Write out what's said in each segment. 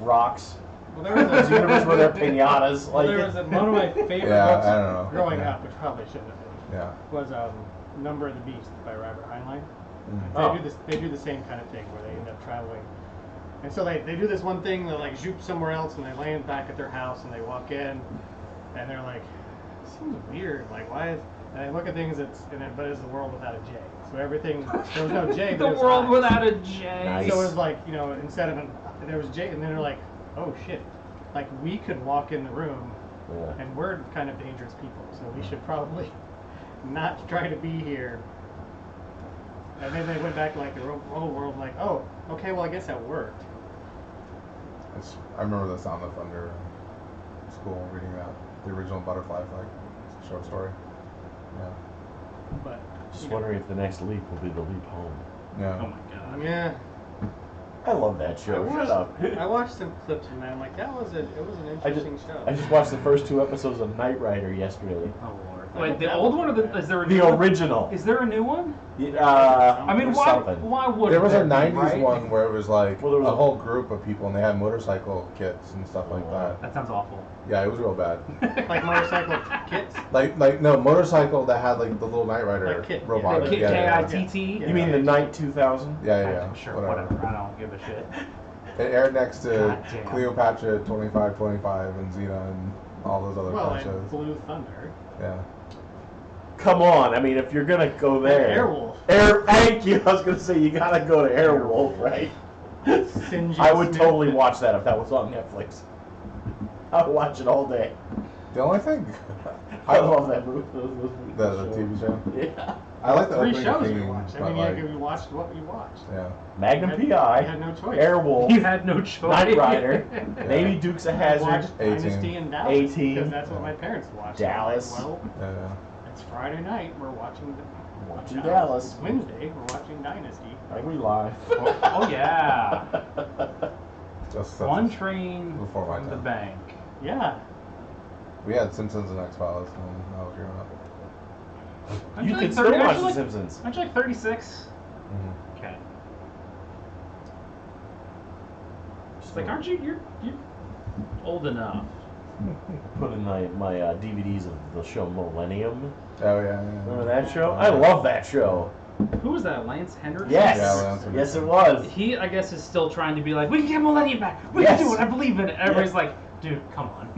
rocks. Well, there was There's a universe where there are pinatas. well, Like there was one of my favorite Yeah, books I don't know. growing Yeah. up, which probably shouldn't have been, Yeah. was Number of the Beast by Robert Heinlein. Oh. They do the same kind of thing where they end up traveling. And so they do this one thing, they're like zoop somewhere else and they land back at their house and they walk in and they're like, this seems weird, like why is, and I look at things but it's the world without a J. So everything, there was no J, but The it was world I. without a J. Nice. So it was like, instead of there was J, and then they're like, oh shit, like we could walk in the room Yeah. and we're kind of dangerous people, so we should probably not try to be here. And then they went back to like the whole world, like, oh, okay, well I guess that worked. I remember the Sound of Thunder in school, reading that, the original Butterfly Effect short story. Yeah. But Just wondering if the next leap will be the leap home. Yeah. Oh my god. yeah, I love that show. Shut up. I watched some clips from that. I'm like, it was an interesting show. I just watched the first 2 episodes of Knight Rider yesterday. Oh lord. Wait, the old one or is there a The new one? original. Is there a new one? I mean, why would There was a be, 90s right? one where it was like Well, there was a a- whole group of people and they had motorcycle kits and stuff like that. That sounds awful. Yeah, it was real bad. Like motorcycle kits. Like no, motorcycle that had like the little Knight Rider Like kit, yeah. robot. Like K-I-T-T? You mean the Knight 2000? Yeah. Sure, whatever. whatever. I don't give a shit. It aired next to God damn. Cleopatra 2525 and Xena and all those other Well, fun and shows. Blue Thunder. Yeah. Come on, I mean, if you're gonna go there, Airwolf. Thank you. I was gonna say you gotta go to Airwolf, right? I would totally watch that if that was on Netflix. I would watch it all day. The only thing I love that movie. the TV show. Yeah. I like the 3 opening shows theme, we watched. I but mean, like, you watched what you watched. yeah. Magnum You PI, had no choice. Airwolf, You had no choice. Knight Rider, Yeah. maybe Dukes of I Hazzard, watched 18. Dynasty and Dallas 18. because that's what my parents watched. Dallas. I'm like, well, Yeah. it's Friday night. We're watching Dallas. It's Wednesday. We're watching Dynasty. Like we live. Oh yeah. Just One train before my from the time. bank. Yeah. We had Simpsons and X-Files when I was growing up. You Actually, can still watch actually, The Simpsons. Aren't you like 36? Mm-hmm. Okay. She's like, aren't you? You're old enough. Put in my DVDs of the show Millennium. Oh yeah. Remember that show? I love that show. Who was that? Lance Henderson? Yes. Yeah, Lance Yes, it Henderson. was. He, I guess, is still trying to be like, we can get Millennium back. We Yes. can do it. I believe in it. Everybody's like, dude, come on.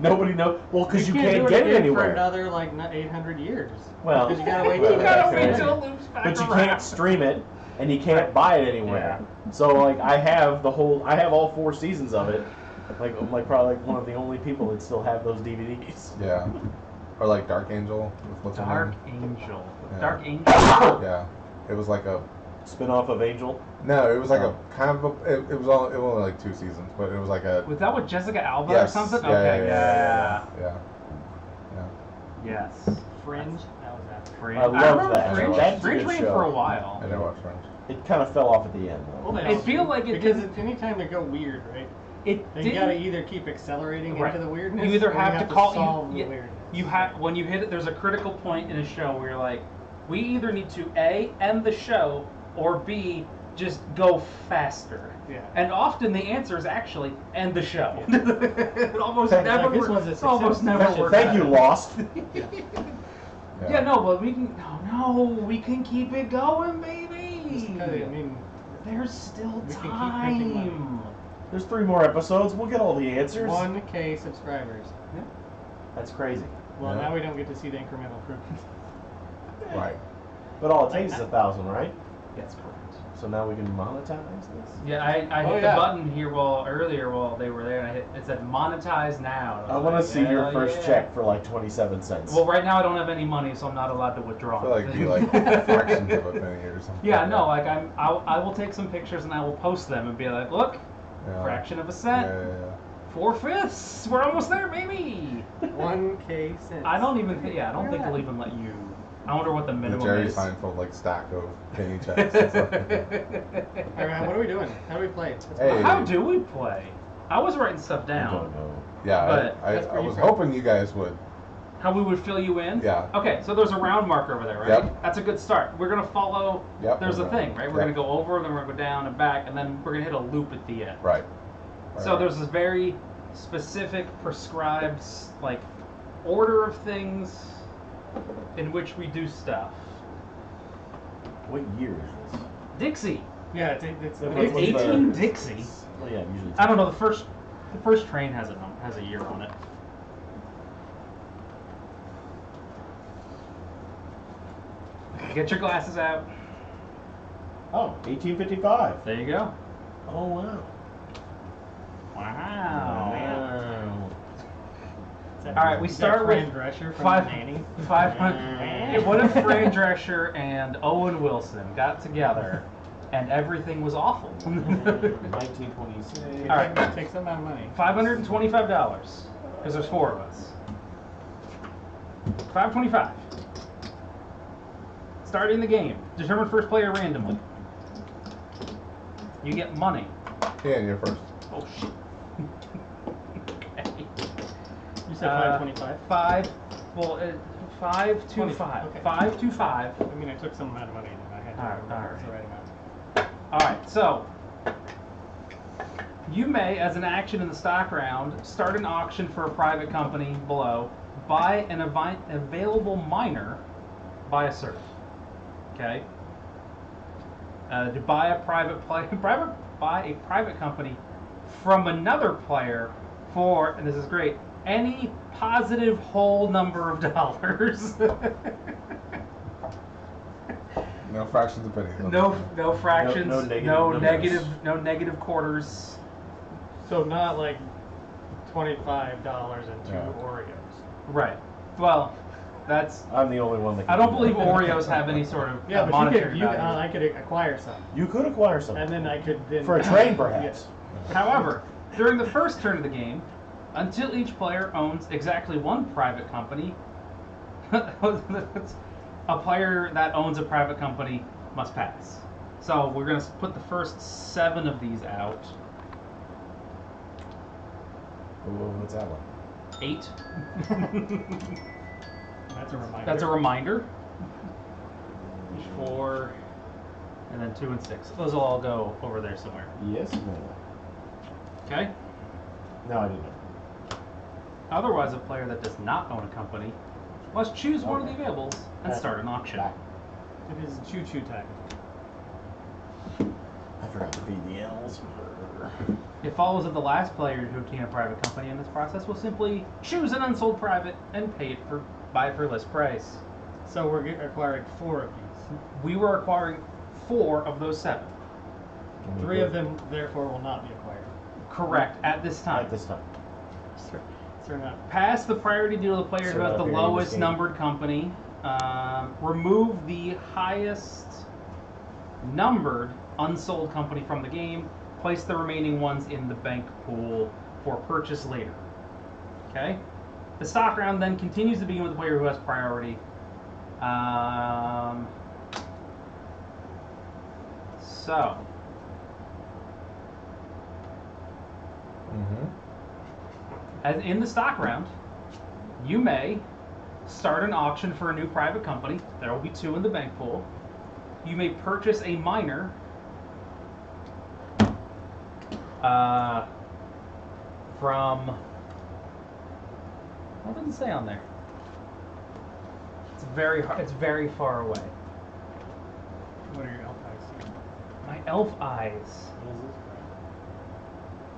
Nobody knows. Well, because you do can't it get it again anywhere. for another like 800 years. Well, Because you gotta wait. Well, till You gotta it's wait ready. till it loops back but you around. can't stream it, and you can't buy it anywhere. So like, I have all 4 seasons of it. Like I'm like probably like one of the only people that still have those DVDs. Yeah. Or like Dark Angel with what's her Dark name? Angel. Yeah. Dark Angel. Yeah. It was like a Spin-off of Angel. no. It was like a kind of a. It was only like 2 seasons, but it was like a. Was that with Jessica Alba Yes. or something? Yeah, Okay, yeah. Yes. Fringe. That was that. Fringe. I love remember that. Fringe. That's a Fringe good ran show. for a while. I never watched Fringe. It kind of fell off at the end. Though. Well, they I all feel do. like it because didn't- it's anytime they go weird, right? It They didn't. gotta either keep accelerating Right. into the weirdness. You either or have to call solve you. the weirdness. You have when you hit it. There's a critical point in a show where you're like, we either need to A, end the show, or B, just go faster. Yeah. And often the answer is actually end the show. Yeah. It almost Thank- never. this was a It almost success. never works. Thank you, Lost. Yeah, no, but we can. No, we can keep it going, baby. Just 'cause, I mean, There's still We can keep printing money. time. There's 3 more episodes. We'll get all the answers. 1K subscribers. That's crazy. Well, Yeah. now we don't get to see the incremental improvements. Right. But all it takes is 1,000, right? That's correct. So now we can monetize this. Yeah, I Oh, hit yeah. the button here earlier while they were there, and it said monetize now. And I was want to like, see your hell first yeah. check for like 27 cents. Well, right now I don't have any money, so I'm not allowed to withdraw. I feel like it'd be like fractions of a penny or something. Yeah, like no, that. like I will take some pictures and I will post them and be like, look, Yeah. fraction of a cent, Yeah. 4/5. We're almost there, baby. 1K cents. I don't think they'll even let you. I wonder what the The minimum Jerry is. Seinfeld like stack of penny checks and stuff. All right, what are we doing? How do we play? Let's Hey. play. How do we play? I was writing stuff I don't down. know. Yeah, But I that's where you was from. hoping you guys would. How we would fill you in? Yeah. Okay, so there's a round marker over there, right? Yep. That's a good start. We're gonna follow. Yep. There's a okay. thing, right? We're Yep. gonna go over, then we're gonna go down and back, and then we're gonna hit a loop at the end. Right. So there's this very specific, prescribed, like, order of things in which we do stuff. What year is this? Dixie. Yeah, it's It's 18Dixie. Well, yeah, usually. I don't know. The first train has a year on it. Get your glasses out. Oh, 1855. There you go. Oh, wow. Wow. Is that- All right, we is that start Fran with Drescher from five- Nanny. 500. What if Fran Drescher and Owen Wilson got together and everything was awful? 1926. All right. Take some amount of money. $525 because there's 4 of us. $525. Starting the game. Determine first player randomly. You get money. Yeah, you're first. Oh shit. Okay. You said 525. 5. Well, 5 to 20, 5. okay. 5 to 5. I mean, I took some amount of money and I had to remember Alright. the right amount. All right. So you may, as an action in the stock round, start an auction for a private company below. Buy an available miner by a surf. Okay. To buy a private company from another player for, and this is great, any positive whole number of dollars. No fractions of pennies. No fractions. No negative numbers. No negative quarters. So not like $25 and 2 Yeah. Oreos. Right. Well, that's. I'm the only one that can I don't do believe that. Oreos have any sort of Yeah, but monetary value. I could acquire some, You could acquire some. and then I could then For a train, perhaps. However, during the first turn of the game, until each player owns exactly one private company, a player that owns a private company must pass. So we're going to put the first 7 of these out. Oh, what's that one? 8. That's a reminder. That's a reminder. 4, and then 2 and 6. Those will all go over there somewhere. Yes, ma'am. Okay? No, I didn't know. Otherwise, a player that does not own a company must choose one of the Okay. availables and start an auction. Back. It is choo-choo time. I forgot to feed the animals. It follows that the last player to obtain a private company in this process will simply choose an unsold private and buy it for list price. So we're acquiring 4 of these. We were acquiring 4 of those 7. 3 of them, therefore, will not be acquired. Correct, at this time. At this time. So they're not. Pass the priority deal to the player who So has the if you're in this lowest game- numbered company. Remove the highest numbered unsold company from the game. Place the remaining ones in the bank pool for purchase later. Okay? The stock round then continues to begin with the player who has priority. So, Mm-hmm. as in the stock round, you may start an auction for a new private company. There will be 2 in the bank pool. You may purchase a miner from. What does it say on there? It's very hard. It's very far away. What are your elf eyes seeing? My elf eyes.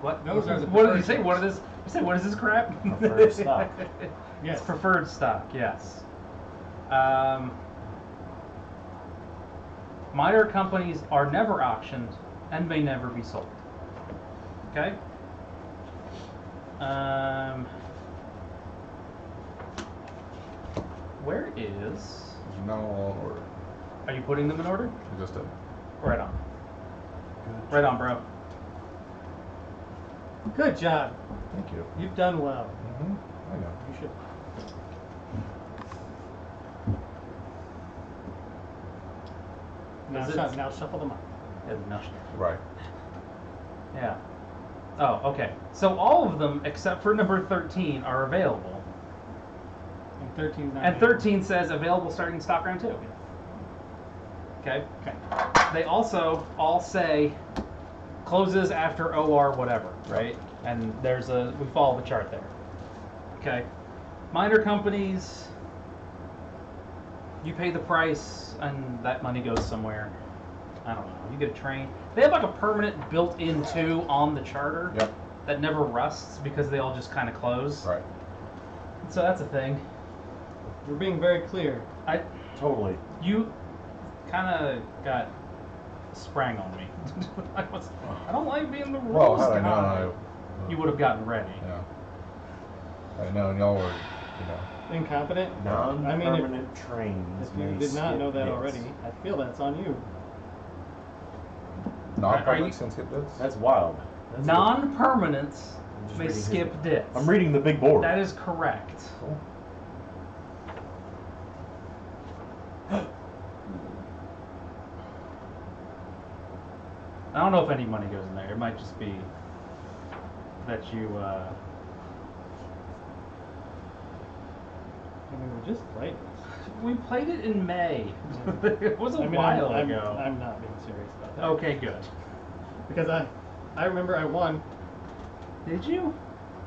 What? Those are the What did you preferred say? What is this? You said what is this crap? Preferred stock. Yes. It's preferred stock. Yes. Minor companies are never auctioned and may never be sold. Okay. Where is? It's now all in order. Are you putting them in order? You just did. Right on. Right on, bro. Good job. Thank you. You've done well. Mm-hmm. I know. You should. Is it- Now shuffle them up. Yeah, no. Right. Yeah. Oh, okay. So all of them except for number 13 are available. And 13's not. And 13 says available starting stock round 2. Okay. Okay. They also all say closes after OR whatever, right? And we follow the chart there. Okay. Minor companies, you pay the price and that money goes somewhere. I don't know. You get a train. They have like a permanent built-in too on the charter that never rusts because they all just kind of close. Right. So that's a thing. We're being very clear. Totally. You kind of got sprang on me. I don't like being the rules Well, had I guy. known, You would have gotten ready. yeah. I know, and y'all were, you know. Incompetent? Non-permanent trains. If you may did not skip know that bits. already, I feel that's on you. Non-permanent can skip bits? That's wild. That's Non-permanents I'm just may reading skip his- dits. I'm reading the big board. That is correct. Cool. I don't know if any money goes in there. It might just be that you. I mean, we just played this. We played it in May. It was a while ago. I'm not being serious about that. Okay, good. Because I remember I won. Did you?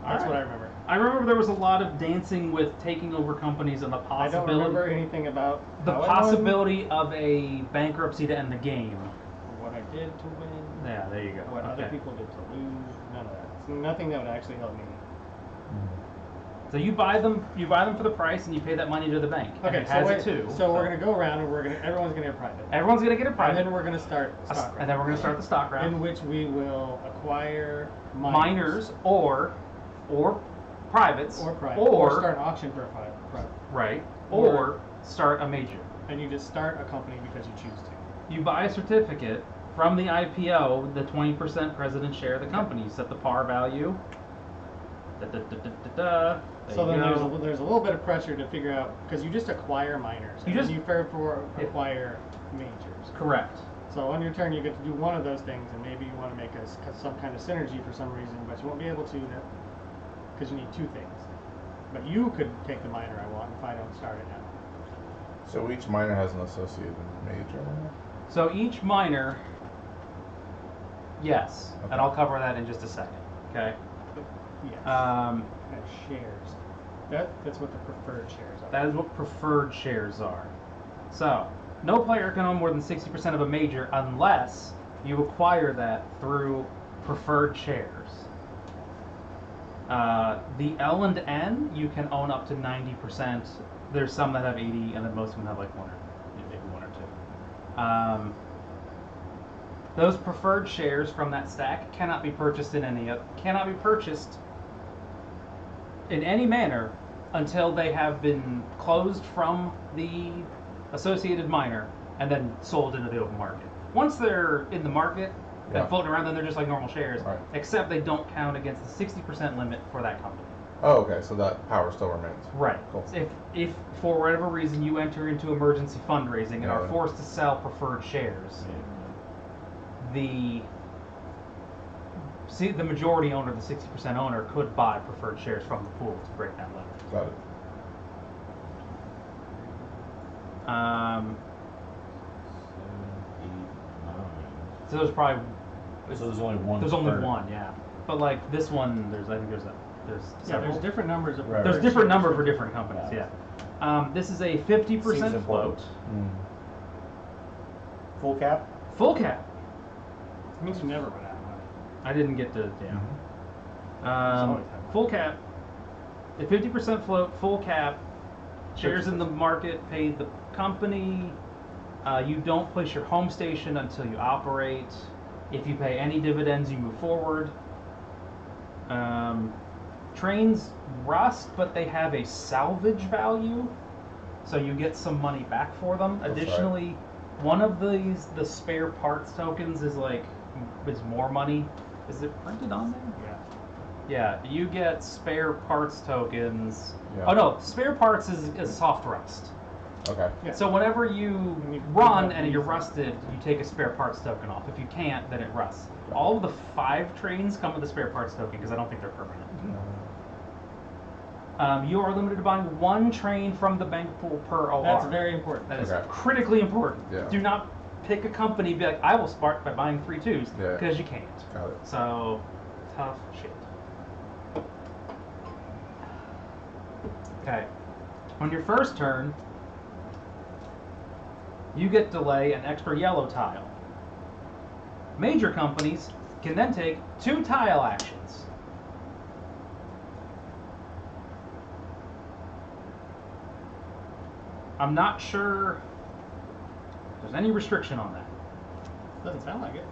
That's All what I right. remember. I remember there was a lot of dancing with taking over companies and the I don't possibility. remember anything about The how I won, possibility of a bankruptcy to end the game. what I did to win, Yeah, there you go. what other Okay. people did to lose. None of that. It's nothing that would actually help me. So you buy them for the price, and you pay that money to the bank. And Okay, it has so it too. So we're gonna go around and everyone's gonna get private. Everyone's gonna get a private. And then we're gonna start stock and round, then we're gonna start the stock round. in which we will acquire Miners or privates or private or start an auction for a private. right or- or start a major. And you just start a company because you choose to. You buy a certificate from the IPO, the 20% president share of the company. You set the par value. There So you then go. there's a little bit of pressure to figure out because you just acquire miners. You and just- then you therefore acquire majors. Correct. So on your turn, you get to do one of those things, and maybe you want to make some kind of synergy for some reason, but you won't be able to because you need two things. But you could take the miner I want if I don't start it now. So each miner has an associated major? So each miner, yes, Okay. and I'll cover that in just a second. Okay. Yes. Um, As shares. That's what the preferred shares are. That is what preferred shares are. So, no player can own more than 60% of a major unless you acquire that through preferred shares. The L and N, you can own up to 90%. There's some that have 80, and then most of them have like maybe one or two. Those preferred shares from that stack cannot be purchased in any manner until they have been closed from the associated miner and then sold into the open market. Once they're in the market and floating around, then they're just like normal shares, Right. except they don't count against the 60% limit for that company. Oh, okay, so that power still remains. Right. Cool. If for whatever reason you enter into emergency fundraising and are Yeah. forced to sell preferred shares, the majority owner, the 60% owner, could buy preferred shares from the pool to break that limit. Got it. 7, 8, 9. So there's probably So there's only one. there's only preferred. one, yeah. But like this one, there's Yeah, several. there's different numbers of Right. There's preferred different shares. number for different companies, yeah. This is a 50% Seems float, important. Full cap. full cap. It means you never run out of money. I didn't get to, yeah. always have Full cap, a 50% float, full cap, shares in the market, pay the company. You don't place your home station until you operate. If you pay any dividends, you move forward. Trains rust, but they have a salvage value, so you get some money back for them. That's right. Additionally, one of these, the spare parts tokens, is more money. Is it printed on there? Yeah. Yeah, you get spare parts tokens. Yeah. Oh no, spare parts is soft rust. Okay. Yeah. So whenever you When you run have and you're these- rusted, you take a spare parts token off. If you can't, then it rusts. All of the 5 trains come with a spare parts token because I don't think they're permanent. You are limited to buying 1 train from the bank pool per OR. That's very important. That is Okay. critically important. Yeah. Do not pick a company and be like, I will start by buying 3 twos, Yeah. because you can't. Got it. So, tough shit. Okay. On your first turn, you get to lay an extra yellow tile. Major companies can then take 2 tile actions. I'm not sure if there's any restriction on that. Doesn't sound like it.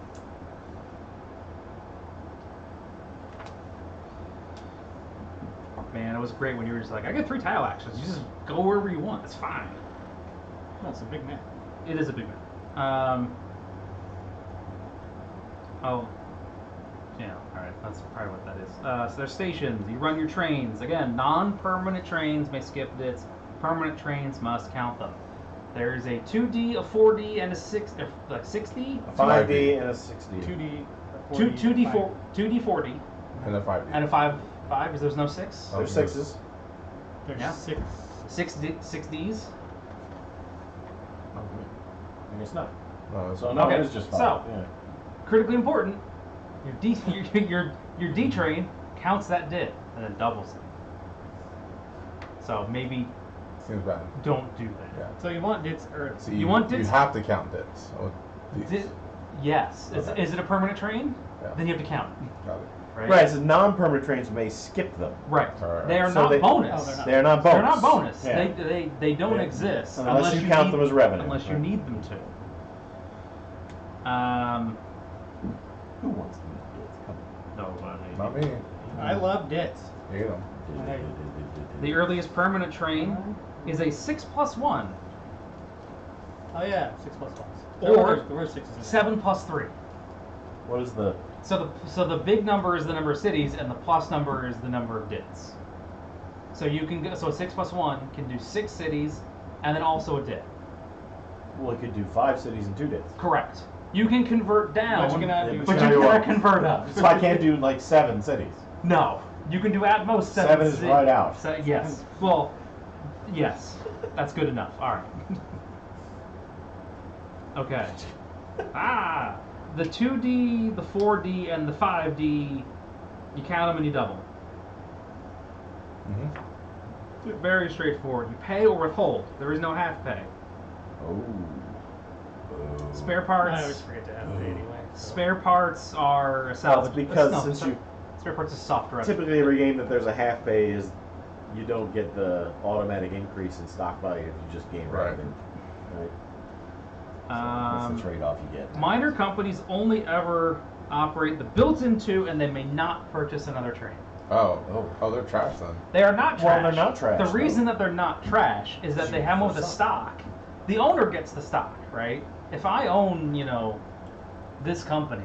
Man, it was great when you were just like, I get 3 tile actions. You just go wherever you want. It's fine. No, it's a big map. It is a big map. Oh, yeah. All right, that's probably what that is. So there's stations. You run your trains. Again, non-permanent trains may skip dits. Permanent trains must count them. There's a 2D, a 4D, and a 6D. A 5D and a 6D. 2D, 2D, 2D, 4D, And a 5D. and a 5, because there's no 6. Oh. There's 6s. There's Yeah. 6. 6Ds. I guess not. No, So no, Okay, it is just 5. so- Yeah. Critically important. Your D, your D train counts that dit and then doubles it. So maybe Seems bad. don't do that. Yeah. So you want dits or So You want You dits? have to count dits. So these. Yes. Okay. Is it a permanent train? Yeah. Then you have to count it. Got it. Right. Right, so non-permanent trains may skip them. Right. Alright. They are So not they- bonus. Oh, they're not. They're not bonus. They're not bonus. Yeah. They don't Yeah. exist Unless you count need- them as revenue. Unless you Right. need them to. Who wants to eat dits? Come on. Not me. I love dits. Eat them. The earliest permanent train is a 6+1, Oh yeah, 6+1. Or there were 6s in there. 7+3. What is the... So the big number is the number of cities, and the plus number is the number of dits. So you can go. So 6+1 can do 6 cities, and then also a dit. Well, it could do 5 cities and 2 dits. Correct. You can convert down, But you cannot do but Yeah, you you cannot are. convert up. So I can't do like 7 cities. No, you can do at most 7. 7 is right out. Yes. Well, yes. That's good enough. All right. Okay. The 2D, the 4D, and the 5D, you count them and you double. Mm-hmm. Very straightforward. You pay or withhold. There is no half pay. Oh. Spare I parts. always forget to have it anyway. So. Spare parts are a Well, salvage. it's because no, since you... spare parts is soft rest. Typically every game that there's a half pay is you don't get the automatic increase in stock value if you just game Right. revenue. Right? So that's the trade-off you get. Minor companies only ever operate the built-in 2, and they may not purchase another train. Oh, they're trash then. They are not trash. Well, they're not trash, The though. reason that they're not trash is that they have them with a stock. The owner gets the stock, right? If I own, this company,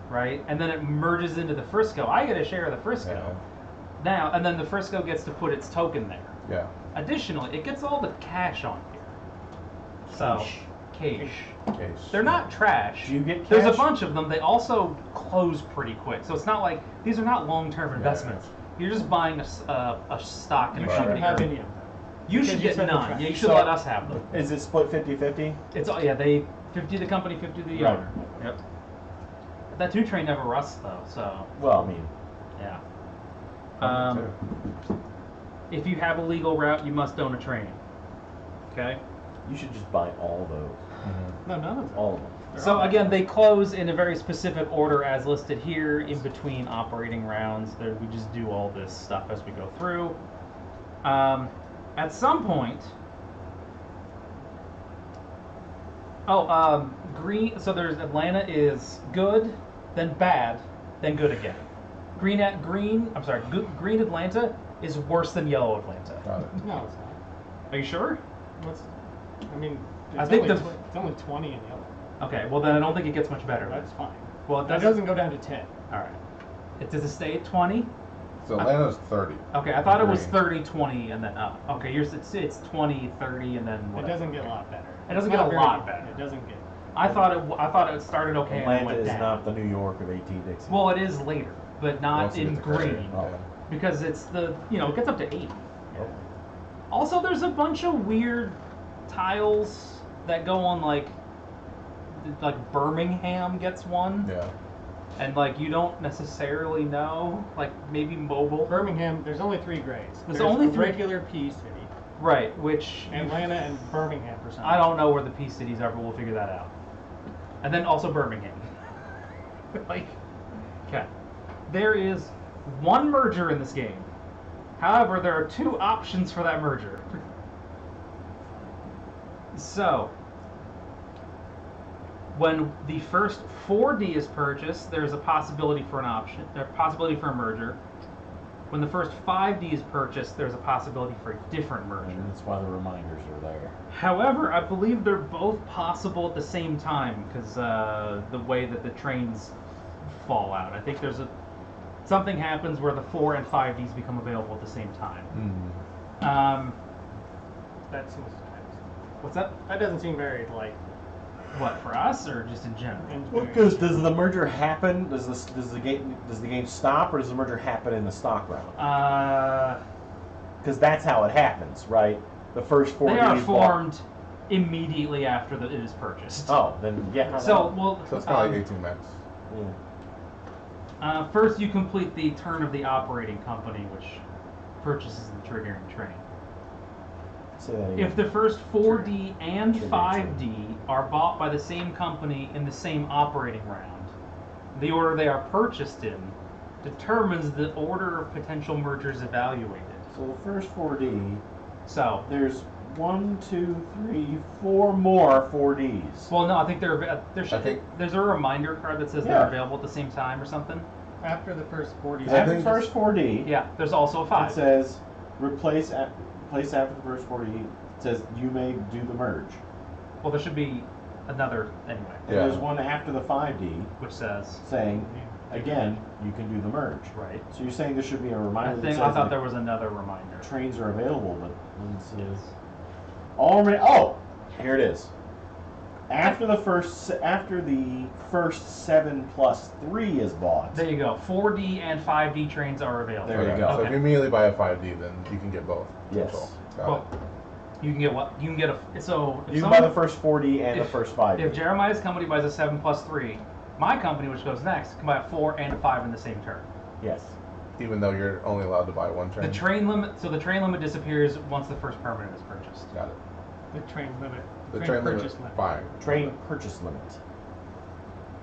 right, and then it merges into the Frisco, I get a share of the Frisco. Yeah. Now, and then the Frisco gets to put its token there. Yeah. Additionally, it gets all the cash on here. So, cash. Okay. They're not trash. Do you get There's a cash? bunch of them. They also close pretty quick. So it's not like these are not long-term investments. You're just buying a stock in You a shouldn't company. have or- any of them. You because should you get said they're none. trash. Yeah, you should So- let us have them. Is it split 50-50? It's all they 50 the company, 50 the Right. owner. Yep. That 2 train never rusts though. So Well, I mean, yeah. Too. If you have a legal route, you must own a train. Okay. you should just buy all those. Mhm. No, none of them. All of them. They're So all again, nice. they close in a very specific order as listed here in between operating rounds. There, we just do all this stuff as we go through. At some point, green. So there's Atlanta is good, then bad, then good again. Green Atlanta is worse than yellow Atlanta. Got it. No, it's not. Are you sure? I mean, I it's think only the- it's only 20 in yellow. Okay, well then I don't think it gets much better. That's fine. Well, it That doesn't. doesn't go down to 10. All right. Does it stay at 20? So Atlanta's 30. Okay, I thought it was Green. 30, 20, and then up. Okay, yours it's 20, 30, and then It whatever. doesn't get a lot better. It doesn't It's get not a very lot good. better. It doesn't get. I thought it started okay and then Atlanta went is down. not the New York of 18Dixie. Well, it is later, but not Once you in get to credit, green yeah. because it's it gets up to 80. Oh. Also, there's a bunch of weird tiles that go on like Birmingham gets one. Yeah. And like you don't necessarily know, like maybe mobile. Birmingham, there's only 3 grades. There's only a 3 regular P city. Right, which Atlanta and Birmingham for some I don't know where the P cities are, but we'll figure that out. And then also Birmingham. Like, okay. There is one merger in this game. However, there are 2 options for that merger. So, when the first 4D is purchased, there's a possibility for a merger. When the first 5D is purchased, there's a possibility for a different merger. And that's why the reminders are there. However, I believe they're both possible at the same time because the way that the trains fall out. I think something happens where the 4 and 5Ds become available at the same time. That seems What's that? That doesn't seem very What, for us or just in general? Well, because does the merger happen? Does the game stop, or does the merger happen in the stock round? Because that's how it happens, right? The first 4 They are Ds formed immediately after it is purchased. Oh, then yeah. So it's kind of like 18 max. First, you complete the turn of the operating company, which purchases the triggering train. Say that again. If the first 4D and 5D are bought by the same company in the same operating round, the order they are purchased in determines the order of potential mergers evaluated. So the first 4D, So there's 1, 2, 3, 4 more 4Ds. well, no, I think there's a reminder card that says they're available at the same time or something. after the first 40. After the first 4D, Yeah, there's also a 5. it says replace after the first 4D. It says you may do the merge. Well, there should be another anyway, And Yeah. there's one after the 5D which says saying again you can do the merge. right. So you're saying there should be a reminder that I says thought that there was another reminder. trains are available, but it says Yes. here it is. After the first 7 plus 3 is bought. There you go. 4D and 5D trains are available. There you Okay, go. So if Okay. you immediately buy a 5D, then you can get both. Yes. Cool. Got Well, you can get what? You can get if You can buy the first 4D and the if- first 5D. If Jeremiah's company buys a 7 plus 3, my company, which goes next, can buy a 4 and a 5 in the same turn. Yes. it. Even though you're only allowed to buy one train. The train limit disappears once the first permanent is purchased. Got it. The train limit. The train limit, purchase limit. fine. Train purchase limit.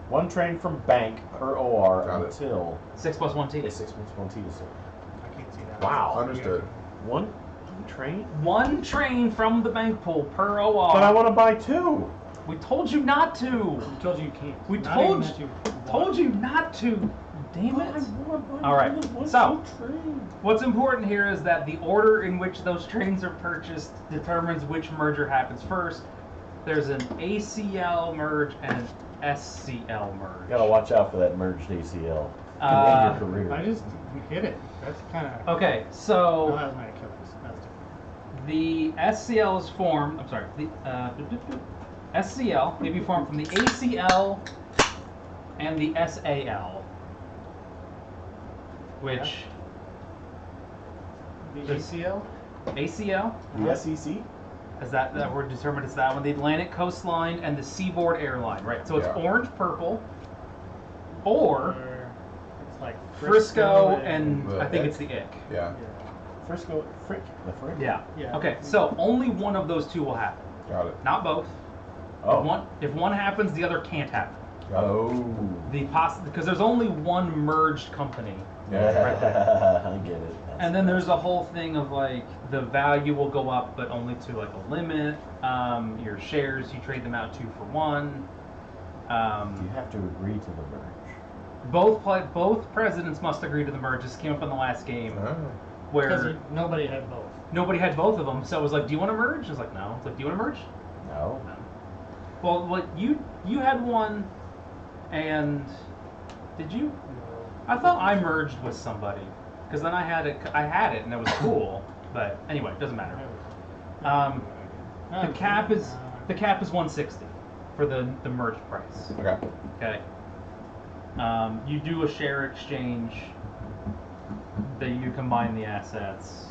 1 train from bank per OR Got it. until 6 plus 1T. a 6 plus 1 T is sold. I can't see that. Wow. Understood. One train? 1 train from the bank pool per OR. But I want to buy 2. We told you not to. We told you you can't. We Not told even that you told you not to. Damn it. All All right, so- What's important here is that the order in which those trains are purchased determines which merger happens first. There's an ACL merge and an SCL merge. You gotta watch out for that merged ACL. Can Uh, end your career. I just hit it. That's kind of. Okay, Oh, so that was my Achilles. That's different. the SCL is formed. I'm sorry. The SCL may be formed from the ACL and the SAL, which The There's- ACL? ACL The SEC? is that we're determined it's that one. The Atlantic Coastline and the Seaboard Airline, right? So it's Yeah. orange purple, or Or it's like Frisco and The I think Ick? it's the Ick. Yeah. Frisco, Frick, the Frick? Yeah. Yeah. Okay, so only one of those two will happen, Got it. not both. Oh. If one happens, the other can't happen. Got it. Oh. Because there's only one merged company, Yeah, I get it. and then there's a whole thing of like the value will go up, but only to like a limit. Your shares, you trade them out 2 for 1. You have to agree to the merge. Both presidents must agree to the merge. This came up in the last game Ah. Because where nobody had both. nobody had both of them. So it was like, do you want to merge? I was like, no. It's like, do you want to merge? No. No. Well, what you had one, and did you? I thought I merged with somebody because then I had it, and it was cool. But anyway, it doesn't matter. The cap is 160 for the merged price. Okay. Okay. You do a share exchange. That you combine the assets.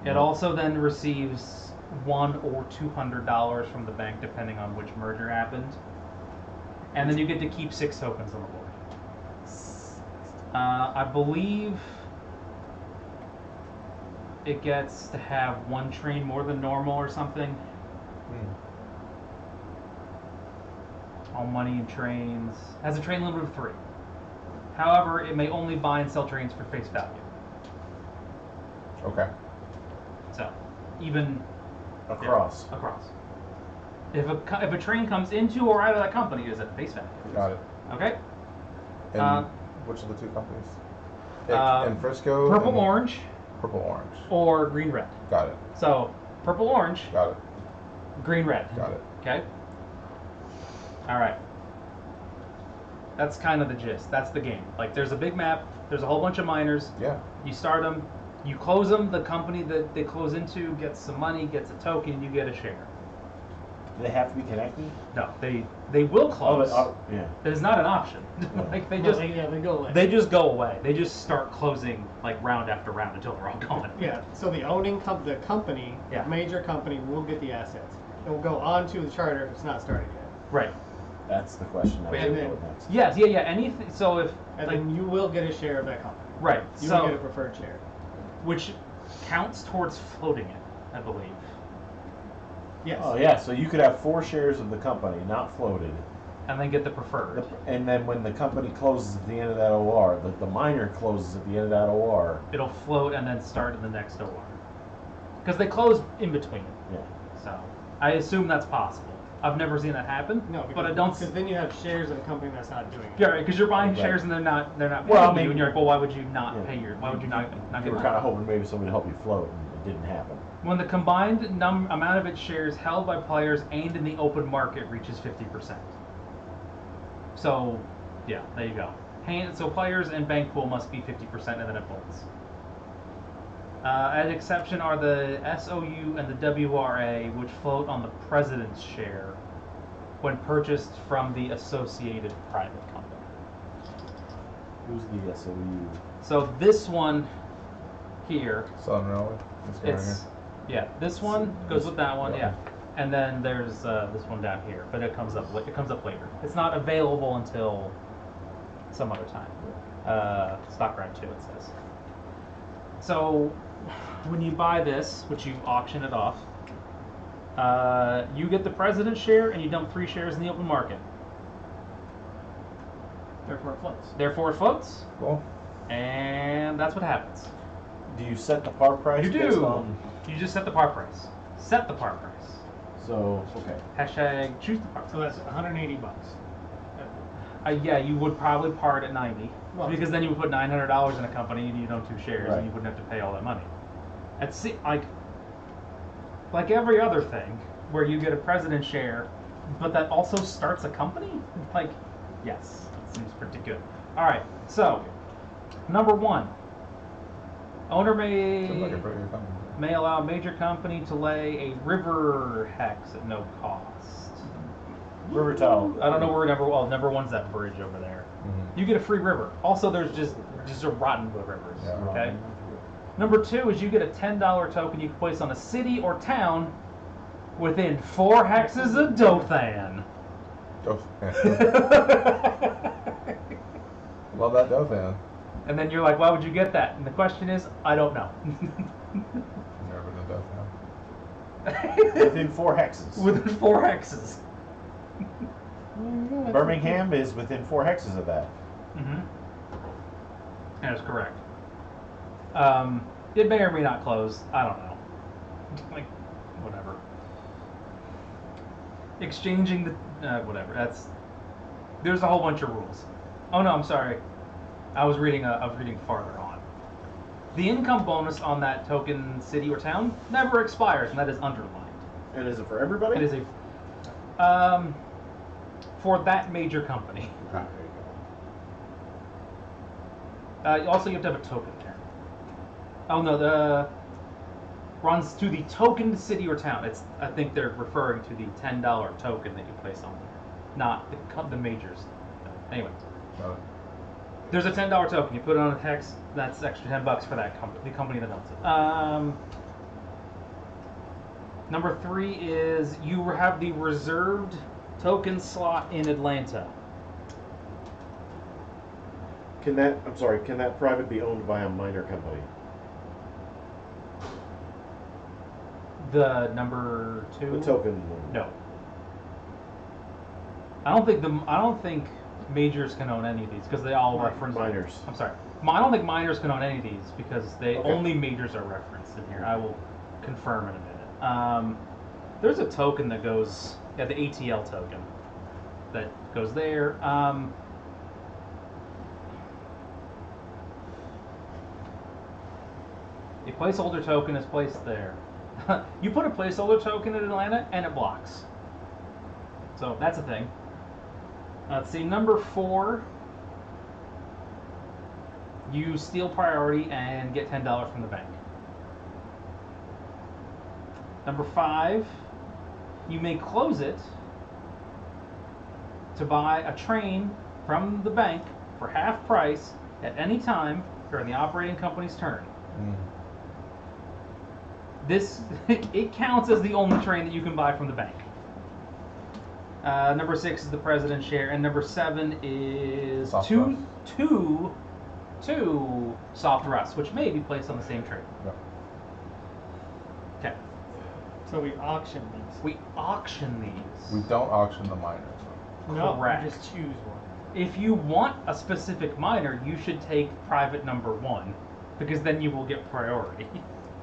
It also then receives $100 or $200 from the bank, depending on which merger happened. And then you get to keep 6 tokens on the board. I believe it gets to have 1 train more than normal or something. All money and trains. Has a train limit of 3. However, it may only buy and sell trains for face value. Okay. So, even across. Yeah, across. If a train comes into or out of that company, it is at face value. Got it. Okay. And which of the 2 companies? And Frisco. Purple orange. Purple orange. Or green red. Got it. So purple orange. Got it. Green red. Got it. Okay. All right. That's kind of the gist. That's the game. Like, there's a big map. There's a whole bunch of miners. Yeah. You start them. You close them. The company that they close into gets some money, gets a token. You get a share. Do they have to be connected? No, they will close. Yeah. It is not an option. Like they go away. They just go away. They just start closing like round after round until they're all gone. Yeah. So the owning the company, Yeah. major company, will get the assets. It will go on to the charter if it's not started yet. Right. That's the question I was And going to then- go with next. Yes. Yeah. Anything. So if And then you will get a share of that company. right. You So will get a preferred share. which counts towards floating it, I believe. Yes. Oh yeah, so you could have 4 shares of the company, not floated, And then get the preferred. and then when the company closes at the end of that OR, the miner closes at the end of that OR. It'll float and then start in the next OR. Because they close in between. Yeah. So I assume that's possible. I've never seen that happen. No, but I don't. Because then you have shares of a company that's not doing it. Yeah, right. Because you're buying Right. shares and they're not paying Well, you, maybe- and you're like, well, why would you not Yeah. pay your? Why would you not You get were money? kind of hoping maybe somebody would help you float, and it didn't happen. When the combined amount of its shares held by players and in the open market reaches 50%. So, yeah, there you go. So players and bank pool must be 50% and then it folds. An exception are the SOU and the WRA, which float on the president's share when purchased from the associated private company. Who's the SOU? So this one here, Southern Railway. it's this one goes with that one, yeah. And then there's this one down here, but it comes up later. It's not available until some other time. Stock round 2, it says. So when you buy this, which you auction it off, you get the president's share and you dump 3 shares in the open market. Therefore it floats. Therefore it floats, Cool. and that's what happens. Do you set the par price? You based do. on- You just set the par price. Set the par price. So okay. Hashtag choose the par So price. that's $180. Yeah, you would probably par it at 90, Well- because then you would put $900 in a company and you'd own 2 shares, Right. and you wouldn't have to pay all that money. Like every other thing, where you get a president share, but that also starts a company. Like, yes, that seems pretty good. All right, so number 1, owner Seems like a pretty good company. may allow a major company to lay a river hex at no cost. River tile. I don't know where number 1's that bridge over there. Mm-hmm. You get a free river. Also, there's just a rotten rivers. Yeah. Okay. Number 2 is you get a $10 token you can place on a city or town within 4 hexes of Dothan. Love that Dothan. And then you're like, why would you get that? And the question is, I don't know. Never been to Dothan. Within 4 hexes. Within 4 hexes. Birmingham is within 4 hexes of that. Mm-hmm. That is correct. It may or may not close. I don't know. Like, whatever. Exchanging the whatever. There's a whole bunch of rules. Oh no, I'm sorry. I was reading farther on. The income bonus on that token city or town never expires, and that is underlined. And is it for everybody? It is a for that major company. Ah, there you go. Also, you have to have a token there. Oh no, the runs to the tokened city or town. I think they're referring to the $10 token that you place on there, not the majors. Anyway, there's a $10 token. You put it on a hex. That's extra $10 for that company, the company that owns it. Number 3 is you have the reserved token slot in Atlanta. Can that private be owned by a minor company? The number 2? The token. No. I don't think majors can own any of these because they all reference minors. I'm sorry. I don't think minors can own any of these because Okay. only majors are referenced in here. I will confirm in a minute. There's a token that goes, the ATL token that goes there. A placeholder token is placed there. You put a placeholder token in Atlanta and it blocks. So that's a thing. Let's see, number 4. You steal priority and get $10 from the bank. Number 5, you may close it to buy a train from the bank for half price at any time during the operating company's turn. This it counts as the only train that you can buy from the bank. Number 6 is the president's share, and number 7 is two soft rusts, which may be placed on the same trade. Yep. Okay. So we auction these. We auction these. We don't auction the minors. No, Correct. we just choose one. If you want a specific minor, you should take private number 1, because then you will get priority.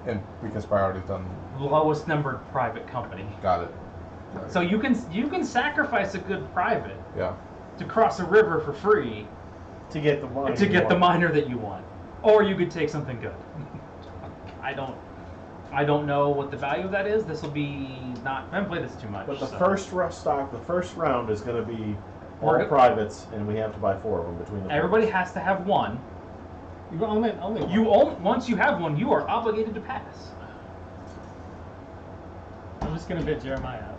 And because priority's done. Lowest numbered private company. Got it. So you can sacrifice a good private Yeah. to cross a river for free To get the minor. to get the minor that you want, or you could take something good. I don't know what the value of that is. This will be not. I haven't played this too much. But the so. first round is going to be all We're- privates, and we have to buy 4 of them between the. Everybody has to have one. You only Once you have one, you are obligated to pass. I'm just gonna bid Jeremiah out.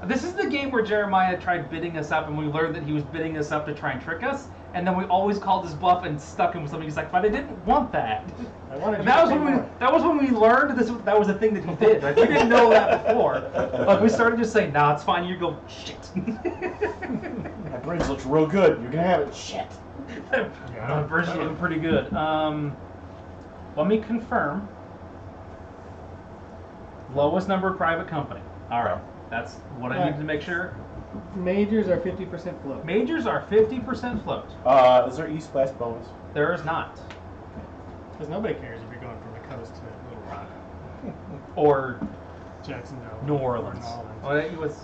This is the game where Jeremiah tried bidding us up, and we learned that he was bidding us up to try and trick us. And then we always called his bluff and stuck him with something. He's like, "But I didn't want that." I wanted And you that to was when pay we more. that was when we learned that was a thing that he did. Like, we didn't know that before. Like, we started just saying, "Nah, it's fine." You go, "Shit." That bridge looks real good. You can have it. Shit. That bridge is looking pretty good. Let me confirm. Lowest numbered private company. All right, that's what I needed to make sure. Majors are 50% float. Majors are 50% float. Is there East West bonus? There is not. Because nobody cares if you're going from the coast to Little Rock, Or Jacksonville, New Orleans.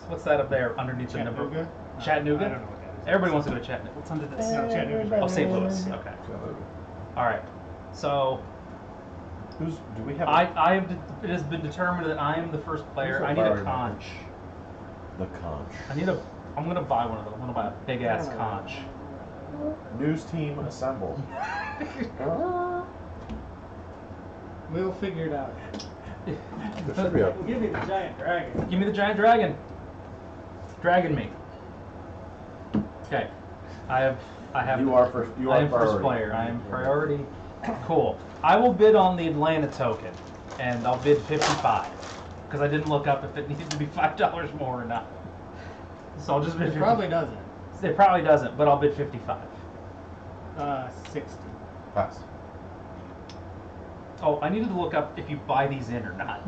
What's that up there underneath Chattanooga? the number? Chattanooga? I don't know what that is. Everybody wants to go to Chattanooga. What's under this? No, Chattanooga. Oh, St. Louis. Okay. All right. So Do we have? it has been determined that I am the first player. Who's the I need a priority? conch. The conch. I'm gonna buy one of them. I'm gonna buy a big ass conch. News team assembled. We'll figure it out. There should be a. Give me the giant dragon. Give me the giant dragon. Dragon me. Okay. I have. You are first. You I are am first priority. player. I am priority. Cool. I will bid on the Atlanta token, and I'll bid 55 because I didn't look up if it needed to be $5 more or not. So I'll just bid. It 50. probably doesn't. It probably doesn't, but I'll bid 55. 60. Pass. Oh, I needed to look up if you buy these in or not.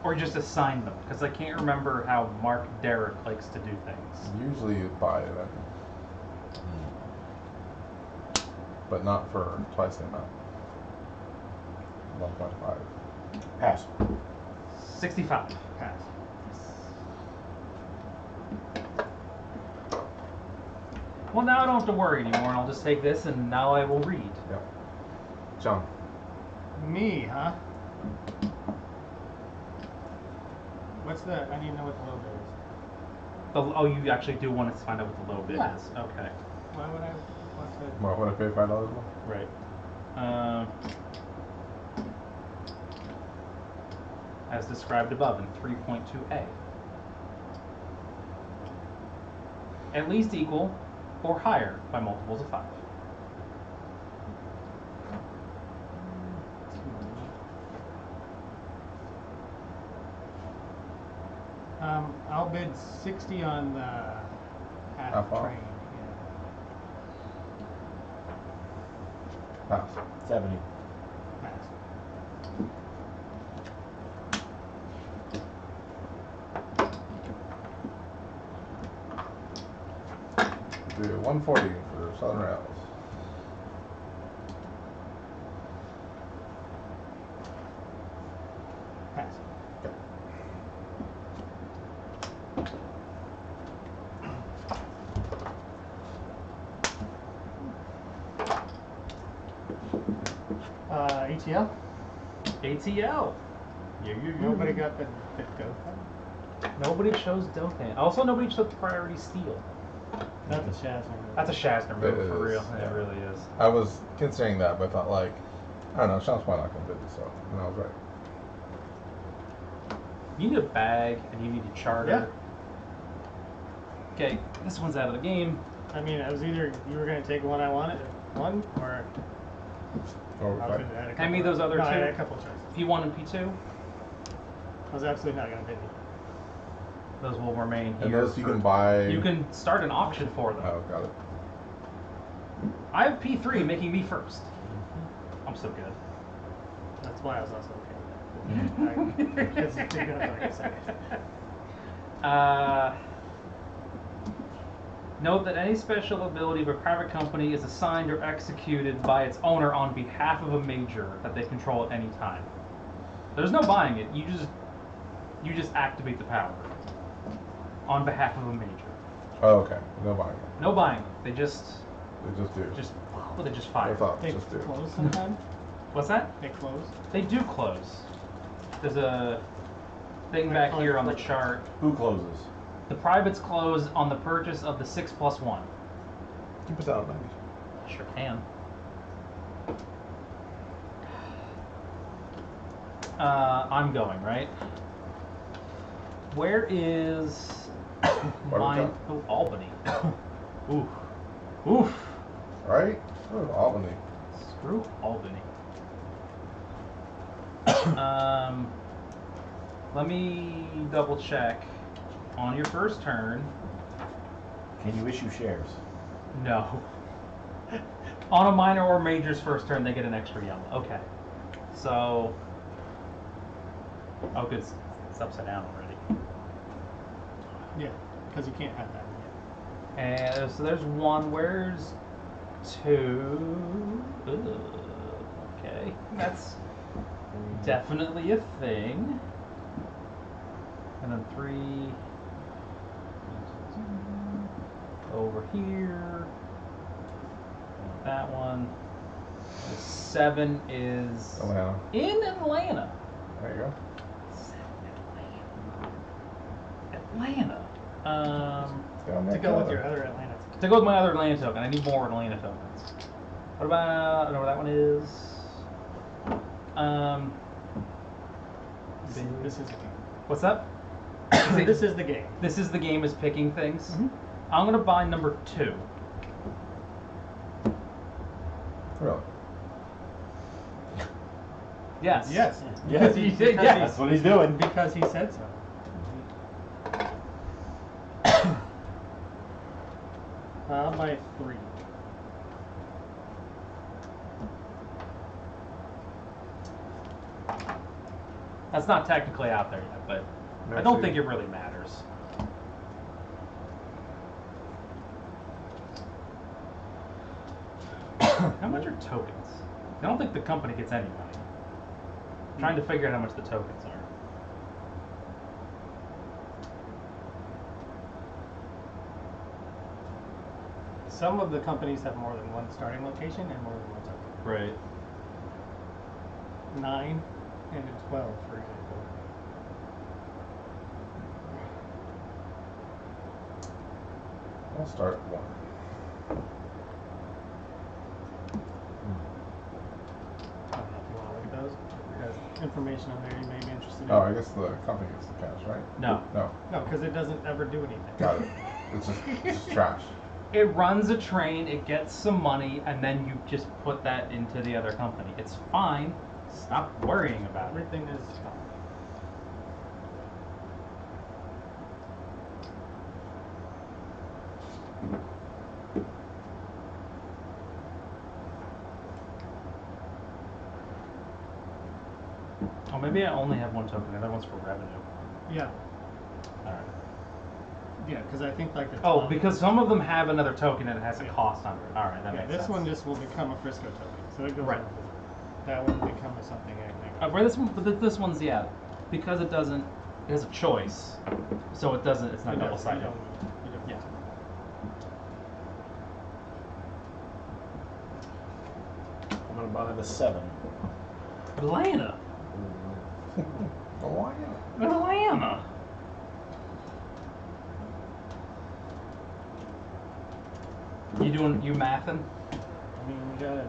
Or just assign them, because I can't remember how Mark Derrick likes to do things. Usually you buy it, but not for twice the amount. 1.5. Pass. 65. Pass. Well, now I don't have to worry anymore, and I'll just take this, and now I will read. Yep. John. Me, huh? What's the? I need to know what the low bid is. Oh, you actually do want to find out what the low bid Yeah. is. Okay. Why would I want to? What would I pay $5 more? Right. As described above in 3.2a. At least equal or higher by multiples of 5. I'll bid 60 on the Half off? train. Yeah. Pass. 70. Pass. Do 140 for Southern Rails. Pass. Okay. ATL. ATL. Nobody got the go. Nobody chose Dokkan. Also, nobody chose Priority Steel. That's a Shazner. That's a Shazner move It for is, real. yeah. It really is. I was considering that, but I thought, like, I don't know, Sean's probably not going to bid this up. And I was right. You need a bag and you need a charter. Yeah. Okay, this one's out of the game. I mean, it was either you were going to take one I wanted, one, or Oh, I was right. going to add a couple. Hand me those other no, I two. had a couple choices. P1 and P2. I was absolutely not going to bid you. Those will remain here. And those you for- can buy. You can start an auction for them. Oh, got it. I have P3, making me first. I'm so good. That's why I was also okay with that. Because you're going to go second. Note that any special ability of a private company is assigned or executed by its owner on behalf of a major that they control at any time. There's no buying it. You just activate the power on behalf of a major. Oh, okay. No buying it. No buying it. They just fire. I thought They just do. close sometimes? What's that? They close? They do close. There's a thing Like back on here on the the- chart. Who closes? The privates close on the purchase of the 6+1. Keep us out of 90. Sure can. I'm going, right? Where is mine? Oh, Albany. Oof. Oof. Right? Oh, Albany. Screw Albany. Let me double check. On your first turn, Can you issue shares? no. On a minor or major's first turn, they get an extra yellow. Okay. So. Oh, good. It's upside down already. Yeah, because you can't have that yet. And so there's one. Where's two? Ugh, okay. That's definitely a thing. And then 3. Over here. And that one. The 7 is Atlanta. in Atlanta. There you go. 7 Atlanta. Down there, To go with Canada. your other Atlanta. To go with my other Atlanta token, I need more Atlanta tokens. What about? I don't know where that one is. This is the game. What's up? This is the game. This is the game is picking things. Mhm. I'm gonna buy number 2. Really? Yes. Yes. Yes, you did, Because yes. That's what he's doing. Because he said so. I'll buy 3. That's not technically out there yet, but I don't think it really matters. How much are tokens? I don't think the company gets any money. I'm trying to figure out how much the tokens are. Some of the companies have more than one starting location and more than one token. Right. 9 and a 12, for example. I'll start at 1. I don't know if you want to look at those. It has information on there you may be interested in. Oh, I guess the company gets the cash, right? No. No. No, because it doesn't ever do anything. Got it. It's just trash. It runs a train, it gets some money, and then you just put that into the other company. It's fine. Stop worrying about it. Everything is fine. Oh, maybe I only have one token. The other one's for revenue. Yeah. All right. Yeah, because I think like the Oh, 12 because some of them have another token and it has a Yeah. cost under it. All right, that yeah, makes this sense. one just will become a Frisco token, so it goes Right. on. That one will become a something. Where this one, but this one's because it doesn't. It has a choice, so it doesn't. It's not double sided. Yeah. I'm gonna buy the 7. Atlanta. Atlanta. You mathing? I mean, we got.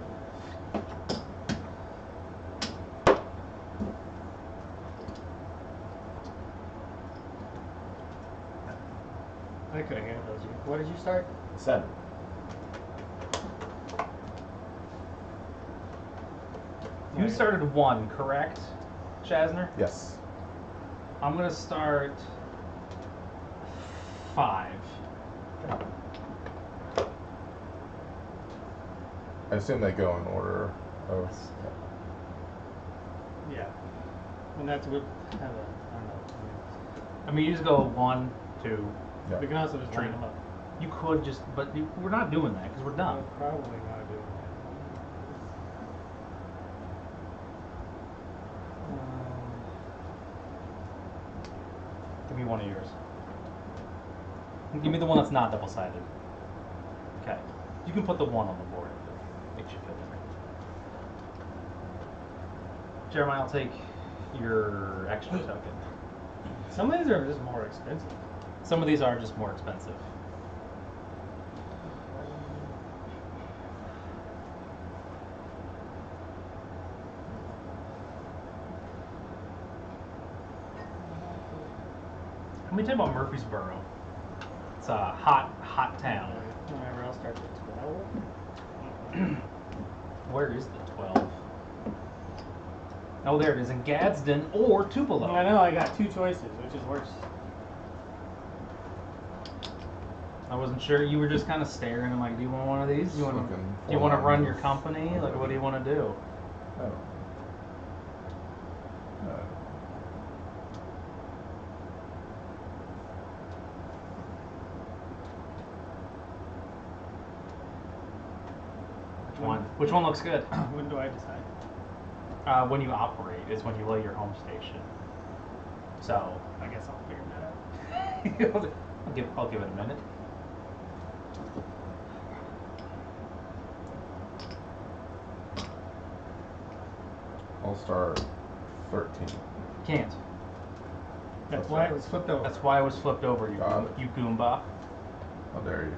I could have handled you. What did you start? 7. You started 1, correct, Chasner? Yes. I'm gonna start 5. I assume they go in order of. Yeah. And that's what kind of, I don't know. I mean, you just go 1, 2. Yeah. We can also just Three. line them up. You could just, but we're not doing that because we're done. We're probably not doing that. Give me one of yours. Give me the one that's not double sided. Okay. You can put the 1 on the board if it makes you feel better. Jeremiah, I'll take your extra token. Some of these are just more expensive. Some of these are just more expensive. Let me tell you about Murfreesboro. It's a hot town. Whenever else starts at 12. Where is the 12? Oh, there it is, in Gadsden or Tupelo. I know, I got 2 choices, which is worse. I wasn't sure. You were just kind of staring and like, do you want one of these? Do you want to run your company? Like, what do you want to do? Oh. Which one looks good? When do I decide? When you operate is when you lay your home station. So I guess I'll figure that out. I'll give it a minute. I'll start 13. Can't. That's why it was flipped over. That's why it was flipped over. You Goomba. How dare you?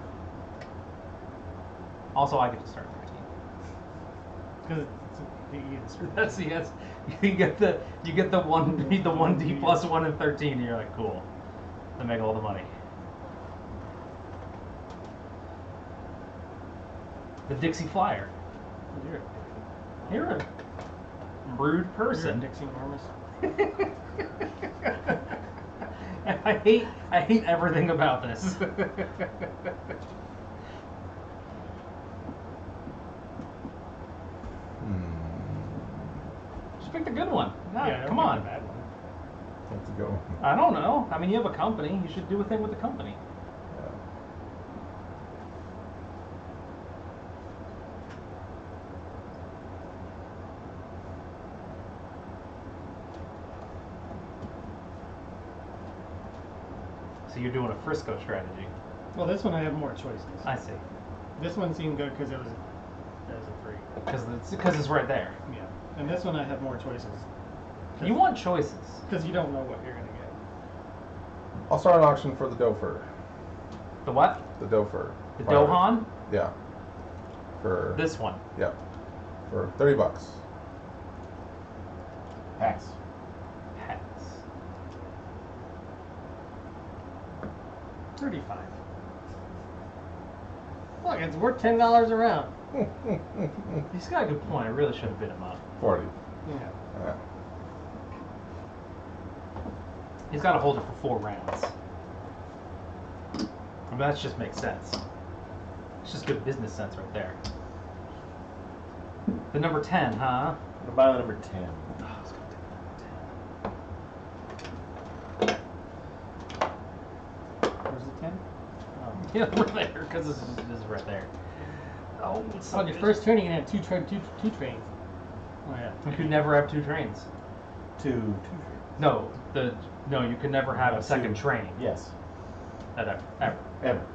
Also, I get to start 13. Because it's the easiest. That's yes. You get the 1D plus 1 and 13. And you're like, cool. They make all the money. The Dixie Flyer. You're a rude person. You're Dixie enormous. I hate everything about this. Just pick the good one. No, Yeah, come on. bad one. Let's go. I don't know. I mean, you have a company. You should do a thing with the company. Yeah. So you're doing a Frisco strategy. Well, this one I have more choices. I see. This one seemed good because it was a 3. Because it's right there. Yeah. And this one I have more choices. You want choices. Because you don't know what you're going to get. I'll start an auction for the Dofer. The what? The Dofer. The Private. Dohan? Yeah. For This one. Yeah. For $30. Pass. Pass. 35. Look, it's worth $10 a round. He's got a good point. I really should have bid him up. 40. Yeah. Yeah. He's got to hold it for 4 rounds. I mean, that just makes sense. It's just good business sense right there. The number 10, huh? I'm gonna buy the number 10. Oh, I was gonna do that. Yeah, we're there because this is right there. Oh, it's On your first turn, you can have two trains. Oh yeah. You could never have 2 trains. Two trains. No, you could never have a second train. Yes. Ever. Ever.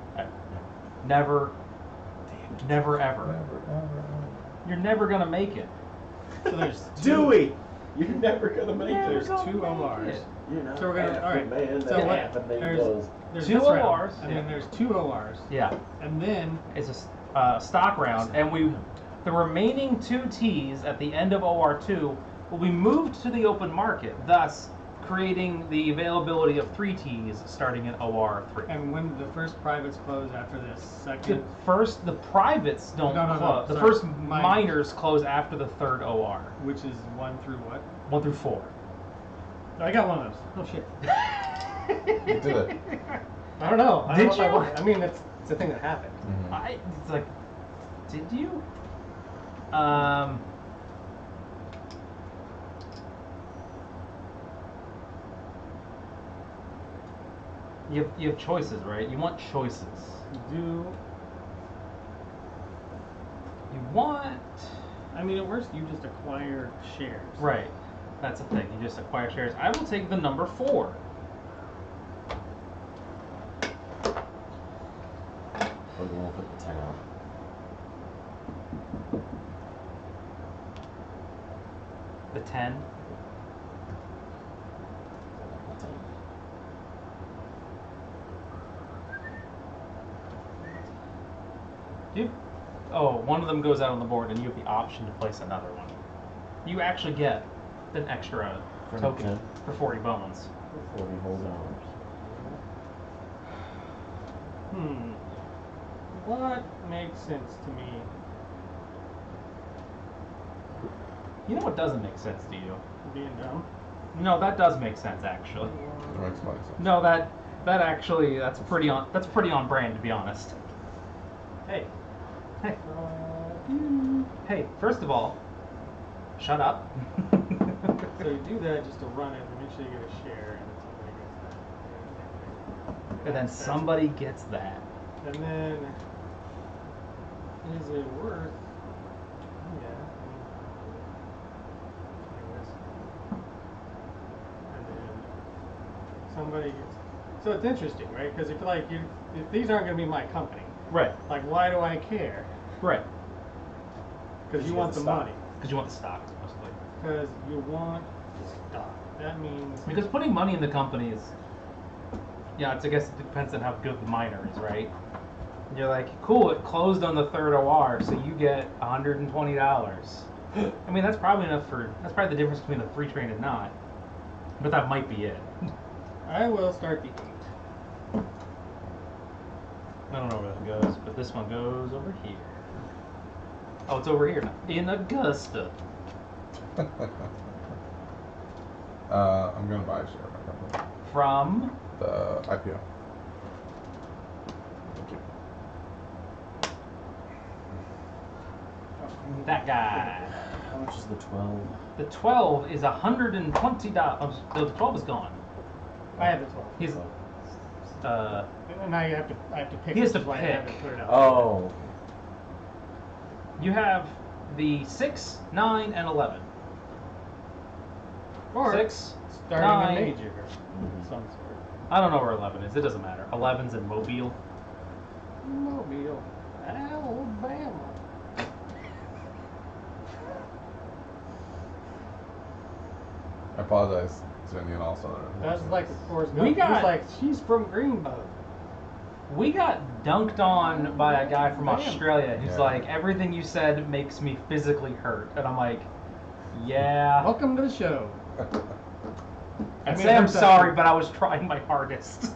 Never. Never ever. Never, ever. You're never gonna make it. So there's Dewey! You're never gonna make There's it. 2 ORs. You know, So we're gonna. half All right. the man So that what? half the man There's does. 2 this round, ORs. and then there's 2 ORs, Yeah, and then it's a stock round, and the remaining 2 Ts at the end of OR2 will be moved to the open market, thus creating the availability of 3 Ts starting in OR3. and when the first privates close after this The second, the privates don't No, close. The sorry. first minors close after the 3rd OR. which is 1 through what? 1 through 4. I got one of those. Oh shit. You did it. I don't know. I Did don't know if I you? won. I mean, it's a thing that happened. Mhm. It's like, did you? You have choices, right? You want choices. You You want I mean, at worst, you just acquire shares. right. That's the thing. You just acquire shares. I will take the number 4. We're going for the town. The 10. One of them goes out on the board, and you have the option to place another one. You actually get an extra For token 10. for 40 bones. 40 whole dollars. What makes sense to me? You know what doesn't make sense to you? Being dumb. No, that does make sense actually. It makes money sense. No, that actually that's pretty on brand, to be honest. Hey, hey, hey! First of all, shut up. So you do that just to run it, and eventually you get a share, and then somebody gets that. And then somebody gets that. And then, is it worth? Yeah. Like this. And then somebody gets. So it's interesting, right? Because if these aren't going to be my company, Right, like why do I care? right. Because you you want get the the stock. money. Because you want the stock, mostly. Because you want stock. That means. Because putting money in the company is, yeah, I guess it depends on how good the miner is, right? You're like, cool, it closed on the 3rd OR, so you get $120. I mean, that's probably the difference between a 3 train and not. But that might be it. I will start the 8. I don't know where that goes, but this one goes over here. Oh, it's over here now. In Augusta. I'm gonna buy a share of my company. From The IPO. that guy. How much is the 12? The 12 is $120. Oh, the 12 is gone. I have the 12. He's And now I have to pick. He has to which one I have pick. to put it out. Oh. you have the 6, 9, and 11. Or 6, starting 9. a major of some sort. I don't know where 11 is. It doesn't matter. 11's in Mobile. Mobile, Alabama. I apologize to Indian also. That's like Forrest We Gump. got- He's like, she's from Greenbow. We got dunked on by a guy from Damn. Australia who's Yeah. like, everything you said makes me physically hurt. And I'm like, yeah. Welcome to the show. I'd mean, say I'm I'm sorry, but I was trying my hardest.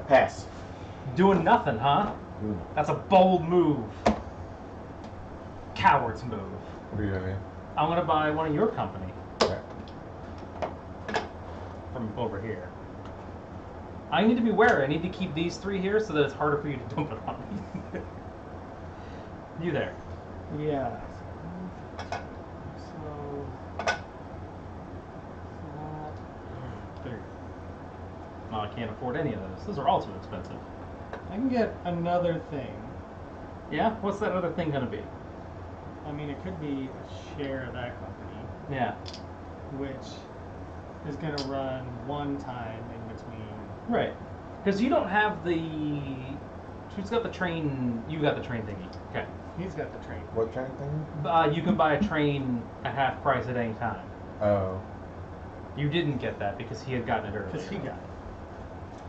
Pass. Doing nothing, huh? That's a bold move. Coward's move. What are you doing? I'm gonna buy one of your company Okay. from over here. I need to be wary. I need to keep these 3 here so that it's harder for you to dump it on me. You there. Yeah. So. That. 3. No, I can't afford any of those. Those are all too expensive. I can get another thing. Yeah? What's that other thing gonna be? I mean, it could be a share of that company, Yeah. which is going to run one time in between. Right. Because you don't have the... Who's got the train? You got the train thingy. Okay. He's got the train. What train thing? You can buy a train at half price at any time. Oh. You didn't get that because he had gotten it earlier. Because he got it.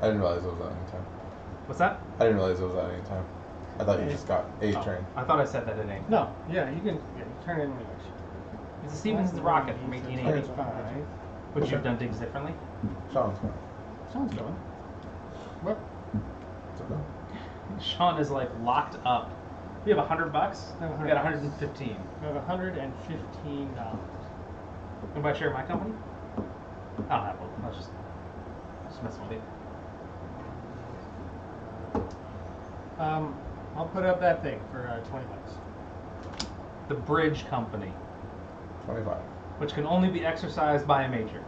I didn't realize it was at any time. What's that? I didn't realize it was at any time. I thought you just got a train. I thought I said that at any time. No, yeah, you can turn it in English. It's a Stevenson's rocket from 1880. 25. Which you've done things differently. Sean's going. Sean's going. What? It's okay. Sean is like locked up. We have $100. No, We got 115. We have $115. Anybody share my company? I don't have one. I was just messing with you. I'll put up that thing for $20. The Bridge Company, 25. which can only be exercised by a major.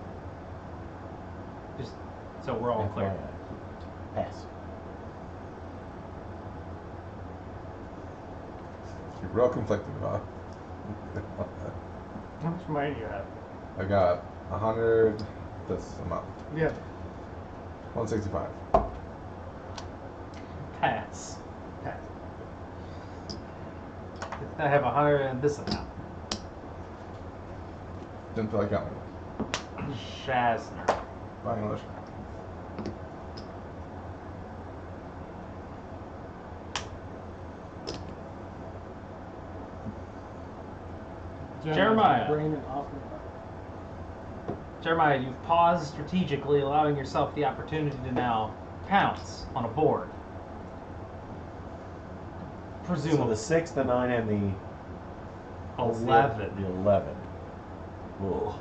Just so we're all clear. Pass. You're real conflicted about it. How much money do you have? I got 100 this amount. Yeah. 165. Pass. Pass. I have 100 and this amount. Didn't feel like counting. Shazner. Buying English. Jeremiah. Brain and offer. Jeremiah, you've paused strategically, allowing yourself the opportunity to now pounce on a board. So Presumably. the 6, the 9, and the 11. The 11. Ugh.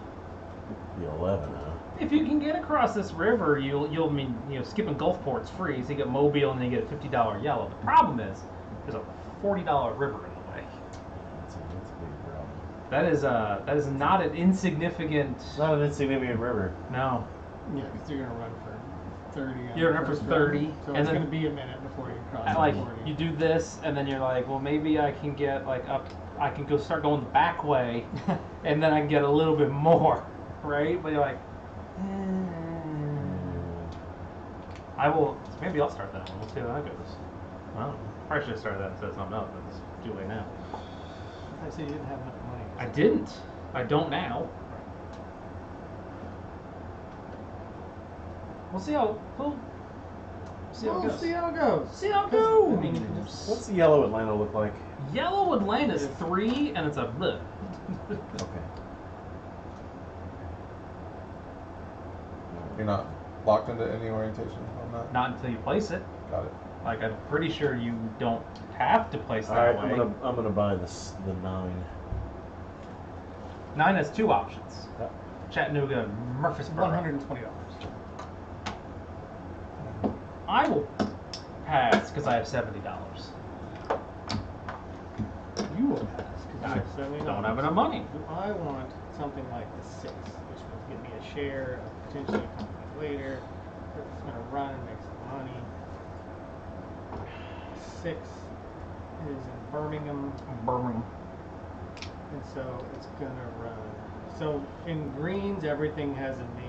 The 11, huh? If you can get across this river, you'll mean skipping Gulfport's free, so you get Mobile and then you get a $50 yellow. The problem is there's a $40 river in the way. That's a big problem. That is not an insignificant. It's not an insignificant river. No. Yeah, because you're going to run for 30. You're gonna run for 30, So and it's then- going to be a minute before you cross And the like 40. you do this, and then you're like, well, maybe I can get like up. I can go start going the back way, and then I can get a little bit more, right? But you're like, I will. Maybe I'll start that one. We'll see how that goes. Well, probably should have started that instead of something else, but it's too late now. I said you didn't have enough money. I didn't. I don't now. We'll see how. We'll see how it goes. See how it goes. See how it goes. I mean, you can just. What's the yellow Atlanta look like? Yellow Atlanta's 3, and it's a bleh. Okay. You're not locked into any orientation on that? Not until you place it. Got it. Like I'm pretty sure you don't have to place All that right, way. I'm gonna buy this the 9. 9 has 2 options: Yep. Chattanooga, and Murfreesboro. $120. I will pass because I have $70. You will pass because you I have $70. don't have enough money. I want something like the 6, which will give me a share of potentially a company later. It's going to run and make some money. 6 is in Birmingham, Birmingham. and so it's going to run. So in greens, everything has a name.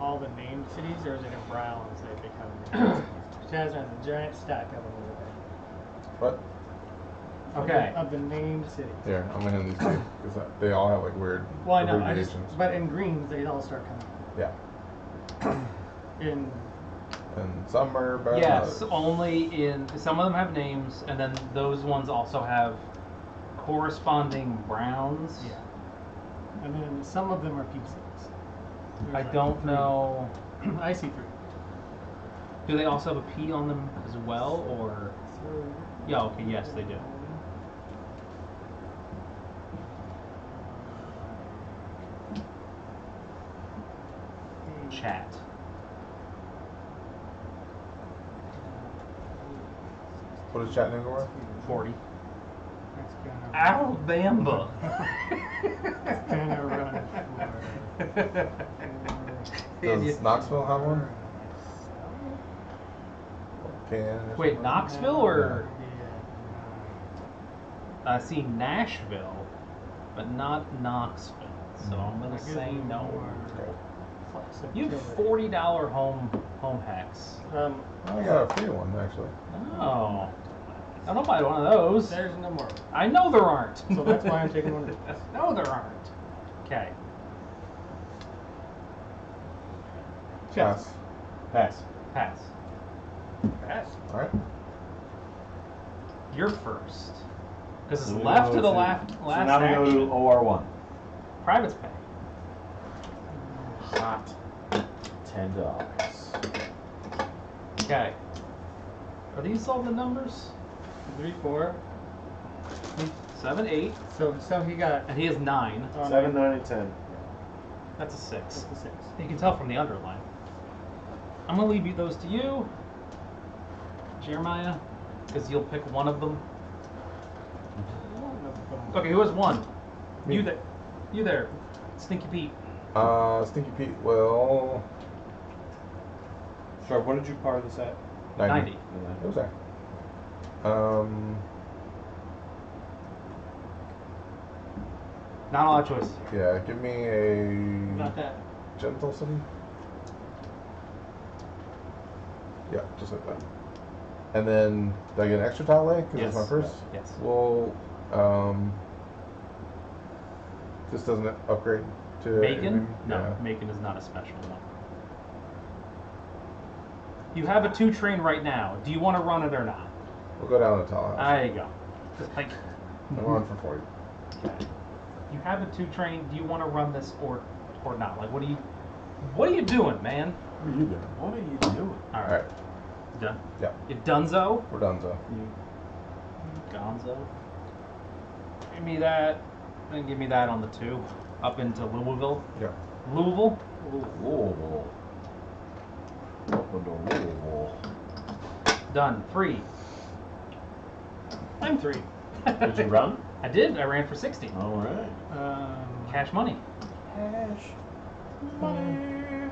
All the named cities, or is it in browns they become named cities? Chaz has a giant stack of them over there. What? Okay. Of the named cities. Here, I'm gonna hand these to you because they all have like weird Well, I know. abbreviations. But in greens, they all start coming. Yeah. In And some are better than Yes, others. only in some of them have names, and then those ones also have corresponding browns. yeah, and then some of them are P cities. There's I like don't 3. know. I see 3. Do they also have a P on them as well, or? So, Yeah. Okay. Yes, they do. Chat. What is Chattanooga worth? 40. That's gonna Alabama. gonna run for Does Knoxville have one? Spokane. Wait, Knoxville or Yeah. I see Nashville, but not Knoxville. So I'm gonna say no. You have $40 home hacks. I got a free one actually. Oh, I don't buy one of those. There's no more. I know there aren't. So that's why I'm taking one of these. No, there aren't. Okay. Pass. Pass. Pass. Pass. All right. You're first. Because So it's we left go to the to- last So now we go action. to OR1. Private's pay. Hot $10. Okay. Are these all the numbers? 3, 4. 7, 8, So he got. and he has 9. 7, 9, and 10. That's a 6. That's the 6. You can tell from the underline. I'm gonna leave those to you, Jeremiah, because you'll pick one of them. Okay, who has 1? Me. You there, Stinky Pete. Stinky Pete will Sure, what did you par this at? 90. It was there. Not a lot of choices here. Yeah, give me a Not that. gentle city. Yeah, just like that. And then, do I get an extra tile lay? Because it's my Yes. first? Yes. Well, this doesn't upgrade to Macon? anything? No, Yeah. Macon is not a special one. You have a 2 train right now. Do you want to run it or not? We'll go down to tile house. There you go. Just like, I'm on for 40. okay. You have a 2 train. Do you want to run this or not? Like, what are you doing, man? What are you doing? What are you doing? All All right. right, You done? Yeah. You donezo? we're done, so. Gonzo. Give me that. And give me that on the 2. Up into Louisville. Yeah. Louisville? Louisville. Welcome to Louisville. Done. 3. I'm 3. Did you run? I did. I ran for 60. All right. Cash money. Cash money.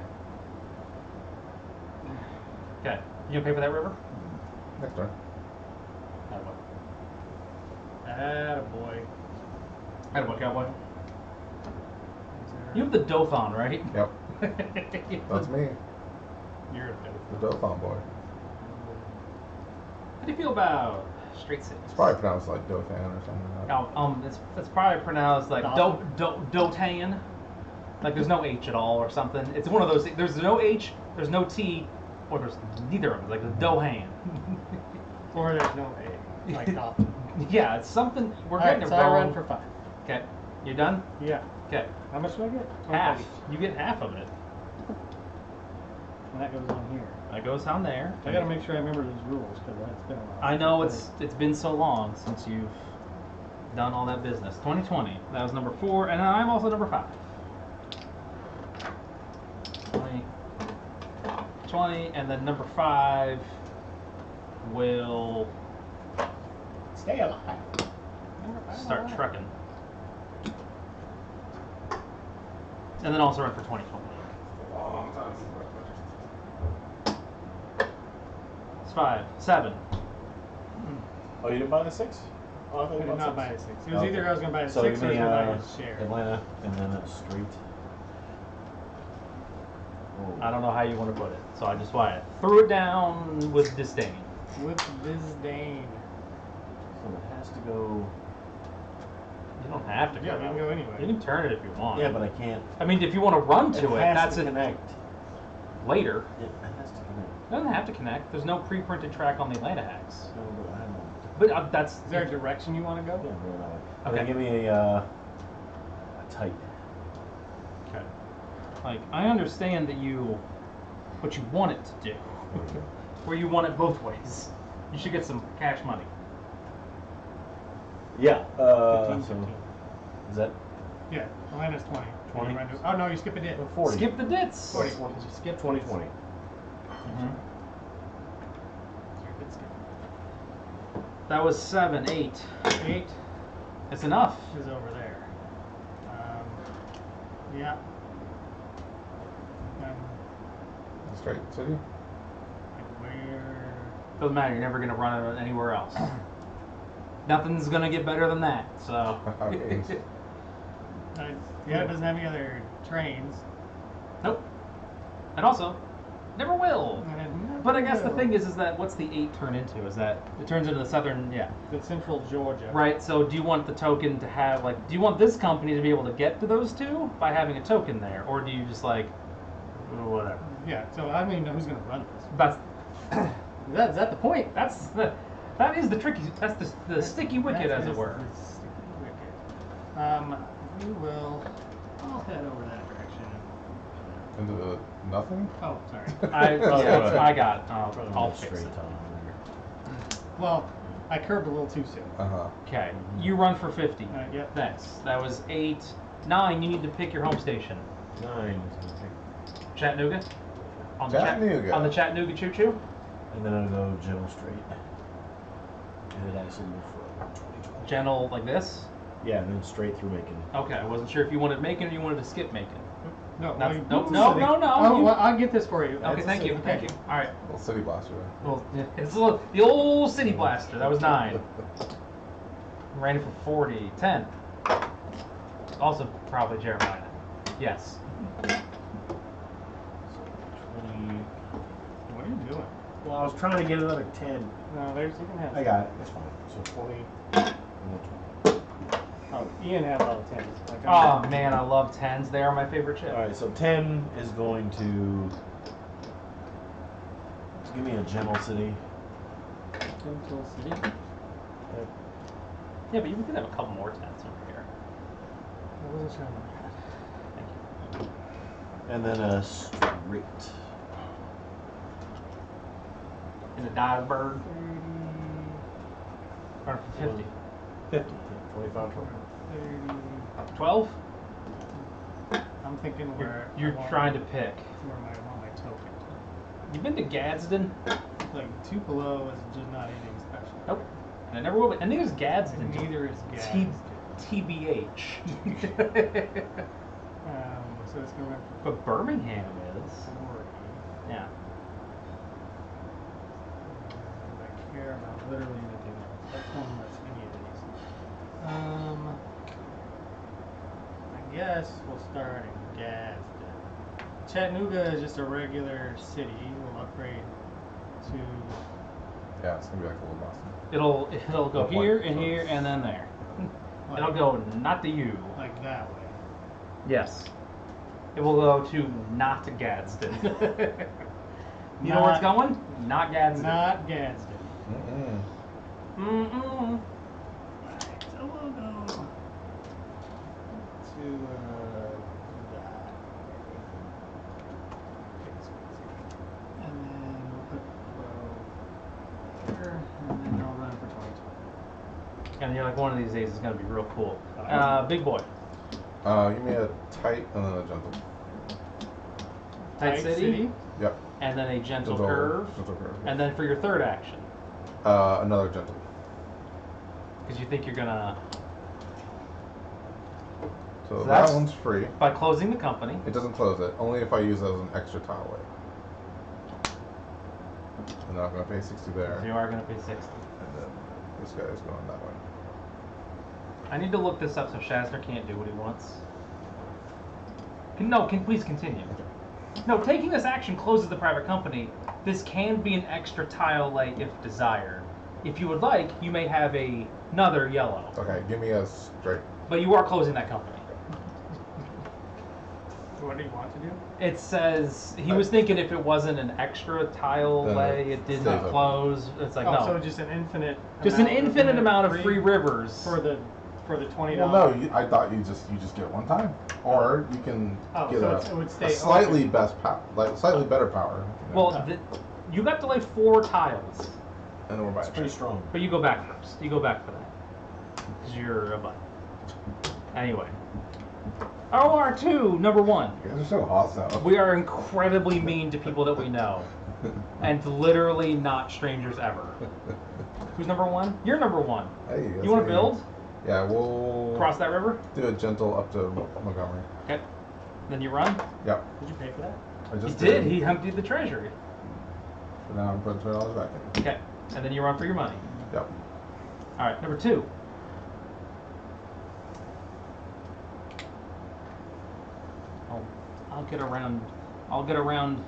Okay. You okay for that, River? Next turn. Attaboy. Attaboy, cowboy. You have the Dothan, right? Yep, that's me, You're a the Dothan boy. How do you feel about straight cities? It's probably pronounced like Dothan or something like that. No, it's probably pronounced like Dotan. Like there's no H at all or something. It's one of those. There's no H, there's no T, or there's neither of them. Like the Dohan. Or there's no A. Like Dolphin. Yeah, it's something. We're Alright, getting it so I wrong. run for 5. Okay, you done? Yeah. Okay, How much do I get? half. You get half of it. And that goes on here. That goes on there. I gotta make sure I remember these rules because it's been a while. I know it's been so long since you've done all that business. 2020. That was number 4, and I'm also number 5. 20, and then number 5 will Stay alive. start trucking. And then also run for 2020. Long time. It's 5, 7. Oh, you didn't buy the 6? Oh, I thought I you did bought not 6. buy a 6. It was Okay. either I was gonna buy a So 6 give or I was me, gonna buy a share. Atlanta, and then a street. Oh. I don't know how you want to put it, so I just threw it down with disdain. With disdain. So it has to go. You don't have to. Yeah, we can go anyway. You can turn it if you want. Yeah, but I can't. I mean, if you want to run to it, has that's to it. connect. Later. It has to connect. It doesn't have to connect. There's no pre-printed track on the Atlanta hacks. No, but I don't. But that's. Is there a direction you want to go? Yeah, no, no. Okay. Okay. Give me a type. Okay. Like, I understand that what you want it to do. Where you want it both ways. You should get some cash money. Yeah. 15, So 15. is that Yeah, Atlanta's 20. 20? Oh no, you skip a dit. 40? Skip the dits. 40. Skip 2020. Mhm. That was 7, 8. 8 That's enough. is over there. Yeah. Straight city. Like where? Doesn't matter. You're never gonna run it anywhere else. Nothing's gonna get better than that. So. Yeah, it doesn't have any other trains. Nope. And also, never will. But I guess the thing is that what's the 8 turn into? Is that it turns into the southern, the central Georgia. Right. So do you want the token to have do you want this company to be able to get to those two by having a token there, or do you just whatever? Yeah. So I don't even know who's gonna run this. That's the point. That is the tricky. That's the sticky wicket, as it were. The sticky wicket. We will. I'll head over that direction. Into the nothing? Oh, sorry. I got it. I'll fix it. Well, I curved a little too soon. Okay. You run for 50. Yep. Thanks. That was 8. 9. You need to pick your home station. 9. Chattanooga. On Chattanooga. The Chattanooga Choo Choo. And then I'll go Gentle Straight. And then actually move for 2020. Gentle like this. Yeah, and then straight through Macon. Okay, I wasn't sure if you wanted Macon or you wanted to skip Macon. No, no. Oh, well, I'll get this for you. Okay, thank you. All right. Little city blaster. Well, it's the old city blaster. That was 9. Ran it for 40. 10. Also probably Jeremiah. Yes. So 20. What are you doing? Well, I was trying to get another 10. No, you can have. I got it. That's fine. So 20 and then 20. Oh, Ian had all the 10s. Oh man, I love 10s. They are my favorite chip. All right, so 10 is going to give me a Gentle City. Gentle City. Yeah, but you could have a couple more 10s over here. I wasn't sure about that. Thank you. And then a straight. And a dive bird. 30. Run for 50. 50. 25, 20. 12? I'm thinking where You're trying to pick. Where I want my token. You've been to Gadsden? Like Tupelo is just not anything special. Nope. And I never will be. And neither is Gadsden. And neither is Gadsden. TBH. So it's going to run for But Birmingham is. 40. Yeah. I care about literally anything else. That's one less any of these. I guess we'll start in Gadsden. Chattanooga is just a regular city. We'll upgrade to. Yeah, it's gonna be like a little Boston. It'll go here and here and then there. It'll go not to you. Like that way. Yes. It will go to not Gadsden. You know where it's going? Not Gadsden. Not Gadsden. Mm-mm. Right, so we'll go to that. And then we'll put Pro here, and then I'll run for 2020. And you're like, one of these days is going to be real cool. Big boy. Give me a tight and then a gentle. Tight city. Yep. And then a gentle curve. Gentle curve. And then for your third action. Another gentle. Because you think you're going to... So that one's free. By closing the company. It doesn't close it. Only if I use it as an extra tile weight. And then I'm going to pay 60 there. So you are going to pay 60. And then this guy is going that way. I need to look this up so Shazner can't do what he wants. Can please continue. No, taking this action closes the private company. This can be an extra tile lay if desired. If you would like, you may have another yellow. Okay, give me a straight. But you are closing that company. So what do you want to do? It says he was thinking if it wasn't an extra tile Then lay, it did not close. It's like no. So just an infinite. Just an infinite amount of free rivers for the $20. Well, no, I thought you just get it one time, or you can get it would stay a slightly slightly better power. You know? Well, you got to lay 4 tiles. And then we're back. It's pretty strong. But you go back first. You go back for that. Because you're a butt. Anyway. OR2, number 1. You guys are so hostile. We are incredibly mean to people that we know. And literally not strangers ever. Who's number 1? You're number 1. Hey, you want to build? Yeah, we'll... Cross that river? Do a gentle up to Montgomery. Okay. Then you run? Yep. Did you pay for that? I just He did. He emptied the treasury. So now I'm putting $20 back in. Okay. And then you run for your money. Yep. All right, number 2. I'll get around. I'll get around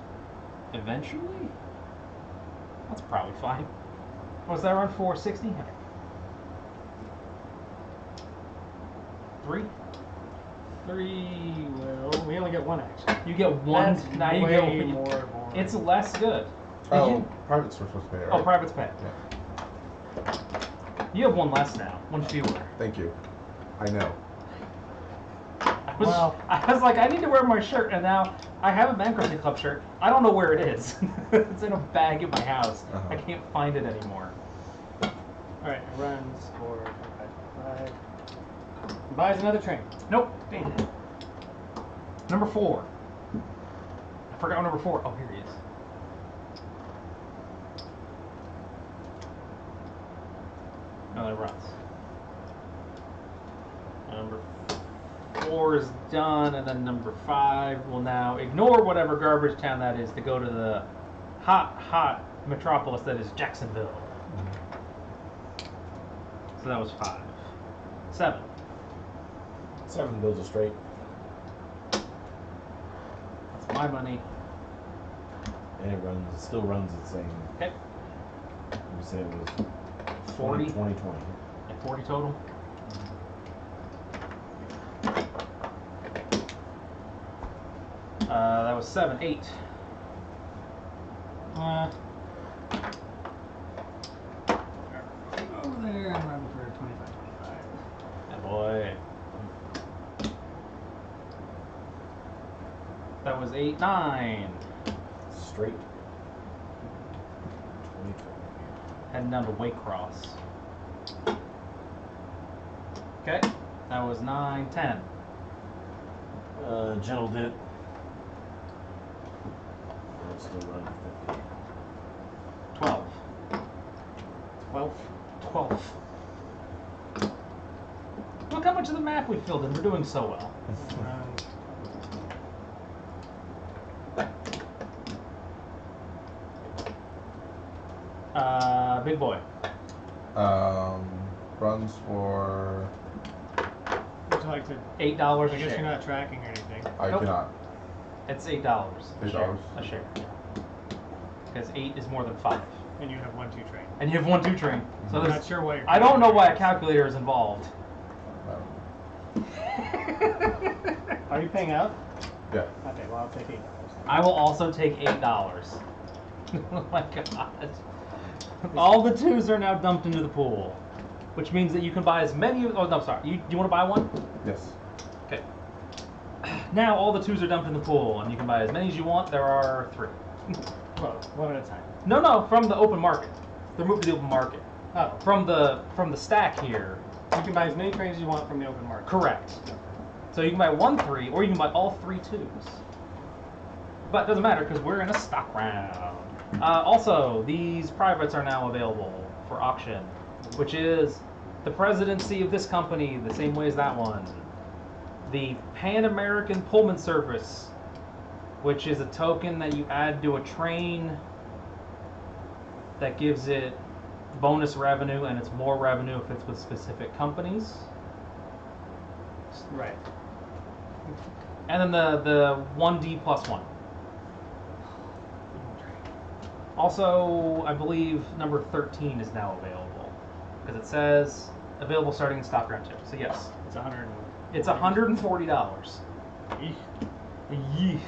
eventually. That's probably fine. Was that around 460? Okay. 3. Well, we only get 1 action. You get 1. That's Now you way get more. It's less good. Oh, privates were supposed to pay, right? Oh, privates pay. Yeah. You have 1 less now. 1 fewer. Thank you. I know. I was like, I need to wear my shirt, and now I have a Bankruptcy Club shirt. I don't know where it is. It's in a bag in my house. I can't find it anymore. Alright, it runs for 5. Buys another train. Nope. Dang it. Number 4. I forgot what number 4. Oh, here he is. No, it runs. Number 4 is done, and then number 5 will now ignore whatever garbage town that is to go to the hot metropolis that is Jacksonville. So that was 5. 7. 7 builds a straight. That's my money. And it still runs the same. Okay. You said it was 40. 20. At 40 total. That was 7. 8. Over there and run for 25. Good boy. That was 8. 9. Straight. 20. Heading down to Waycross. Okay. That was 9. 10. Gentle did. It'll still run 50. 12. 12. 12. Look how much of the map we filled in. We're doing so well. Big boy. Runs for... Would you like to... $8 I a guess share. you're not tracking or anything. I Nope. cannot. It's $8. $8. A share. Because 8 is more than 5. And you have 1-2 train. And you have 1-2 train. So I'm there's, not sure why you're... I don't know why a calculator is involved. Are you paying out? Yeah. Okay, well, I'll take $8. I will also take $8. Oh my god. All the 2s are now dumped into the pool. Which means that you can buy as many... Oh, no, sorry. Do you want to buy one? Yes. Okay. Now all the 2s are dumped in the pool, and you can buy as many as you want. There are 3. Well, one at a time. No, from the open market. They're moved to the open market. Oh. From the stack here. You can buy as many trains as you want from the open market. Correct. So you can buy 1 3, or you can buy all 3 2s. But it doesn't matter, because we're in a stock round. Also, these privates are now available for auction, which is the presidency of this company, the same way as that one. The Pan American Pullman Service, which is a token that you add to a train that gives it bonus revenue, and it's more revenue if it's with specific companies. Right. And then the 1D+1. Also, I believe number 13 is now available, because it says available starting in stock round 2. So yes, It's 100. it's $140. Eesh. Yeesh.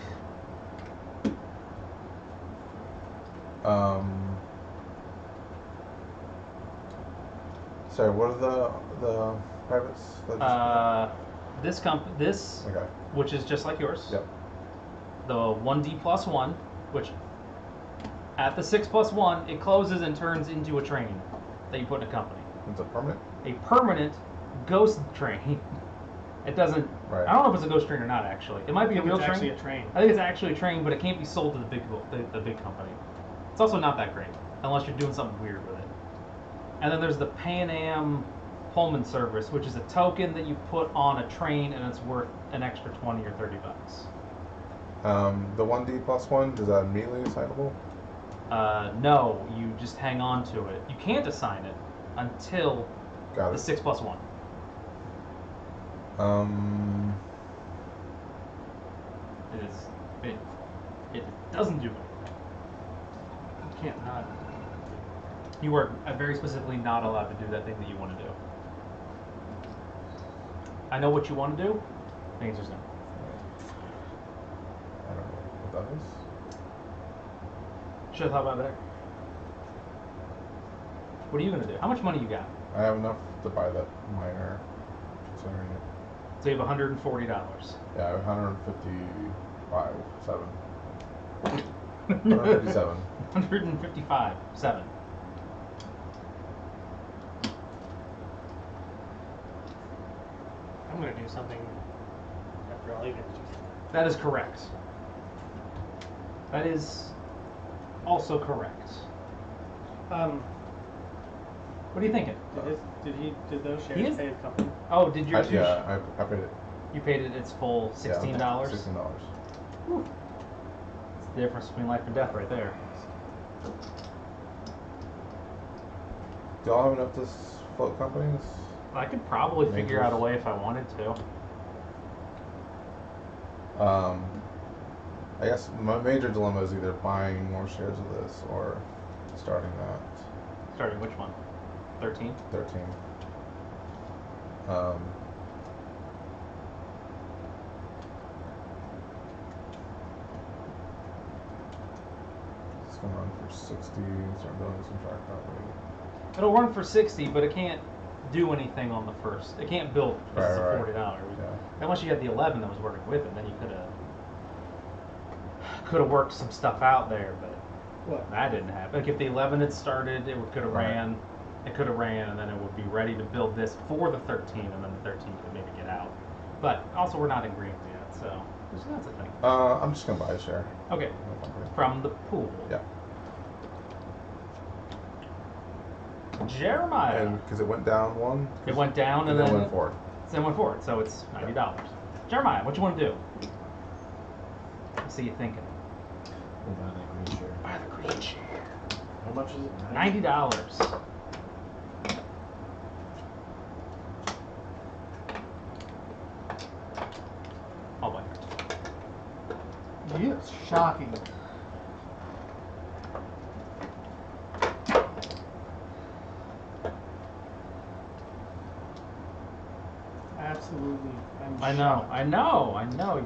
Sorry, what are the privates? That This okay. which is just like yours. Yep. The 1D+1, which at the 6+1 it closes and turns into a train that you put in a company. It's a permanent? A permanent ghost train. It doesn't. Right. I don't know if it's a ghost train or not. Actually, it might be a real It's train. actually a train. I think it's actually a train, but it can't be sold to the big company. It's also not that great unless you're doing something weird with it. And then there's the Pan Am Pullman Service, which is a token that you put on a train, and it's worth an extra $20 or $30. The 1D+1, is that immediately assignable? No, you just hang on to it. You can't assign it until Got the it. 6 plus 1. It doesn't do it. You can't not. You are very specifically not allowed to do that thing that you want to do. I know what you want to do. The answer's no. I don't know what that is. Should have thought about that. What are you gonna do? How much money you got? I have enough to buy that minor. Considering it. So you have $140. Yeah, I have 155, 7. 157. 155, 7. I'm gonna do something after all you guys do. That is correct. That is also correct. What are you thinking? Did those He shares is- pay his company? Oh, did your Yeah, I paid it. You paid it its full $16? Yeah, $16. It's the difference between life and death right there. Do y'all have enough to float companies? I could probably figure out a way if I wanted to. I guess my major dilemma is either buying more shares of this or starting that. Starting which one? 13? 13. It's gonna run for 60. Start building some track property. It'll run for 60, but it can't do anything on the first. It can't build because it's Right. $40. Yeah. Unless you had the 11 that was working with it, then you could have worked some stuff out there, but What? that didn't happen. Like if the 11 had started, it could have Right. ran. It could have ran, and then it would be ready to build this for the 13, and then the 13 could maybe get out. But also, we're not in agreement yet, so that's a thing. I'm just gonna buy a share. Okay, No company. from the pool. Yeah. Jeremiah. And because it went down one. It went down and and then went forward. Then went forward, so it's $90. Jeremiah, what you want to do? I see you thinking. We'll buy that green share. Buy the green share. How much is it? $90. I'll buy it. It's shocking. Absolutely. I know.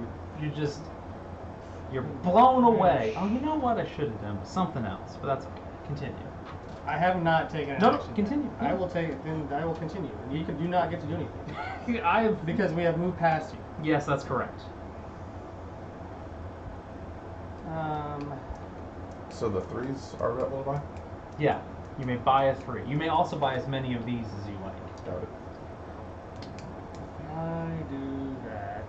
You're blown away. Oh, you know what? I should have done something else, but that's okay. Continue. I have not taken No, action. continue. I will take it. Then I will continue. And you do not get to do anything because we have moved past you. Yes, that's correct. So the 3s are available to buy? Yeah, you may buy a 3. You may also buy as many of these as you like. Got it. I do that.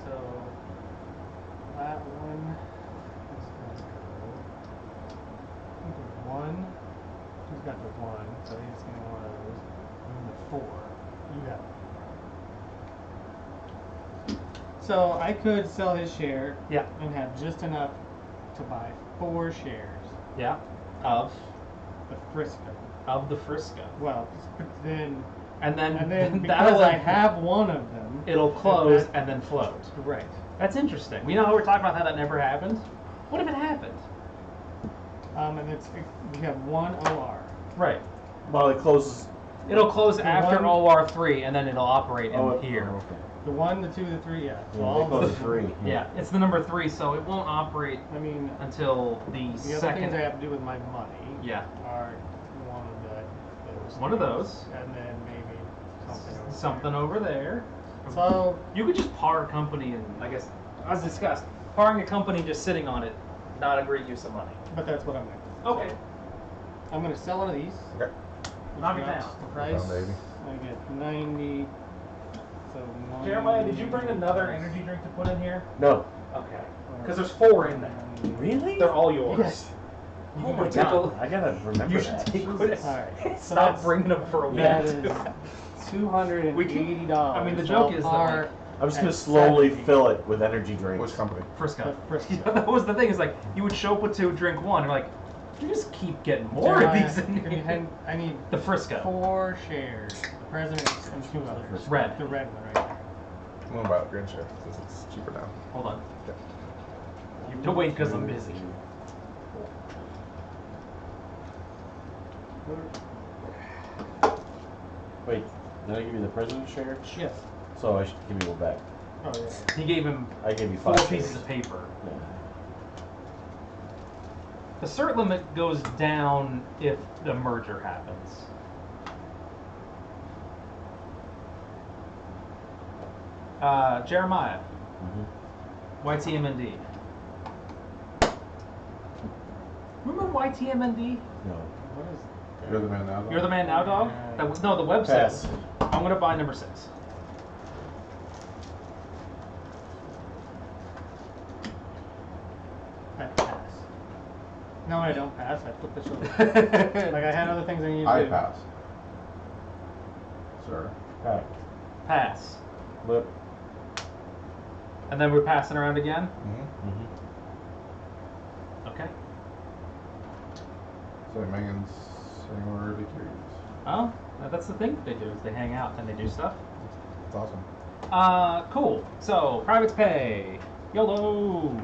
So that one is gonna go. I think there's one. He's got the 1, so he's gonna want those. And then the 4. You got it. So I could sell his share. Yeah. And have just enough to buy 4 shares. Yeah. Of The Frisco. the Frisco. Well, then. And then because that'll I have one of them, it'll close and then float. Right. That's interesting. You know how we're talking about how that never happened? What if it happened? And we have 1 OR. Right. Well, it closes. It'll close The after one- OR3, and then it'll operate in here. Oh, okay. The 1, the 2, the 3, yeah. So Yeah, all they close of them. 3. Yeah, it's the number 3, so it won't operate I mean, until the the other things I second. have to do with my money Yeah. are one of those. One of things, those. and then maybe something. Something over there. So You could just par a company, and I guess, as discussed, parring a company and just sitting on it, not a great use of money. but that's what I'm gonna do. Okay. I'm gonna sell one of these. Okay. which Knock it drops down. The price. Down, baby. I get 90. So Jeremiah, did you bring another energy drink to put in here? No. Okay. Because there's 4 in there. Really? They're all yours. Yes. You Oh can my go take god. a- I gotta remember You should that. take Jesus. All right. Stop bringing them for a week. That is $280. I mean, the joke is that, I'll par like, I'm just gonna at slowly 70. fill it with energy drinks. Which company? Frisco. Frisco. That was the thing. Is like you would show up with 2, drink 1, and like you just keep getting more of these in here. I need The Frisco. 4 shares. The president's and 2 others. Red. The red one right there. I'm gonna buy the green share since it's cheaper now. Hold on. Okay. You have to wait because I'm busy. Wait, did I give you the president's share? Yes. So I should give you one back. Oh yeah. He gave him I gave you 4 5 pieces shares. of paper. Yeah. The cert limit goes down if the merger happens. Jeremiah. YTMND. Remember YTMND? No. What is You're the man now. Though? You're the man now, dog? That was, no, the website. Pass. I'm gonna buy number 6. I pass. No, I don't pass. I flip this over. Like I had other things I needed to I do. pass. Sir. Pack. Pass. Flip. And then we're passing around again? Mm-hmm. Okay. So Megan's saying we're Victories. Oh, that's the thing they do, is they hang out and they do stuff. It's awesome. Cool. So, privates pay. YOLO.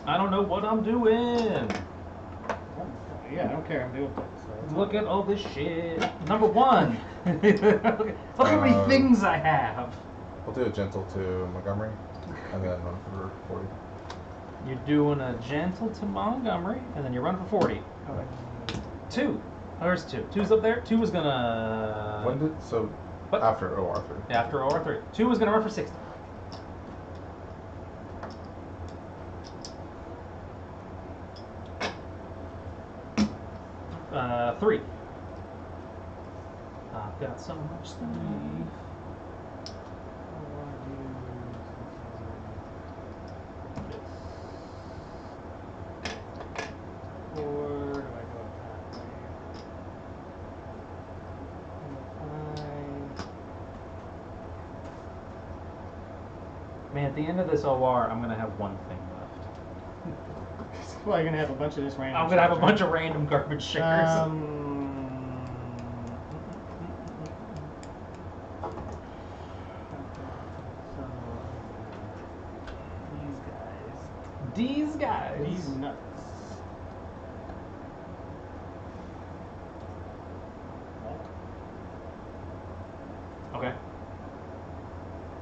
I don't know what I'm doing. Yeah, I don't care. I'm doing things. So Look at all this shit. Number 1. Look how many things I have. We'll do a gentle to Montgomery, and then run for 40. You're doing a gentle to Montgomery, and then you run for 40. Okay. 2. Oh, there's 2. 2's up there. 2 was gonna... When did so? What? After OR3. After OR3. 2 was gonna run for 60. Three. I've got so much stuff. or do I go that way? Man, at the end of this OR, I'm gonna have one thing left. Well, you're gonna have a bunch of this random. I'm gonna have a shit, bunch of random garbage shares. So These guys. these nuts. Okay.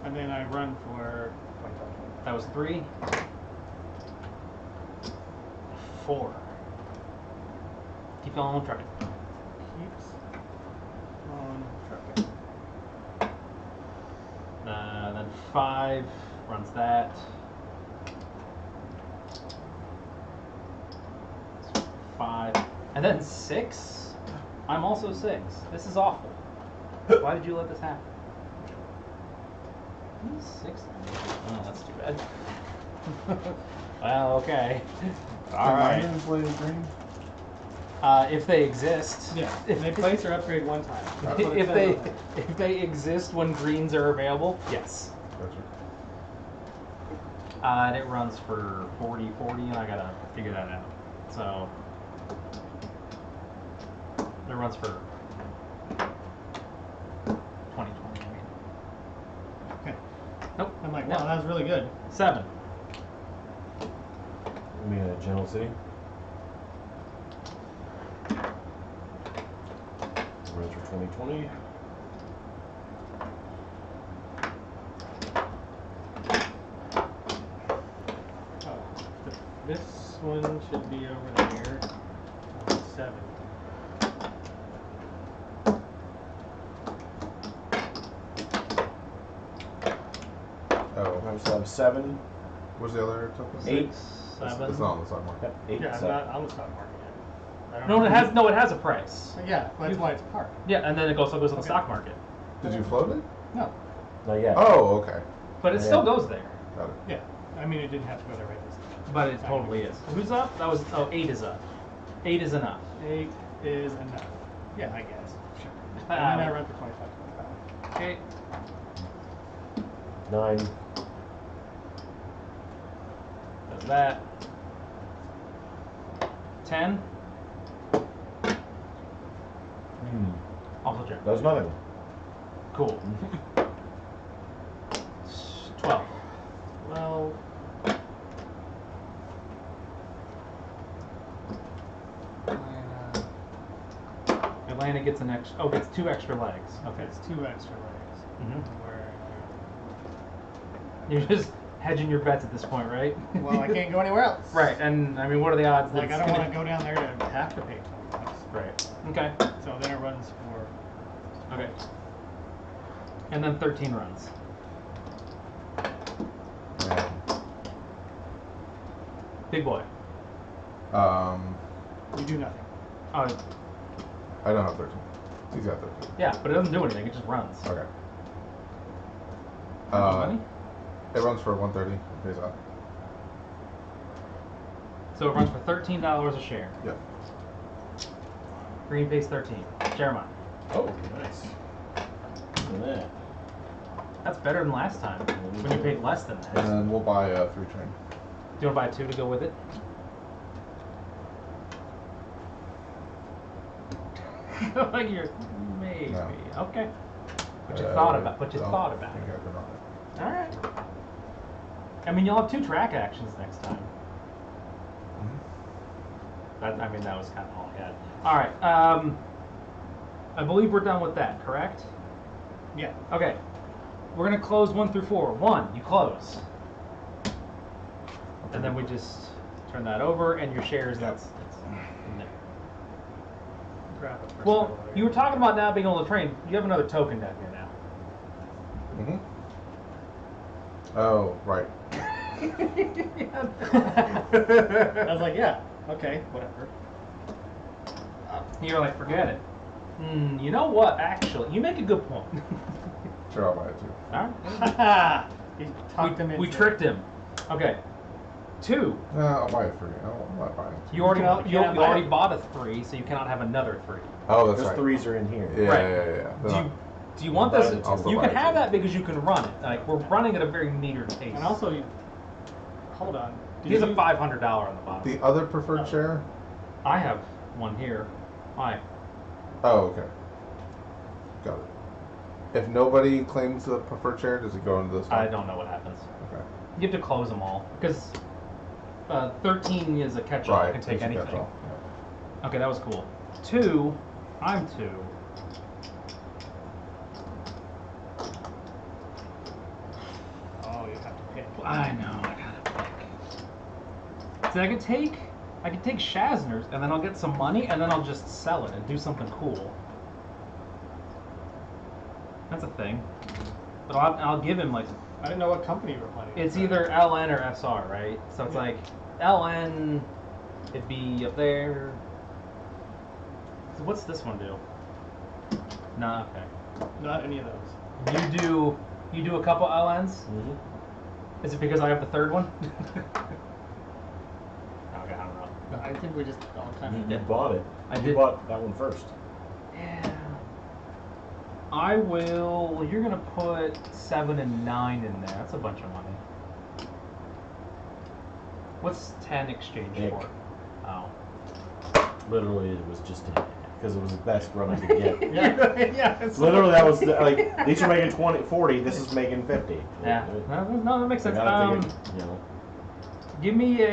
And then I run for 25. That was 3. 4. Keep on trucking. Keeps on trucking. Then 5 runs that. 5. And then 6. I'm also 6. This is awful. Why did you let this happen? 6. Oh, that's too bad. Well, okay. All right. Green. If they exist. Yeah. If They place or upgrade one time. That's what it if says they on there. if they exist when greens are available, yes. Gotcha. And it runs for 40, and I gotta figure that out. So it runs for 2020. Okay. Nope. I'm like, No. wow, that was really good. 7. You mean a Gentle City? Runs for 2020. Oh, this one should be over there. 7. Oh. Alright, so I have 7. Where's the other token? 8. It's 7. not on the stock market. Yep, 8. Yeah, I'm 7. not on the stock market yet. I don't No, know. it has a price. Yeah, that's why it's parked. Yeah, and then it also goes on the Okay. stock market. Did you float it? No. Not yet. Oh, okay. But it Yeah. still goes there. Got it. Yeah. I mean, it didn't have to go there right this time. But it totally is. Who's up? That was 8 is up. 8 is enough. 8 is enough. Yeah, I guess. Sure. Ah, And then I well. run for 25. Okay. 9. Does that. 10. Also check. Does nothing. Cool. 12. Well, Atlanta gets an extra. Oh, gets 2 extra legs. Okay. it's 2 extra legs. Where, You're just hedging your bets at this point, right? well, I can't go anywhere else. Right, and I mean, what are the odds that Like, I don't want to go down there to have to pay $20. Right. Okay. So then it runs for. Okay. And then 13 runs. And, Big boy. You do nothing. Oh, I don't have 13. He's got 13. yeah, but it doesn't do anything. It just runs. Okay. Money? It runs for 130. Pays out. So it runs for $13 a share. Yep. Green pays 13. Jeremiah. Oh, nice. Look at that. That's better than last time when you paid less than that. And then we'll buy a 3 train. Do you want to buy 2 to go with it? Like you're maybe. No. Okay. But you thought about. But you don't thought about think it. I could run it. All right. I mean, you'll have 2 track actions next time. That, I mean, that was kind of all I had. All right. I believe we're done with that. Correct? Yeah. Okay. We're gonna close 1 through 4. 1, you close, and then we just turn that over, and your shares. That's in there. Grab it first. Well, you were talking about now being able to train. You have another token down here now. Oh, right. I was like, yeah, okay, whatever. You're like, forget it. You know what? Actually, you make a good point. Sure, I'll buy it too. All right. He talked him into We it. tricked him. Okay. 2. I'll buy a 3. I'm not buying it. You already cannot- you cannot buy already it. bought a 3, so you cannot have another 3. Oh, that's Those right. 3s are in here. Yeah, Right. yeah. Do you want Buy this? it. I'll still You buy can it have too. that because you can run it. Like we're running at a very metered pace. And also, hold on. he has a $500 on the bottom. The other preferred share? I have one here. Why? Oh, okay. Got it. If nobody claims the preferred share, does it go into this one? I don't know what happens. Okay. You have to close them all because 13 is a catch-all. Right. It can take it's a anything. catch-all. Okay, that was cool. 2. I'm 2. Oh, you have to pick. I know. I gotta pick. See, I could take Shazner's, and then I'll get some money, and then I'll just sell it and do something cool. That's a thing. But I'll give him like. I didn't know what company you were playing. It's either LN or SR, right? So it's like LN, it'd be up there. So what's this one do? Nah, okay. Not any of those. You do a couple LNs? Mm-hmm. Is it because I have the third one? Okay, I don't know. I think we just all kind of You bought it. I You did. bought that one first. Yeah. I will. You're gonna put 7 and 9 in there. That's a bunch of money. What's 10 exchange Ick. for? Oh. Literally, it was just because it was the best run I could get. yeah. It's Literally, that was like these are making 40. This is making 50. Yeah. No, that makes I sense. gotta think of, you know. Give me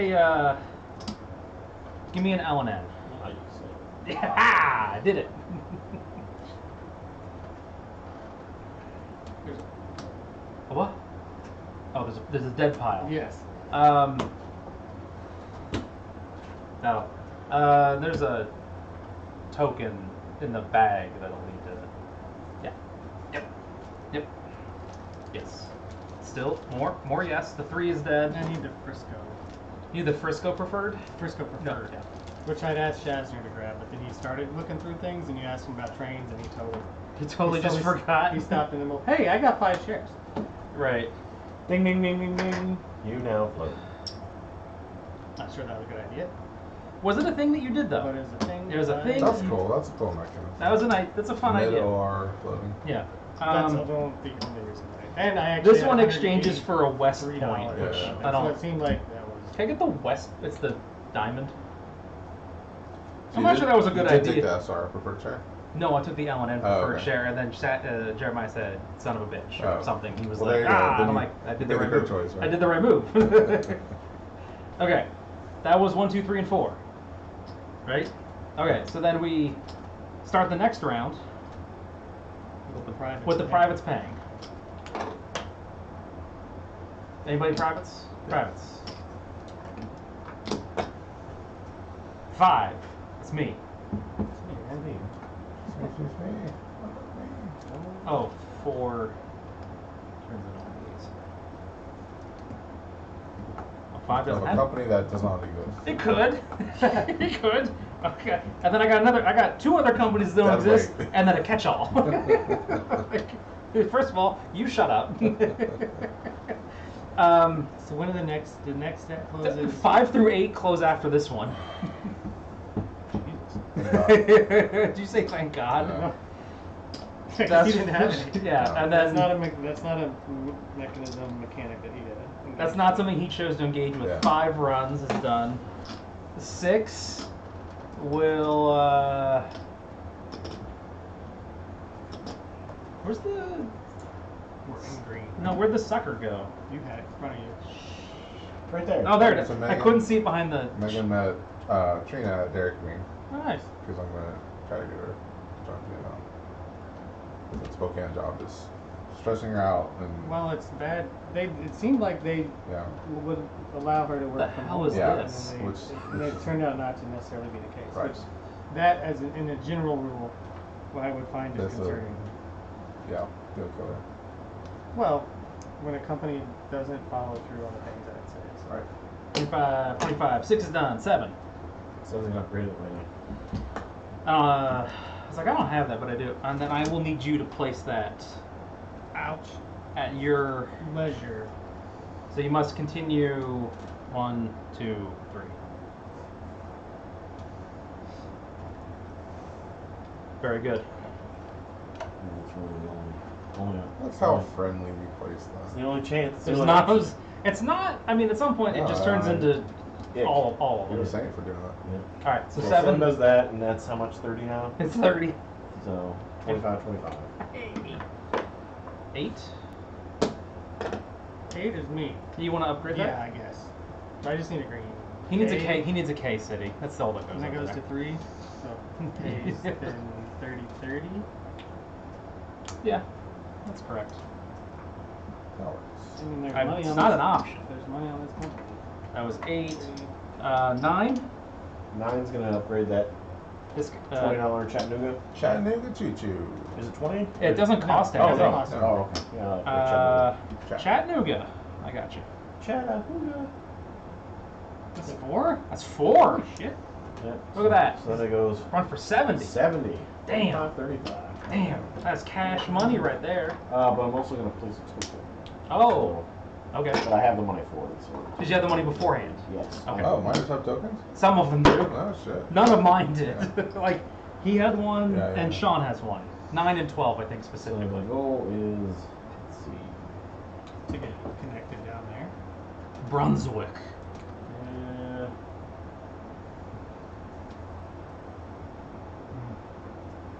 an L and N. Yeah, I did it. A what? Oh, there's a dead pile. Yes. There's a token in the bag that'll lead to. Yeah. Yep. Yes. Still more. Yes. The 3 is dead. I need the Frisco. You the Frisco preferred? Frisco preferred. No. Which I'd asked Shazner to grab, but then he started looking through things, and you asked him about trains, and he He just forgot. He stopped in the middle. Hey, I got 5 shares. Right. Ding, ding, ding, ding, ding. You now float. Not sure that was a good idea, Was it a thing that you did but though? it was a thing. It was a thing. That's cool. That's a cool mechanism. That's a fun idea. Mid-OR floating. Yeah. That's the only reason why. And I actually This one exchanges for a West Point, $3, which Yeah. I don't. So it seemed like that was. Can I get the West? It's the diamond. So I'm you not did- sure that was a good you did idea. take the SR preferred share. No, I took the L&N Oh, preferred okay. share, and then Jeremiah said, "Son of a bitch," or Oh. something. He was Well, there like, you go. "Ah," Then and I'm you like, "I did the made right good move. choice, right? I did the right move." Okay, that was 1, 2, 3, and 4. Right? Okay, so then we start the next round with the privates paying. Anybody privates? Privates. 5. It's me. Oh, 4. Turns it on, please. Oh, 5 Of doesn't a have. company that does not exist. It could. It could. Okay. And then I got 2 other companies that don't That's exist, right. and then a catch-all. First of all, you shut up. So when are the next set closes? 5 through 8 close after this one. Did you say thank God? No. Because he didn't have any. Yeah, No. and That's then not a mechanism mechanic that he did. that's not something he chose to engage with. Yeah. 5 runs is done. 6 will. Where's the? We're in green. No, where'd the sucker go? You had it in front of you. Right there. Oh, there it is. So I Megan- couldn't see it behind the. Megan met Trina at Dairy Queen Oh, nice. because I'm gonna try to get her to talk to you about the Spokane job is stressing her out and Well, it's bad. It seemed like they yeah. would allow her to work The from hell home. is Yeah, this? And which- it turned out not to necessarily be the case. Right. Which that, as in a general rule, what I would find That's a- disconcerting. Yeah, deal killer. Well, when a company doesn't follow through on the things that it says. Right. 25, 6 is done. 7. Something upgraded later. I was like, I don't have that, but I do. And then I will need you to place that Ouch. at your. Leisure. So you must continue 1, 2, 3. Very good. It's really the only That's how friendly we place It's that. the only chance. It's the There's only not. option. It's not. I mean, at some point, it No, just turns I- into Ick. all of You're them. insane for doing that. Yeah. All right, so So 7 does that, and that's how much? 30 now. It's 30. So 25, 25. 8. 8 is me. You want to upgrade Yeah, that? I guess. But I just need a green. He needs a K. He needs a K city. That's all that goes. And that over goes there. to 3. So K is then 30, 30. Yeah, that's correct. That works. I mean, there's I- money it's on not this. an option. There's money on this company. That was 8. 9. 9's gonna upgrade that This. $20 Chattanooga. Chattanooga Choo Choo. Is it 20? It doesn't cost No, anything. it doesn't cost No. Oh, okay. Yeah, like Chattanooga. I got you. Chattanooga. That's 4? That's 4. Shit. Yep. Look at that. So then it goes Run for 70. 70. Damn. 35. Damn, that's cash money right there. But I'm also gonna place it to Oh, okay. But I have the money for it, so Did you have the money beforehand? yes. Okay. Oh, miners have tokens? Some of them do. Oh shit. None of mine did. Like, he had one, Yeah, yeah. and Sean has one. 9 and 12, I think, So specifically. the goal is, let's see. To get connected down there. Brunswick.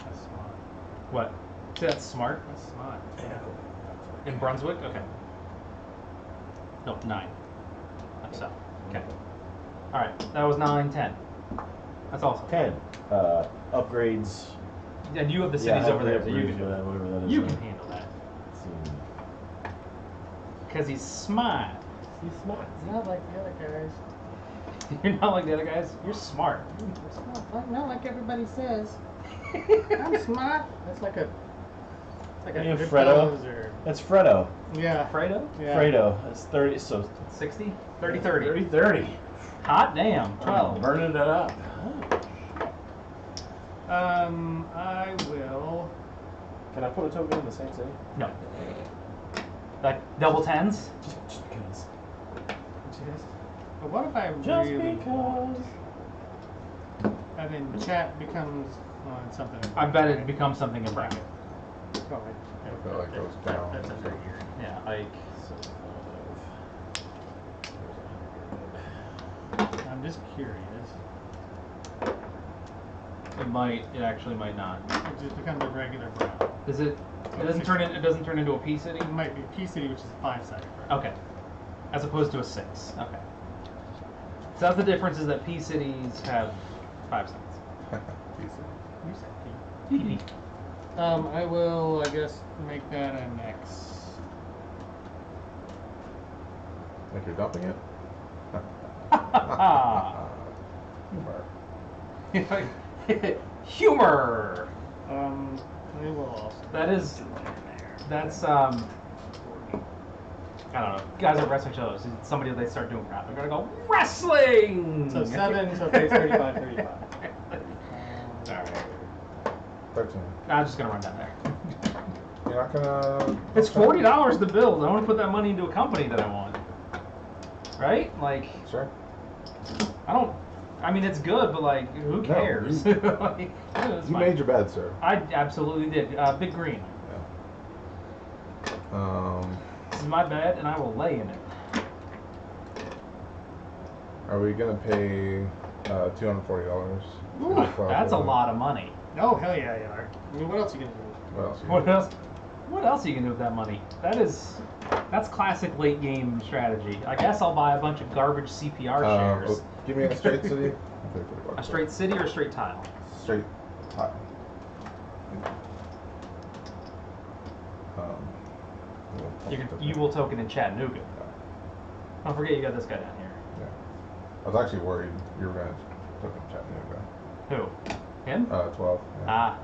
That's smart. What? See, that's smart. That's smart. In Brunswick? Okay. No, 9. So, okay. Alright, that was 9, 10. That's awesome. 10. Upgrades. And you have the Yeah, cities over there, so upgrades, you can do it. whatever that is. You can handle that. Let's see. Because he's smart. He's smart. It's not like the other guys. You're not like the other guys. You're smart. It's not like everybody says. I'm smart. That's like a. It's like Yeah, a Fredo. Or, That's Fredo. yeah. Fredo? Yeah. Fredo. That's 30. So 60? 30, 30. 30, 30. Hot damn. 12. Burning it up. I will. Can I put a token in the same city? No. Like double 10s? Just because. But what if I Just really because. I mean, chat becomes something. I bet it becomes something in bracket. Oh, I feel like goes down. That's under here. Yeah, Ike. I'm just curious. It actually might not. It just becomes a regular brown. Does it? It doesn't turn into a P city. It might be P City, which is a 5-sided brown. Okay, as opposed to a 6. Okay. So that's the difference, is that P cities have 5 sides. You said P. PP. I will, I guess, make that an X. Like you're dumping it? Humor. Humor. I will also. That's I don't know. Guys are wrestling shows. Somebody they start doing rap, they're gonna go wrestling. So 7, so it's 35, 35. Alright. 13. I'm just gonna run down there. You're not gonna. It's $40 to build. I want to put that money into a company that I want. Right? Like, Sure. I mean, it's good, but like, who cares? You Like, it's you fine. made your bed, sir. I absolutely did. Big green. Yeah. This is my bed, and I will lay in it. Are we gonna pay $240? That's a lot of money. Oh, hell yeah, you are. I mean, what else are you going to do? What else? What else are you gonna do with that money? That's classic late game strategy. I guess I'll buy a bunch of garbage CPR shares. Give me a straight city. A straight city or a straight tile? Straight tile. You will token in Chattanooga. Don't forget you got this guy down here. Yeah. I was actually worried you were going to token Chattanooga. Who? Him? 12. Yeah. Ah.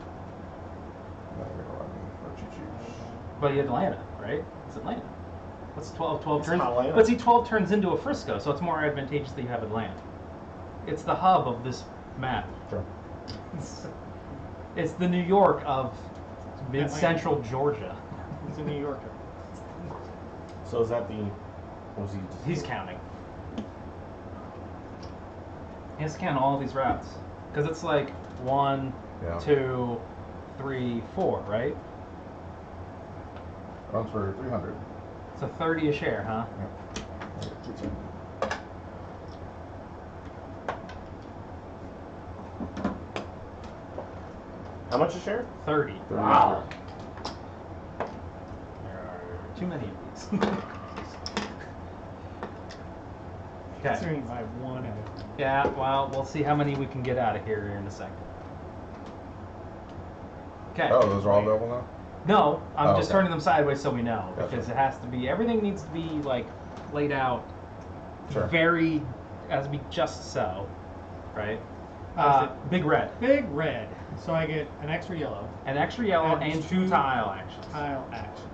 Then I'm gonna run for Choo-Choo. But Atlanta, right? It's Atlanta. What's 12 turns? Atlanta. But see, 12 turns into a Frisco, so it's more advantageous that you have Atlanta. It's the hub of this map. Sure. It's the New York of mid-central Georgia. It's a New Yorker. So is that the? Was he? He's counting. He has to count all these routes. Because it's like 1, Yeah. 2, 3, 4, right? Runs for 300. So 30 a share, huh? Yeah. How much a share? 30. 30. Wow. There are too many of these. Okay. Considering by 1 and Yeah, well, we'll see how many we can get out of here in a second. Okay. Oh, those are all available now? No, I'm just okay. turning them sideways so we know. Gotcha. Because it has to be, everything needs to be, like, laid out Sure. very, has to be just so. Right? Big red. Big red. So I get an extra yellow. An extra yellow And and 2 two tile actions. Tile actions.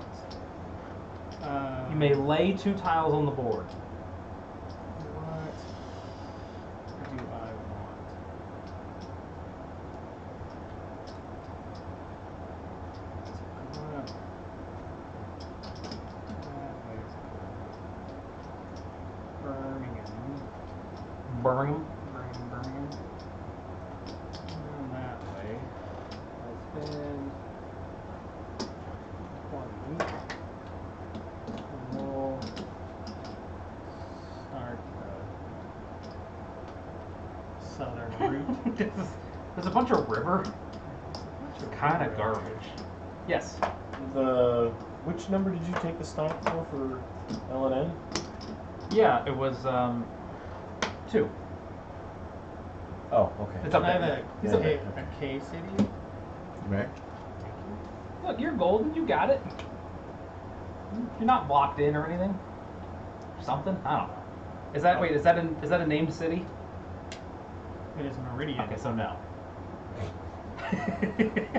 You may lay 2 tiles on the board. What do I want? Birmingham. Birmingham. Down that way. I spend 20. And we'll start the southern route. There's a bunch of river. It's kind of garbage. Yes. Which number did you take the stock for LNN? Yeah, it was 2. Oh, okay. It's up Can I have there. a, Yeah. a K city? You may? Look, you're golden. You got it. You're not blocked in or anything. Something? I don't know. Is that wait? Is that a named city? It is Meridian. Okay, so no.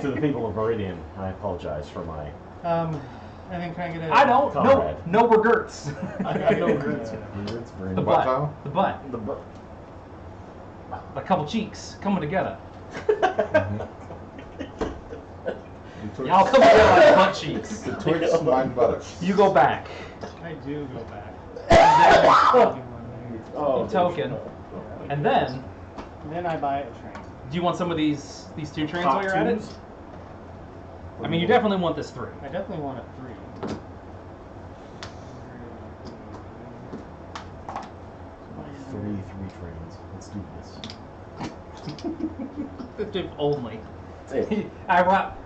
To the people of Meridian, I apologize for my. And then can I get a... I don't. Conrad. No regrets. I know it's very The Butt butt. tile? The butt. the bu- A couple cheeks coming together. Y'all come together like butt cheeks. The Twix, mine buttocks. You go back. I do go back. Oh, You token. And then, And then I buy a train. do you want some of these 2 trains Top while you're at it? twos? I mean, you definitely want this 3. I definitely want a 3. 3 trains. Let's do this. If only. That's it.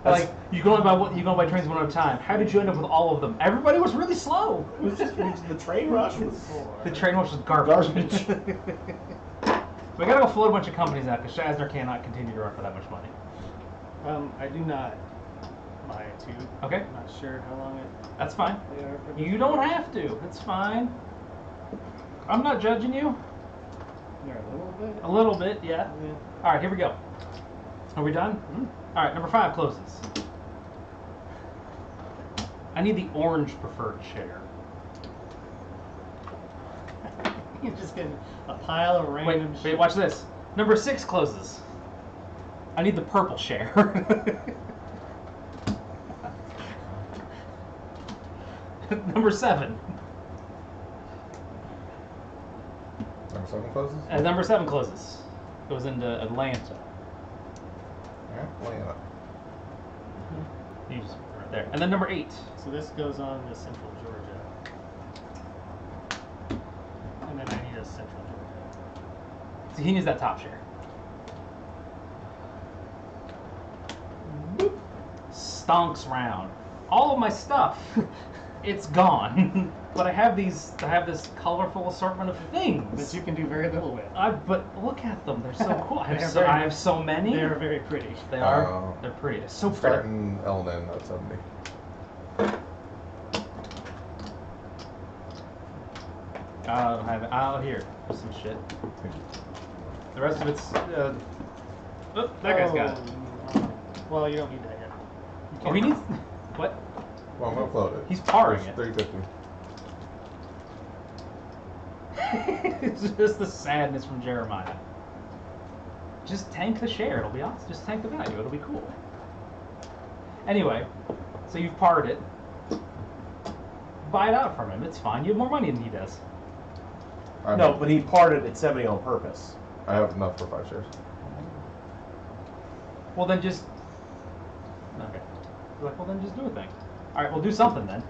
Like you go by trains one at a time. How did you end up with all of them? Everybody was really slow. It was just the train rush was The train rush was garbage. garbage. We gotta go float a bunch of companies out because Shazner cannot continue to run for that much money. I do not buy 2. Okay, I'm not sure how long that's fine. they are for this. You don't have to. It's fine. I'm not judging you. They're a little bit. A little bit, yeah. All right, here we go. Are we done? Mm-hmm. All right, number 5 closes. I need the orange preferred share. You're just getting a pile of random shit. Wait, watch this. Number 6 closes. I need the purple share. Number 7. Number 7 closes? Number 7 closes. Goes into Atlanta. Atlanta. You just right there. And then number 8. So this goes on to Central Georgia. And then I need a Central Georgia. So he needs that top share. Boop. Stonks round. All of my stuff, it's gone. But I have this colorful assortment of things. That you can do very little with. But look at them. They're so cool. I They're have so many. They are very pretty. They are. They're pretty. They're so pretty. Starting Elden at 70. I don't have it. Oh, here. There's some shit. The rest of it's. Oh, that guy's got it. Well, you don't need that yet. Oh, he needs. What? Well, I'm gonna float it. He's parring It's it. 350. It's just the sadness from Jeremiah. Just tank the share. It'll be awesome. Just tank the value. It'll be cool. Anyway, so you've parred it. Buy it out from him. It's fine. You have more money than he does. No, but he parted at 70 on purpose. I have enough for 5 shares. Well, then just. Okay. You're like, well, then just do a thing. All right, we'll do something then.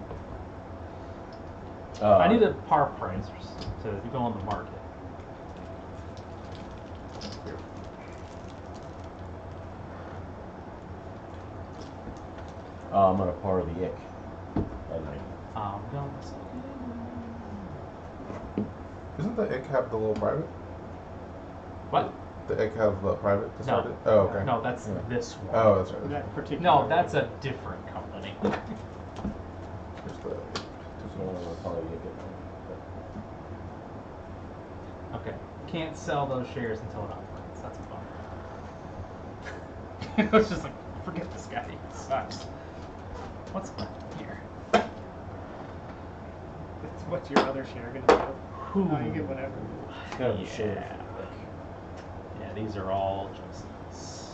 I need a par price to go on the market. Here. I'm gonna par the ick at 90. I'm gonna say. Isn't the ick have the little private? What? The ick have the private to start No. it? Oh, okay. No, that's this one. Oh, that's right. That particular. No, that's a different company. Here's the So I'm gonna par the ick at 90. Okay. Can't sell those shares until it operates. That's a bummer. It's just like, forget this guy. He sucks. What's here? What's your other share gonna do? Oh, you get whatever. It's kind of a shame. Yeah, these are all adjustments.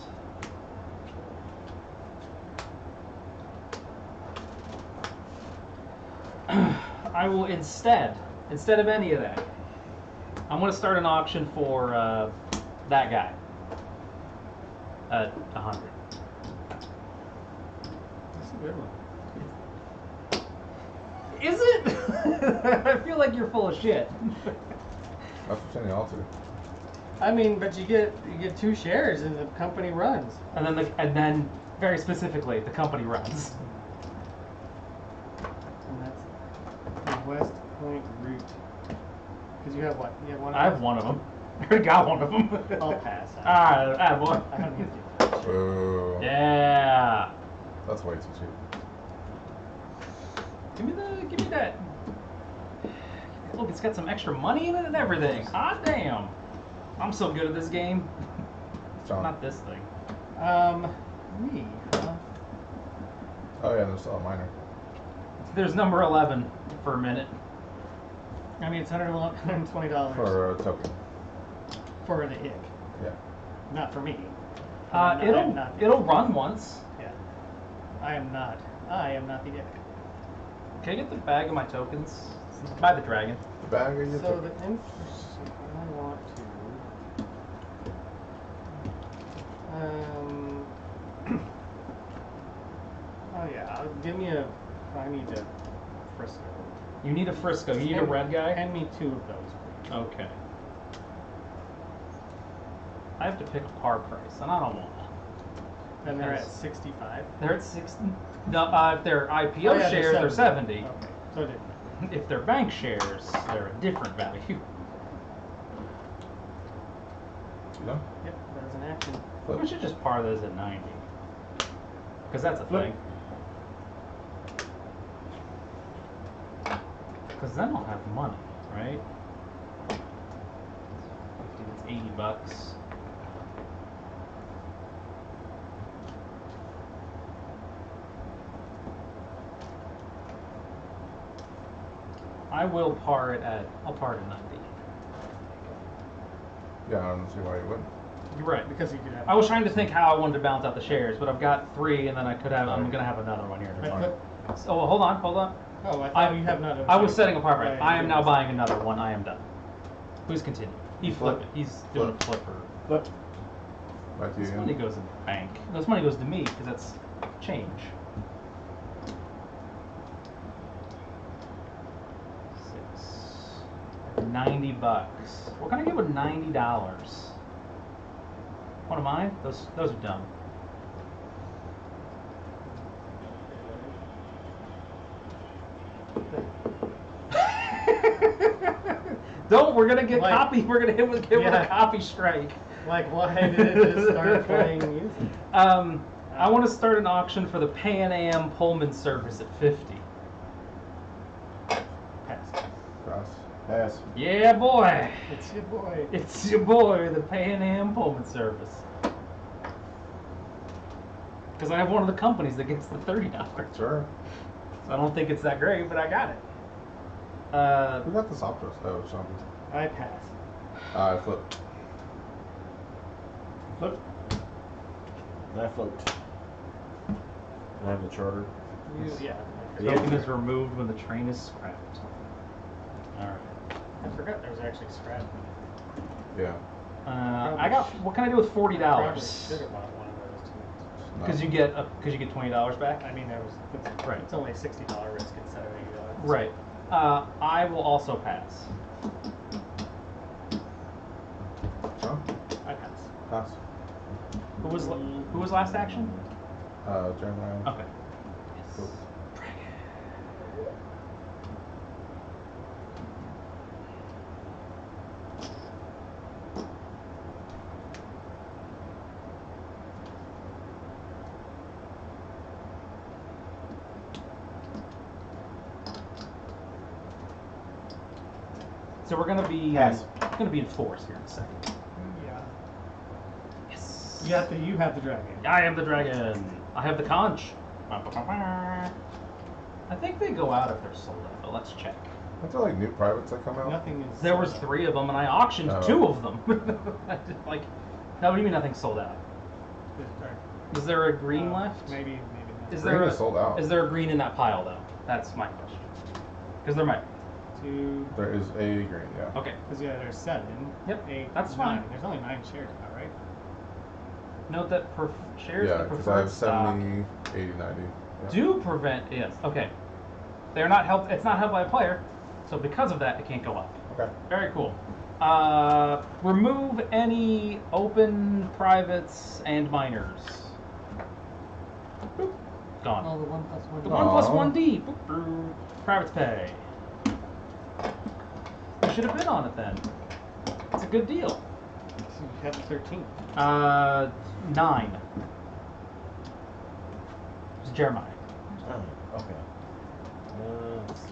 I will instead of any of that, I'm going to start an auction for that guy at 100. That's a good one. Is it? I feel like you're full of shit. That's what Jenny also. I mean, but you get 2 shares and the company runs. And then very specifically, the company runs. And that's the West Point route. Because you have what? You have one. I have one of them. I already got one of them. I'll pass. Boy. I don't need to. Boo. Yeah. That's way too cheap. Give me that. Look, it's got some extra money in it and everything. Hot damn. I'm so good at this game. John. Not this thing. Me. Huh? Oh yeah, there's still a minor. There's number 11 for a minute. I mean, it's $120 For a token. for the ick, Yeah. not for me. It'll run once. Yeah. I am not the ick. Can I get the bag of my tokens? Buy the dragon. The bag of your So token. the infrastructure, I want to. yeah. Give me a. I need a Frisco. You need a Frisco. You need a red guy? Hand me 2 of those, please. Okay. I have to pick a par price, and I don't want to. And they're at 65? They're at 60. No, if they're IPO Oh, yeah, shares, they're 70. Okay, so different. If they're bank shares, they're a different value. You done? Yep, that's an action. We should just par those at 90. Because that's a thing. Because then I'll have money, right? It's $80. I will par it at. I'll par it at 90. Yeah, I don't see why you wouldn't. You're right. Because you could have. I was trying to think how I wanted to balance out the shares, but I've got 3, and then I could have. I'm gonna have another one here. So well, hold on. Oh, I thought you have another. I was setting a par price. Right, I am now buying another one. I am done. Please continue. He Flip. flipped it. He's doing a flipper. Flip. Back to you This money again. goes in the bank. This money goes to me because that's change. $90. What can I get with $90? One of mine? Those are dumb. Don't. We're gonna get copy. We're gonna hit with a copy strike. Like, why did it just start playing music? I want to start an auction for the Pan Am Pullman service at 50. Pass. Cross. Pass. Yeah, boy. It's your boy. It's your boy, the Pan Am Pullman service. Because I have one of the companies that gets the $30. Sure. So I don't think it's that great, but I got it. Who got the Optos? Oh, Sean. I pass. I flip. Flip. And I float. And I have the charter. Yeah. The token is removed when the train is scrapped. Alright. I forgot there was actually scrap. Yeah. I got. What can I do with $40? Probably should have bought one of those too. Because you get $20 back. I mean, Right. It's only a $60 risk instead of $80. Right. I will also pass. Sean? I pass. Pass. Who was last action? Jeremiah. Okay. Cool. So we're gonna be Pass. in force here in a second. Yeah. Yes. You have the dragon. I am the dragon. I have the conch. I think they go out if they're sold out, but let's check. Aren't there like new privates that come out? Nothing is. There was 3 of them, and I auctioned 2 of them. Like, no, what do you mean nothing sold out? Is there a green left? Maybe not. Is Green there is sold out. Is there a green in that pile though? That's my question. Because there might. There is a green, yeah. Okay. Because there's 7. Yep, 8. that's 9. fine. There's only 9 shares now, right? Note that shares Yeah, the because I preferred have stock 70, 80, 90. Yeah. do prevent. Yes. Okay. They're not held. It's not held by a player, so because of that, it can't go up. Okay. Very cool. Remove any open privates and minors. Boop. Gone. Oh, the 1+1. The Aw. 1+1D. Boop, boop. Privates pay. You should have bid on it then. It's a good deal. So you have the 13. 9. It's Jeremiah. Oh, okay. Let's see.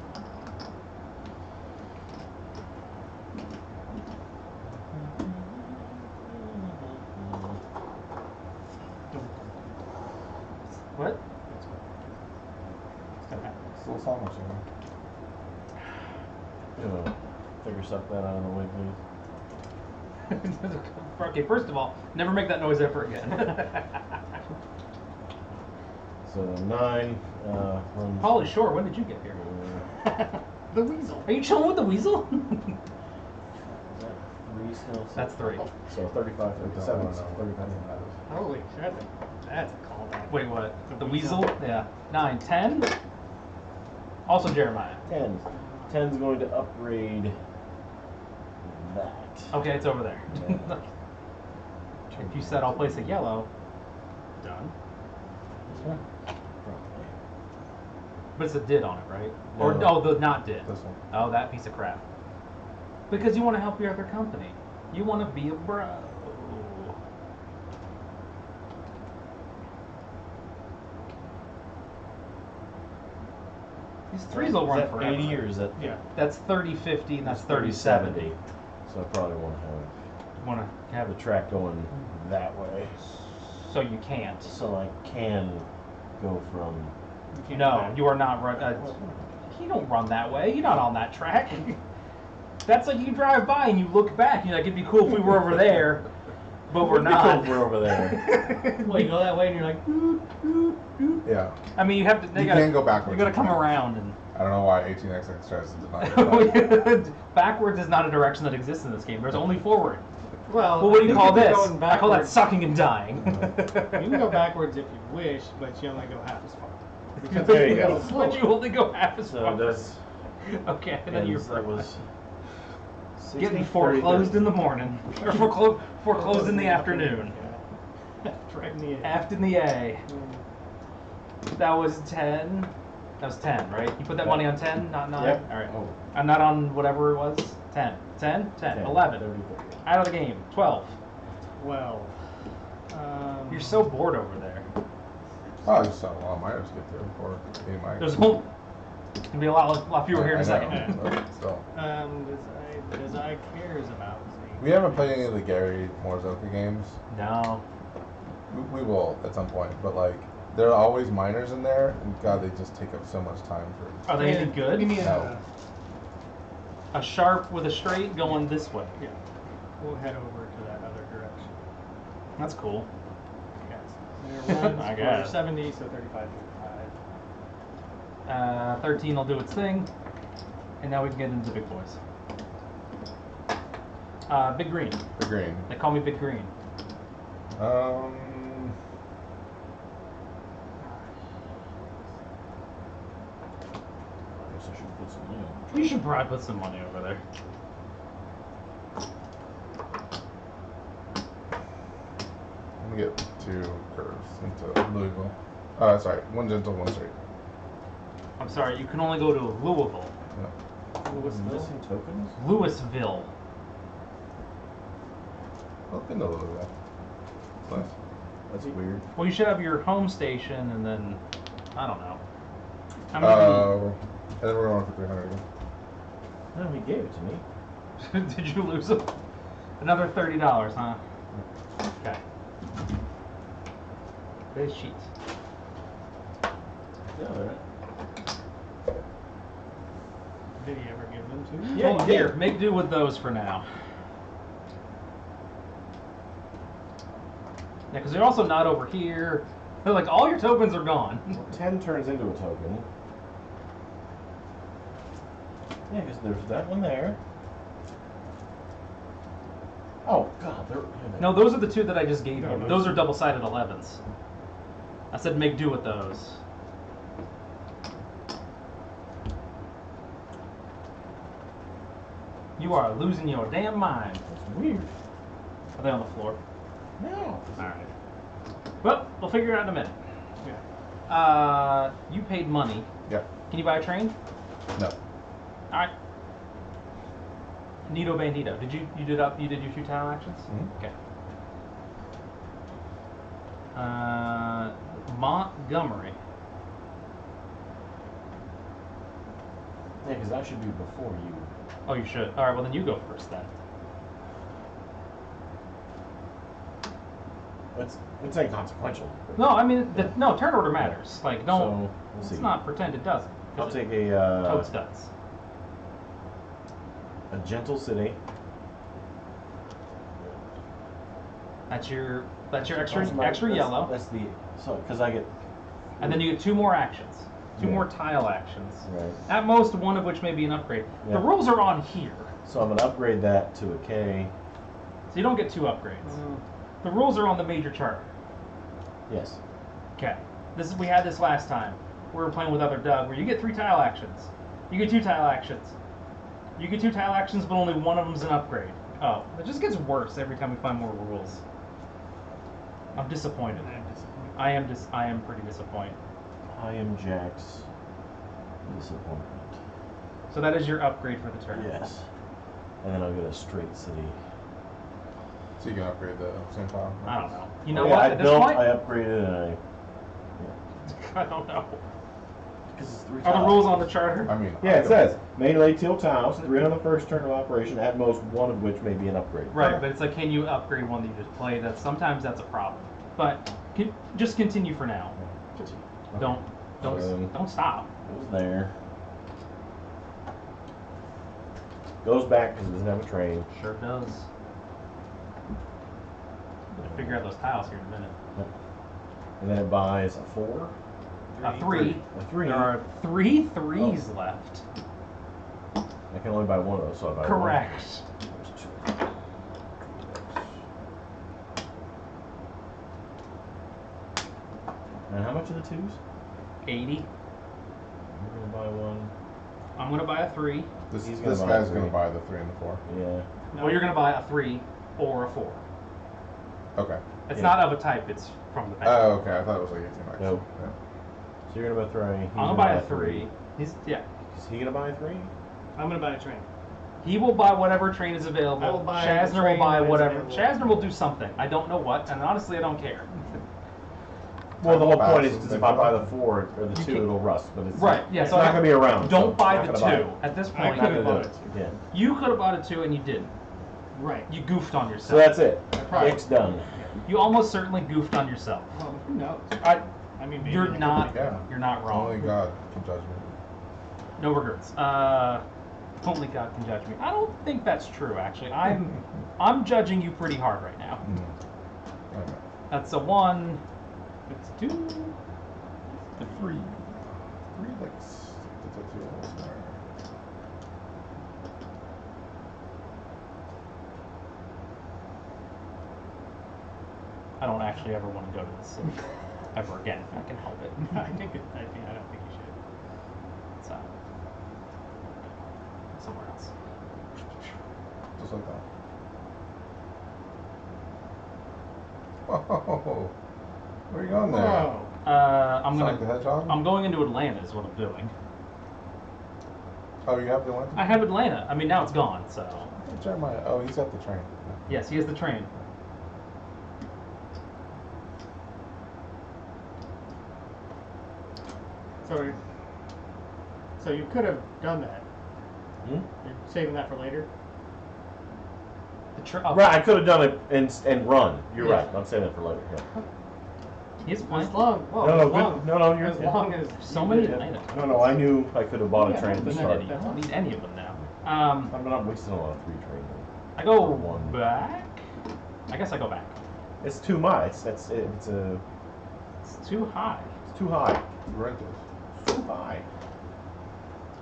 What? Still song or something. Figure something out of the way, please. Okay, first of all, never make that noise ever again. So 9. Runs. Holly Shore, when did you get here? The weasel. Are you chilling with the weasel? Is that 3 still? That's 3. So 35, 37, 35. Holy shit. That's a callback. Wait, what? The weasel? Yeah. 9, 10. Also Jeremiah. 10. 10's going to upgrade that. Okay, it's over there. Yeah. If you said I'll place a yellow, done. This one? Probably. But it's a did on it, right? No. Or oh, the not did. This one. Oh, that piece of crap. Because you want to help your other company. You want to be a bro. These threes will run Is that forever. 80 or is that? Yeah. That's 30, 50, and that's 30, 70. 70. So I probably want to You want to have have the track going that way. so you can't. So I can go from. You can't No, back. you are not run. You don't run that way. You're not on that track. That's like you drive by and you look back. You're like, it'd be cool if we were over there, but we're not. We're over there. Well, you go that way and you're like, Yeah. I mean, you have to. They You gotta, can go backwards. You got to come You can. around and. I don't know why 18XX tries to deny it. Backwards is not a direction that exists in this game. There's only forward. well, Well, what do you I call think if this? you're going I call that backwards- sucking and dying. You can go backwards if you wish, but you only go half as far. Because There you you go. slower. But you only go half as So far. that's. Okay, and then you're that was. 60, getting 30, foreclosed 30. in the morning, or foreclosed in the afternoon. Yeah. Driving the Aft in the A. That was 10. That was 10, right? You put that money on 10, not 9? Yep. All right. Oh. I'm not on whatever it was. 10. 10? 10. 10, 11. 30, 30. Out of the game. 12. 12. You're so bored over there. Oh, I just saw a lot of minors get through before game mic. There's going to be a lot fewer here in a second. Still. Does I cares about Z? We haven't played any of the Gary Morzoka games. No. We will at some point, but like there are always minors in there, and God, they just take up so much time for. Are they any good? Give me No. A sharp with a straight going this way. yeah. We'll head over to that other direction. That's cool. Yes. There runs I for guess. 70, so 35, 35. 13 will do its thing. And now we can get into big boys. Big Green. The green. They call me Big Green. I guess I should put some money on. You should probably put some money over there. Let me get 2 curves into Louisville. Sorry, 1 gentle, 1 straight. I'm sorry, you can only go to Louisville. Missing tokens? Louisville. Well, been to Louisville. It's nice. That's weird. Well, you should have your home station and then, I don't know. How And then we're going for 300 again. No, he gave it to me. many did you lose them? Another $30, huh? Okay. Base sheets. Yeah, all right. Did he ever give them to you? Yeah, Well, you here, did. make do with those for now. Yeah, because they're also not over here. They're like, all your tokens are gone. 10 turns into a token. Yeah, because there's that one there. Oh, God. No, those are the 2 that I just gave No, you. those- Those are double-sided 11s. I said make do with those. You are losing your damn mind. That's weird. Are they on the floor? No. Alright. Well, we'll figure it out in a minute. Yeah. You paid money. Yeah. Can you buy a train? No. Alright. Nito Bandito. You did your futile actions? Mhm. Okay. Montgomery. Yeah, because that should be before you. Oh, you should. Alright, well then you go first then. It's inconsequential. No, I mean, no, turn order matters. Like, don't, So, we'll let's see. not pretend it doesn't. I'll take a Totes does. gentle city. That's your extra That's yellow. That's the because I get. And then you get 2 more actions. 2 Yeah. more tile actions. Right. At most, one of which may be an upgrade. Yeah. The rules are on here. So I'm gonna upgrade that to a K. So you don't get 2 upgrades. The rules are on the major chart. Yes. Okay. We had this last time. We were playing with other Doug, where you get 3 tile actions. You get 2 tile actions. You get 2 tile actions, but only one of them's an upgrade. Oh, it just gets worse every time we find more rules. I'm disappointed. I am pretty disappointed. I am Jack's disappointment. So that is your upgrade for the turn. Yes. And then I'll get a straight city. So you can upgrade the same tile? I don't know. You know Yeah, what? I At this built, point, I upgraded, and I don't know. Because it's 3 Are the tiles. rules on the charter? I mean, Yeah, it says, may lay teal tiles, 3 on the first turn of operation, at most one of which may be an upgrade. Right, but it's like, can you upgrade one that you just played? Sometimes that's a problem. But just continue for now. Don't stop. It was there. Goes back because it doesn't have a train. Sure does. Gonna figure out those tiles here in a minute. And then it buys a 4. A 3. A 3. There are 3 threes left. I can only buy one of those, so I buy Correct. one. There's 2. And how much are the 2s? 80. I'm gonna buy one. I'm gonna buy a 3. This He's gonna buy guy's a going three. to buy the 3 and the 4. Yeah. Well, you're gonna buy a 3 or a 4. Okay. It's Yeah. not of a type. It's from the bank. Oh, okay. I thought it was like 18 bucks. Nope. Yeah. So you're gonna buy 3. He's I'm gonna buy a 3. Is he gonna buy a 3? I'm gonna buy a train. He will buy whatever train is available. I will buy the Shazner will train buy that is whatever. available. Shazner will do something. I don't know what, and honestly, I don't care. Well, the whole Bounce point is is because if I big. buy the 4 or the 2, can't- it'll rust. But it's Right, yeah, It's so not I- gonna be around. Don't so buy I'm the not gonna 2 buy it. at this I I'm point. not could've gonna do bought it it. again. You could have bought a 2 and you didn't. Right. You goofed on So yourself. that's it. Right. Nick's done. You almost certainly goofed on yourself. Well, who knows? I mean, maybe You're I could not. Yeah. You're not wrong. Only God can judge me. No regrets. Only God can judge me. I don't think that's true. Actually, I'm judging you pretty hard right now. Okay. That's a 1. It's 2. The 3. 3 licks. I don't actually ever want to go to this city ever again if I can help it. I don't think you should. It's somewhere else. Just like that. Whoa. Where are you going there? Whoa. Sonic the Hedgehog? I'm going into Atlanta is what I'm doing. Oh, you have the one? I have Atlanta. I mean, now it's gone, so. Jeremiah. Oh, he's at the train. Yes, he has the train. So you could have done that. Hmm? You're saving that for later. Right, I could have done it and run. You're Yeah. right. I'm saying that for later. Yeah. He's As fine. long. Well, No, as no, long. good. No, you're As long as So you many did it. Atlanta. No, I knew I could have bought a Yeah, train at the but start. I don't need any of them now. I'm not wasting a lot of 3 trains. I go Or 1. back. I guess I go back. It's too much. It's It's too high. too high. Rented. It's too high.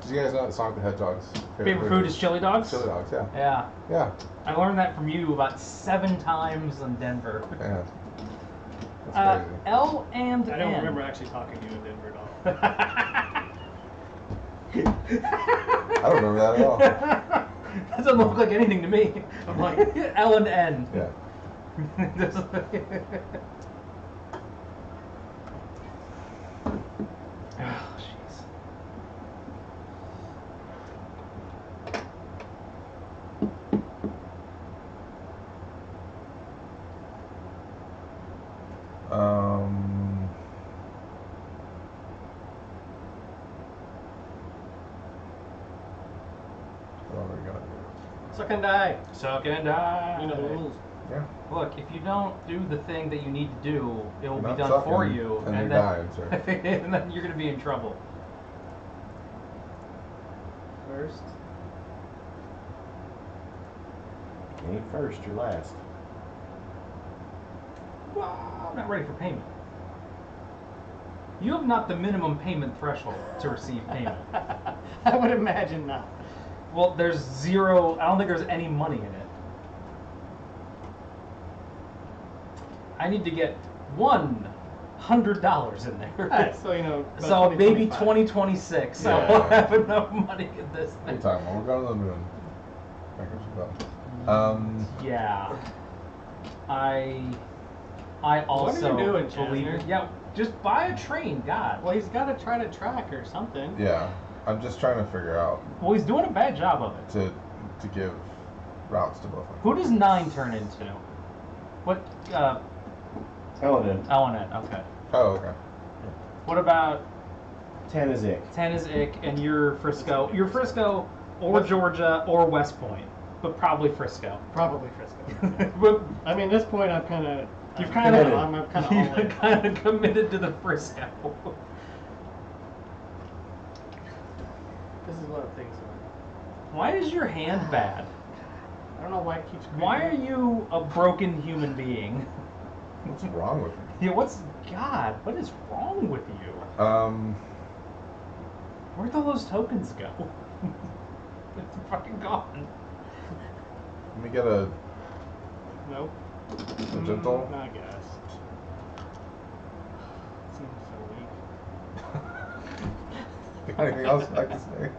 Did you guys know that Sonic the Hedgehog's Favorite food is chili dogs. chili dogs? Yeah. Yeah, Yeah. I learned that from you about 7 times in Denver. Yeah. That's crazy. L and I don't N. remember actually talking to you in Denver at all. I don't remember that at all. That doesn't look like anything to me. I'm like L and N. Yeah. Oh, jeez. Um. What are we gonna do? Suck and die. Suck and die. You know the rules. Yeah. Look, if you don't do the thing that you need to do, it will You're be not done for sucking, you, and you're then, dying, sir. and then you're going to be in trouble. First. You ain't first, you're last. Well, I'm not ready for payment. You have not the minimum payment threshold to receive payment. I would imagine not. Well, there's 0. I don't think there's any money in it. I need to get 1 $100 in there. Alright, so about So maybe 2025. 2026, I Yeah. will have enough money in this What are thing. you talking about? We're going to the moon. Bankruptcy Club. Yeah. I also What are you doing, believe Chasner? it. Yeah, just buy a train, God. Well, he's got to try to track or something. Yeah, I'm just trying to figure out Well, he's doing a bad job of it. to give routes to both. Who does 9 turn into? What? Ellen, Elenet. Okay. Oh, okay. What about 10 is Ick. 10 is Ick, and you're Frisco. You're Frisco or Georgia or West Point, but probably Frisco. Probably Frisco. But I mean, at this point, I'm kind of. You've kind of I'm kind of all in. kind of committed to the Frisco. This is what I'm thinking. Why is your hand bad? I don't know why it keeps. Why are you a broken human being? What's wrong with me? Yeah, God, what is wrong with you? Where'd all those tokens go? It's fucking gone. Let me get a Nope. gentle. I guess. Seems so weak. Anything else you'd like to say?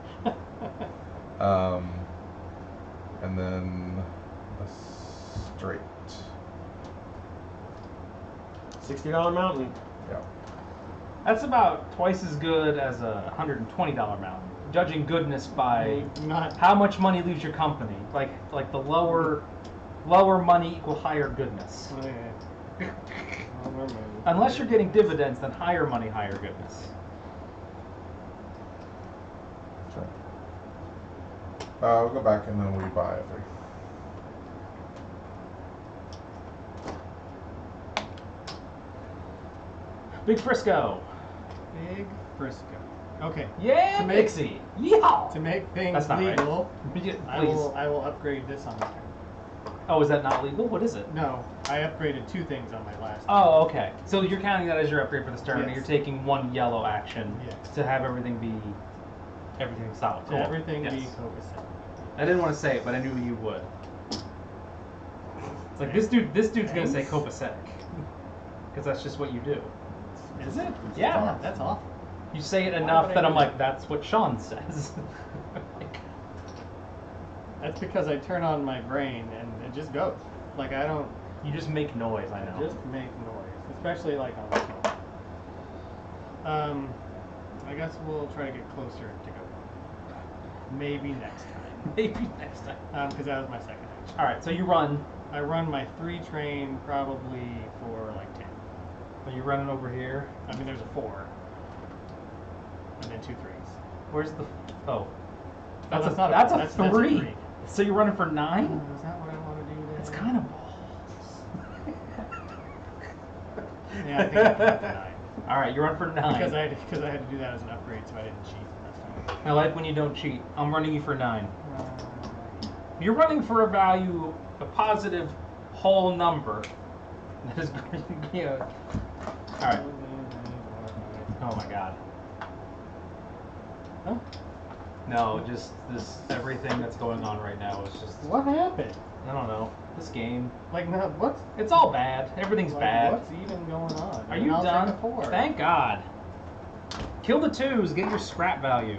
And then a straight. $60 mountain. Yeah. That's about twice as good as a $120 mountain. Judging goodness by Not. how much money leaves your company. Like the lower money equal higher goodness. Oh, yeah. Well, never mind. Unless you're getting dividends, then higher money, higher goodness. Sure. We'll go back and then we buy a 3. Big Frisco. Big Frisco. Okay. Yeah, To make- Dixie. Yeehaw. To make things That's not right. legal, Please. I will upgrade this on my turn. Oh, is that not legal? What is it? No, I upgraded 2 things on my last. Oh, okay. So you're counting that as your upgrade for this turn, and Yes. you're taking 1 yellow action Yes. to have everything solid. To everything Yes. be copacetic. I didn't want to say it, but I knew you would. It's like this dude's gonna say copacetic, because that's just what you do. Is it? Yeah. That's awful. You say it Why enough would I that do I'm like, that? that's what Sean says. That's because I turn on my brain and it just goes. Like I don't. You just make noise. I know. Just make noise, especially like on the phone. I guess we'll try to get closer to go. Maybe next time. Maybe next time. Because that was my second action. All right. So you run. I run my 3 train probably for like 10. Are you running over here? I mean, there's a 4. And then 2 3s. Where's the? Oh, No, that's not a 3. So you're running for 9? Is that what I want to do there? It's kind of balls. Yeah, I think I can do 9. All right, you run for 9. Because I had to do that as an upgrade, so I didn't cheat last time. I like when you don't cheat. I'm running you for 9. You're running for a value, a positive whole number. That is yeah. All right. Oh my God. Huh? No, just this everything that's going on right now is just What happened? I don't know. This game. Like, no, what's It's all bad. Everything's like, bad. What's even going on? Are I mean, you I'll done? Take a 4. Thank God. Kill the 2s, get your scrap value.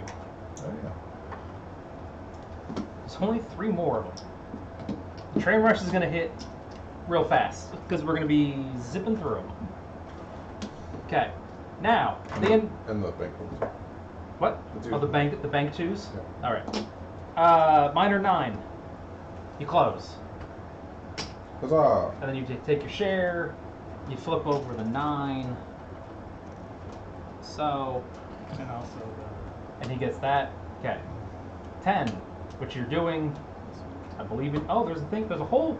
Oh yeah. There's only 3 more of them. The train rush is gonna hit real fast because we're gonna be zipping through them. Okay. Now, then And the bankruptcy. what? The 2s. Oh, the bank 2s. Yeah. All right. Mine are 9. You close, Huzzah! and then you take your share. You flip over the 9. So, And also and he gets that. Okay. 10, which you're doing. I believe it. Oh, there's a thing. There's a whole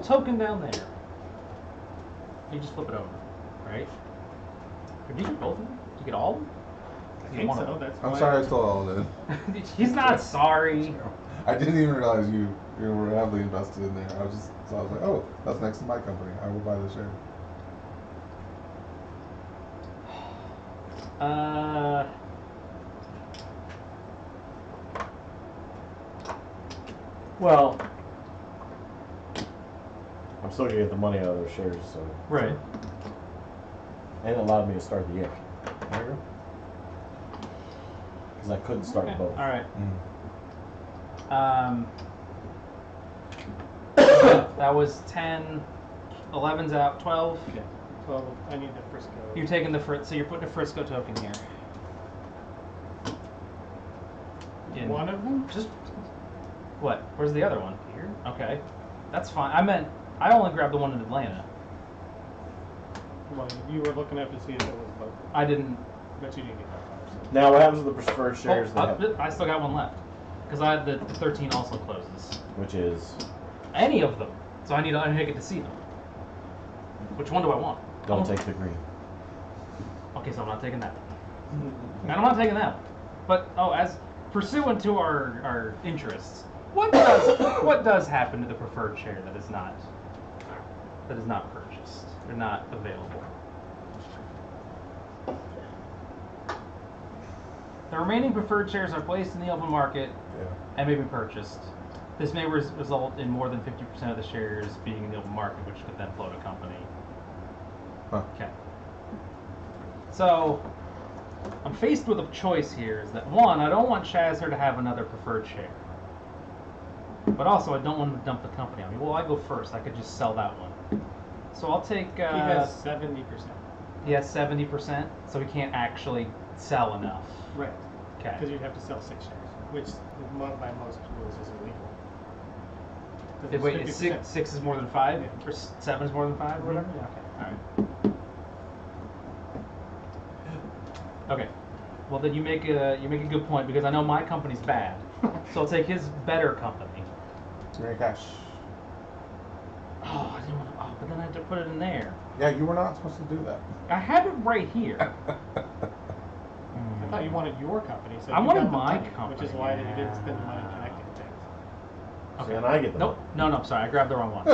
token down there. You just flip it over, right? Did you get both of them? Did you get all of them? I think so. That's I'm why- sorry I stole all of it. He's not sorry. I didn't even realize you were heavily invested in there. I was like, oh, that's next to my company. I will buy the share. Well, I'm still gonna get the money out of those shares, so. Right. And it allowed me to start the ick. There you go. Because I couldn't start Okay. both. All right. Mm. That was 10. 11's out. 12. Yeah. 12. I need the Frisco. You're taking the so you're putting a Frisco token here. One of them? Just what? Where's the other one? Here. Okay, that's fine. I only grabbed the one in Atlanta. Well, you were looking up to see if it was both. I didn't. But you didn't get that far. So. Now, what happens with the preferred shares that have, I still got one left because I had the 13 also closes. which is Any of them. So I need to get to see them. Which one do I want? don't take the green. Okay, so I'm not taking that. And I'm not taking that. But as pursuant to our interests, what does happen to the preferred share that is not purchased or not available? The remaining preferred shares are placed in the open market and may be purchased. This may result in more than 50% of the shares being in the open market, which could then float a company. Huh. Okay. So, I'm faced with a choice here. Is that one, I don't want Shazzer to have another preferred share, but also I don't want him to dump the company on me. Well, I go first. I could just sell that one. So I'll take. He has 70%. He has 70%, so he can't actually sell enough. Right. Okay. Because you'd have to sell 6 shares, which by most rules is illegal. Wait, is 6 is more than 5? Yeah. Or 7 is more than 5 or whatever? Yeah, okay. Alright. Okay. Well, then you make a good point because I know my company's bad. So I'll take his better company. You're in cash. Oh, I didn't want to, but then I had to put it in there. Yeah, you were not supposed to do that. I have it right here. I thought you wanted your company, so I you wanted got the my money, company, which is why you yeah. didn't spend the money connecting things. Okay. And I get the Nope. money. No, sorry. I grabbed the wrong one.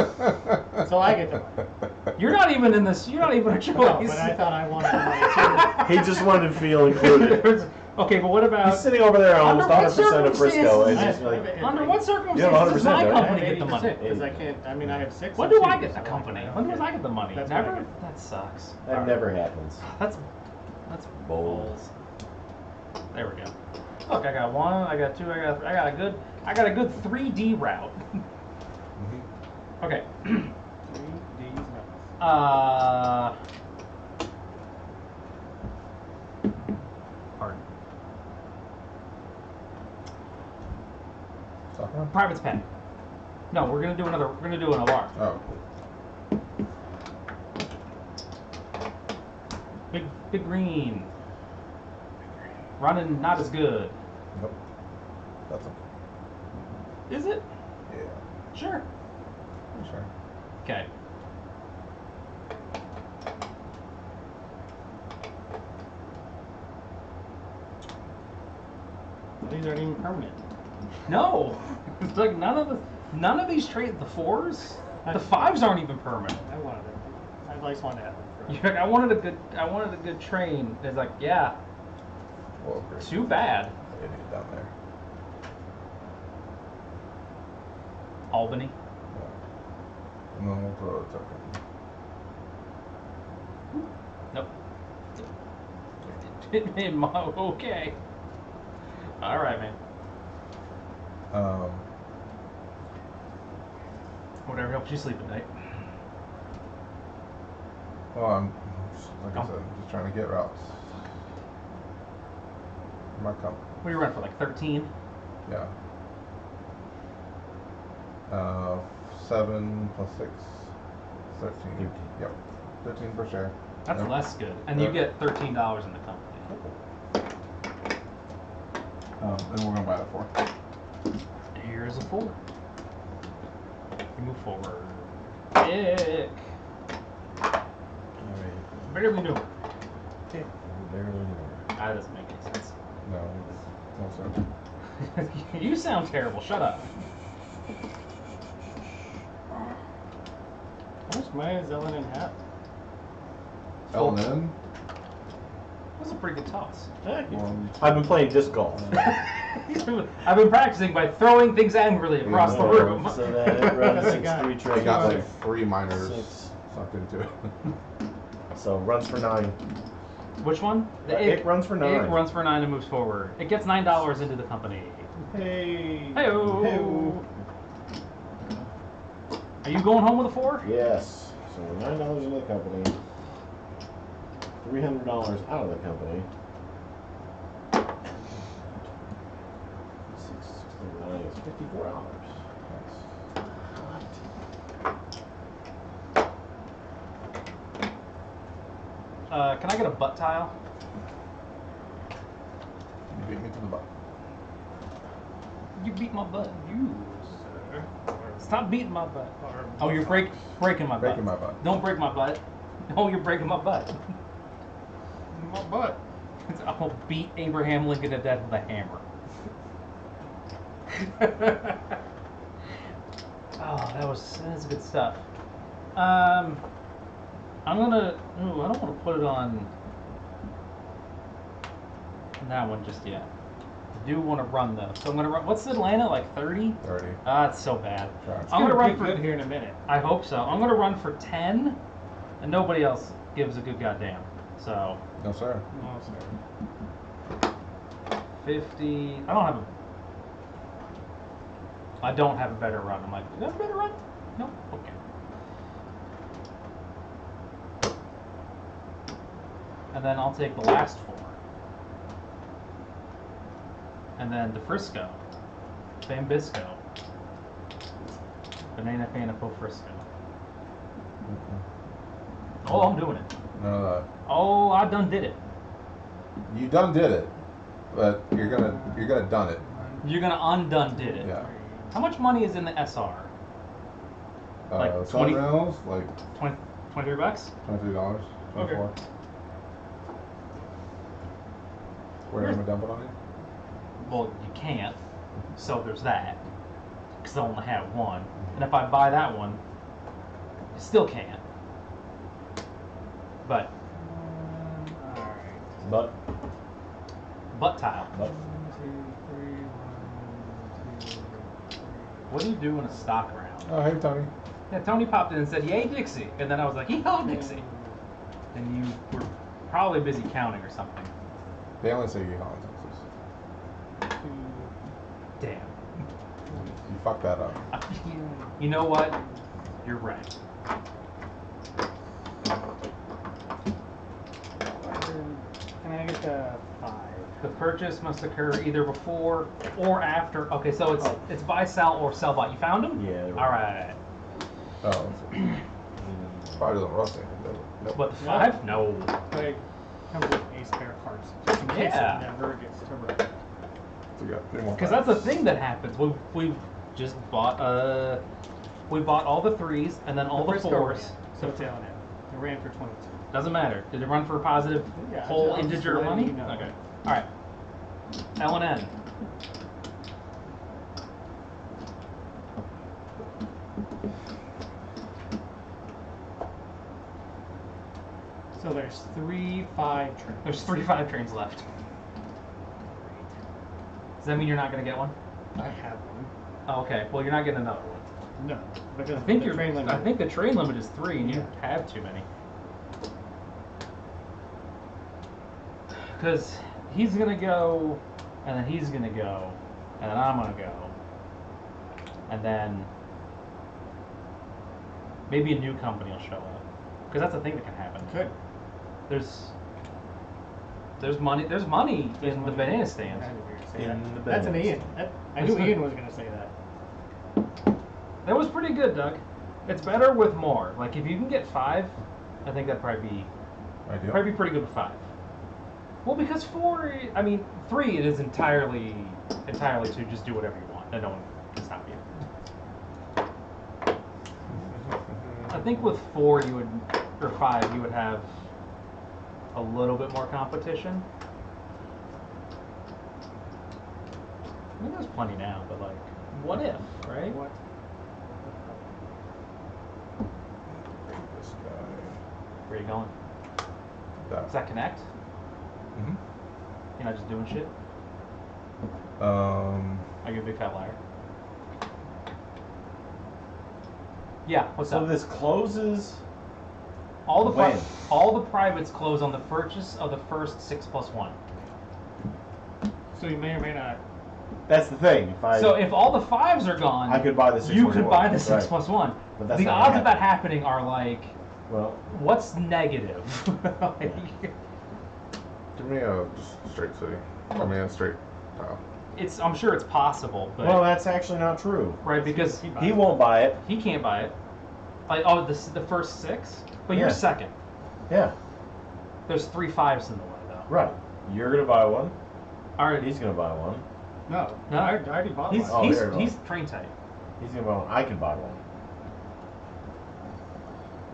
So I get the money. You're not even in this. You're not even a choice. No, but I thought I wanted the money too. He just wanted to feel included. Okay, but what about... He's sitting over there Under almost what 100% of Frisco. And circumstances- he's like, Under what You circumstances have does my 100%, company I get the money? Because I can't. I mean, I have 6. When and do I 2, get the so company? don't When does care. I get the money? That's when I Never? get it. That sucks. that Alright. never happens. That's Bold. There we go. Look, I got 1, I got 2, I got a good 3D route. Okay. 3 D's nuts. Pardon. Stop. Private's pen. No, we're gonna do an alarm. Oh. Big green. Running not as good. Nope. That's okay. Is it? Yeah. Sure. Sure. Okay. These aren't even permanent. No. It's like none of these trades, the 4s, the 5s aren't even permanent. I wanted it. I always wanted to have them forever. You're like, I wanted a good train. It's like, yeah, Well, great. too bad. Idiot down there. Albany. Yeah. And then we'll throw a token. Nope. Okay. All right, man. Whatever helps you sleep at night. Well, I'm like I said, I'm just trying to get routes. My company. What do you run for, like 13? Yeah. 7 plus 6. 13. Yep. 13 per share. That's Yep. less good. And you get $13 in the company. And we're gonna buy it for. Here's a 4. You move forward. Pick. Alright. Barely maneuver. Okay. Barely anymore. That doesn't make any sense. No, it's no sense. You sound terrible. Shut up. How much money is Ellen in half? L&N? That was a pretty good toss. I've been playing disc golf. I've been practicing by throwing things angrily across the room. So that it runs Because 6 3 They trades. got like 3 minors Six. sucked into it. So runs for 9. Which one? The It runs for 9. It runs for 9 and moves forward. It gets $9 into the company. Hey. Hey-o. Hey-o. Are you going home with a 4? Yes. So $9 into the company. $300 out of the company. 669 is $54. Can I get a butt tile? You beat me to the butt. You beat my butt. You, sir. Stop beating my butt. Oh, you're breaking my butt. Breaking my butt. Don't break my butt. Oh, you're breaking my butt. My butt. I'll beat Abraham Lincoln to death with a hammer. Oh, that's good stuff. I'm gonna. Ooh, I don't want to put it on that one just yet. I do want to run though, so I'm gonna run. What's Atlanta like 30? 30. Ah, it's so bad. It's I'm gonna run for good here in a minute. I hope so. I'm gonna run for 10, and nobody else gives a good goddamn. So No, sir. No, sir. 50. I don't have a better run. I'm like, do you have a better run? No. Okay. And then I'll take the last 4. And then DeFrisco, Bambisco, Banana Fanapo Frisco. Oh, I'm doing it. None of that. Oh, I done did it. You done did it, but you're gonna done it. You're gonna undone did it. Yeah. How much money is in the SR? Like 20 Reynolds, like $23? $23, $24. Okay. Where am I dump it on you? Well, you can't. So there's that. Because I only have one. And if I buy that one, you still can't. But. Alright. Butt tile. But 1, 2, 3, 1, 2, 3. What do you do in a stock round? Oh, hey, Tony. Yeah, Tony popped in and said, "Yay, Dixie." And then I was like, "Yeehaw, Dixie." And you were probably busy counting or something. They only say yeehaw in Texas. Damn. You fucked that up. You know what? You're right. Can I get the 5? The purchase must occur either before or after. Okay, so it's buy, sell, or sell by. You found them? Yeah. All right. Oh. Probably doesn't rust anything, does it? Nope. But the 5? No. Like, comes with ace pair of cards. Just in case Yeah. it never gets to run. So we got 3 more. Because that's the thing that happens. We've just bought we bought all the 3s and then all the Frisco 4s. ran, so it's L&M. It ran for 22. Doesn't matter. Did it run for a positive Yeah, whole I'm just integer letting money? you know. Okay. All right. L&N. So there's 3 5 trains. There's 3 5 trains left. Does that mean you're not going to get one? I have one. Oh, okay. Well, you're not getting another one. No, because I think the train limit. I think the train limit is 3, and you Yeah. have too many. Because he's gonna go, and then he's gonna go, and then I'm gonna go, and then maybe a new company will show up. Because that's a thing that can happen. Could. There's money. There's money in the banana stand. I knew you were gonna say In that. the That's an banana Ian. I knew Ian was gonna say that. That was pretty good, Doug. It's better with more. Like if you can get 5, I think that'd probably be Ideal. pretty good with 5. Well, because 4, I mean 3, it is entirely to just do whatever you want, and no one can stop you. I think with 4 you would, or 5, you would have a little bit more competition. I mean, there's plenty now, but like, what if, right? What? This guy. Where are you going? That. Does that connect? Mm-hmm. You're not just doing shit? Are you a big fat liar? Yeah, what's So up? this closes When? All the privates close on the purchase of the first 6+1. So you may or may not. That's the thing. So if all the 5s are gone, I could buy the 6+1. You could buy the 6+1. But that's the not odds gonna of that happening are like, well, what's negative? Like, Give me a just straight city. Give me a straight tile. I'm sure it's possible, but well, that's actually not true. right, because He won't buy it. he can't buy it. Like, oh, the first 6, but Yeah. you're second. Yeah. There's 3 5s in the way though. Right. You're gonna buy one. All right, He's gonna buy one. No. No. I already bought he's one. Oh, there you go. he's train tight. He's gonna buy one. I can buy one.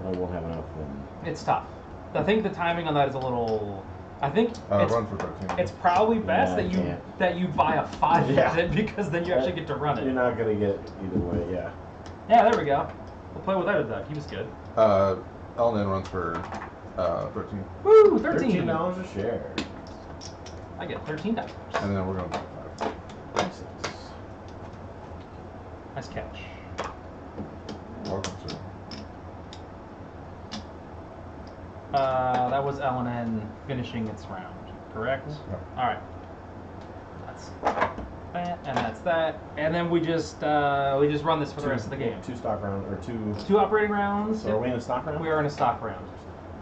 But I won't have enough then. It's tough. I think the timing on that is a little. I think it's, Run for 13. it's probably best Yeah, I that can't. you buy a 5 Yeah. with it, because then you actually get to run You're it. not gonna get either way. Yeah. Yeah, there we go. We'll play without a duck. He was good. L&N runs for 13. Woo, 13. $13 a share. I get $13. And then we're going to 5. Nice catch. Welcome, sir. That was L&N finishing its round, correct? Yep. All right. That's that, and that's that, and then we just run this for the rest of the game. 2 stock round or 2. 2 operating rounds. So are we in a stock round? We are in a stock round.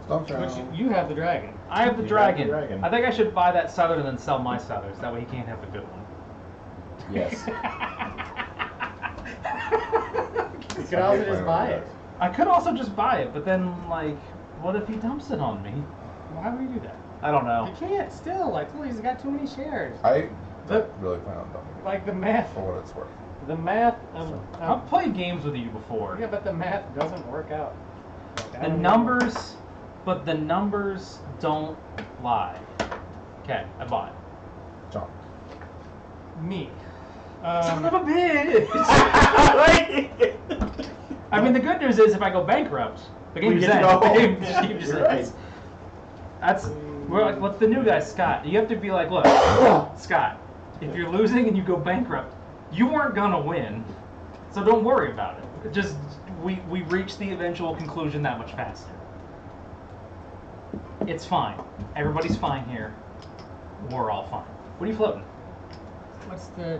Stop Which round. you have the dragon. I have the You dragon. have the dragon. I think I should buy that Southern and then sell my Southers. That way he can't have the good one. Yes. You could also just buy it. I could also just buy it, but then, like, what if he dumps it on me? Why would you do that? I don't know. You can't still. Like, he's got too many shares. I The- really plan on dumping it Like the math. for what it's worth. The math. I've played games with you before. Yeah, but the math doesn't work out. Like, I The don't know. numbers, but the numbers don't lie. Okay, I bought it. John. Me. Son of a bitch! I mean, the good news is if I go bankrupt, the game We just get to ends. go The game home. just Yeah, ends. you're right. That's we're like, what's the new guy, Scott? You have to be like, look, Scott, if you're losing and you go bankrupt, you weren't gonna win, so don't worry about it. Just we reach the eventual conclusion that much faster. It's fine. Everybody's fine here. We're all fine. What are you floating? What's the?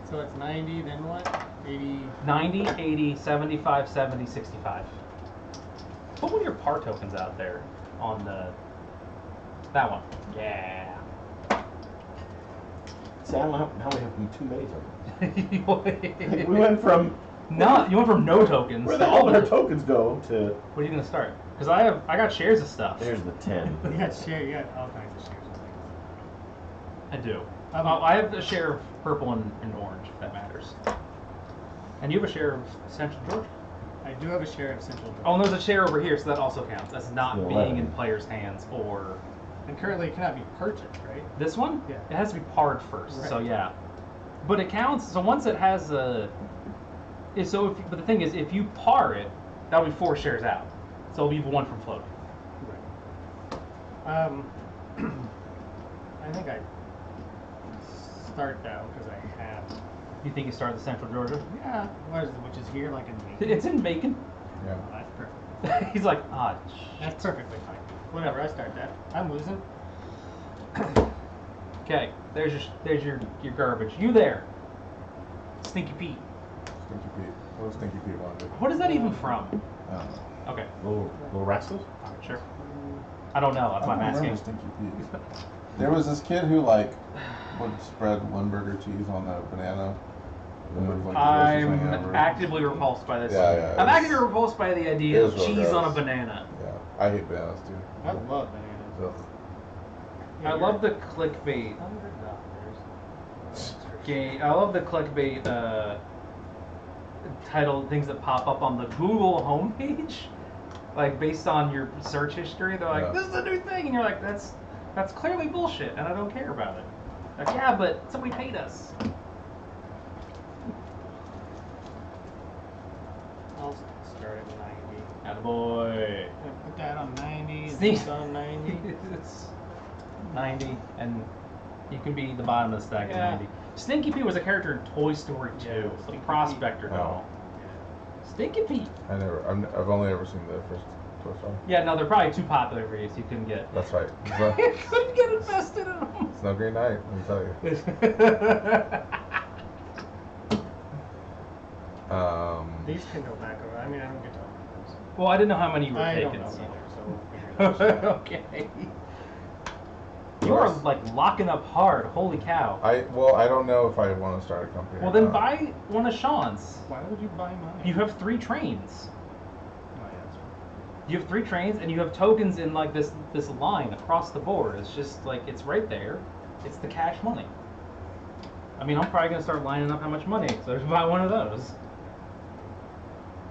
So it's 90. Then what? 80. 90, 80, 75, 70, 65. Put one of your par tokens out there on that one. Yeah. See, I don't know. Now we have too many tokens. we We went from you went from no tokens. where to the hell did all our tokens go to? What are you gonna start? Because I got shares of stuff. There's the 10. You got share. You got all kinds of shares. I do. I have a share of purple and orange, if that matters. And you have a share of Central Georgia. I do have a share of Central Georgia. Oh, and there's a share over here, so that also counts. That's not Still being 11. in players' hands or And currently it cannot be purchased, right? this one. Yeah. It has to be parred first. Right. So yeah. But it counts. So once it has a, but the thing is, if you par it, that'll be 4 shares out. So it'll be 1 from floating. Right. I think I start down because I have. You think you start the Central Georgia? Yeah. Which is here, like in Macon. It's in Macon. Yeah. Oh, that's perfect. He's like, ah, That's perfectly fine. Whatever. I start that. I'm losing. okay. There's your garbage. You there, Stinky Pete? Stinky Pete. What does Stinky Pete want to do? What is that even from? I don't know. Okay, Little rascals. alright, sure. I don't know. That's why I'm I don't asking. remember Stinky Pete. There was this kid who like would spread Limburger cheese on the banana. And it was, like, the grossest thing I'm ever. actively repulsed by this. Yeah, yeah, I'm it actively was- repulsed by the idea it of was real cheese on a gross. banana. Yeah, I hate bananas too. I love bananas. Ugh. I love the clickbait $100. game. I love the clickbait title things that pop up on the Google homepage, like based on your search history. They're like, Yeah. "This is a new thing," and you're like, "That's clearly bullshit," and I don't care about it. Like, yeah, but somebody paid us. I'll start at 90. Attaboy. I put that on 90. And Sneak. this on 90. It's 90, and you can be the bottom of the stack Yeah. at 90. Stinky Pete was a character in Toy Story 2, Yeah, the Stinky Prospector Pete. doll. Stinky Pete. I've only ever seen the first Toy Story. Yeah, no, they're probably too popular for you, so you couldn't get. That's right. You couldn't get invested in them. It's no Green Knight, let me tell you. These can go back over. I mean, I don't get to open those. Well, I didn't know how many you were I don't taking. know So. either, so we'll figure it out. Okay. You are like locking up hard. Holy cow. I don't know if I want to start a company. Well, or then not. buy one of Sean's. Why would you buy mine? You have 3 trains. Oh, yeah, that's right. You have 3 trains, and you have tokens in like this line across the board. It's just like it's right there. It's the cash money. I mean, I'm probably gonna start lining up how much money, so just buy one of those.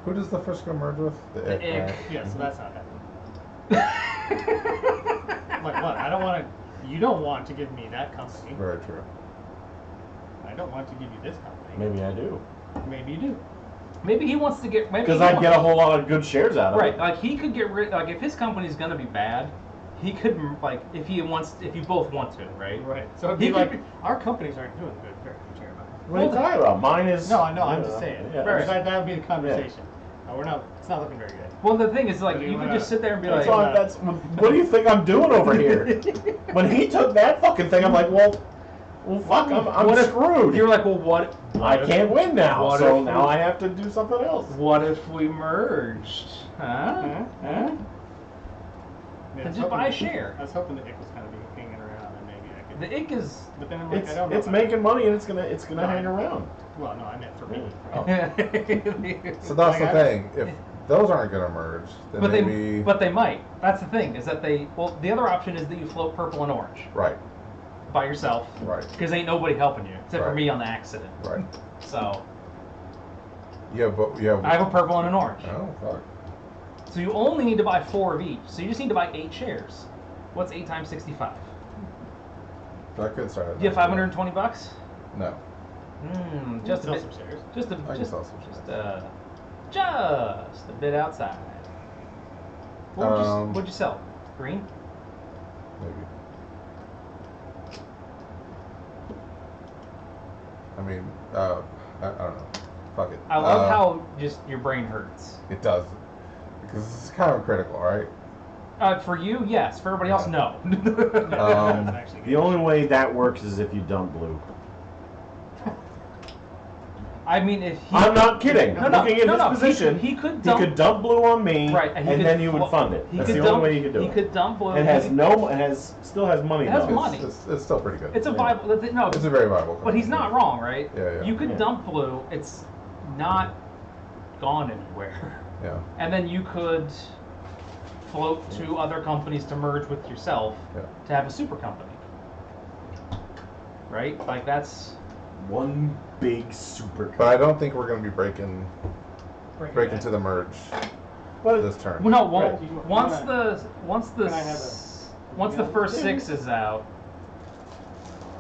Who does the Frisco merge with? The Ick. right? Yeah, so that's not happening. Like what? I don't want to. You don't want to give me that company. Very true. I don't want to give you this company. Maybe I do. Maybe you do. Maybe he wants to get. Because I'd get a whole lot of good shares out of Right, it. like he could get rid. Like if his company's gonna be bad, he could like if he wants. If you both want to, right? Right. So it'd He be could- like our companies aren't doing good. Very good share about. What are you talking about? Mine is... No, I know. I'm just saying. Yeah. Right. That would be the conversation. We're not. It's not looking very good. Well, the thing is, like, Do you you could wanna- just sit there and be That's like, all, that's, what do you think I'm doing over here? When he took that fucking thing, I'm like, well fuck, I'm what if- screwed. You're like, well, what? I can't win now, what so if now we- I have to do something else. What if we merged? Huh? Yeah, Then I was just buy a hoping- share. I was hoping that Ick was kind of be hanging around and maybe I could. The ick is. But then I'm like, It's I don't know. it's if I- making money and it's gonna hang around. Well, no, I meant for me. Oh. So that's Like, the thing. If those aren't going to merge, then But maybe... they might. That's the thing, is that they. Well, the other option is that you float purple and orange Right, by yourself. right, Because ain't nobody helping you except for Right. me on the accident. right. So Yeah, but... Yeah, I have a purple and an orange. Oh, fuck. So you only need to buy 4 of each. So you just need to buy 8 shares. What's 8 times 65? I could start it. Do you have 520 bucks? No. Just a Sell bit. some shares. Just a I can just, sell some just shares. just a bit outside. What'd you sell? Green? Maybe. I mean, I don't know. Fuck it. I love how just your brain hurts. It does. Because it's kind of critical, right? For you, yes. For everybody else, no. Um, Actually, The only way that works is if you dump blue. I mean, if he, I'm not kidding. No, no, Looking at no, his no. position, He could he dump. could dump blue on me, Right, and, he could then you would flo- fund it. He That's could the dump, only way you could do He it. could dump blue. It has still has money It has though. money. it's still pretty good. It's a Yeah. viable. No, It's a very viable but he's not wrong, right? Yeah, yeah. You could Yeah. dump blue. It's not gone anywhere. Yeah. And then you could float to other companies to merge with yourself Yeah. to have a super company. Right? Like that's One big super. But I don't think we're going to be breaking breaking to the merge But this turn. well, no. Well, Right. once Can the can I have once the first 6 is out,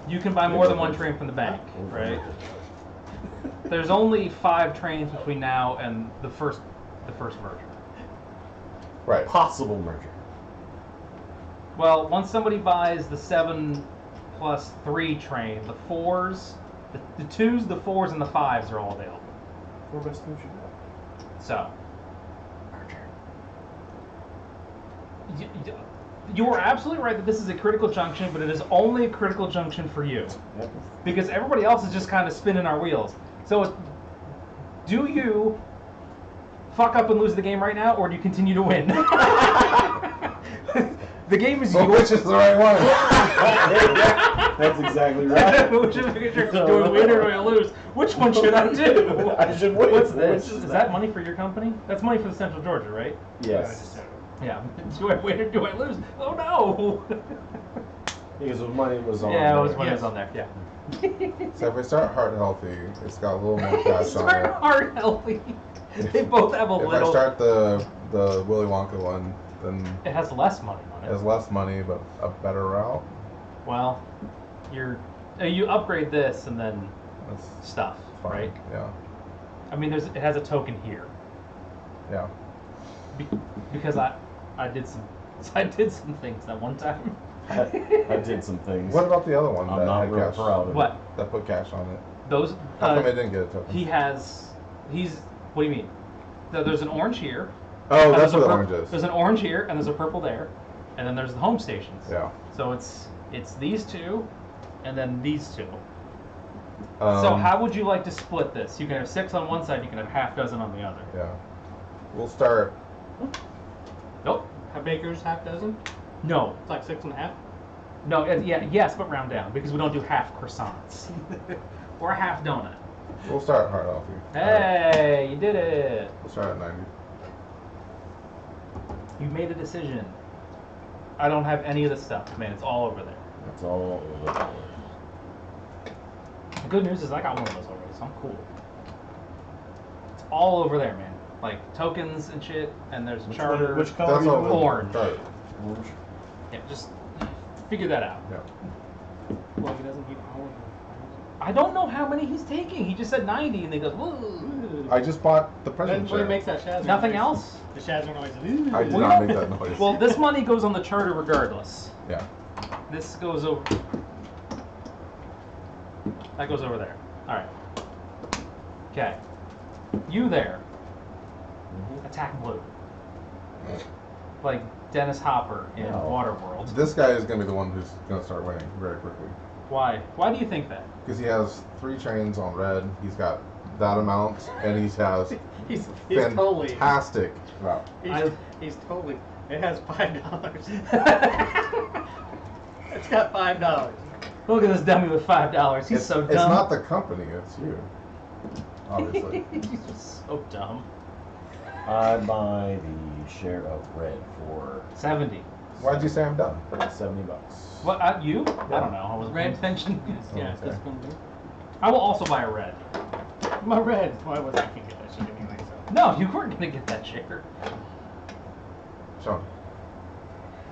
you can buy more than one train from the bank, right? There's only 5 trains between now and the first merger. Right. Possible merger. Well, once somebody buys the 7 plus 3 train, the 4s, the 2s, the 4s, and the 5s are all available. 4 best things you got. So, you are absolutely right that this is a critical junction, but it is only a critical junction for you. Yep. Because everybody else is just kind of spinning our wheels. So, do you fuck up and lose the game right now, or do you continue to win? The game is Well, yours. which is the right one? That's exactly right. Which is do I win or do I lose? Which one should I do? I should win. What's this? Which Is that money for your company? That's money for the Central Georgia, right? Yes. Yeah. Do I win or do I lose? Oh no! Because the money was on. Yeah, it was there. when it Yes. was on there. Yeah. So if we start heart healthy, it's got a little more cash on Start it. heart healthy. They both have a If I little. start the Willy Wonka one, then It has less money on it it. has less money but a better route. Well, you upgrade this and then That's stuff, fine. right? Yeah. I mean, it has a token here Yeah. because I did some things that one time. I did some things. What about the other one I'm that not had real cash? proud of. What? That put cash on it. Those. How come it didn't get a token? He's. What do you mean? There's an orange here, Oh, And that's there's what a the orange is. There's an orange here, and there's a purple there, and then there's the home stations. Yeah. So it's these two, and then these two. So how would you like to split this? You can have 6 on one side, you can have half dozen on the other. Yeah. We'll start. Nope. A baker's half dozen? No. It's like 6.5? No, yes, but round down, because we don't do half croissants. Or a half donut. We'll start hard off here. Hey, you did it. We'll start at 90. You made a decision. I don't have any of the stuff, man. It's all over there. That's all over there. The good news is I got one of those already, so I'm cool. It's all over there, man. Like tokens and shit, and there's a charter. Which color That's are you all doing? Orange. Right. Orange. Yeah, just figure that out. Yeah. Well, he doesn't keep all of them. I don't know how many he's taking. He just said 90, and he goes, "Woo." I just bought the Then president what chair. makes that Shazzer Nothing noise? else? The Shazzer noise. I did Well, not make that noise. Well, this money goes on the charter regardless. Yeah. This goes over. That goes over there. All right. Okay. You there. Attack blue. Like Dennis Hopper in No. Waterworld. This guy is going to be the one who's going to start winning very quickly. Why? Why do you think that? Because he has 3 chains on red. He's got that amount, and he has He's totally. fantastic. Wow. He's totally. It has $5. It's got $5. Look at this dummy with $5. He's so dumb. It's not the company, it's you. Obviously. He's just so dumb. I buy the share of red for 70. Why'd you say I'm done? $70. What? You? I don't know. I wasn't paying attention. Yeah, Okay. this one. I will also buy a red. My red. Why was I can get that shit anyway? So. No, you weren't gonna get that share. Sean.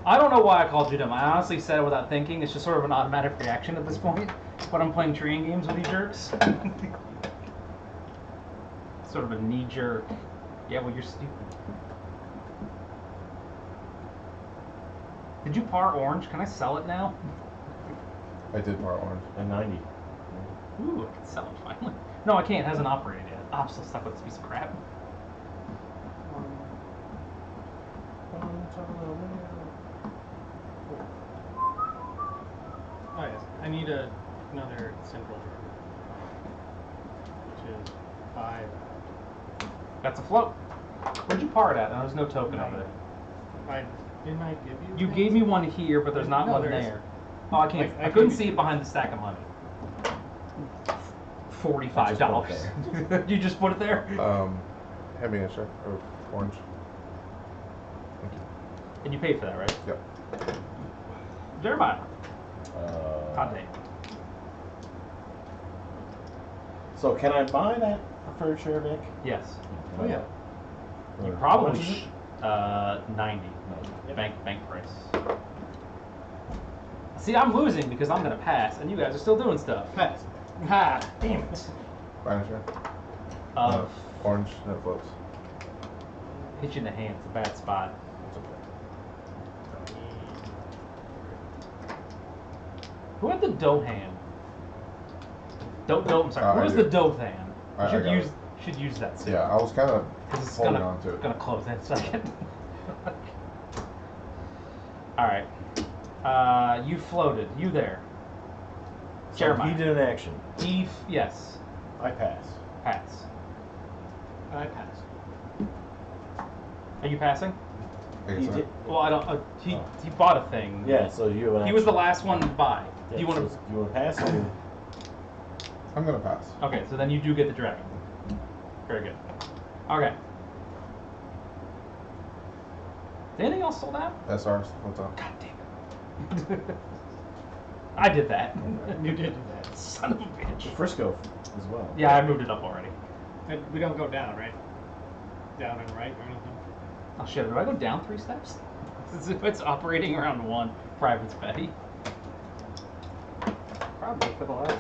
I don't know why I called you dumb. I honestly said it without thinking. It's just sort of an automatic reaction at this point when I'm playing train games with you jerks. Sort of a knee-jerk. Yeah, well, you're stupid. Did you par orange? Can I sell it now? I did part orange. And 90. Ooh, I can sell it finally. No, I can't. It hasn't operated yet. Oh, I'm still stuck with this piece of crap. Oh yes, I need another central drawer, which is 5. That's a float. Where'd you par it at? There's no token over there. Didn't I give you? You one? gave me one here, but there's not No, one there is. there. Oh, I can't. I I couldn't gave you- see it behind the stack of money. $45. You just put it there, Hand me a check of orange. Thank you. and you paid for that, right? Yep. Jeremiah. Hot day. So can I buy that preferred share, Vic? Yes. Oh yeah. You Or probably how much is should. it? 90. Yep. Bank price. See, I'm losing because I'm gonna pass, and you guys are still doing stuff. Pass. Ha! Damn it. Buy a share. Of Orange, no floats. hit you in the hand. It's a bad spot. It's okay. Who had the dough hand? I'm sorry. I Who was do. the dough hand? I You should got use it. should use that soon. Yeah, I was kind of 'Cause it's holding gonna on to it. gonna close in a second. All right. You floated. You there? So Jeremiah. he did an action. Yes. I pass. Pass. I pass. Are you passing? I guess He so. did. Well, I don't. He bought a thing. Yeah, so you have an He was the action. last one to buy. Yeah, Do you want so to? you want to pass? Or I'm gonna pass. Okay, so then you do get the dragon. Very good. Okay. Is anything else sold out? SRs, what's up? God damn it. I did that. You did do that. Son of a bitch. Frisco as well. Yeah, I moved it up already. And we don't go down, right? Down and right or anything? Oh shit, do I go down 3 steps? As if it's operating around 1. Private's petty. Probably for the last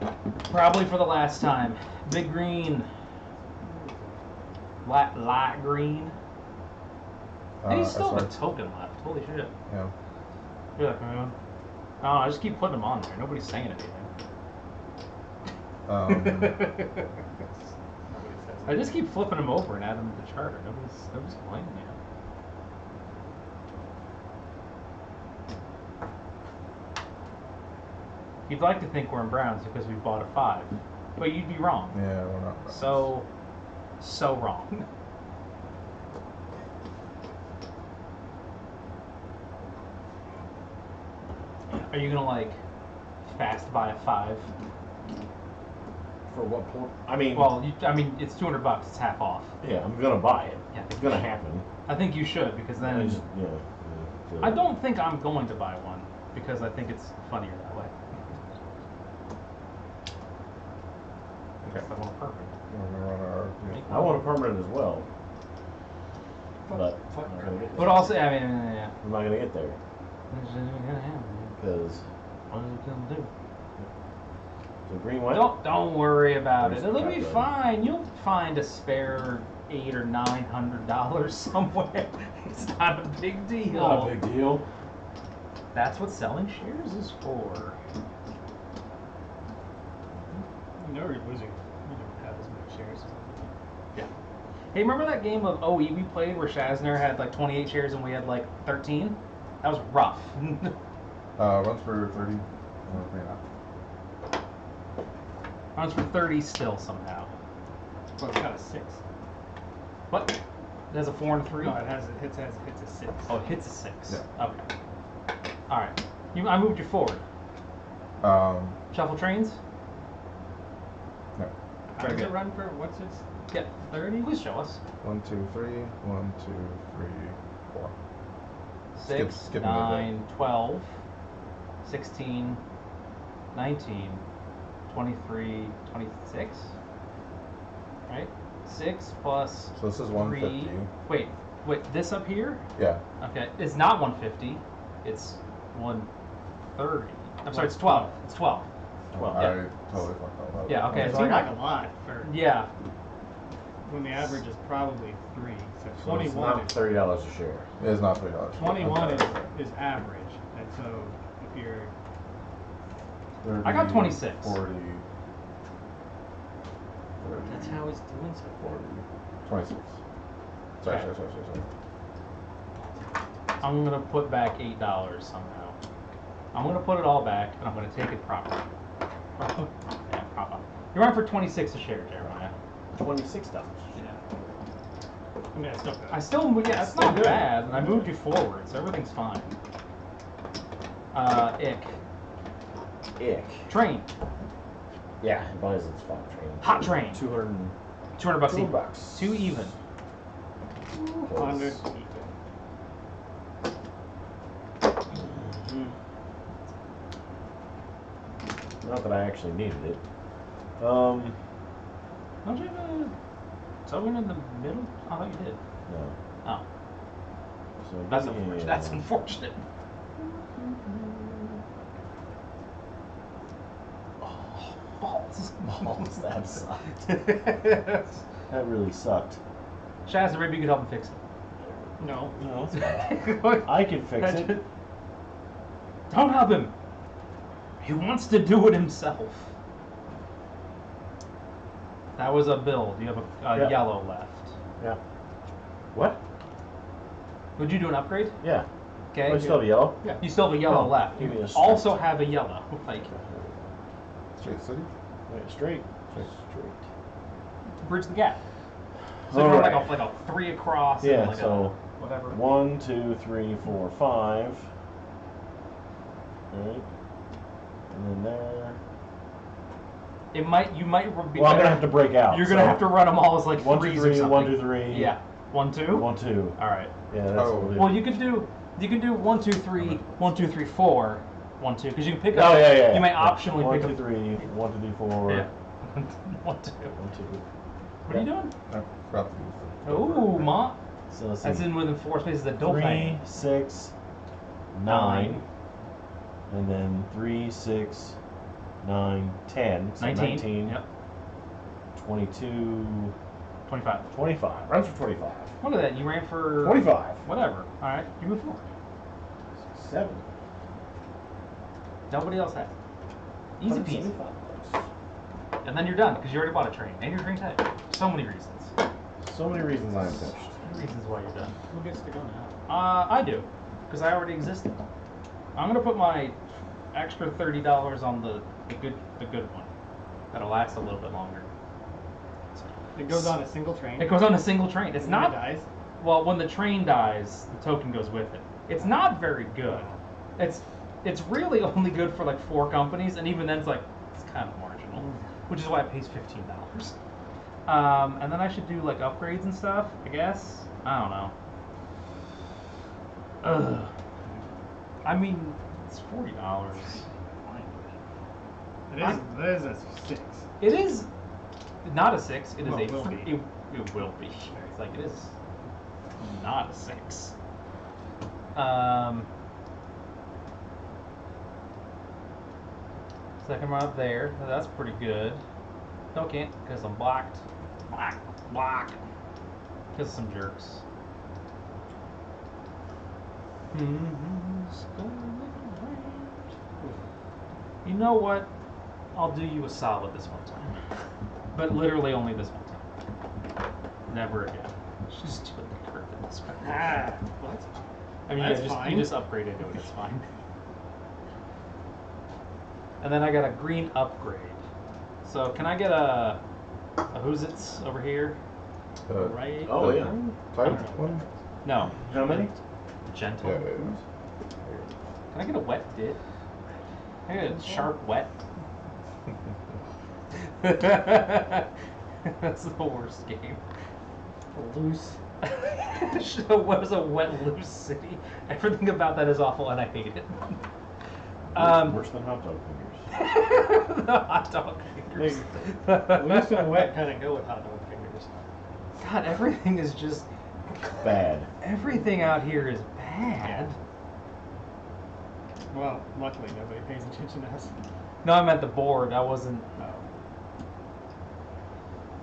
time. Probably for the last time. Big green. Light green. And he's still have a SR. token left. Holy shit. Yeah. You're like, man. Oh, I just keep putting them on there. Nobody's saying anything. Um, Nobody says I just keep flipping them over and adding them to the charter. Nobody's complaining yet. You'd like to think we're in Browns because we bought a 5, but you'd be wrong. Yeah, we're not. Browns. So wrong. Are you gonna like fast buy a 5? For what point? I mean, Well, it's $200. It's half off. yeah, I'm gonna buy it. Yeah, It's gonna happen. I think you should because then Yeah. I don't think I'm going to buy one because I think it's funnier that way. Okay. I want a perfect. We're gonna run our. I want a permanent as well. But I'm not gonna get there. But also, I mean, yeah. I'm not gonna get there because What is it gonna do? the green went. Don't worry about it. Where's It'll the be cut fine. You'll find a spare $800 or $900 somewhere. It's not a big deal. Not a big deal. That's what selling shares is for. You know you're losing. You don't have as many shares. Yeah. Hey, remember that game of OE we played where Shazner had like 28 shares and we had like 13? That was rough. Runs for 30. We're paying out. Runs for 30 still somehow. Well, it's got a 6. What? It has a 4 and a 3? No, it hits a 6. Oh, it hits a 6. Yeah. Okay. Alright. I moved you forward. Shuffle trains? No. How Very does good. it run for? What's its Yeah. 30? Please show us. 1, 2, 3. 1, 2, 3, 4. 6, Skipping 9, 12, 16, 19, 23, 26. Right? 6 plus So this is 3. 150. Wait, this up here? Yeah. Okay, it's not 150. It's 130. I'm sorry, it's 12. It's 12. 12. I Yeah. totally fucked that up. Yeah, okay. It So seems I like got, a lot for yeah. when the average is probably 3. So So 21 it's not is $30 a share. It is not $3. 21 is average, and so if you're 30, I got 26. 40. 30, that's how it's doing so 40. 26. Sorry. Okay. I'm gonna put back $8 somehow. I'm gonna put it all back, and I'm gonna take it proper. Yeah, proper. You're on for 26 a share, Jeremiah. $26. Yeah. I mean, it's still good. I still, yeah, it's not Good. bad, and I moved you forward, so everything's fine. Ick. Train. Train. Yeah, it buys its 5 train. Hot train. 200. $200 even. $200. 2 even. 100. Not that I actually needed it. Don't you have a token in the middle? I thought you did. No. Oh, So that's give me unfortunate. a- That's unfortunate. Oh, balls. Balls, that sucked. That really sucked. Shazza, maybe you could help him fix it. No. No, it's fine. I can fix it. Don't help him. He wants to do it himself. That was a build. You have a Yeah. yellow left. Yeah. What? Would you do an upgrade? Yeah. Okay. Oh, you still have yellow? Yeah. You still have a yellow Oh, left. give You me a straight. also have a yellow. Like, Straight City? Wait, straight. bridge the gap. So All you're right. like a 3 across. Yeah, and like so a whatever. 1, 2, 3, 4, 5. Alright. And then there. You might be Well, I'm better. gonna have to break out. You're gonna have to run them all as like 1, 2, threes or 3, something. 1, 2, 3. Yeah. 1, 2. 1, 2. All right. Yeah, that's Oh. what we'll do. Well, you could do 1, 2, 3, 1, 2, 3, 4, 1, 2, because you can pick Oh, up. yeah. You may optionally 1, pick 2, up. 3, 1, 2, 3, 4. Yeah. 1, 2. 1, 2. What are you doing? I forgot to use the. Oh, ma. So let's That's see. in within 4 spaces. The 3, dauphin. 6, 9. And then 3, 6, 9, 10. So 19. Yep. 22. 25. 25. Runs for 25. Look at that. You ran for 25. Whatever. All right. You move forward. 7. Nobody else has it. Easy peasy. $175. and then you're done because you already bought a train and you're train type. So many reasons. So many reasons I'm pitched. Reasons why you're done. Who gets to go now? I do, because I already existed. I'm gonna put my extra $30 on the good one. That'll last a little bit longer. It goes on a single train. It goes on a single train. It's and not. It dies. Well, when the train dies, the token goes with it. It's not very good. It's really only good for like 4 companies, and even then it's kind of marginal, which is why it pays $15. And then I should do like upgrades and stuff, I guess. I don't know. Ugh. I mean, it's $40. It is a 6. It is not a 6. It is Well, a. it will be. It will be. It's like it is not a 6. Second one up there. That's pretty good. No, can't because I'm blocked. Block. Because of some jerks. You know what? I'll do you a solid this one time. But literally only this one time. Never again. Just do the curve in this one. What? I mean, That's you fine. just upgrade into it, it's fine. And then I got a green upgrade. So can I get a who's it's over here? Right? Oh, yeah. Type one? No. How many? Gentle. Yeah. Can I get a wet dip? Can I get a sharp wet? That's the worst game. Loose. What is a wet loose city? Everything about that is awful and I hate it. Worse than hot dog fingers. The hot dog fingers. Loose and wet kind of go with hot dog fingers. God, everything is just Bad. everything out here is bad. Well, luckily nobody pays attention to us. No, I meant the board. I wasn't. No.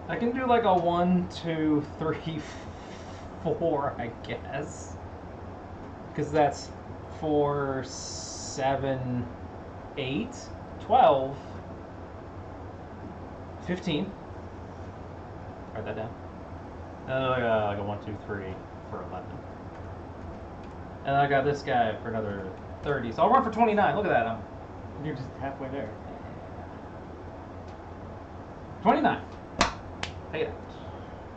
I can do like a 1, 2, 3, 4, I guess. Because that's 4, 7, 8, 12, 15. Write that down. And then like a 1, 2, 3 for 11. And I got this guy for another 30. So I'll run for 29. Look at that. I'm You're just halfway there. 29. Take it out.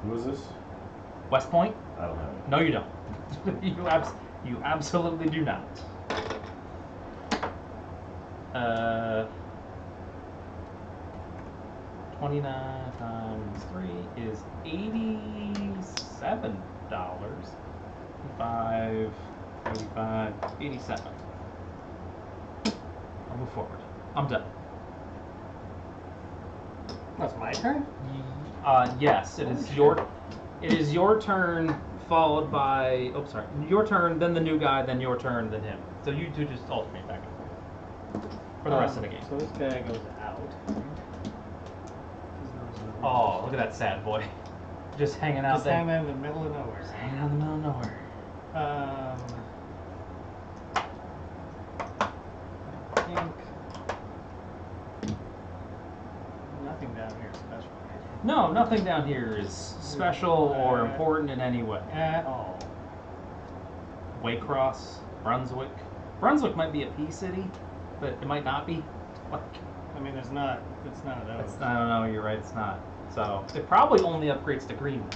Who is this? West Point? I don't have it. No, you don't. You absolutely do not. 29 times 3 is $87. 85, 85, 87. I'll move forward. I'm done. That's my turn? Yes, it is your. It is your turn, followed by. Oh, sorry. Your turn, then the new guy, then your turn, then him. So you two just alternate back and forth for the rest of the game. So this guy goes out. Oh, look at that sad boy, just hanging out Just there. hanging in the middle of nowhere. Just hanging out in the middle of nowhere. I think nothing down here is special. No, nothing down here is special or important in any way. At all. Waycross, Brunswick. Brunswick might be a P city, but it might not be. Like, I mean, it's none of those. I don't know. You're right. It's not. So it probably only upgrades to Greenland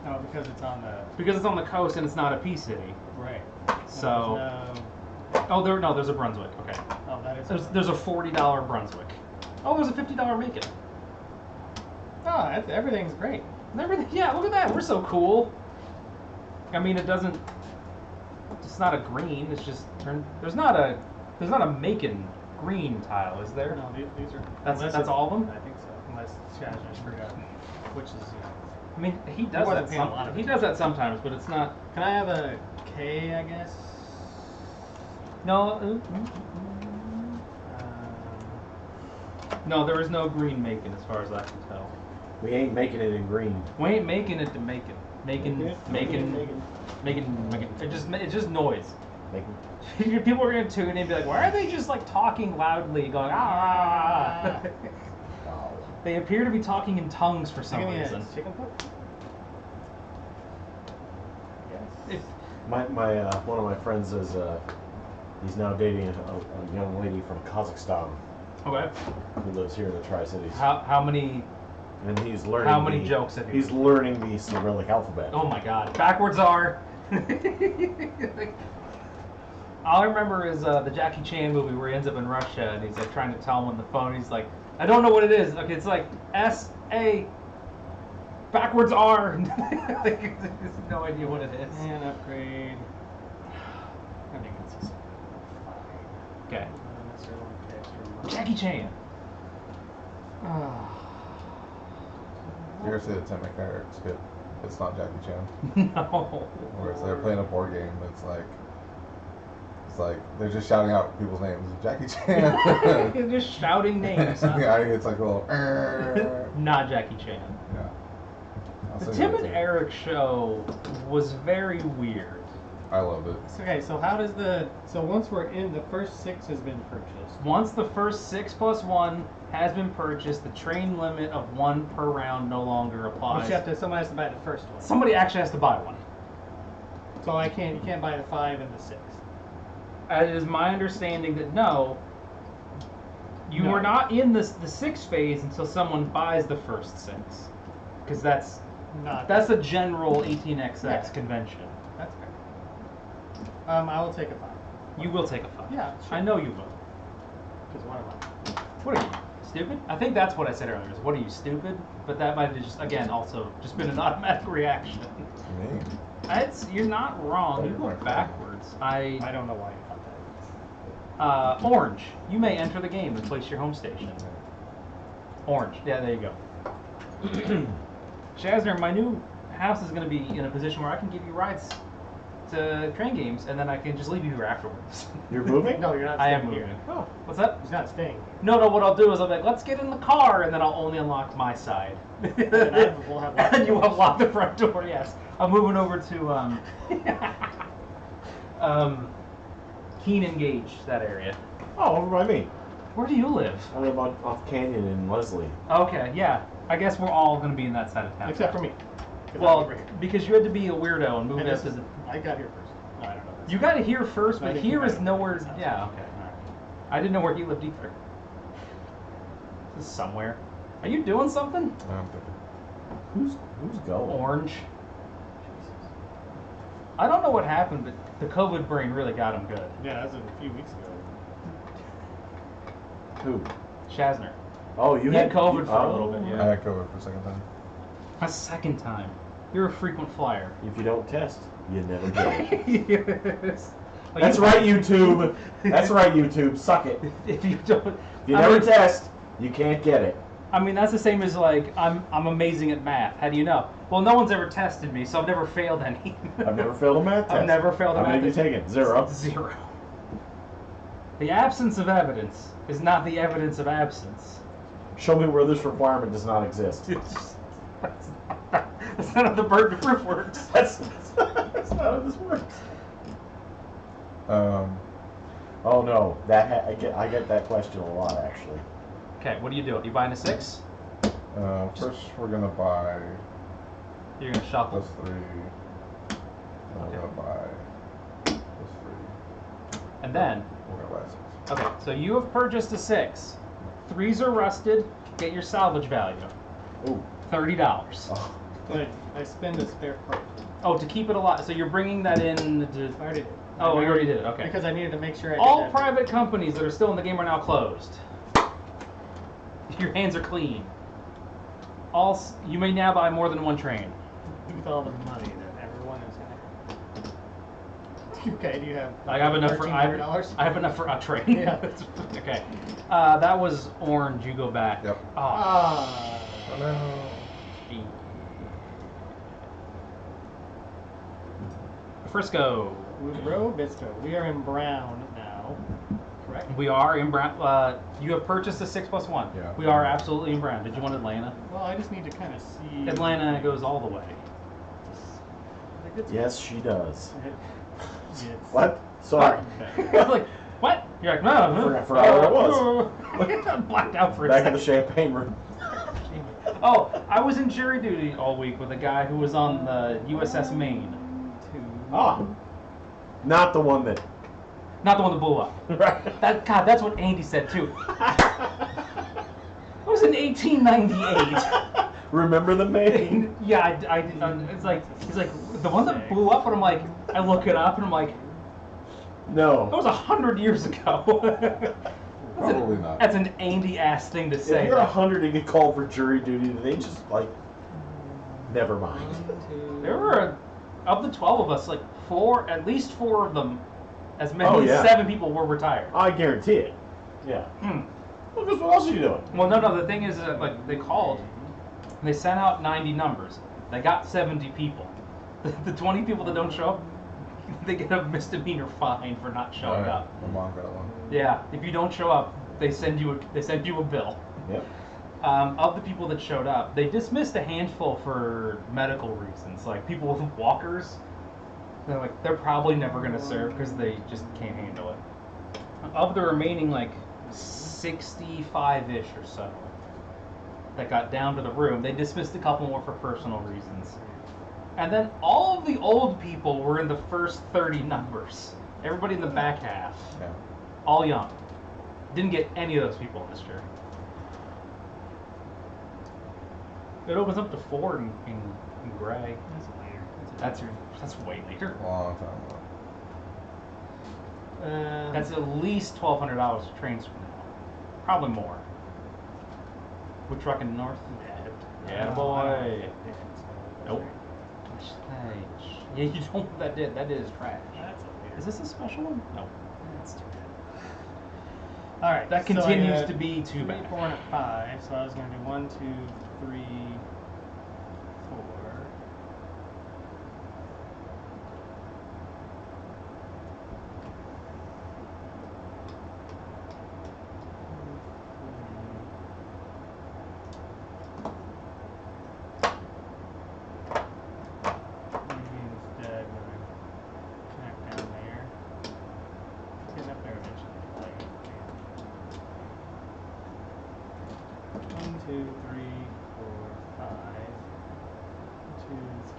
No, because it's on the because it's on the coast and it's not a P city. right. So there's a Brunswick. Okay. Oh, that is. There's a $40 Brunswick. Oh, there's a $50 Macon. Oh, everything's great. And everything. Yeah, look at that. We're so cool. I mean, it doesn't. It's not a green. It's just turned. There's not a Macon green tile, is there? No, these are. That's all of them. I think so. Unless Chaz just forgot, which is. I mean, he does wasn't that. paying a lot of He does that sometimes, but it's not. Can I have a K? I guess. No. No, there is no green Macon as far as I can tell. We ain't making it in green. We ain't making it to make it. Making. It's just noise. People are gonna tune in and be like, why are they just like talking loudly, going ah? Wow. They appear to be talking in tongues for some reason. Chicken foot? Yes. My one of my friends is he's now dating a young lady from Kazakhstan. Okay. Who lives here in the Tri-Cities. How many? And he's learning. How many jokes have you? He's learning the Cyrillic alphabet. Oh my God! Backwards are. All I remember is the Jackie Chan movie where he ends up in Russia and he's like trying to tell him on the phone. He's like, I don't know what it is. Okay, it's like S-A. Backwards R. Like, there's no idea what it is. And upgrade. I think it's just Okay. not necessarily want to pay extra money. Jackie Chan. You ever see the Tim McIntyre skit? It's not Jackie Chan. No. Where it's they're playing a board game. It's like they're just shouting out people's names. Jackie Chan. You're just shouting names. Huh? Yeah, it's like a little. Not Jackie Chan. Yeah. I'll The send Tim you and that too. Eric show was very weird. I loved it. Okay, so how does so once we're in, the first 6 has been purchased. Once the first 6 + 1 has been purchased, the train limit of 1 per round no longer applies. Somebody has to buy the first one. Somebody actually has to buy one. So you can't buy the 5 and the 6. It is my understanding that no, you No. are not in the 6 phase until someone buys the first 6, because that's a general 18XX Yeah. convention. That's fair. I will take a 5. You will take a 5. Yeah, sure. I know you will. Because what am I? What are you, stupid? I think that's what I said earlier. Is what are you, stupid? But that might have just, again, also just been an automatic reaction. Me. You're not wrong. You go backwards. I don't know why you thought that. Orange. You may enter the game and place your home station. Orange. Yeah, there you go. Shazner, my new house is going to be in a position where I can give you rides to train games, and then I can just leave you here afterwards. You're moving? No, you're not I staying am moving. here. Oh. What's that? He's not staying here. No, what I'll do is I'll be like, let's get in the car, and then I'll only unlock my side. We'll have locked And you will doors. lock the front door, yes. I'm moving over to Keenan Gage, that area. Oh, over by me. Where do you live? I live off Canyon in Leslie. Okay, yeah. I guess we're all going to be in that side of town. Except for me. 'Cause I'm Well, over here. because you had to be a weirdo and move And up this to is- the... I got here first. No, I don't know. You got it here first, I but think here you is got it nowhere... first. Yeah, okay. All right. I didn't know where he lived either. This is somewhere. Are you doing something? Who's going? Orange. I don't know what happened, but the COVID brain really got him good. Yeah, that was a few weeks ago. Who? Shazner. Oh, you He had COVID for a little bit, I yeah. had COVID for a second time. A second time. You're a frequent flyer. If you don't test, you never get it. Yes. Like, That's right, YouTube. That's right, YouTube. Suck it. If you don't... If you I never mean- test, you can't get it. I mean, that's the same as like, I'm amazing at math. How do you know? Well, no one's ever tested me, so I've never failed any. I've never failed a math test. I've never failed a How math many test. have you taken? 0. 0. The absence of evidence is not the evidence of absence. Show me where this requirement does not exist. That's not how the burden of proof works. That's not how this works. Oh no, I get that question a lot actually. Okay, what do you do? You buying a 6? First, we're gonna buy You're gonna shuffle. +3. Then we're Okay. gonna buy +3. And then, We're gonna buy a 6. okay, so you have purchased a 6. 3s are rusted. Get your salvage value. Ooh. $30. Oh. But I spend a spare part. Oh, to keep it alive. So you're bringing that in to... I already did. Oh, you already did it. Okay. Because I needed to make sure I All did that. private companies that are still in the game are now closed. Your hands are clean. You may now buy more than one train. With all the money that everyone is gonna. Okay, do you have? I have enough for $1,300? I have enough for a train. Yeah. Okay. That was orange. You go back. Yep. Oh. Ah. Oh no. Frisco. Woodrow Bisco. We are in brown now. Correct. We are in brown. You have purchased a 6 + 1. Yeah. We are absolutely in brown. Did you want Atlanta? Well, I just need to kind of see. Atlanta goes all the way. Yes, she does. What? Sorry. I was like, what? You're like, no. I forgot what it was. Blacked out for a Back second. in the champagne room. Oh, I was in jury duty all week with a guy who was on the USS Maine. Not the one that... Not the one that blew up. Right. That's what Andy said too. It was in 1898. Remember the Maine? Yeah, I it's like, he's like, the one that blew up, and I'm like, I look it up, and I'm like, No. that was 100 years ago. Probably not. That's an Andy-ass thing to say. If you're 100 and get called for jury duty, they just, like, never mind. There were, of the 12 of us, like, at least four of them, as many as 7 people were retired. I guarantee it. Yeah. Well, because what else are you doing? Well, no, the thing is that, like, they called, and they sent out 90 numbers. They got 70 people. The 20 people that don't show up, they get a misdemeanor fine for not showing up. My mom got one. Yeah, if you don't show up, they send you a bill. Yep. Of the people that showed up, they dismissed a handful for medical reasons, like people with walkers. They're probably never going to serve because they just can't handle it. Of the remaining, like, 65-ish or so that got down to the room, they dismissed a couple more for personal reasons. And then all of the old people were in the first 30 numbers. Everybody in the back half. Yeah. All young. Didn't get any of those people in this jury. It opens up to 4 in gray. That's way later. A long time ago. That's at least $1,200 for trains from now. Probably more. We're trucking north. Yeah, boy. Nope. Yeah, you don't. That is trash. Is this a special one? No. That's too bad. All right. That continues to be too 3, bad. 4, and a 5. So I was going to do 1, 2, 3, 4.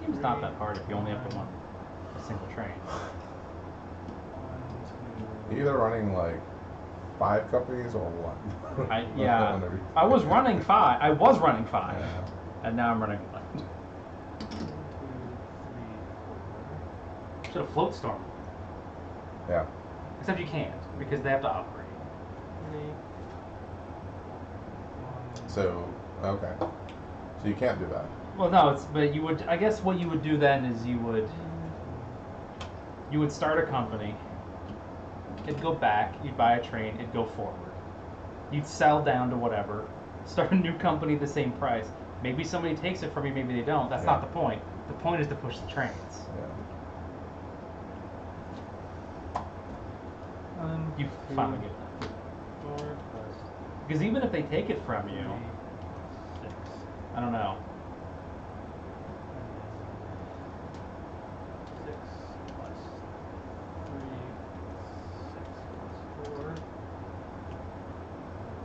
It's not that hard if you only have to run a single train. Either running like 5 companies or 1. I was running 5. Yeah. And now I'm running 1. Should have float storm. Yeah. Except you can't because they have to operate. So, okay. So you can't do that. Well, no, but you would. I guess what you would do then is you would start a company. It'd go back. You'd buy a train. It'd go forward. You'd sell down to whatever. Start a new company at the same price. Maybe somebody takes it from you. Maybe they don't. That's not the point. The point is to push the trains. Yeah. You finally get that. Because even if they take it from you, I don't know. 6 plus 3, 6 plus 4.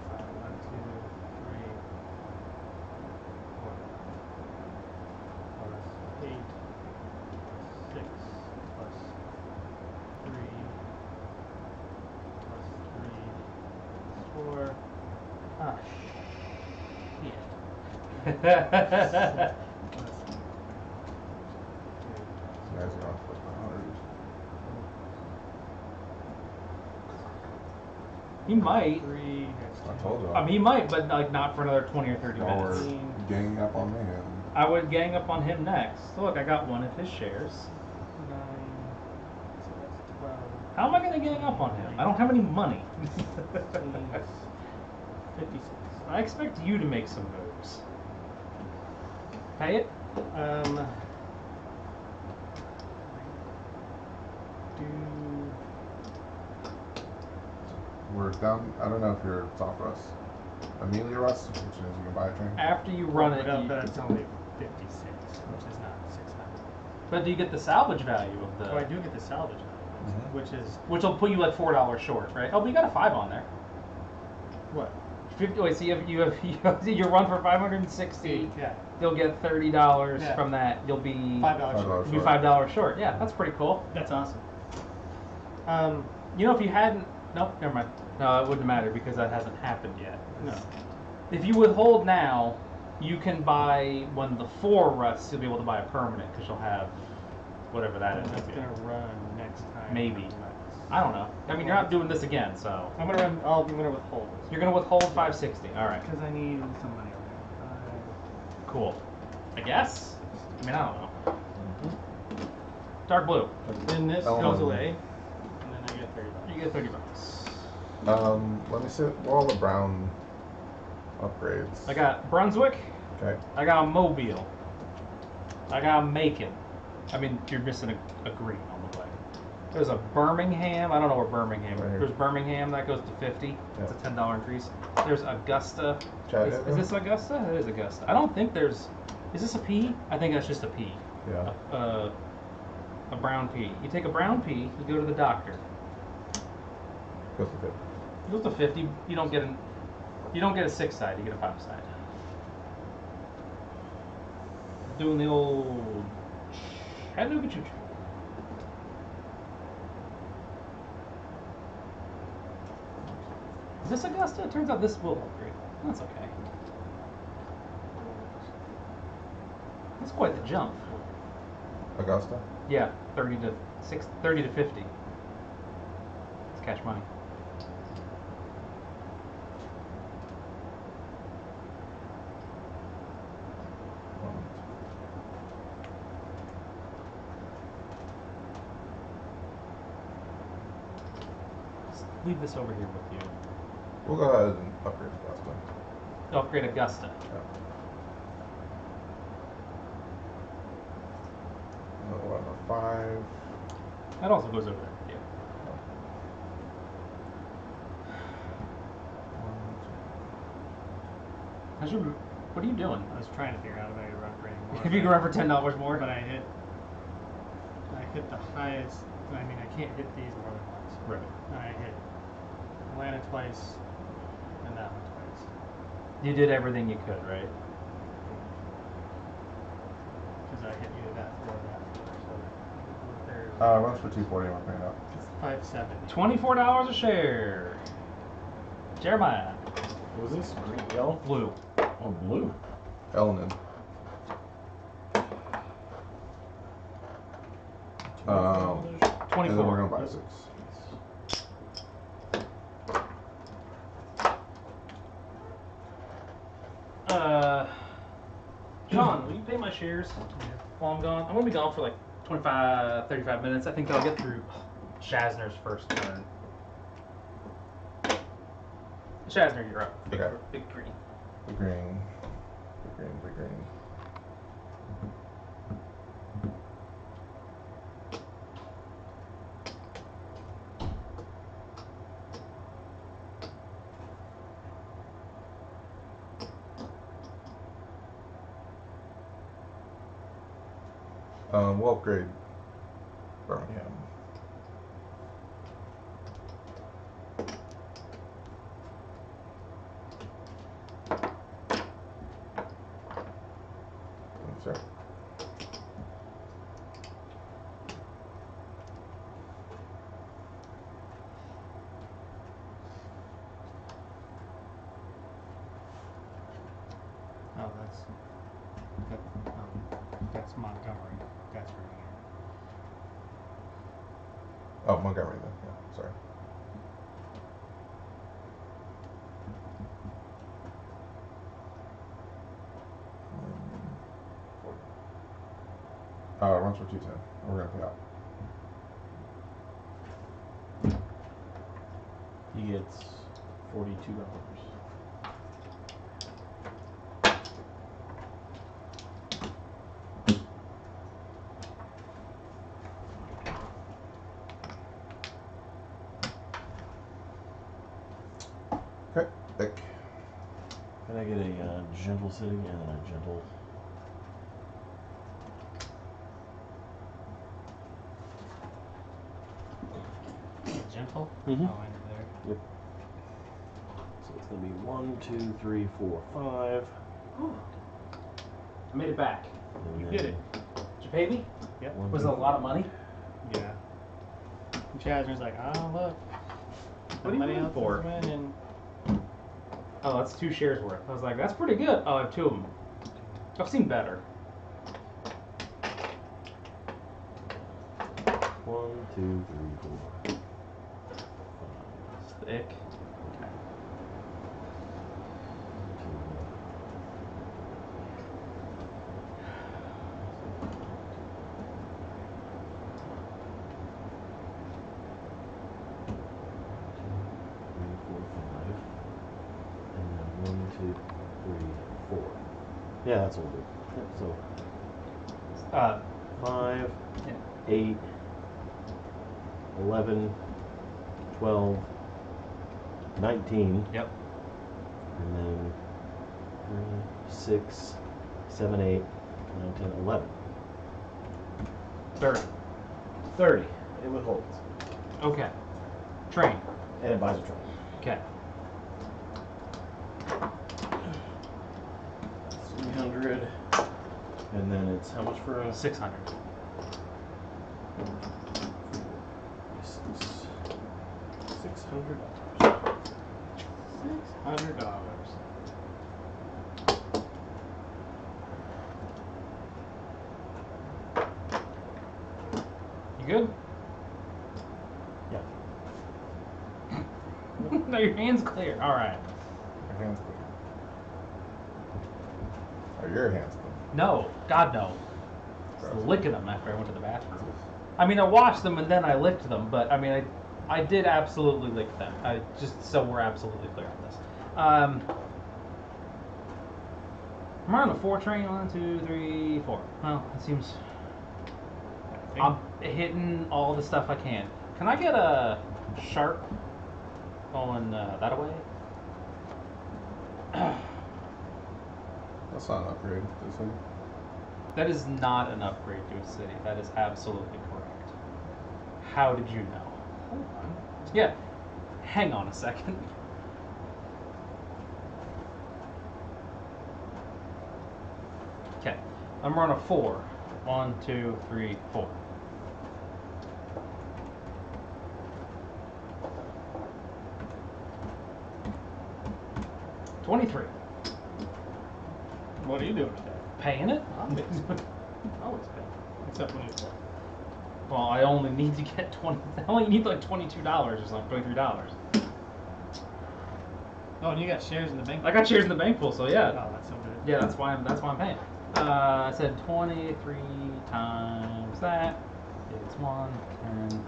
5, 1, 2, 3, 4. Plus 8, 6 plus 3, plus 3, 4. Ah, shit. You guys are on for 100. He might. 3, I told you. I mean, he might, but like not for another 20 or 30 Y'all minutes. were ganging up on me. I would gang up on him next. So look, I got one of his shares. 9, so that's 12. How am I going to gang up on him? I don't have any money. 56. I expect you to make some moves. Pay it? We're down. I don't know if you're soft rust. Amelia rust, which is you can buy a train. After you run it, But it's only 56, which is not 600. but do you get the salvage value of the... Oh, I do get the salvage value. which will put you like $4 short, right? Oh, but you got a 5 on there. What? 50. Wait, so you have your run for 560. Yeah. You'll get $30 from that. You'll be $5 short. You'll be $5 short. Yeah, that's pretty cool. That's awesome. You know, if you hadn't, nope, never mind. No, it wouldn't matter because that hasn't happened yet. No. If you withhold now, you can buy when the 4 rusts. You'll be able to buy a permanent because you'll have whatever that is. It's gonna run next time. Maybe. I don't know. I mean, you're not doing this again, so. I'm gonna withhold. You're gonna withhold 560. All right. Because I need some money. Cool. I guess. I mean, I don't know. Dark blue. Then this goes away, and then I get $30. You get $30. Let me see all the brown upgrades. I got Brunswick. Okay. I got a Mobile. I got a Macon. I mean, you're missing a green on the way. There's a Birmingham. I don't know where Birmingham is. There's Birmingham. That goes to 50. That's a $10 increase. There's Augusta. Is this Augusta? It is Augusta. I don't think there's... Is this a P? I think that's just a P. Yeah. A brown P. You take a brown P, you go to the doctor. Goes to 50. It goes to 50. You don't get a 6 side. You get a 5 side. Doing the old Chattanooga choo-choo. Is this Augusta? It turns out this will upgrade. That's okay. That's quite the jump. Augusta? Yeah, 30 to 50. It's cash money. Just leave this over here with you. We'll go ahead and upgrade Augusta. Upgrade Augusta. Yeah. Another one of 5. That also goes over there. Yeah. What are you doing? I was trying to figure out if I could run for any more. If you can run for $10 more. But I hit the highest. I mean, I can't hit these more than once. Right. I hit Atlanta twice and that one twice. You did everything you could, right? Because I hit you that floor. So there's Runs for 240. We're paying up. 570. $24 a share. Jeremiah. What was this? Green, yellow? Blue. Oh, blue. Elnan. And then we're 24. gonna buy 6. John, will you pay my shares while I'm gone? I'm gonna be gone for like 25, 35 minutes. I think I'll get through Shazner's first turn. Shazner, you're up. Okay. Big green. Big green. Big green. Big green. We'll upgrade Birmingham. Sure. Oh, that's Montgomery. That's for here. Oh, Montgomery then. Yeah, sorry. Runs for 210. We're gonna pay out. He gets $42. Okay, thick. Can I get a gentle sitting and then a gentle? well. Mm-hmm. Oh, mine's there. Yep. So it's gonna be 1, 2, 3, 4, 5. Oh. I made it back. And You then did it. Did you pay me? Yep. 1, Was it 2, a lot of money? Yeah. And Chasner's like, oh look. What are you Somebody waiting else for? is winning. Oh, that's 2 shares worth. I was like, that's pretty good. Oh, I have 2 of them. I've seen better. 1, 2, 3, 4, 5. It's thick. Okay. 1, 2, 3, 4. Yeah, that's all good. Yep, so 5, Yeah. 8, 11, 12, 19. Yep. And then 6, 7, 8, 9, 10, 11. 30. 30. It withholds. Okay. Train. And it buys a train. Okay. 300. And then it's how much for a 600. $600. $600. You good? Yeah. No, your hand's clear. All right. Your hands clean. Are your hands clean? No, God no. Just licking them after I went to the bathroom. I mean, I washed them and then I licked them, but I mean, I did absolutely lick them. Just so we're absolutely clear on this. I'm on the 4 train. 1, 2, 3, 4. Well, it seems I'm hitting all the stuff I can. Can I get a sharp going that away? That's not an upgrade, is it? That is not an upgrade to a city. That is absolutely correct. How did you know? Hold on. Yeah. Hang on a second. Okay. I'm on a 4. 1, 2, 3, 4. $23. What are you doing today? Paying it? Always pay. Except when you play. Well, I only need to get 20. I only need like $22 or something, $23. Oh, and you got shares in the bank. I got shares in the bank pool, so yeah. Oh, that's so good. Yeah, that's why I'm paying. I said 23 times that is 1, 10,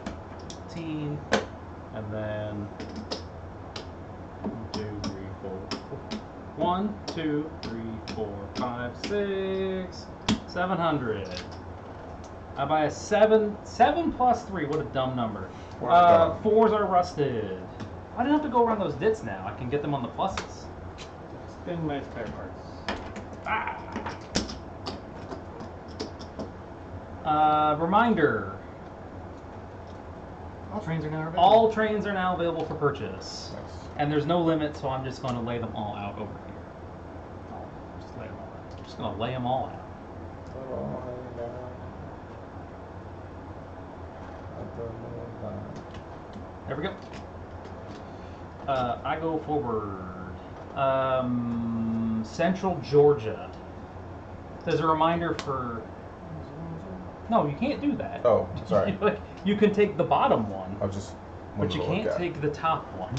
15, and then 1, 2, 3, 4, 1, 2, 3, 4, 5, 6, 700. I buy a 7 plus 3. What a dumb number. 4s are rusted. I don't have to go around those dits now. I can get them on the pluses. Spin my spare parts. Reminder. All trains are now available. All trains are now available for purchase. Nice. And there's no limit, so I'm just going to lay them all out over here. Oh, just lay them all out. I'm just going to lay them all out. There we go. I go forward. Central Georgia. There's a reminder for... No, you can't do that. Oh, sorry. Like, you can take the bottom one, I was just. but you wanted to can't look at. take the top one.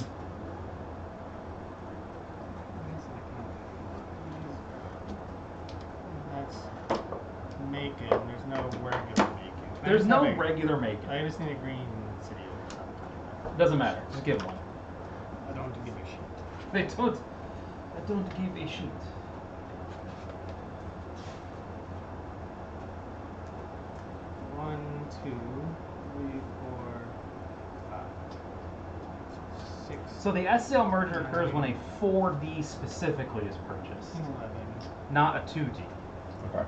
That's Macon. There's no regular Macon. There's no regular Macon. I just need a green city. Doesn't matter. Just give one. I don't have to give a shit. They don't. I don't give a shit. One, 2, 3, 4, 5, 6, So the SCL merger occurs when a 4D specifically is purchased, 11, not a 2D. Okay.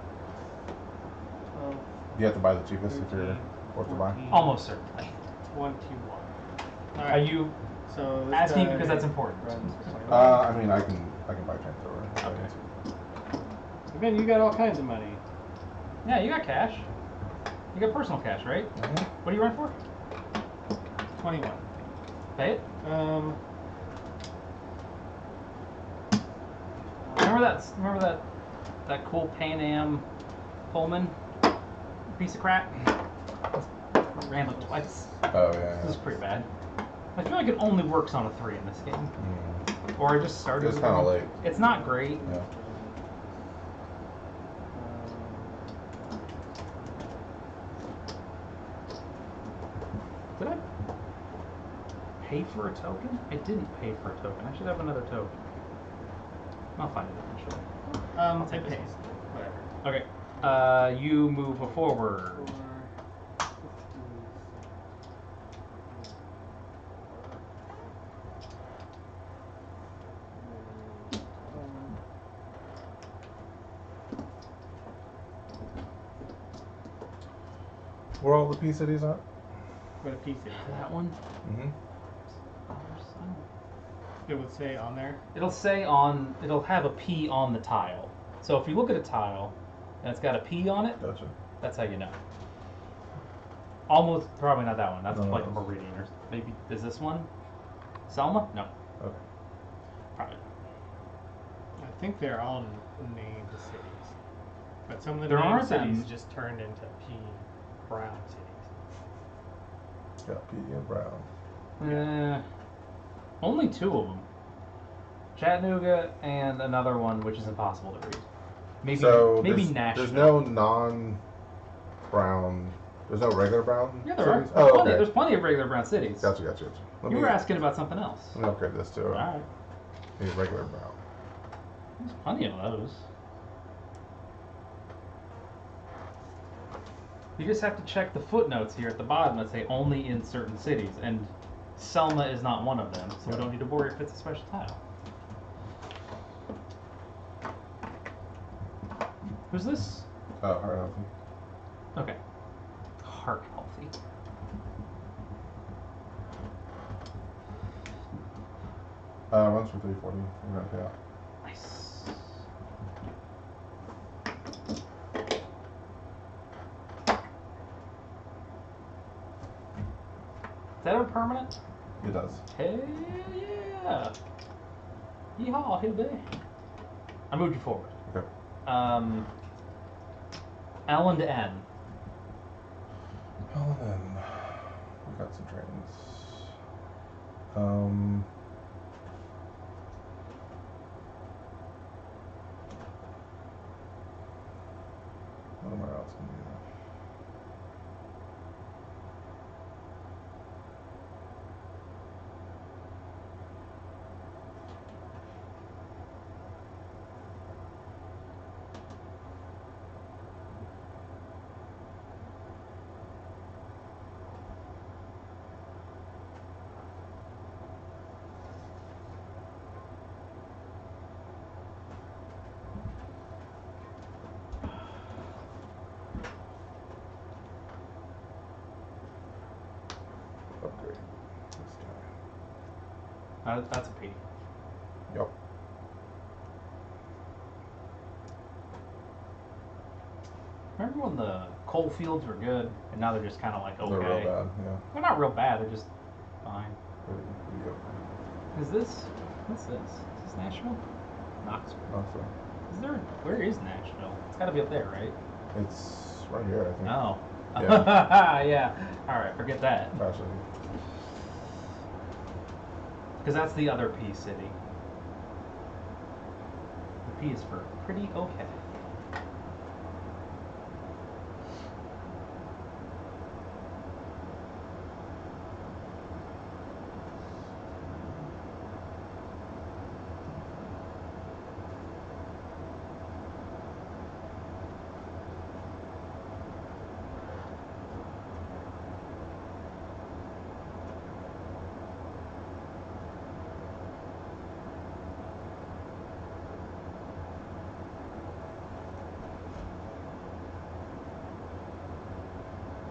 12, You have to buy the cheapest if you're 13, forced to buy. 14, Almost certainly. 21. Right. Are you so asking because that's important? runs for 20. I mean, I can buy transfer. Okay. Again, you got all kinds of money. Yeah, you got cash. You got personal cash, right? Mm-hmm. What do you run for? 21. Pay it. Remember that cool Pan Am Pullman piece of crap? Ran like twice. Oh yeah. This is pretty bad. I feel like it only works on a 3 in this game. Or I just started. It's kind of late. It's not great. Yeah. Did I pay for a token? I didn't pay for a token. I should have another token. I'll find it eventually. I'll take take this. paste. Whatever. Okay. You move forward. Where are all the P cities at? What a piece it is. That one. Mm-hmm. It would say on there. It'll have a P on the tile. So if you look at a tile and it's got a P on it, Gotcha. that's how you know. Almost, probably not that one. That's No, like a that's- meridian or maybe, is this one? Selma? No. Okay. Probably. I think they're all named cities, but some of the There named aren't cities them. just turned into P. Brown cities. Got P and Brown. Only 2 of them. Chattanooga and another one which is impossible to read. Maybe Nashville. There's no non-brown. There's no regular brown. Yeah, there are. cities? Oh, okay. There's plenty of regular brown cities. Gotcha. You were asking about something else. Let me upgrade this to Alright. a regular brown. There's plenty of those. You just have to check the footnotes here at the bottom that say only in certain cities, and Selma is not one of them, so we don't need to worry if it's a special tile. Who's this? Oh, heart healthy. Okay. Heart healthy. Runs for 340. We're gonna pay out. Nice. Is that a permanent? It does. Hell yeah! Yeehaw, hey baby. I moved you forward. Okay. L and N. Well then, we got some trains. What am I else gonna do? Upgrade this guy. That's a P. Yep. Remember when the coal fields were good, and now they're just kind of like okay? They're real bad. Yeah. They're not real bad. They're just fine. Pretty good. Is this? What's this? Is this Nashville? Knoxville. Knoxville. Is there? Where is Nashville? It's got to be up there, right? It's right here, I think. No. Yeah. Yeah. All right. Forget that. Actually, Because that's the other P city. The P is for pretty okay.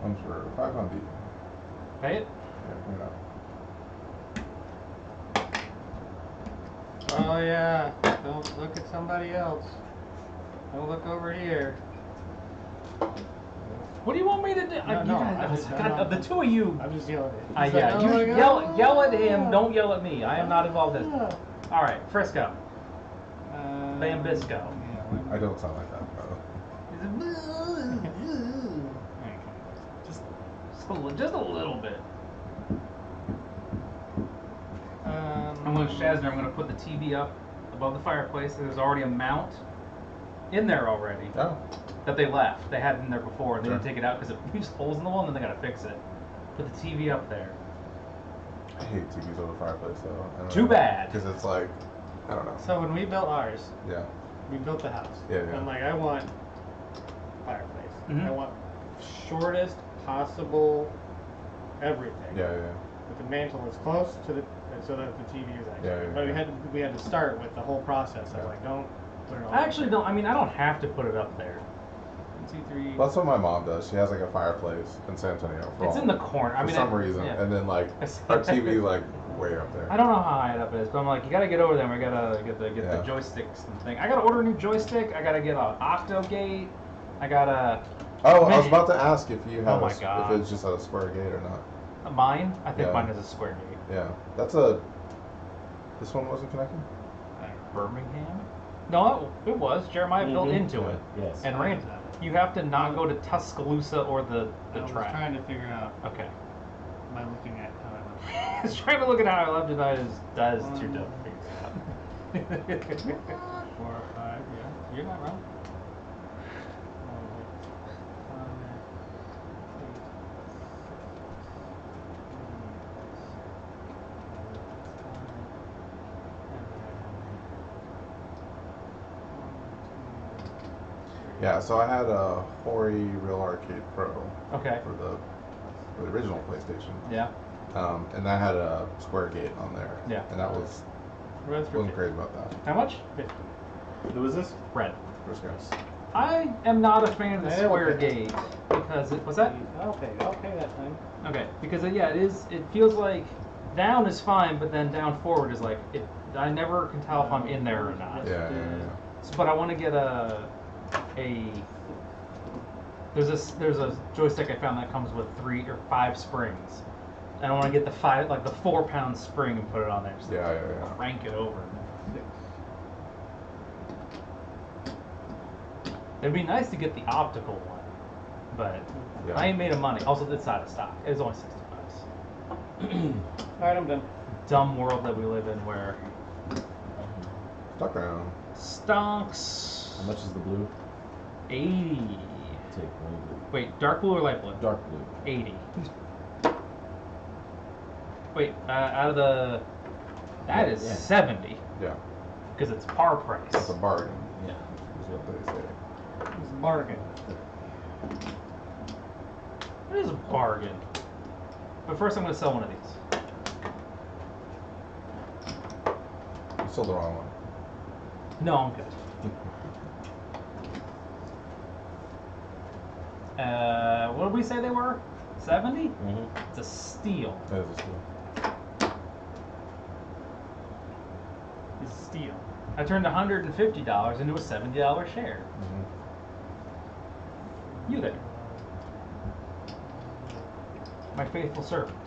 comes for 500. Pay it. Yeah, you know. Oh yeah. Don't look at somebody else. Don't look over here. What do you want me to do? The two of you. I'm just yelling at you. Yeah, you yell at him. Don't yell at me. I am not involved in this. All right, Frisco. Bambisco. Yeah, I don't sound like that, bro. Just a little bit. I'm going to Shazner. I'm going to put the TV up above the fireplace. There's already a mount in there already. Oh. That they left. They had it in there before, and they Sure. didn't take it out because it leaves holes in the wall, and then they got to fix it. Put the TV up there. I hate TVs over the fireplace, though. Too bad. Because it's like, I don't know. So when we built ours, Yeah. we built the house. Yeah, yeah. I'm like, I want fireplace. Mhm. I want shortest possible everything. Yeah, yeah. But the mantle is close to the, so that the TV is actually. Yeah, yeah, but yeah. we had to start with the whole process. I was Yeah. like, don't put it on. I actually don't. I mean, I don't have to put it up there. 1, 2, 3. That's what my mom does. She has like a fireplace in San Antonio. It's in the corner. I For mean, some reason. yeah. And then like our TV like way up there. I don't know how high it up is, but I'm like, you gotta get over there. And we gotta get the Yeah. joysticks and thing. I gotta order a new joystick. I gotta get an Octogate. I gotta. Oh, I was about to ask if you have Oh my God. if it's just a square gate or not. Mine. I think Yeah. mine is a square gate. Yeah. This one wasn't connected? Birmingham. No, it was. Jeremiah built into Yeah. it Yes. and ran. You have to not go to Tuscaloosa or the I was track. trying to figure out Okay. by looking at how I He's trying to look at how I left it. That is too dumb to figure it out. 4 or 5. Yeah, you're not wrong. Yeah, so I had a Hori Real Arcade Pro Okay. for the original PlayStation. Yeah. And that had a square gate on there. Yeah. And that wasn't crazy about that. How much? 50. Who is this? Red. First guys. I am not a fan of the Yeah, square okay. gate because it was that. I'll pay that time. Okay, because yeah, it is. It feels like down is fine, but then down forward is like it. I never can tell if I'm in there or not. Yeah. But I want to get there's a joystick I found that comes with 3 or 5 springs. And I want to get the 4-pound spring and put it on there. Just Yeah. crank it over. It'd be nice to get the optical one, but Yeah. I ain't made of money. Also, it's out of stock. It was only $60. All right, I'm done. Dumb world that we live in where Stuck around. stonks. How much is the blue? 80. Take one blue. Wait, dark blue or light blue? Dark blue. 80. Wait, out of the that is Yeah. 70 Yeah. because it's par It's a price. bargain, Yeah. is what they say. It's a bargain. It is a bargain. But first, I'm going to sell one of these. You sold the wrong one. No, I'm good. What did we say they were? 70? Mm-hmm. It's a steal. That is a steal. It's steel. I turned $150 into a $70 share. You there. My faithful servant.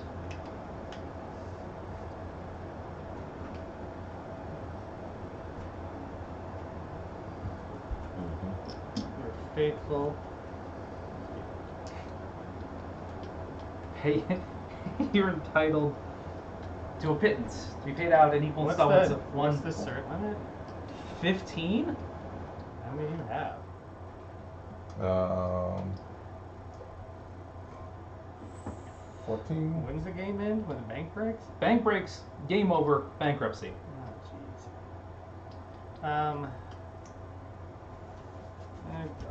You're faithful. Hey, you're entitled to a pittance to be paid out in equal installments of What's the cert limit? 15? How many do you have? 14? When's the game end? When the bank breaks? Bank breaks, game over, bankruptcy. Oh, jeez.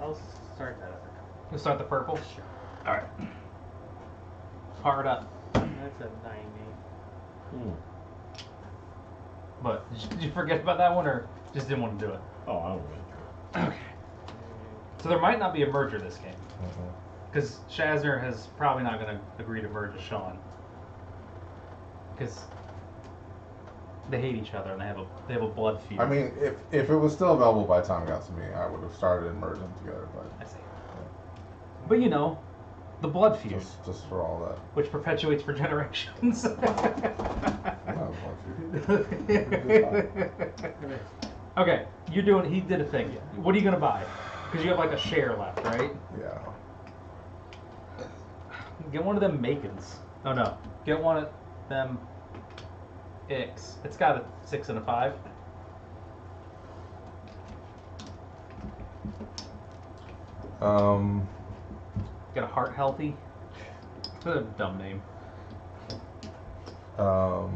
I'll start that up. We'll start the purple. Sure. All right. Hard up. That's a 90. Hmm. But did you forget about that one or just didn't want to do it? Oh, I don't know. Okay. So there might not be a merger this game. Mhm. Because Shazner is probably not going to agree to merge with Sean. Because They hate each other and they have a blood feud. I mean, if it was still available by the time it got to me, I would have started and merged them together. But I see. But you know, the blood feud, just for all that. which perpetuates for generations. Okay, you're doing. He did a thing. What are you gonna buy? Because you have like a share left, right? Yeah. Get one of them Macons. Oh no, get one of them Icks. It's got a 6 and a 5. Get a Heart Healthy. What a dumb name. I'll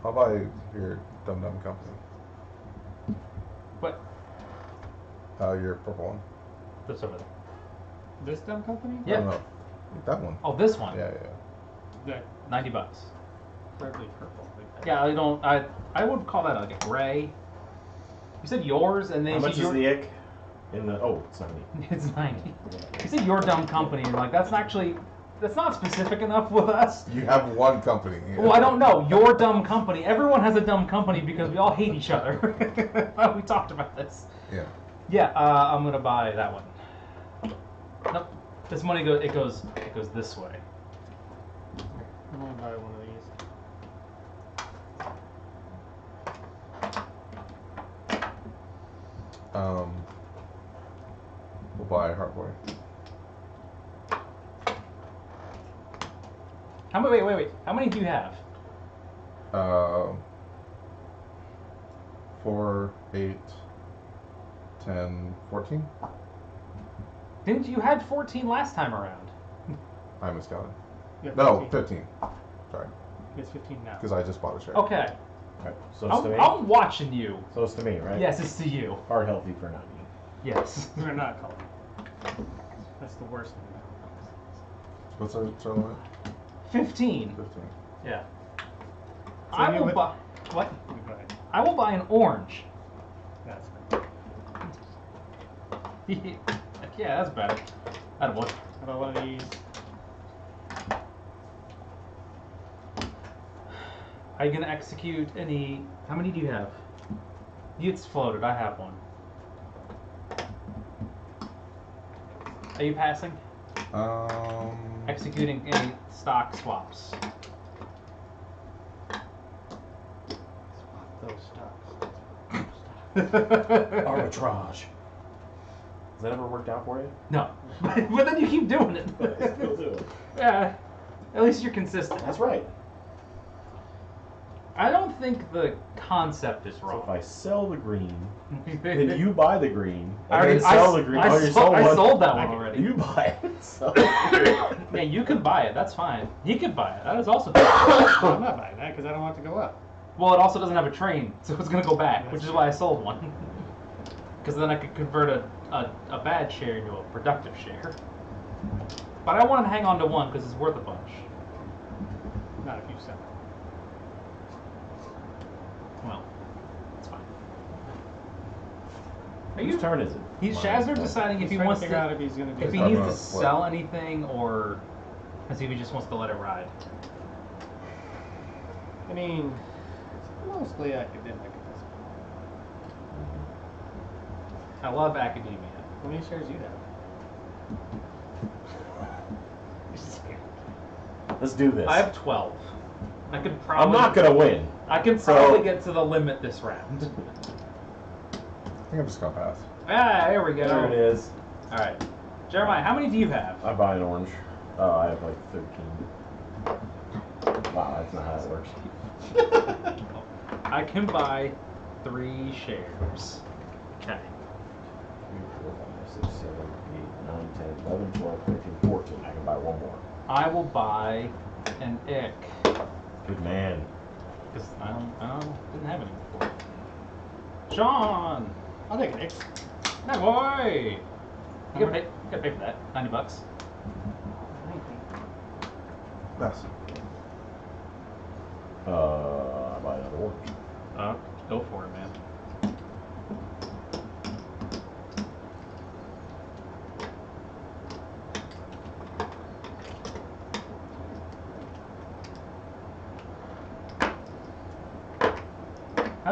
buy your Dum Dum Company. What? Your purple one. This over there. This dumb company? Yeah. No, that one. Oh, this one. Yeah. That $90. purple. Yeah, I don't. I would call that like a gray. You said yours, and then How much you is said the ick? In the it's 90. It's 90. You said your dumb company, and like that's not specific enough with us. You have one company. Yeah. Well, I don't know. Your dumb company. Everyone has a dumb company because we all hate each other. We talked about this. Yeah. Yeah, I'm gonna buy that one. Nope. This money goes. It goes this way. I'm gonna buy one of these. We'll buy Heartboy. How many? Wait. How many do you have? 4, 8, 10, 14. Didn't you had 14 last time around? I miscounted. Yeah, No, 15. Sorry. It's 15 now. Because I just bought a share. Okay. Right. So it's to me. I'm watching you. So it's to me, right? Yes, it's to you. Heart healthy for 90. Yes. They're not colored. That's the worst thing. What's our limit? 15. 15. Yeah. So I you will would- buy. What? Go ahead. I will buy an orange. That's good. Yeah, that's better. Attaboy. How about one of these? Are you gonna execute any? How many do you have? It's floated. I have one. Are you passing? Executing any stock swaps? Swap those stocks. Arbitrage. Has that ever worked out for you? No. But then you keep doing it. Still do it. Yeah. At least you're consistent. That's right. I don't think the concept is So wrong. if I sell the green, then you buy the green, I and already then sell the green. I you sold one. that one already. You buy it. So. Yeah, you can buy it. That's fine. He could buy it. That is also. I'm not buying that because I don't want it to go up. Well, it also doesn't have a train, so it's gonna go back, which is why I sold one. Because then I could convert a bad share into a productive share. But I want to hang on to one because it's worth a bunch. Not if you sell it. Well, it's fine. Whose turn is it? He's Mine. Shazner deciding if He's he trying wants to figure out to, if he's going to do if he it. needs to What? sell anything, or if he just wants to let it ride. I mean, it's mostly academic at this point. I love academia. How many shares do you have? Let's do this. I have 12. I could probably. I'm not gonna win. I can So- probably get to the limit this round. I think I'm just gonna pass. Ah, there we go. There it is. All right, Jeremiah, how many do you have? I buy an orange. I have like 13. Wow, that's not how that works. I can buy 3 shares. Okay. 3, 4, 5, 6, 7, 8, 9, 10, 11, 12, 13, 14. I can buy one more. I will buy an ick Good man. because I didn't have any before. Sean, I'll take an X. my boy. You gotta pay for that. $90. Pass. I buy another orange. Go for it, man.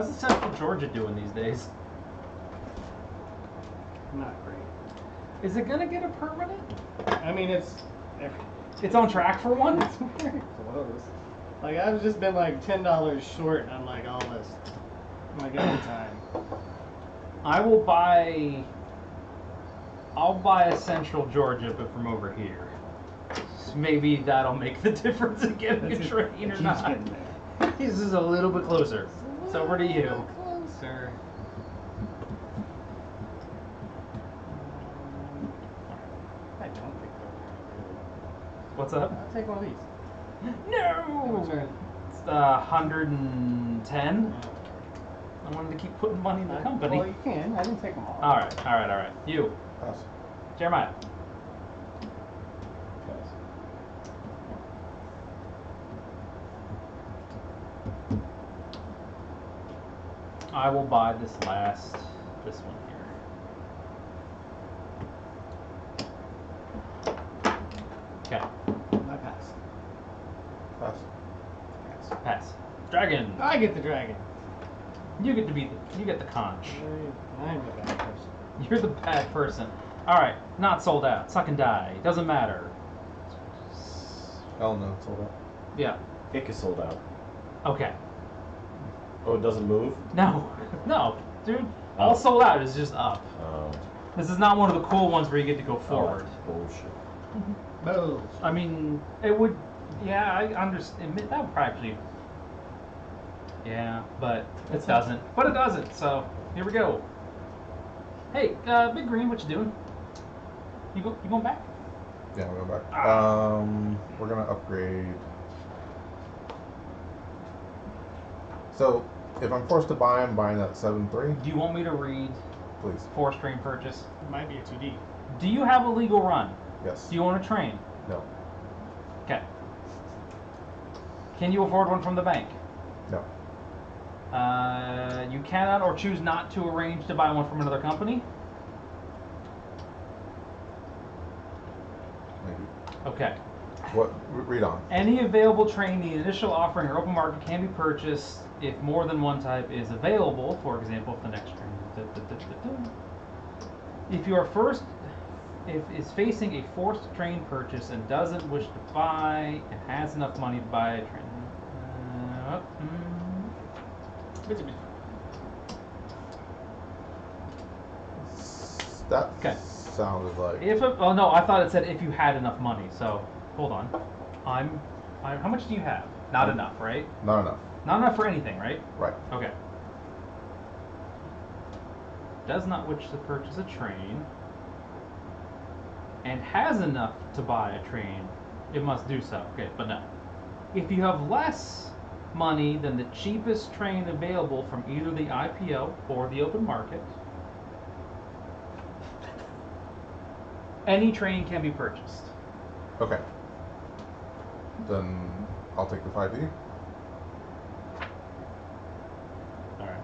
How's the Central Georgia doing these days? Not great. Is it gonna get a permanent? I mean, it's on track for one? It's very close. Like, I've just been like $10 short on like all this, like every time. I'll buy a Central Georgia, but from over here. So maybe that'll make the difference in getting a train or not. He's just a little bit closer. It's over to you. Closer. I don't think they're really. What's up? I'll take one of these. No! It's 110. I wanted to keep putting money in the company. Well, you can. I didn't take them all. Alright. You. Pass. Jeremiah. I will buy this one here. Okay. I pass. Pass. Pass. Dragon. I get the dragon. You get the conch. I'm the bad person. You're the bad person. Alright, not sold out. Suck and die. Doesn't matter. Hell no, sold out. Yeah. Ick is sold out. Okay. Oh, it doesn't move? No, dude. All sold out is just up. Oh. This is not one of the cool ones where you get to go forward. Bullshit. Boom. I mean, it would. Yeah, I understand. That would probably. Yeah, but it doesn't. But it doesn't. So here we go. Hey, Big Green, what you doing? You going back? Yeah, we're going back. We're gonna upgrade. So, if I'm forced to buy, I'm buying that 7-3. Do you want me to read Please. forced train purchase? It might be a 2D. Do you have a legal run? Yes. Do you own a train? No. Okay. Can you afford one from the bank? No. You cannot or choose not to arrange to buy one from another company? Maybe. Okay. What? Read on. Any available train in the initial offering or open market can be purchased if more than one type is available. For example, if the next train. If you are is facing a forced train purchase and doesn't wish to buy and has enough money to buy a train. That Okay. sounded like. Oh no, I thought it said if you had enough money. So hold on. How much do you have? Not enough, right? Not enough. Not enough for anything, right? Right. Okay. Does not wish to purchase a train and has enough to buy a train, it must do so. Okay, but no. If you have less money than the cheapest train available from either the IPO or the open market, any train can be purchased. Okay. Then I'll take the 5D. Alright.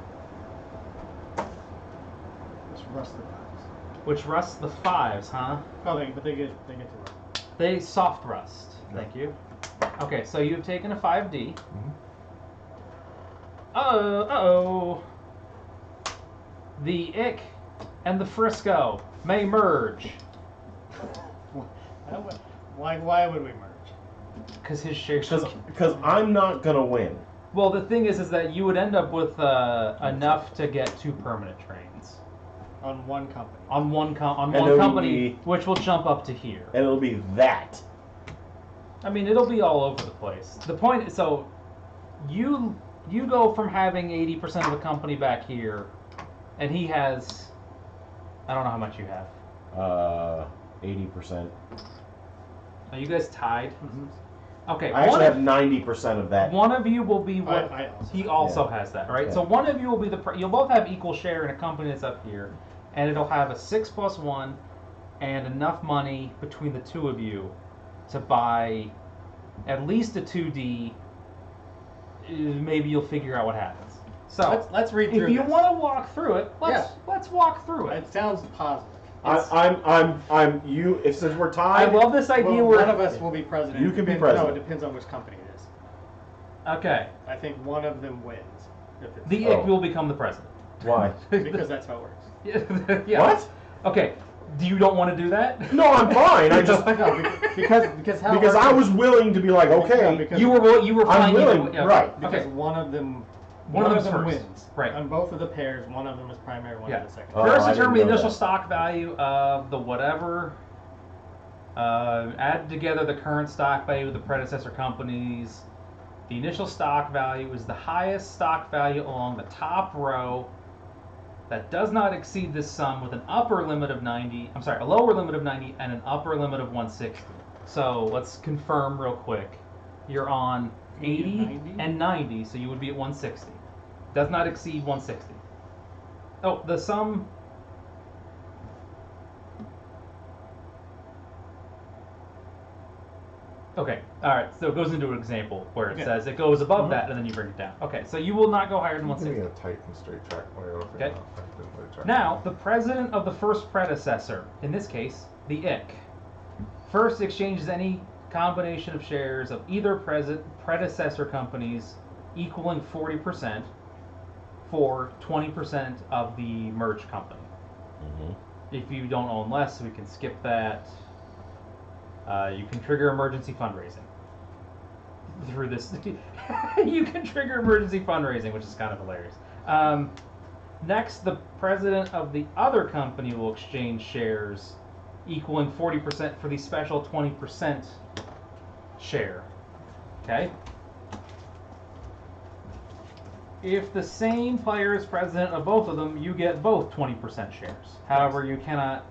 Let's rust the fives. Which rusts the fives, huh? Oh, but they get to rust. They soft rust. Yeah. Thank you. Okay, so you've taken a 5D. Mm-hmm. Uh-oh. The Ick and the Frisco may merge. Why would we merge? Because his shares. Because I'm not gonna win. Well, the thing is that you would end up with enough to get 2 permanent trains On one company. on one it'll company, be- which will jump up to here. And it'll be that. I mean, it'll be all over the place. The point is, so you go from having 80% of the company back here, and he has, I don't know how much you have. 80%. Are you guys tied? Mm-hmm. Okay. I actually have 90% of that. One of you will be what I also. he also Yeah. has that, right? Yeah. So one of you will be you'll both have equal share in a company that's up here, and it'll have a 6+1 and enough money between the two of you to buy at least a 2D. Maybe you'll figure out what happens. So Let's read through if you this. want to walk through it, let's walk through it. It sounds positive. Since we're I tied. love this idea Well, where one of us will be president. You can be No, president. it depends on which company it is. Okay. I think one of them wins. The ick will become the president. Why? Because that's how it works. Yeah. What? Okay. Do you don't want to do that? No, I'm fine. I just because I was willing to be like, okay, because you were I'm fine. willing, Yeah, right? Because Okay. one of them First. wins. Right. On both of the pairs, one of them is primary, one Yeah. is the second. Oh, First, I didn't determine the know initial that. stock value of the whatever. Add together the current stock value of the predecessor companies. The initial stock value is the highest stock value along the top row that does not exceed this sum with an upper limit of 90. I'm sorry, a lower limit of 90 and an upper limit of 160. So let's confirm real quick. You're on 80 90? and 90, so you would be at 160. Does not exceed 160. Oh, the sum. Okay, all right. So it goes into an example where it says it goes above that, and then you bring it down. Okay, so you will not go higher than Give me 160. a tight and straight track. Okay. Now, the president of the first predecessor, in this case, the IC, first exchanges any combination of shares of either predecessor companies equaling 40% for 20% of the merged company. If you don't own less, we can skip that. You can trigger emergency fundraising through this. You can trigger emergency fundraising, which is kind of hilarious. Next, the president of the other company will exchange shares equaling 40% for the special 20% share. Okay? If the same player is president of both of them, you get both 20% shares. However, you cannot.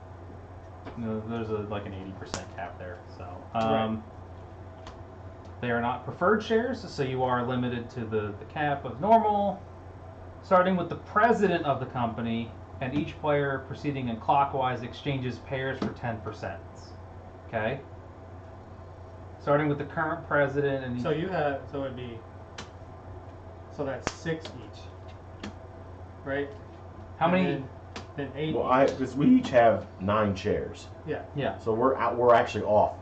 There's like an 80% cap there. So they are not preferred shares, so you are limited to the cap of normal. Starting with the president of the company, and each player proceeding in clockwise exchanges pairs for 10%. Okay? Starting with the current president and So it'd be, so that's 6 each, right? how many? Then 8 Well, each. because we each have 9 shares, Yeah, so we're actually off.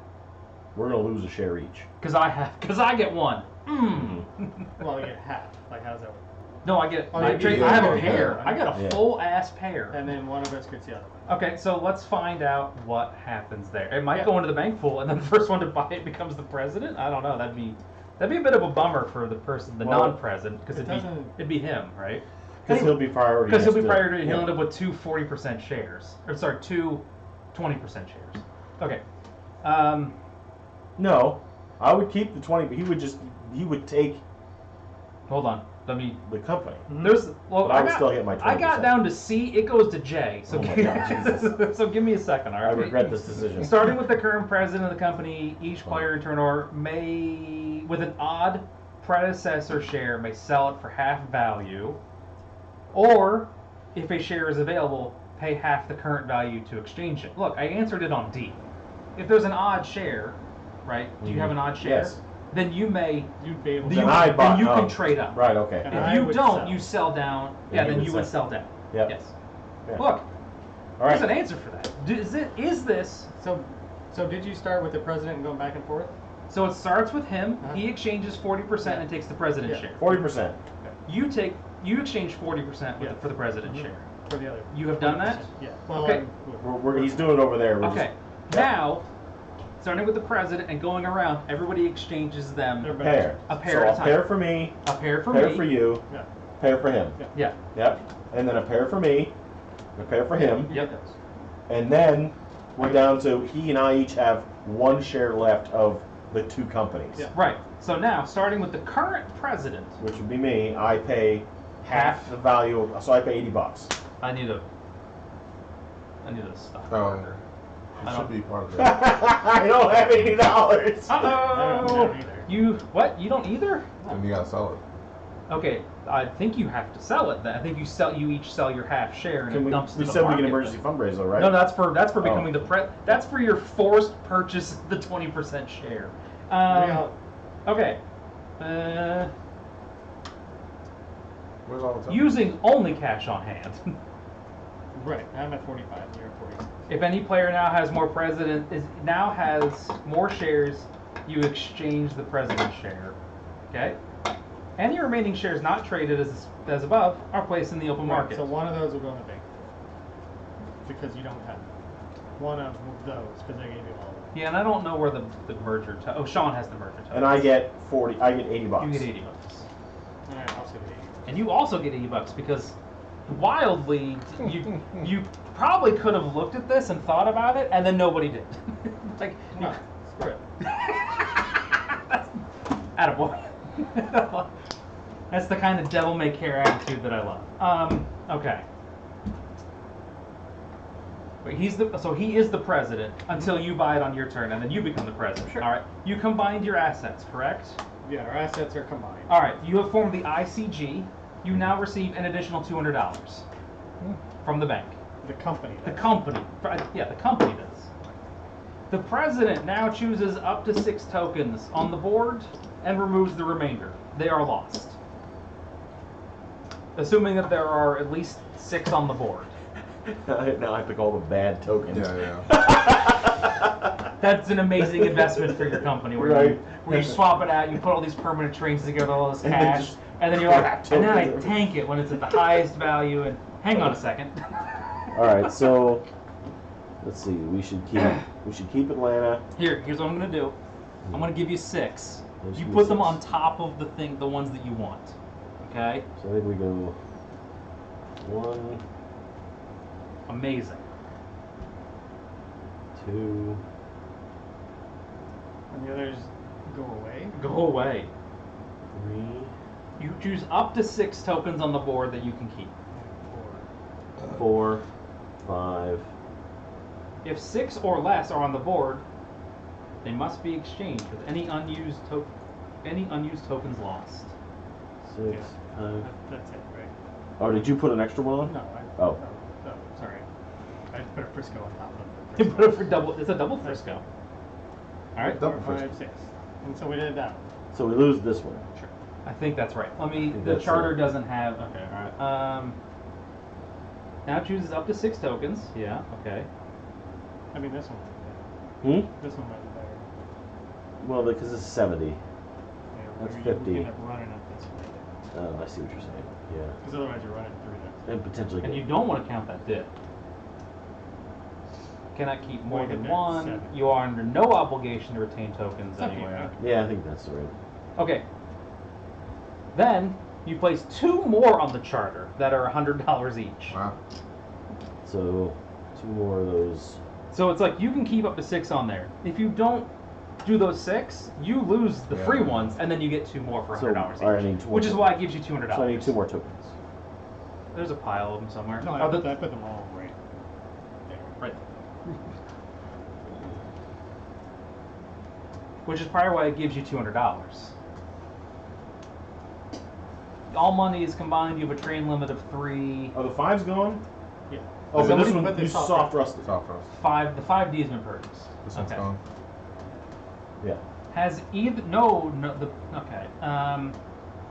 We're gonna lose a share each. because I get one. Well, you get half. Like, how does that work? No, I get. Oh, I you get have a a pair. pair. I got a full ass pair. And then one of us gets the other one. Okay, so let's find out what happens there. It might go into the bank pool, and then the first one to buy it becomes the president. I don't know. That'd be a bit of a bummer for the person, the non-president, because it'd be him, right? Because he'll be priority. Because he'll be next to- priority. He'll yeah. end up with 2 40% shares. Or sorry, 2 20% shares. Okay. No, I would keep the 20, but he would take Hold on. Let me. the company. There's well, But I would still get my 20%. I got down to C. It goes to J. So Oh my God, Jesus. so give me a second. All right. I regret this decision. Starting with the current president of the company, each player in turn order may, with an odd predecessor share, may sell it for half value, or if a share is available, pay half the current value to exchange it. Look, I answered it on D. If there's an odd share, right? Do you have an odd share? Yes. Then you may. You'd be able to. Then I Then bought- you can oh, trade up. Right. Okay. And If I you would don't, sell. you sell down. Yeah, Yeah, then you you would would sell down. Yep. Yes. Yeah. Look, All there's right. an answer for that. Is this? So did you start with the president and going back and forth? So it starts with him. Uh-huh. He exchanges 40% and takes the president's Yeah. share. 40%. You exchange 40% Yeah. for the president's share. For the other. You have done that? Yeah. Well, Okay. He's doing it over there. We're Okay. Just, Now, starting with the president and going around, everybody exchanges them. They're pair. A pair So at a a time. pair for me. A pair for pair me. for you. Yeah. Pair for him. Yeah. Yep. And then a pair for me. A pair for him. Yep. And then we're down to he and I each have 1 share left of the 2 companies. Yeah. Right. So now, starting with the current president, Which would be me. I pay half the value. So I pay $80. I need a stock Oh, marker. it I should don't- be part of that. I don't have $80. I don't Uh-oh! either. You what? You don't either? And you gotta sell it. Okay, I think you have to sell it then. I think you each sell your half share and Can it we dumps to we the said we market can emergency then. fundraiser, right? No, that's for becoming Oh. the that's for your forced purchase of the 20% share. Okay. Where's all the time? Using only cash on hand. Right. I'm at 45. You're at 46. If any player now has more shares, you exchange the president's share. Okay? Any remaining shares not traded as above are placed in the open market. So one of those will go in the bank because you don't have one of those because I gave you all of them. Yeah, and I don't know where the merger. Sean has the merger token. And I get 40. I get $80. You get $80. And I also get 80. And you also get $80 because wildly you probably could have looked at this and thought about it, and then nobody did. Like No, screw it. Attaboy. That's the kind of devil may care attitude that I love. Okay. Wait, he is the president until you buy it on your turn, and then you become the president. Sure. All right. You combined your assets, correct? Yeah, our assets are combined. All right. You have formed the ICG. You now receive an additional $200 from the bank. The company. The company. Yeah, the company does. The president now chooses up to 6 tokens on the board and removes the remainder. They are lost. Assuming that there are at least 6 on the board. Now I have to call them bad tokens. Yeah. That's an amazing investment for your company where you swap it out, you put all these permanent trains together, all this cash, and then you're like, and then I tank it when it's at the highest value, and hang on a second. Alright, so let's see, we should keep Atlanta. Here's what I'm gonna do. I'm gonna give you 6. Those You are put them 6. on top of the ones that you want. Okay? So I think we go 1, Amazing. 2, And the others go away. Go away. 3, You choose up to 6 tokens on the board that you can keep. 4, 5. If 6 or less are on the board, they must be exchanged with any unused tokens lost. 6, 5. That's it, right? Oh, did you put an extra one on? No, Oh. No, sorry. I just put a Frisco on top of You the put it for double. It's a double Frisco. All right. Double 4, Frisco. 5, 6. And so we did that. So we lose this one. Sure. I think that's right. I think The that's charter it. doesn't have. Okay. All right. Now chooses up to 6 tokens. Yeah. Okay. I mean, this one. This one might be better. Well, because it's 70. Yeah, That's maybe 50. You end up running up this way. Oh, I see what you're saying. Yeah. Because otherwise you're running through this. And potentially And get- you don't want to count that dip. Cannot keep more Well, than that's 1. 7. You are under no obligation to retain tokens Okay, anywhere. okay. Yeah, I think that's right. Okay. Then you place 2 more on the charter that are $100 each. Wow. So 2 more of those. So it's like you can keep up to 6 on there. If you don't do those 6, you lose the free Yeah. ones, and then you get 2 more for $100 So, I each. need 2 more Which is tokens. why it gives you $200. So I need 2 more tokens. There's a pile of them somewhere. No, Oh, I put them all right there. Right. Which is probably why it gives you $200. All money is combined. You have a train limit of 3. Oh, the 5's gone? Yeah. Oh, but Somebody this one put the you soft soft rusted. Soft roast. 5. The 5D has been purchased. This one's Okay. gone. Yeah. Has either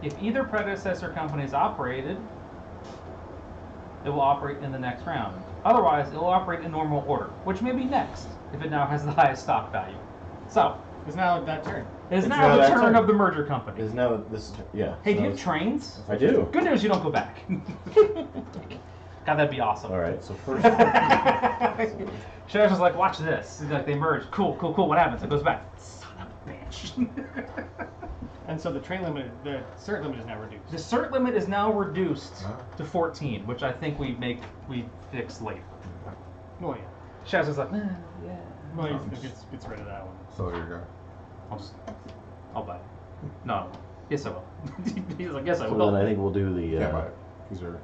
if either predecessor company is operated, it will operate in the next round. Otherwise, it will operate in normal order, which may be next if it now has the highest stock value. So It's now that turn. it is It's now now the that turn turn. of the merger company. Is now this? Yeah. Hey, so do you have it's- trains? I do. Good news, you don't go back. God, that'd be awesome. All right. So first. Sheriff was like, watch this. He's like, they merge. Cool. What happens? It goes back. Son of a bitch. And so the cert limit is now reduced. The cert limit is now reduced Huh? to 14, which I think we fix later. Well, yeah. Shaz was like, yeah. Well, he gets rid of that one. So there you go. I'll buy it. No. Yes, I will. He's like, yes, I So will. then I think we'll do the. Can't buy it. These are.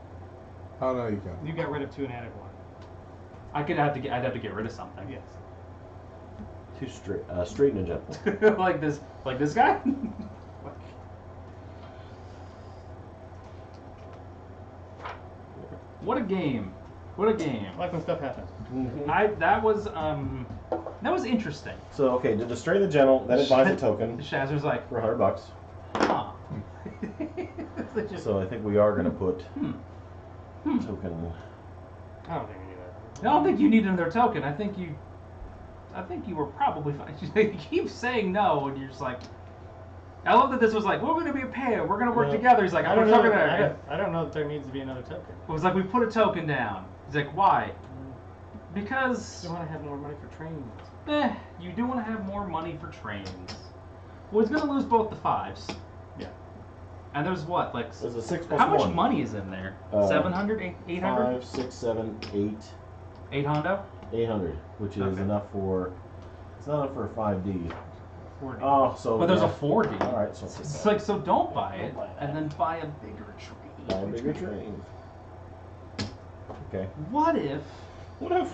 Oh no, you can. You got rid of 2 and added 1. I'd have to get rid of something. Yes. 2 straight and a gentle. like this guy. What a game! What a game! I like when stuff happens. That was interesting. So okay, to straight and the gentle, then it buys a token Shazer's like, for $100. huh. So I think we are going to put Hmm. token. I don't think we need that. I don't think you need another token. I think you were probably fine. You keep saying no, and you're just like, I love that this was like, we're going to be a pair. We're going to work together. He's like, I don't know. I don't know that there needs to be another token. It was like, we put a token down. He's like, why? Because... You want to have more money for trains. You do want to have more money for trains. Well, he's going to lose both the 5s. Yeah. And there's what? Like, There's a 6 plus how 1. much money is in there? 700? 800? 5, 6, 7, 8. 8 hundo? 800, which is enough for... It's not enough for a 5D. 4D. Oh, so... But there's a 4D. All right, so... It's like, so don't buy it, and then buy a bigger train. Buy a bigger train. Okay. What if... What if...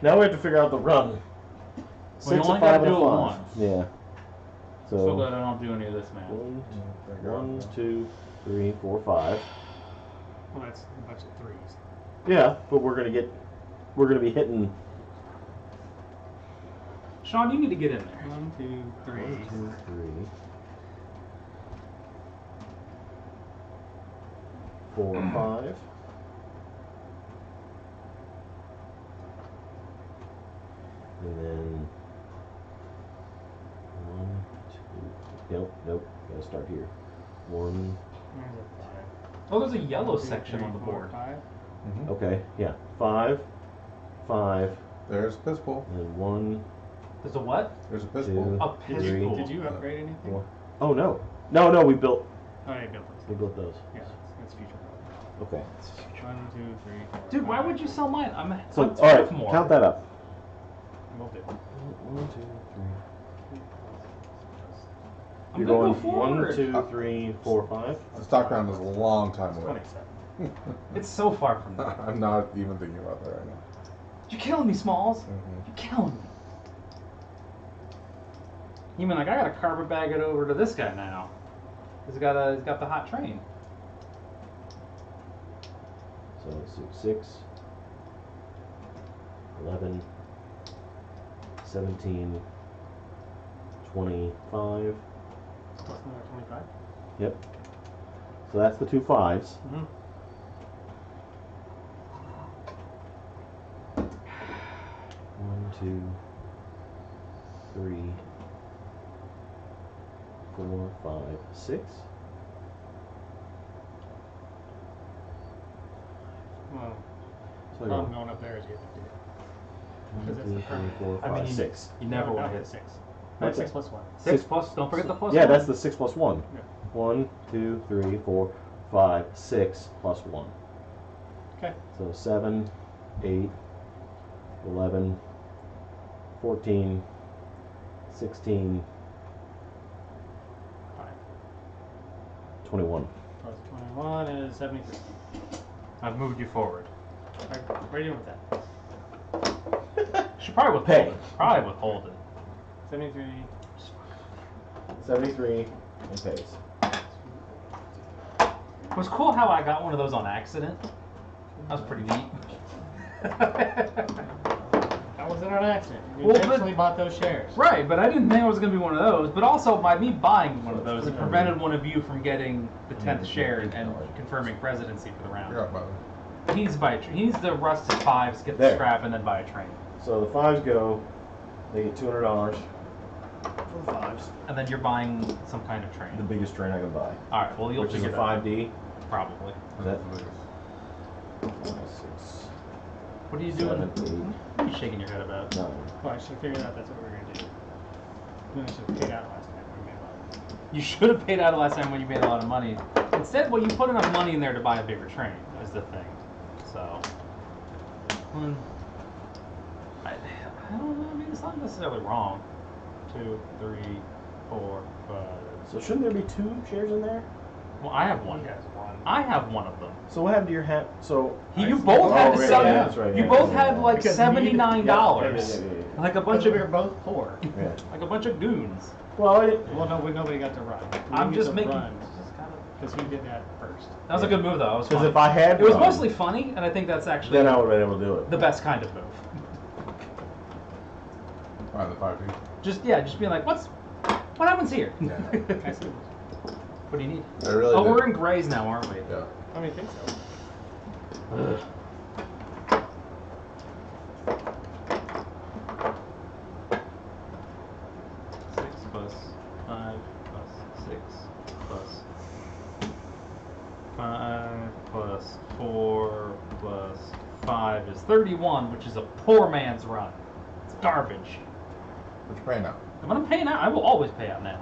Now we have to figure out the run. Well, 6, you a only 5, gotta and a do it 5. once. Yeah. So glad I don't do any of this, man. 1, 2, 3, 4, 5. Well, that's a bunch of 3s. Yeah, but we're gonna be hitting... Sean, you need to get in there. 1, 2, 3. 1, 2, 3. 4, 5. And then 1, 2. Nope. Gotta start here. 1. There's a 5. Oh, there's a yellow 1, 2, section 3, on the 4, board. 5. Mm-hmm. Okay, yeah. 5, 5, There's a piss pool. and then 1. There's a what? There's a piss Two. pool. A piss Three. pool. Did you upgrade anything? 4. Oh no. No, we built. Oh, you built this. We built those. Yeah, that's future. Okay. 1, 2, 3, 4. Dude, why 5. would you sell mine? I'm So a all right, sophomore. count that up. We'll do. 1, 2, 3. I'm You're gonna going go forward. 1, 2, 3, 4, 5. The stock round is a long time away. 27. It's so far from there. I'm not even thinking about that right now. You're killing me, Smalls. Mm-hmm. You're killing me. You mean like I gotta carpet bag it over to this guy now? He's got the hot train. So let's do 6, 11, 17, 25. Plus another 25. Yep. So that's the 2 5s. Mm-hmm. 1, 2, 3, 4, 5, 6. Well, So the problem going up there is you have to do it. 1, 2, 3, 4, 5, I mean, 6. You never No, want not to hit the 6. That's What's 6 plus 1. 6 plus. Don't forget the plus. Yeah, one. that's the 6 plus 1. Yeah. 1, 2, 3, 4, 5, 6 plus 1. Okay. So 7, 8, 11, 14, 16, 5. 21. Plus 21 is 73. I've moved you forward. Alright, what are you doing with that? Should probably withhold Pay. it. Probably withhold it. 73. 73 and pays. It was cool how I got one of those on accident. That was pretty neat. That wasn't an accident. You Well, but- intentionally bought those shares. Right, but I didn't think it was going to be one of those. But also, by me buying one of those, it prevented one of you from getting the 10th share and confirming presidency for the You're round. up, buddy. He needs to buy a train. He needs to rust his 5s, get the There. scrap, and then buy a train. So the 5s go, they get $200 for the 5s. And then you're buying some kind of The train. biggest train I can buy. All right, well, you'll Which is a figure that out. 5D. Probably. That- That's 6, What are you 7, doing? What are you shaking your head about? 8, 9. Well, I should have figured out that's what we were going to do. Then I should have paid out last time. We made a lot of money. You should have paid out last time when you made a lot of money. Instead, well, you put enough money in there to buy a bigger train, is the thing. So, I don't know. I mean, it's not necessarily wrong. 2, 3, 4, 5. So shouldn't there be 2 shares in there? Well, I have one. He has one. I have one of them. So what happened to your hat? So You both had right, to yeah, sell. that's right, You yeah, both yeah, had yeah. like Because $79, Yeah. like a bunch Because of we were both poor. Yeah. like a bunch of goons. Well, I didn't, Well, no, nobody got to run. I'm We just get to making. run because he did that first. That was a good move, though. It was because funny. if I had, It was run, mostly funny, and I think that's actually then I would have been able to do it. the best kind of move. Fine, the 5D. Just being like, what happens here? Yeah. I see. What do you need? I really Oh, did. we're in grays now, aren't we? Yeah. I mean, I think so. Ugh. Six plus 5 plus 6 is 31, which is a poor man's run. It's garbage. But you're paying out. If I'm paying out, I will always pay out now.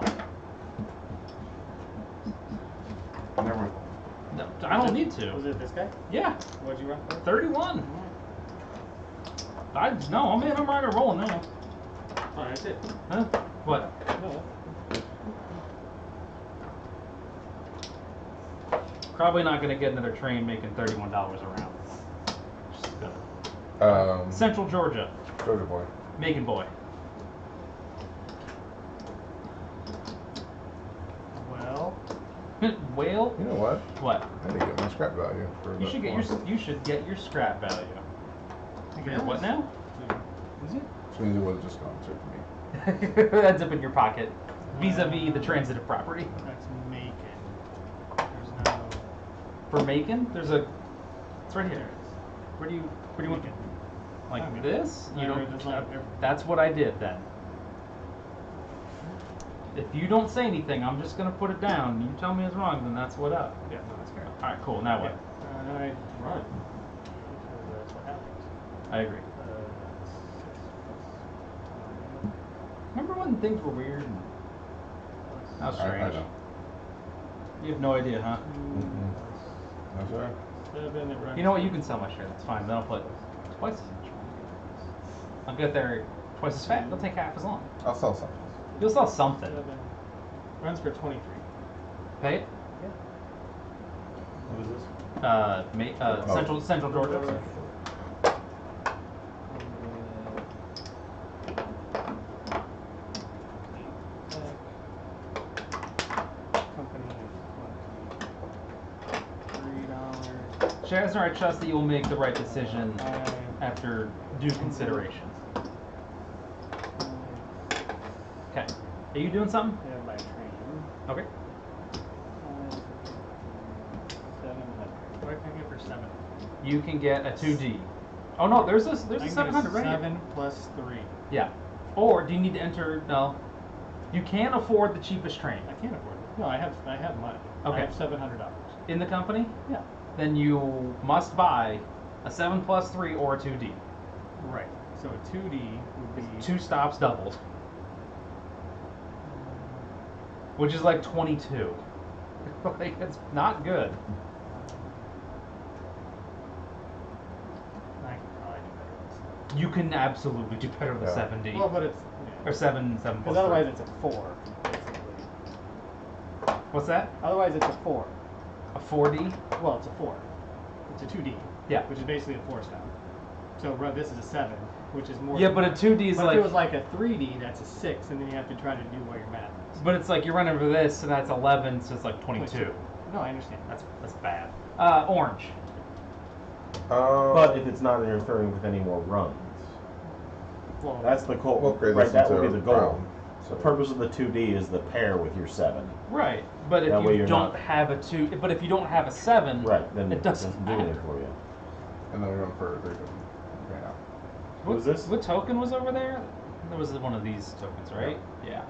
Never. No, I don't need to. Was it this guy? Yeah, What'd you run for? 31. I'm in. I'm right to roll now. Oh, that's it. Huh? What? No. Probably not gonna get another train making $31 a round. Just Central Central Georgia, Georgia boy. Macon boy. Well, Whale? You know what? What? I need to get my scrap value for You that should get form. you should get your scrap value. I Your what now? Is it? Which means it would have just gone straight to me. Ends up in your pocket, vis-a-vis the transitive property. That's Macon. There's no. For Macon, there's a. It's right here. Where do you want? Macon. Like Okay. this? You No, don't. there's not- That's what I did then. If you don't say anything, I'm just gonna put it down. You tell me it's wrong, then that's what up. Yeah, no, that's fair. All right, cool. Now what? Now I run. Because that's what happens. I agree. 6 Remember when things were weird? And How plus I strange. know. You have no idea, huh? That's right. 7. It runs. You know what? You can sell my share. That's fine. Then I'll put twice as much. I'll get there twice as fast. It'll take half as long. I'll sell some. You'll sell something. 7. Runs for 23. Pay it. Yeah. What is this? Oh. Central Georgia. Company $3. Chasner, I trust that you will make the right decision after due consideration. Okay. Are you doing something? Yeah, by train. Okay. 700. What can I get for 7? You can get a 2D. Oh no, there's a I can get 700 right here. 7 plus 3. Yeah. Or do you need to enter? No. You can afford the cheapest train I can't afford it. No, I have money. Okay. I have $700. in the company. Yeah. Then you must buy a 7 plus 3 or a 2D. Right. So a 2D would be 2 stops doubled. Which is like 22. Like, it's not good. I could probably do better with this. You can absolutely do better with a Yeah. 7D. Well, but it's Or 7 plus because otherwise 3. it's a 4. Basically. What's that? Otherwise it's a 4. A 4D? Well, it's a 4. It's a 2D. Yeah. Which is basically a 4 stop. So this is a 7, which is more. Yeah, than but a that. 2D is But like... if it was like a 3D, that's a 6, and then you have to try to do what your math is. But it's like you're running for this, and that's 11, so it's like 22. No, I understand. That's bad. Orange. But if it's not interfering with any more runs, Well, that's the goal. We'll upgrade Right, this that would into be the goal. brown. The purpose of the 2D is the pair with your 7. Right. But That if way you you're don't not- have a 2... But if you don't have a 7, Right, then it doesn't do anything matter. for you. And then we run for 350. Okay, now. What was this? What token was over there? There was one of these tokens, right? Yeah.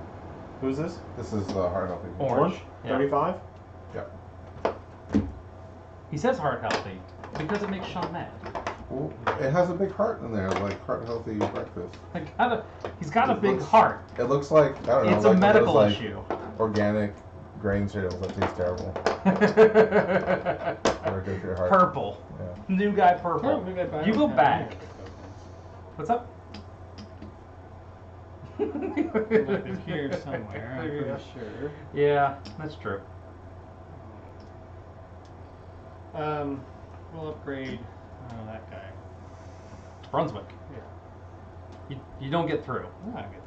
Who's this? This is heart healthy. Orange. Yeah. 35? Yep. He says heart healthy because it makes Sean mad. Well, it has a big heart in there, like heart healthy breakfast. He's got a It big looks- heart. It looks like, I don't know. It's like a one of those, medical like, issue. Organic grain cereals that taste terrible. Very good for your heart. Purple. Yeah. New guy purple. Oh, we got that. You go Yeah, back. yeah. What's up? It's here somewhere, I'm There you pretty go. sure. Yeah, that's true. We'll upgrade that guy. Brunswick. Yeah. You don't get through. We'll not get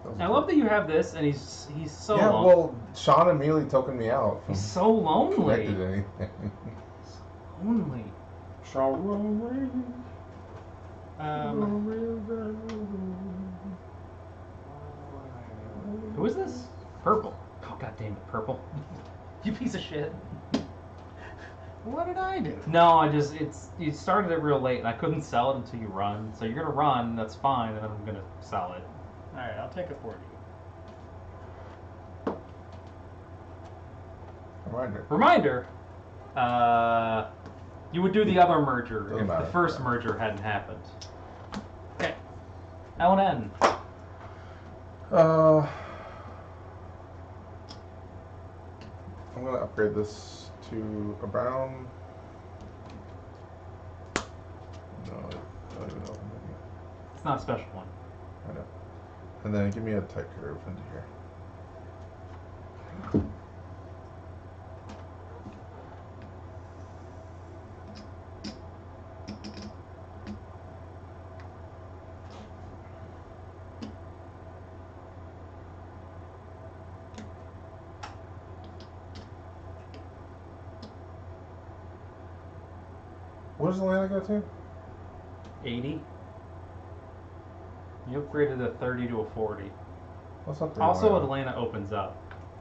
through. I love that you have this, and he's so Yeah, long. well, Sean immediately token me out from He's so lonely. connected to anything. Lonely. Who is this? Purple. Oh, god damn it, purple. You piece of shit. What did I do? No, you started it real late, and I couldn't sell it until you run. So you're gonna run, that's fine, and then I'm gonna sell it. Alright, I'll take a 40. Reminder. Reminder. You would do the other merger Doesn't if matter, the first yeah. merger hadn't happened. Okay. L and N. I'm gonna upgrade this to a brown. No, I don't even know. It's not a special one. I know. And then give me a tight curve into here. What does Atlanta go to? 80. You upgraded a 30 to a 40. What's up? Also, Atlanta opens up.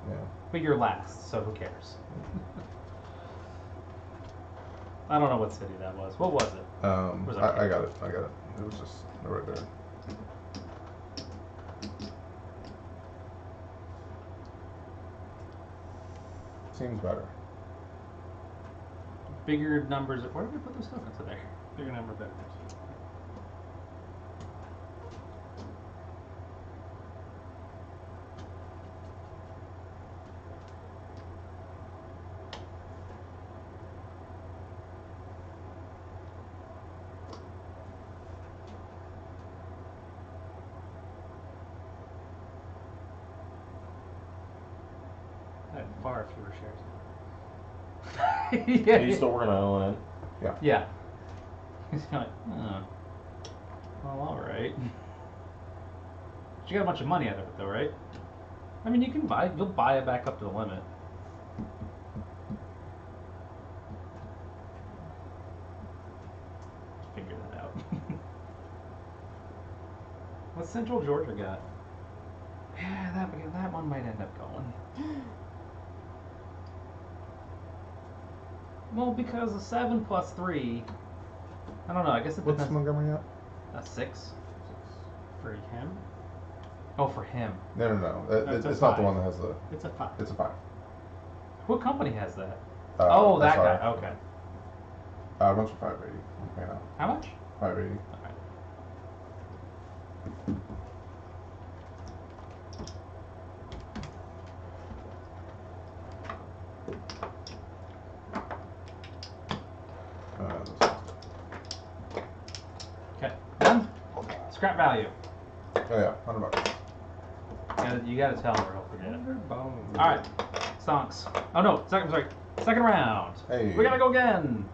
Yeah. But you're last, so who cares? I don't know what city that was. What was it? I got it. I got it. It was just right there. Seems better. Bigger numbers. Where did we put those tokens in there? Bigger number of vendors. I had far fewer shares. Yeah. Are you still working on L&N? Yeah. He's kind of like, well, all right. But you got a bunch of money out of it, though, right? I mean, you'll buy it back up to the limit. Figure that out. What's Central Georgia got? Yeah, that one might end up going. Well, because a 7 plus 3, I don't know. I guess it What's depends. Montgomery at? A 6 For him? Oh, for him. No. That's a It's not the 5. one that has the. It's a 5. It's a 5. What company has that? That guy. Okay. Runs for 580. You know, How much? 580. Okay. Okay. Done. Scrap value. Oh yeah, $100. You gotta tell him or he'll forget it. Bones. All right. Stonks. Oh no. Second round. Hey. We gotta go again.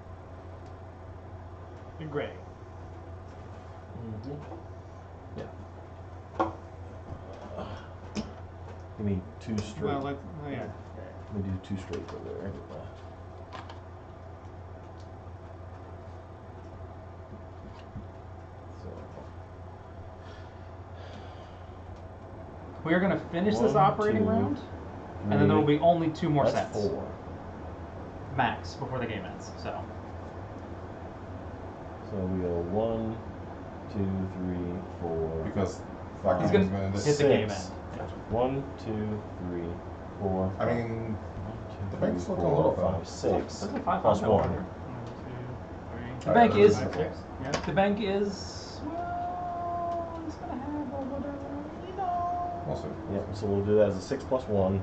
You're great. Mm-hmm. Yeah. Give me 2 straight. Well, let's. Oh, yeah. Let me do 2 straight over there. We are gonna finish this 1, operating 2, round, and then there will be only 2 more That's sets. 4. Max before the game ends. So we go 1, 2, 3, 4. Because He's He's gonna gonna end it. hit the game 6. end. 1, 2, 3, 4. I mean, 1, 2, the bank's 3, looking a little 4, 5, 6. There's a 5 Plus on that 1. 1, 2, 3. The bank is. 5, 6. Yeah. The bank is. Well, he's gonna have a whatever. You know. we'll see. Yep, so we'll do that as a 6 plus 1.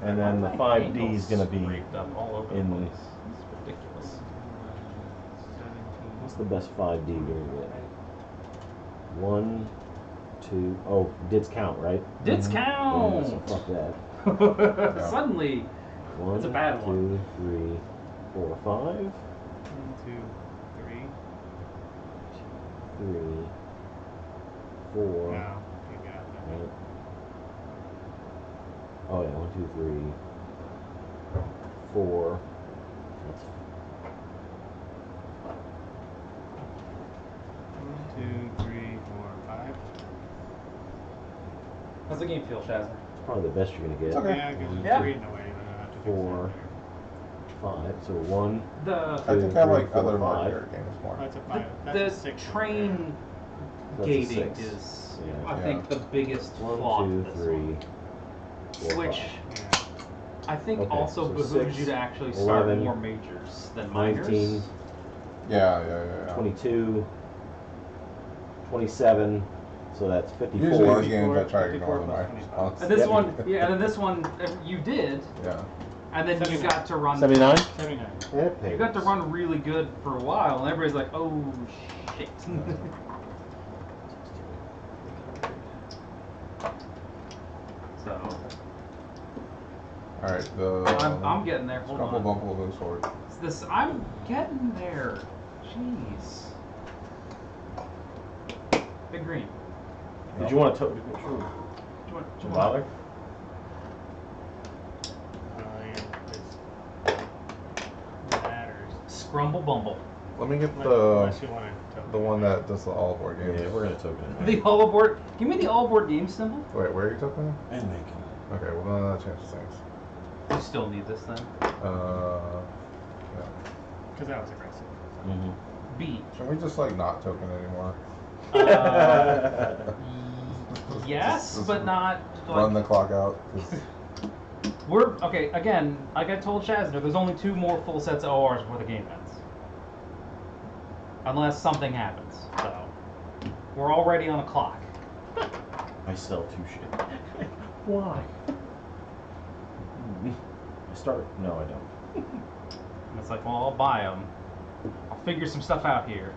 And then the 5D is going to be scraped up all over in. the place. It's ridiculous. What's the best 5D you're going to get? 1, 2. Oh, dits count, right? Dits Yeah, count! so fuck that. Suddenly, 1, it's a bad 2, one. 3, 4, 5. 1, 2, 3. 3, 4. No, you got that. Right. Oh yeah, 1, 2, 3, 4. That's 1, 2, 3, 4, 5. How's the game feel, Shazner? probably the best you're gonna get. Okay. Yeah, because Yeah. it's reading away, but I have to fix 4, 5. So 1. The I think I 2, like 3, 4, other 5. market games more. that. That's a 5. That's a the 6. train That's a gating 6. is, Yeah. I think, the biggest 1, flaw 2, of this 3, one. 4, Which 5. Yeah. I think Okay, also so behooves 6, you to actually start 11, more majors than minors. 19, Yeah. 22, 27. So that's 54. Usually these games I try to 54 ignore them. plus My 25. response. And this one, yeah, and then this one you did, Yeah. and then you 79. got to run. 79? 79. You got to run really good for a while, and everybody's like, "Oh shit." So All right. I'm getting there. Hold Scrumble on. Bumble moves forward. I'm getting there. Jeez. Big green. Did you want to? Sure. Do you want Bother? Matters. Scrumble Bumble. Let me get Unless you want to the one that does the all board games. Yeah, we're gonna token it. The all board. Give me the all board game symbol. Wait, where are you tokening? And making. Okay, well then that changes things. You still need this then. Yeah. Because that was aggressive. B. Can we just like not token anymore? Yes, Just but not. Run the Like, clock out. 'Cause we're okay. Again, like I told Chasner, there's only 2 more full sets of ORs before the game ends, unless something happens. So we're already on a clock. I sell 2 shit. Why? I start. No, I don't. And it's like, well, I'll buy them. I'll figure some stuff out here.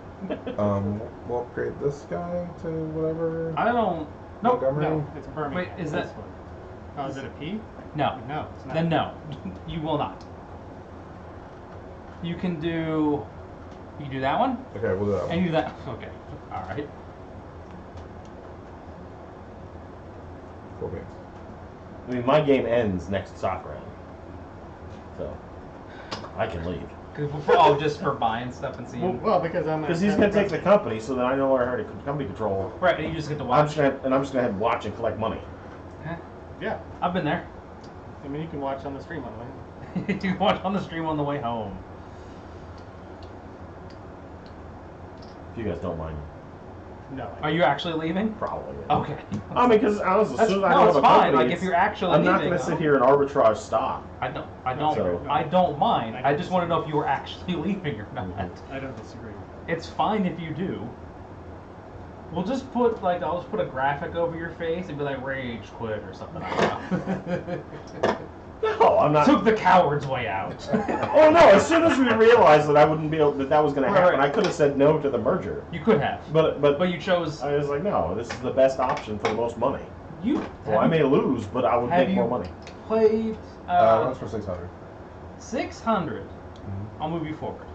we'll upgrade this guy to whatever. I don't. Nope. Montgomery. No, it's Birmingham. Wait, is This that- one. Oh, is it a P? No. No, it's not. Then no, you will not. You can do. You can do that one, Okay, we'll do that and one. you do that. Okay. All right. Cool beans. I mean, my game ends next sock round, so I can leave. Oh, just for buying stuff and seeing. Well, because I'm. Because he's gonna take the company, so then I no longer have company control. Right, and you just get to I'm watch. just gonna head watch and collect money. Huh? Yeah. I've been there. I mean, you can watch on the stream on the way. You can watch on the stream on the way home. If you guys don't mind, No. Are you actually leaving? probably. Yeah. Okay. I mean, because honestly, as soon as I No, have it's a fine. company, Like if you're actually I'm not leaving, gonna sit here and arbitrage stock. I don't. So- I don't mind. I I just want to know if you were actually leaving or not. I don't disagree. It's fine if you do. We'll just put like I'll just put a graphic over your face and be like rage quit or something. I don't know. No, I'm not. Took the coward's way out. Oh no! As soon as we realized that I wouldn't be able, that was going to happen, Right. I could have said no to the merger. You could have, But you chose. I was like, no, this is the best option for the most money. You. Well, I may lose, but I would have make more you- money. Played Runs for 600. 600. Mm-hmm. I'll move you forward.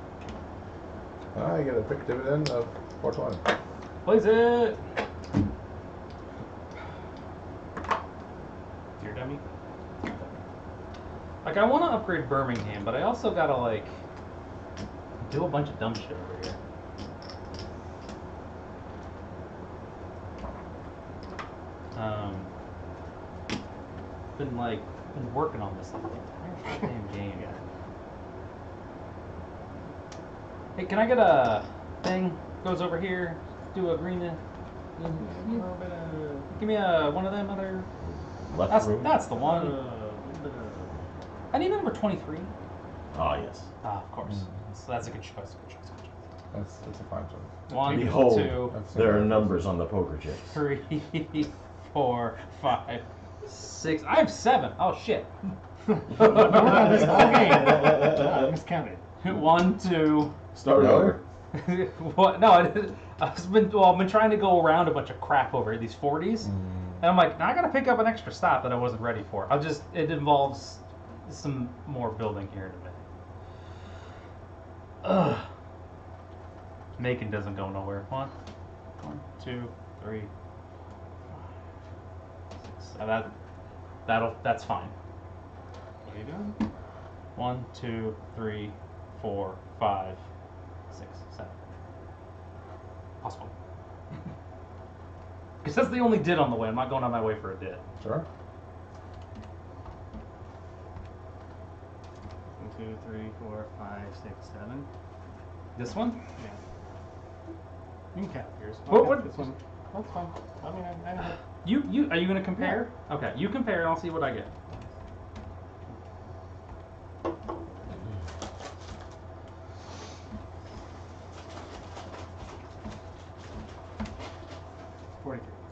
I get a quick dividend of 420. Plays it. Dear dummy. Like I want to upgrade Birmingham, but I also gotta like do a bunch of dumb shit over here. Been working on this the entire damn game. Hey, can I get a thing? Goes over here. Do a green. Give me a one of them other. Left room. That's the one. I need number 23. Ah, yes. Ah, of course. So that's a good choice. That's a fine choice. 1, Behold, 2, there are numbers on the poker chips. 3, 4, 5, 6. I have 7. Oh shit. This whole game. I miscounted. 1, 2. Start Really? over. What? No, I've been trying to go around a bunch of crap over these 40s, and I'm like, now I gotta pick up an extra stop that I wasn't ready for. It involves some more building here in a minute. Ugh. Macon doesn't go nowhere. 1, 2, 3, 5, 6. That's fine. What are you doing? 1, 2, 3, 4, 5, 6, 7. Possible. Because that's the only did on the way. I'm not going on my way for a did. Sure. 1, 2, 3, 4, 5, 6, 7. This one? Yeah. You can count yours. What? This one. That's fine. I mean, I know. You are you gonna compare? Okay, you compare and I'll see what I get.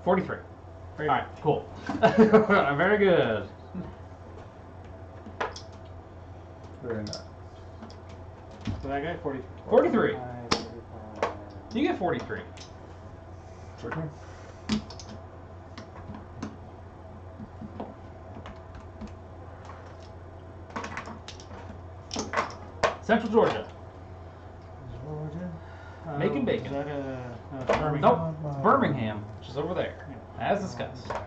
43. Very All right, cool. Very good. Very nice. So that guy 43. 43. 45. You get 43. Okay. Central Georgia. Georgia. Making bacon. Is that Birmingham? Nope, it's Birmingham, which is over there, as discussed. Try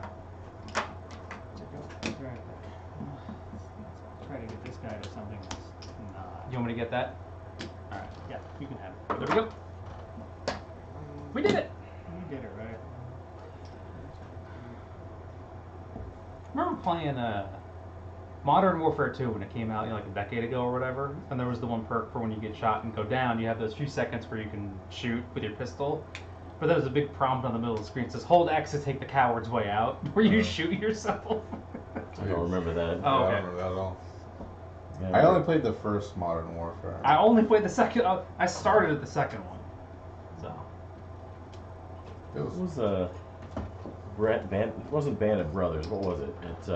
to get this guy to something that's not. You want me to get that? All right, Yeah, you can have it. there we go. We did it. You did it right. Remember playing Modern Warfare 2 when it came out, like a decade ago or whatever, and there was the one perk for when you get shot and go down, you have those few seconds where you can shoot with your pistol. But there was a big prompt on the middle of the screen. It says, hold X to take the coward's way out, where you shoot yourself. I don't remember that. Oh, Yeah, okay. I don't remember that at all. Yeah, I only played the first Modern Warfare. I only played the second. I started at the second one. So. It was It was it wasn't Band of Brothers. What was it? It's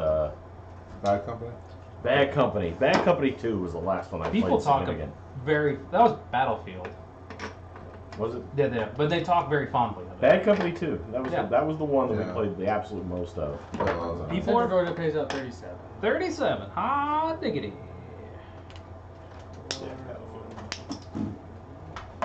Bad Company. Bad Company. Bad Company 2 was the last one I People played. talk Significant. that was Battlefield. Was it? Yeah, but they talk very fondly of it. Bad Company 2. That was Yeah. that was the one that Yeah. we played the absolute most of. People Central are Georgia pays out 37. 37. Hot diggity.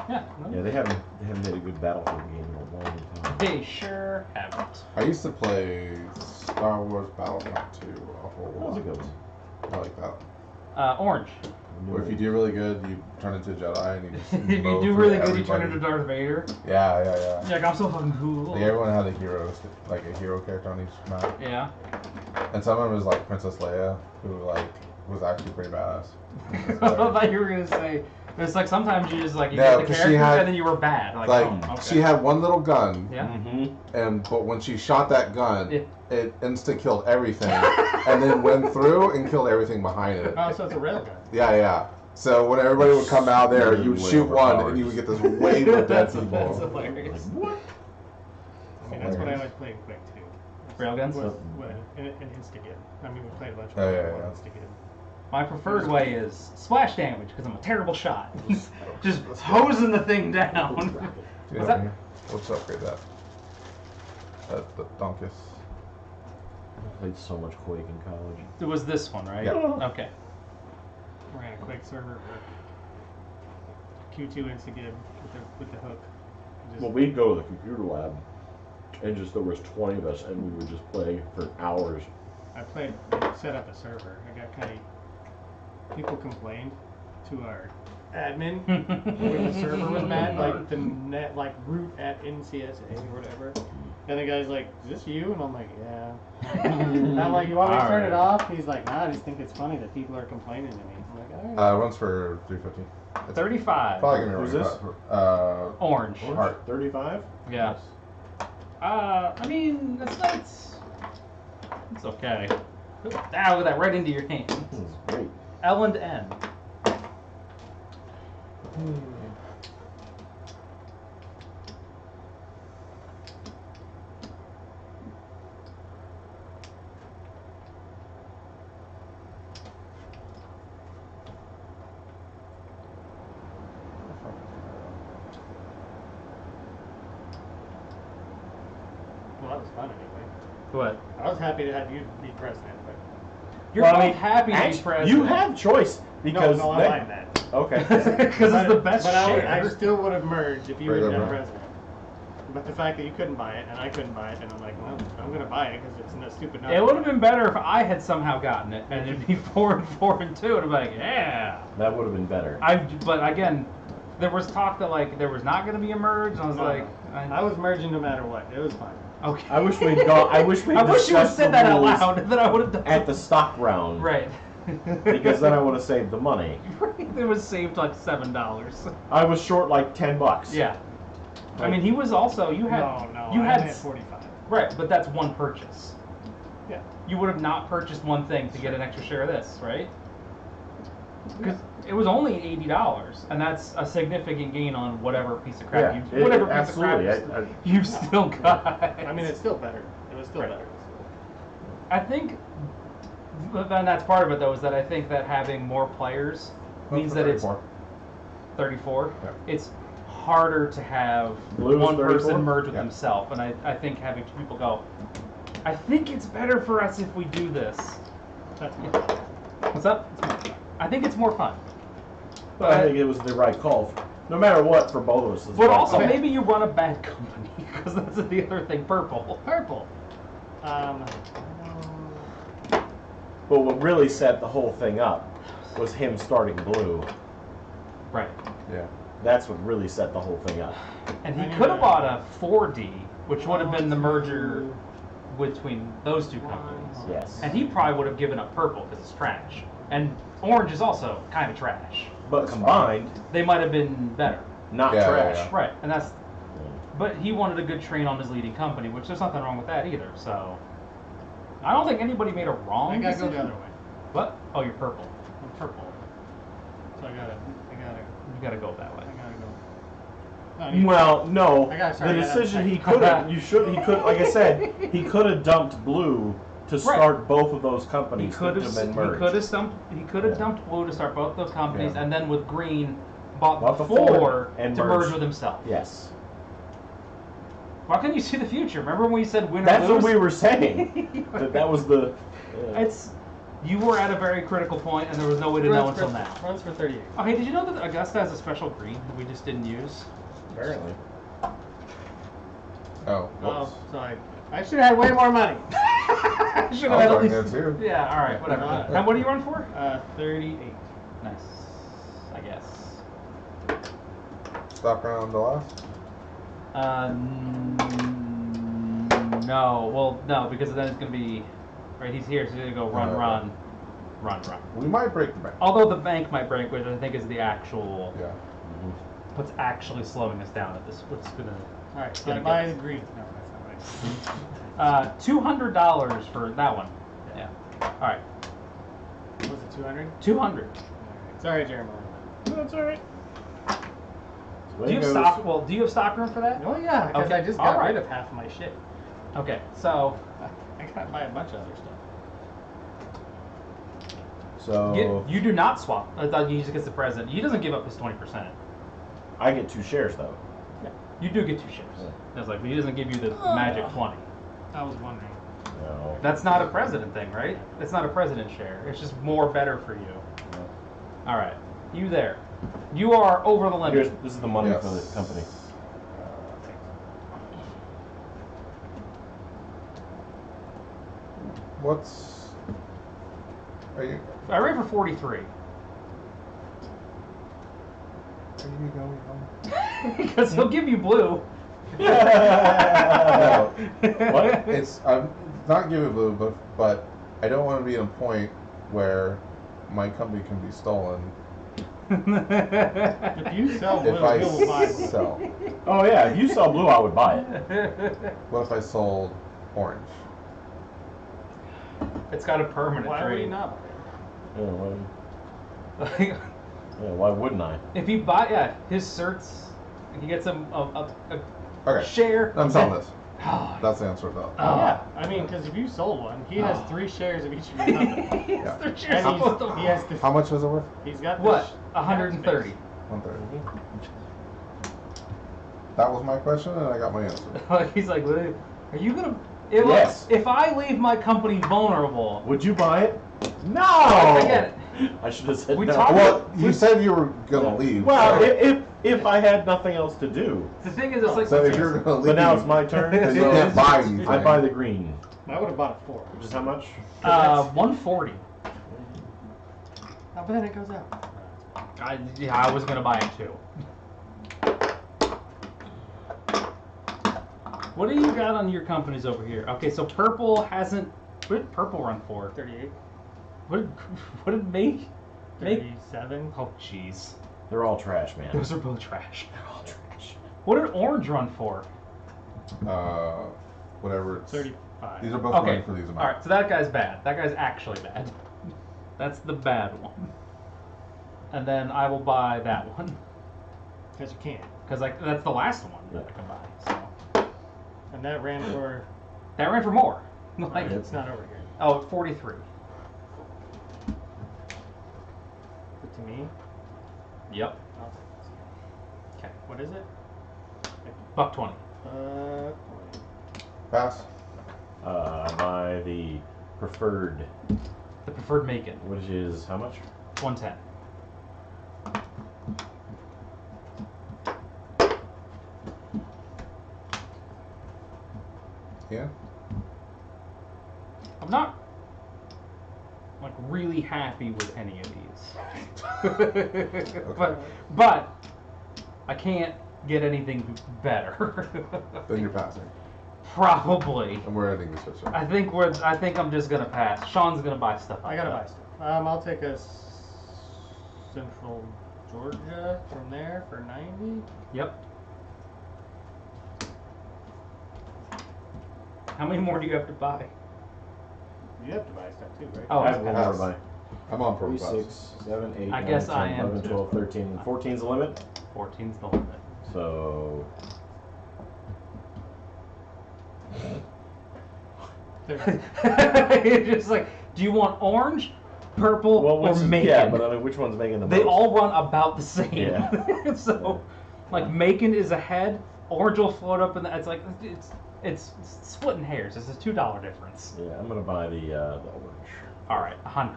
Yeah. Yeah, they haven't made a good Battlefield game in a long time. They sure haven't. I used to play Star Wars Battlefront 2 a whole That was lot. a good one. I like that. Orange. Where if you do really good, you turn into a Jedi and you just If you mow do through really good, you turn everybody. into Darth Vader. Yeah. You're like, I'm so fucking cool. Like everyone had a hero, like a hero character on each map, Yeah. and some of them was like Princess Leia, who like was actually pretty badass. I thought you were gonna say it's like sometimes you just like you No, get the 'cause she character had- and then you were bad. Like, Like oh, okay. she had one little gun, Yeah. Mm-hmm. but when she shot that gun, Yeah. it instant killed everything, and then went through and killed everything behind it. Oh, so it's a railgun. Yeah. So when everybody would come out there, you would Way shoot one, overpowered. and you would get this wave of dead That's people. hilarious. What? I mean, that's what I like playing Quake 2. Railguns? With an Insta-Gib. I mean, we played a bunch of Oh, yeah, people on yeah. Insta-Gib. My preferred way is splash damage because I'm a terrible shot. Just hosing the thing down. Dude, What's that? Let's upgrade that. The Donkus. I played so much Quake in college. It was this one, right? Yeah. Okay. We're on a Quake server with Q2 Insta-Gib with the hook. Just, Well, we'd go to the computer lab, and just there was 20 of us, and we would just play for hours. I set up a server. I got kind of people complained to our admin when the server was bad, like the net, like root at NCSA or whatever. And the guy's like, "Is this you?" And I'm like, "Yeah." And I'm like, "You want me to turn it off?" He's like, "Nah, I just think it's funny that people are complaining to me." I'm like, "All right." Runs for 350. It's 35. probably gonna be Who's running this? about, Orange. Art. 35? Yeah. I mean, it's okay. Ah, look at that, right into your hand. This is great. L and N. Well, that was fun anyway. What? I was happy to have you be president, but You're Well, I both mean, happy to be actually, president. You have choice because no, I mind that. Okay. Because it's the best But share. I still would have merged if you would have been Right. president. But the fact that you couldn't buy it and I couldn't buy it, and I'm like, well, I'm going to buy it because it's no stupid. It would have been better if I had somehow gotten it, and it'd be 4-4-2, and I'd be like, yeah. That would have been better. But again, there was talk that like there was not going to be a merge, and I was like, I was merging no matter what. It was fine. okay. I wish we'd gone. I wish we. I wish you would have said that out loud, that I would have done at the stock round. right. Because then I would have saved the money. It was saved like $7. I was short like $10. Yeah. I mean, he was also you had you I had had 45. right, but that's one purchase. Yeah. You would have not purchased one thing to get an extra share of this, right? Because it was only $80, and that's a significant gain on whatever piece of crap Yeah, you've still got. I mean, it's still better. It was still Right. better. I think, and that's part of it though, is that I think that having more players means that it's 34. Yeah. It's harder to have Blue is one 34? person merge with Yeah. himself, and I think having two people go, I think it's better for us if we do this. That's more. What's up? I think it's more fun. But I think it was the right call. No matter what, for both of us. it's But the right also, call. maybe you run a bad company, because that's the other thing. Purple. Purple. But what really set the whole thing up was him starting blue. Right. Yeah. That's what really set the whole thing up. And he could have bought a 4D, which would have been the merger between those two companies. Yes. And he probably would have given up purple because it's trash. And orange is also kind of trash. But combined, They might have been better. not Yeah, trash. yeah. Right. And that's. But he wanted a good train on his leading company, which there's nothing wrong with that either. So. I don't think anybody made a wrong I gotta decision. go the other way. What? Oh, you're purple. I'm purple. So I gotta. You gotta go that way. No, I need- Well, no. I gotta start The that decision up. he could have, like I said, he could have dumped blue to start both of those He companies could that have. have been merged. He could have dumped blue to start both those companies, Yeah. and then with green, bought Bought the the four four and to merged. merge with himself. Yes. Why can't you see the future? Remember when we said win or That's lose? what we were saying. that was the. It's. You were at a very critical point, and there was no way to know Runs until for, now. Runs for 38. Okay, did you know that Augusta has a special green that we just didn't use? Apparently. Oh. Oh, Whoops. so I should have had way more money. Should I have was at on least. there too. Yeah. All right. Whatever. And what do you run for? 38. Nice. I guess. Stock round the last. No. Well, no, because then it's gonna be. Right. He's here, so he's gonna go run, Okay. run. We might break the bank. Although the bank might break, which I think is the actual. Yeah. What's actually slowing us down at this? What's gonna. Alright, so Gonna I buy get- the green. No, that's not right. $200 for that one. Yeah. All right. Was it 200? 200. Sorry, Jeremiah. That's all right. Do you have stock? Well, do you have stock room for that? Oh yeah, because Okay, I just got alright. rid of half of my shit. Okay. So I gotta buy a bunch of other stuff. So you do not swap. I thought he just gets the president. He doesn't give up his 20%. I get 2 shares though. You do get 2 shares. Yeah. That's like he doesn't give you the magic 20. I was wondering. No. That's not a president thing, right? It's not a president share. It's just more better for you. All right. You there? You are over the limit. This is the money Yes. for the company. What's? Are you? I ran for 43. Are you going? Because he'll give you blue. No. What? It's I'm not giving blue, but I don't want to be in a point where my company can be stolen If you sell blue, if I you'll buy blue. sell. Oh yeah, if you saw blue, I would buy it. What if I sold orange? It's got a permanent Why would you trade. not? Yeah, why wouldn't I? If he buy, his certs, he gets a Okay. share. I'm selling this. Oh, That's the answer though. Yeah. I mean, because if you sold one, he has 3 shares of each of your company. Yeah. They're shares And of both of he them. has the, How much is it worth? he's got What? this 130. 130. That was my question, and I got my answer. Like he's like, "Are you gonna? If, Yes. if I leave my company vulnerable, Would you buy it? No. I get it. I should have said We no. talked- Well, you said you were gonna leave. Well, so, if I had nothing else to do, The thing is, it's like. so if you're gonna leave, but now it's my turn. then you so can't buy anything. I buy the green. I would have bought a 4. Which is how much? 140. Oh, but then it goes up. I was gonna buy it too. What do you got on your companies over here? Okay, so purple hasn't. What did purple run for? 38. What did make? 37. Oh jeez, They're all trash, man. those are both trash. They're all trash. What did orange run for? Whatever. It's, 35. these are both Okay. running for these amounts. All right, so that guy's bad. That guy's actually bad. That's the bad one. And then I will buy that one. Because you can. Because that's the last one that I can buy. So. And that ran for... That ran for more. Like, it's not over here. Oh, 43. Is it to me? Yep. I'll take this. Okay. What is it? $1.20. 20. Pass. Buy the preferred. The preferred Macon. Which is how much? 110. Yeah. I'm not like really happy with any of these. Okay. But I can't get anything better. Then you're passing. Probably. And we're ending this switch. I think I'm just gonna pass. Sean's gonna buy stuff. I gotta buy stuff. I'll take a Central Georgia from there for 90. Yep. How many more do you have to buy? You have to buy stuff too, right? Oh, I have one more pass. to buy. I'm on 3, for 6, 7, 8, I 9, guess 10, I am 11, too. 12, 13. 14's the limit. 14's the limit. So You're just like, do you want orange, purple, or Macon? yeah, but I mean, which one's making the most? They all run about the same. Yeah. So, like, Macon is ahead. Orange will float up, and it's like it's splitting hairs. It's a $2 difference. Yeah, I'm gonna buy the orange. All right, $100.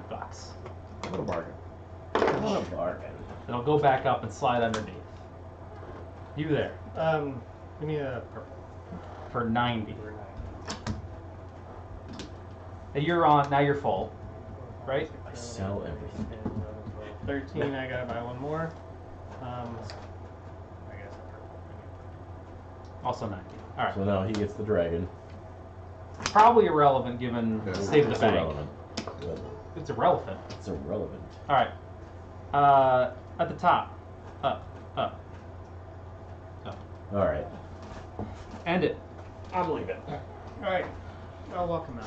What a bargain. What a bargain. It'll go back up and slide underneath. You there Give me a purple. for 90. For 90. And you're on now. You're full, right? I sell everything. 13, I gotta buy one more. I guess a purple. Also 90. All right. So now he gets the dragon. Probably irrelevant given Yeah. the state of the It's bank. irrelevant. It's irrelevant. It's irrelevant. All right. At the top. Up. Up. Up. All right. End it. I'm leaving. Alright, I'll walk him out.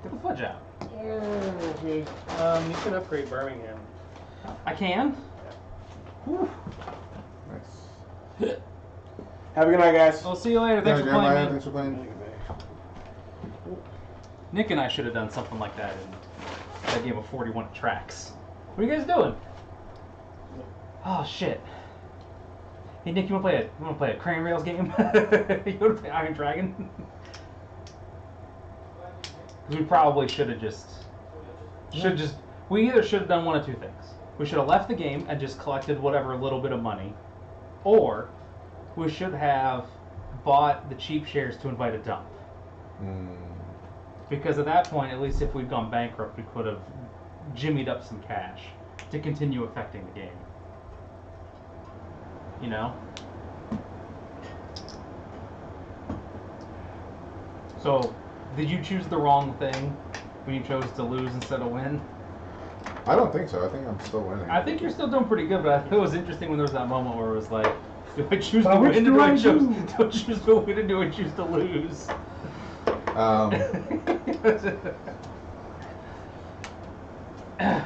Get the fudge out. You can upgrade Birmingham. I can. Whew. Nice. Have a good night, guys. I'll see you later. Thanks for Jeremiah, playing, man. thanks for playing. Nick and I should have done something like that in that game of 41 tracks. What are you guys doing? Oh shit. Hey Nick, you wanna play a crane rails game? You wanna play Iron Dragon? Because we probably should have we either should have done one of two things. We should have left the game and just collected whatever little bit of money, or we should have bought the cheap shares to invite a dump. Because at that point, at least if we'd gone bankrupt, we could have jimmied up some cash to continue affecting the game. You know? So, did you choose the wrong thing when you chose to lose instead of win? I don't think so. I think I'm still winning. I think you're still doing pretty good, but I thought it was interesting when there was that moment where it was like, do I choose to Which win do or I do do? I choose to win or do I choose to lose? Um, I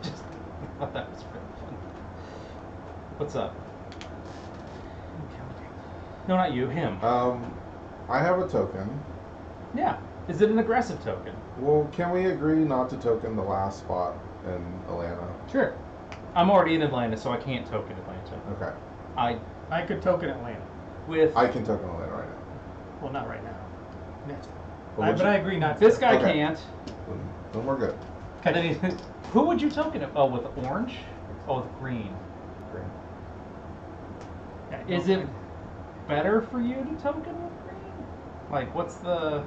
just thought that was really fun. What's up? No, not you, him. I have a token. Yeah. Is it an aggressive token? Well, can we agree not to token the last spot in Atlanta? Sure. I'm already in Atlanta, so I can't token Atlanta. Okay. I could token Atlanta. With I can token Atlanta right now. Well, not right now. Next time. But But I agree not to. this guy Okay. can't. Then we're good. And then who would you token it? Oh, with orange? Oh, with green. Green. Yeah, Is it better for you to token with green? Like, what's the?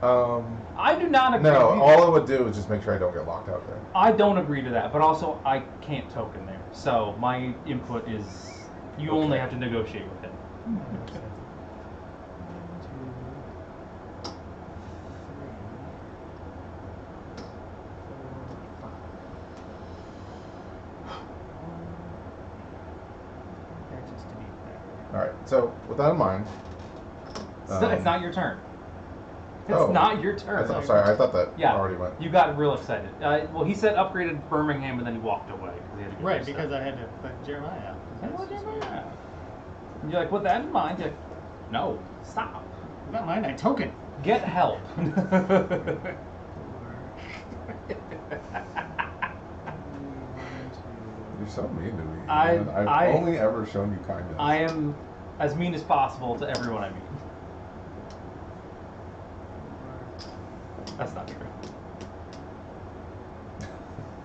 I do not agree. No, all it would do is just make sure I don't get locked out there. I don't agree to that, but also I can't token there. So my input is you only have to negotiate with him. Just to be fair. All right. So with that in mind, It's not your turn. It's not your turn. Sorry, I thought that already went. You got real excited. Well, he said upgraded Birmingham, and then he walked away. He had to go right, because I had to put Jeremiah out. Jeremiah. And you're like, with that in mind, you're like, no, stop. With that in mind, I token. Get help. You're so mean to me. I've only ever shown you kindness. I am as mean as possible to everyone I meet. That's not true.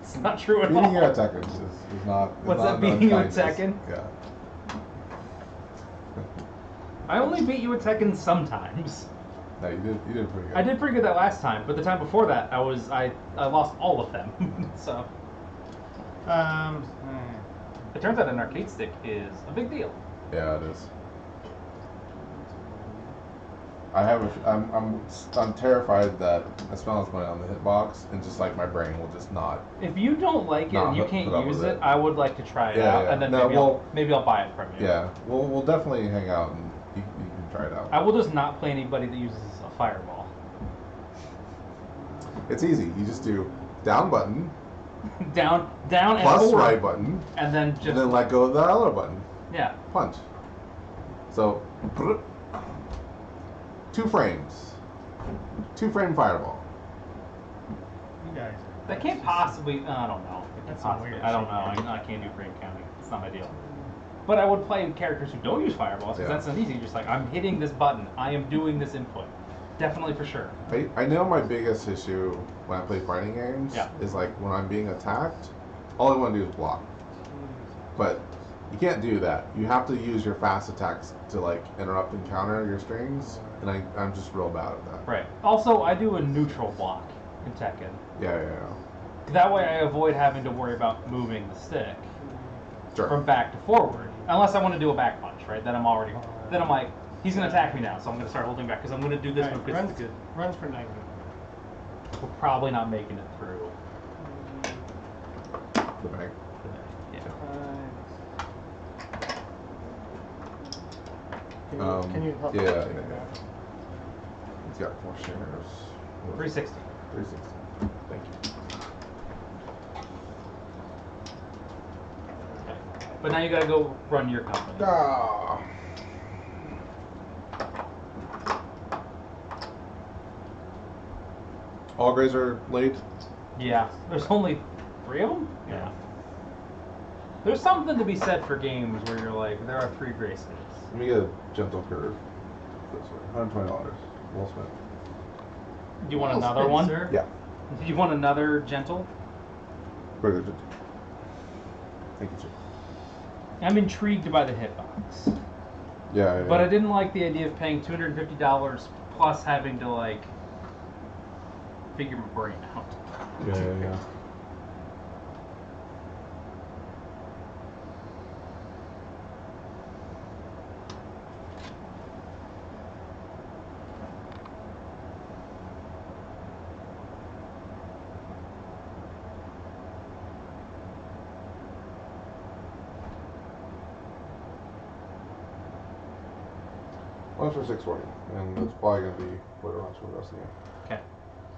It's not true at all. Beating you at Tekken is not. What's that, beating you at Tekken? Yeah. I only beat you at Tekken sometimes. No, you did pretty good. I did pretty good that last time, but the time before that, I lost all of them. So. It turns out an arcade stick is a big deal. Yeah, it is. I'm terrified that I spend all this money on the hitbox and just like my brain will just not. If you don't like it and you can't use it, I would like to try it out, and then maybe I'll buy it from you. Yeah, we'll definitely hang out and you can try it out. I will just not play anybody that uses a fireball. It's easy. You just do down button. down plus and forward, right button, and then let go of the other button. Yeah. Punch. So 2 frames. 2-frame fireball. You guys. That can't possibly. I don't know. That's possibly. I don't know. I can't do frame counting. It's not my deal. But I would play characters who don't use fireballs because that's not easy. You're just like, I'm hitting this button. I am doing this input. Definitely for sure. I know my biggest issue when I play fighting games is like when I'm being attacked, all I want to do is block. But you can't do that. You have to use your fast attacks to like interrupt and counter your strings, and I'm just real bad at that. Right. Also, I do a neutral block in Tekken. Yeah. That way I avoid having to worry about moving the stick from back to forward. Unless I want to do a back punch, right? Then I'm like, he's going to attack me now, so I'm going to start holding back because I'm going to do this move. Runs good. Runs for 90. We're probably not making it through. The bank. Yeah. Can you help? Yeah. He's got 4 shares. 360. 360. Thank you. Okay. But now you got to go run your company. Ah. All grays are late? Yeah. There's only 3 of them? Yeah. There's something to be said for games where you're like, there are 3 gray states. Let me get a gentle curve. This way. $120. Well spent. Do you want another one? Sir? Yeah. You want another gentle? Very good. Thank you, sir. I'm intrigued by the hitbox. Yeah. But I didn't like the idea of paying $250 plus having to like figure my brain out. Yeah. One's for 640, and it's probably going to be what it runs for the rest of the game. Okay.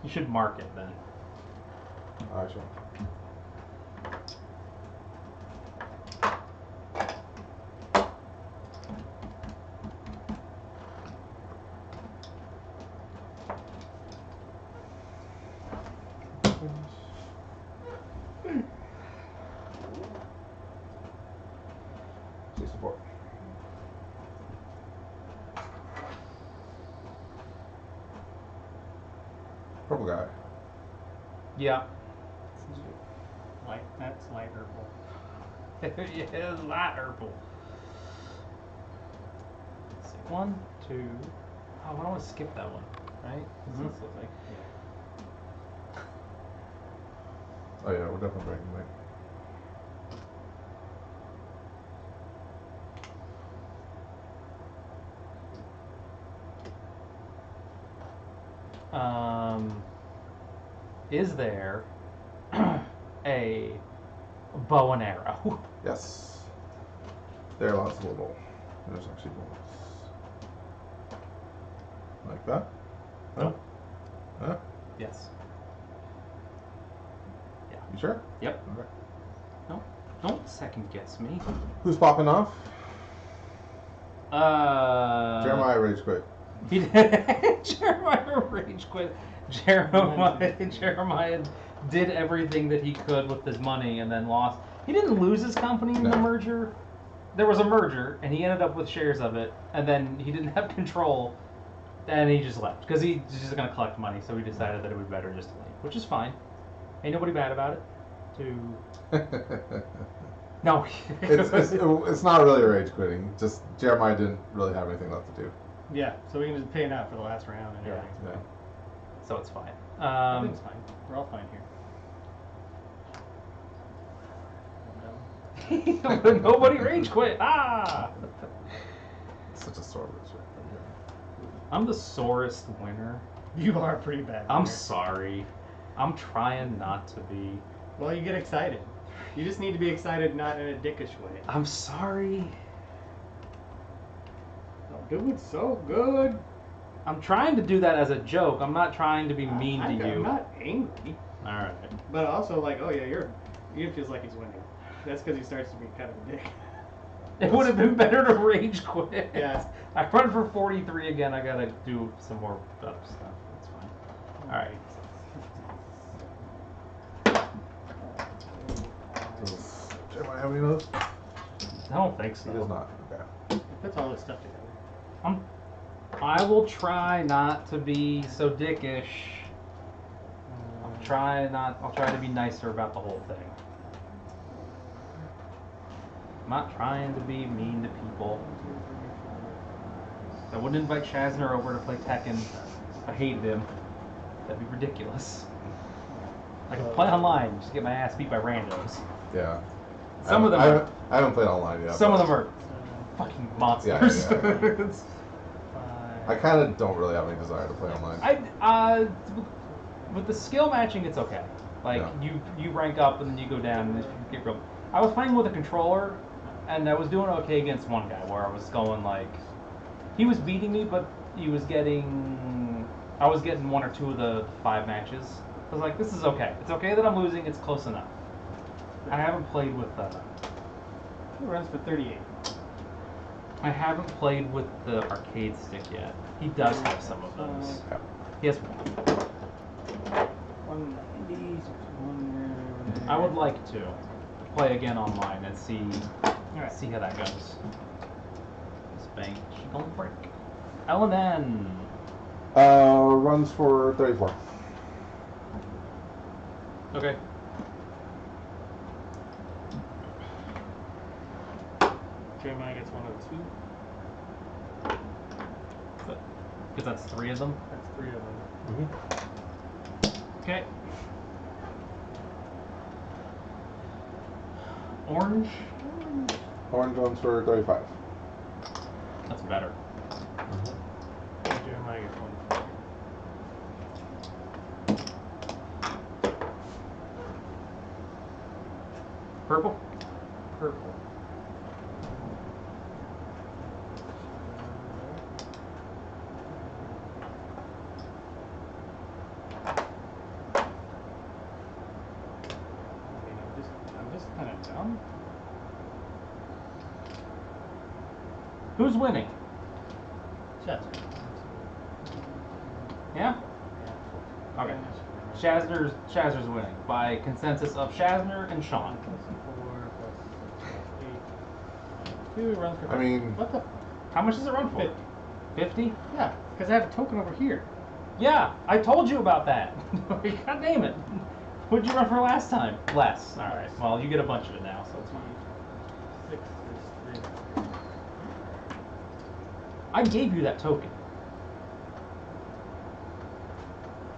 You should mark it then. I shall. Support. Purple guy. Yeah. That's light purple. Yeah, light purple. Let's see. 1, 2. Oh, I don't want to skip that one, right? This looks like. Oh yeah, we're definitely breaking late. Is there a bow and arrow? Yes. There are lots of little. There's actually bullets. Like that? Nope. Huh? Yes. Yeah. You sure? Yep. Okay. No, don't second guess me. Who's popping off? Jeremiah rage quit. He did. Jeremiah rage quit. Jeremiah did everything that he could with his money and then lost. He didn't lose his company in the merger. There was a merger, and he ended up with shares of it, and then he didn't have control, and he just left because he's just going to collect money. So he decided that it would be better just to leave, which is fine. Ain't nobody bad about it. No. it's not really rage quitting. Just Jeremiah didn't really have anything left to do. Yeah, so we can just pay it out for the last round and everything. Yeah. So it's fine. Everything's fine. We're all fine here. Nobody rage quit. Ah! Such a sore loser. I'm the sorest winner. You are pretty bad. I'm sorry. I'm trying not to be. Well, you get excited. You just need to be excited, not in a dickish way. I'm sorry. Dude, so good. I'm trying to do that as a joke. I'm not trying to be mean to you. I'm not angry. All right. But also, like, oh yeah, Ian feels like he's winning. That's because he starts to be kind of a dick. It would have been better to rage quit. Yeah. I run for 43 again. I gotta do some more stuff. That's fine. All right. Does Jeremiah have any of those? I don't think so. He does not. Okay. He puts all this stuff together. I will try not to be so dickish. I'll try to be nicer about the whole thing. I'm not trying to be mean to people. I wouldn't invite Shazner over to play Tekken if I hated him. That'd be ridiculous. I can play online, just get my ass beat by randos. Yeah. Some of them are. I haven't played online yet. Some of them are fucking monsters. Yeah. I kind of don't really have any desire to play online. With the skill matching, it's okay. Like you rank up and then you go down and you get real. I was playing with a controller, and I was doing okay against one guy where I was going like, he was beating me, but I was getting 1 or 2 of the 5 matches. I was like, this is okay. It's okay that I'm losing. It's close enough. I haven't played with. He runs for 38. I haven't played with the arcade stick yet. He does have some of those. He has one. 190, 600. I would like to play again online and see how that goes. This bank should go break. L&N. Runs for 34. Okay. Jeremiah gets 102. Because that's 3 of them? That's 3 of them. Mm-hmm. Okay. Orange. Orange runs for 35. That's better. Mm-hmm. Jeremiah gets 140. Purple? Purple. I'm just kind of dumb. Who's winning? Shazner. Yeah? Okay. Shazner's winning by consensus of Shazner and Sean. Runs for 50. I mean, what the? How much does it run for? 50. 50? Yeah, because I have a token over here. Yeah, I told you about that. God damn it. What'd you run for last time? Less. Alright, well, you get a bunch of it now, so it's fine. 6 is 3. I gave you that token.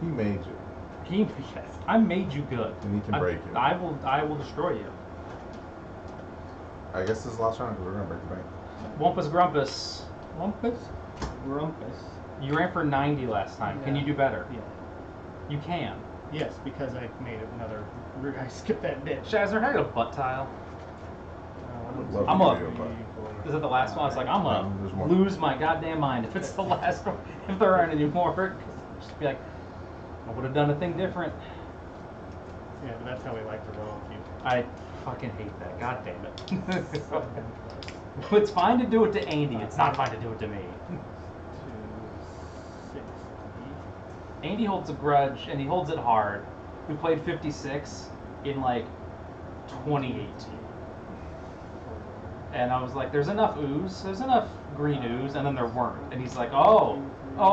he made you. Yes, I made you good. And he can break you. I will destroy you. I guess this is the last round because we're going to break the bank. Wumpus Grumpus. Wumpus? Grumpus. You ran for 90 last time. Yeah. Can you do better? Yeah. You can. Yes, because I made another. I skipped that bit. Shazner, had a butt tile. Love I'm to up. give you a butt. Is it the last one? I was like, I'm there's gonna more. lose my goddamn mind if it's the last one. If there aren't any more, just be like, would have done a thing different. Yeah, but that's how we like to roll with you. I fucking hate that. God damn it. It's fine to do it to Andy. It's not fine to do it to me. 260. Andy holds a grudge, and he holds it hard. We played 56 in like 2018. And I was like, there's enough ooze. There's enough green ooze. And then there weren't. And he's like, oh,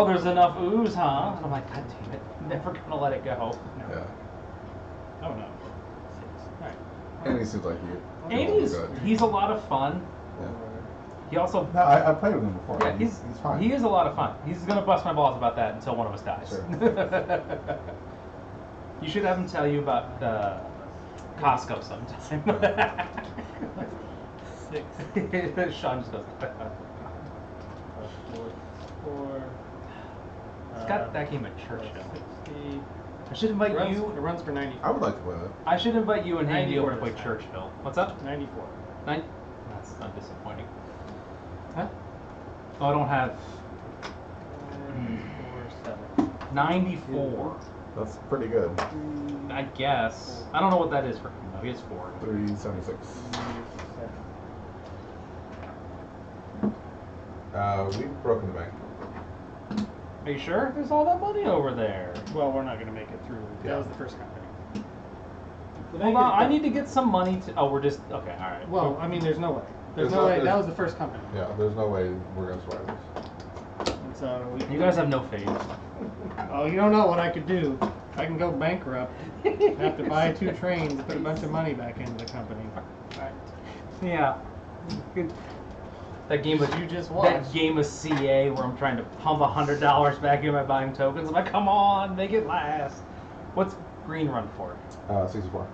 there's enough ooze, huh? And I'm like, God damn it. I'm never going to let it go. No. Yeah. Oh, no. 6. All right. Andy seems like you. He's a lot of fun. Yeah. He also... No, I played with him before. Yeah, he's fine. He is a lot of fun. He's going to bust my balls about that until one of us dies. Sure. You should have him tell you about Costco sometime. 6. Sean just goes... 4. He's got that game at Churchill. 60. I should invite It you... runs for 94. I would like to play that. I should invite you and Andy over to play 94. Churchill. What's up? 94. That's not disappointing. Huh? Oh, I don't have 7. 94. That's pretty good. I guess. I don't know what that is for him though. He has 4. 376. We've broken the bank. Are you sure? There's all that money over there. Well, we're not going to make it through. Yeah. That was the first company. Hold on, I need to get some money to... Oh, we're just... Okay, alright. Well, I mean, there's no way. There's There's no no- way. there's- That was the first company. Yeah, there's no way we're gonna survive this. And so You guys have no faith. Oh, you don't know what I could do. I can go bankrupt. Have to buy 2 trains, put a bunch of money back into the company. Yeah. That game of You just that watched. game of CA where I'm trying to pump $100 back in by buying tokens. I'm like, come on, make it last. What's green run for? 64.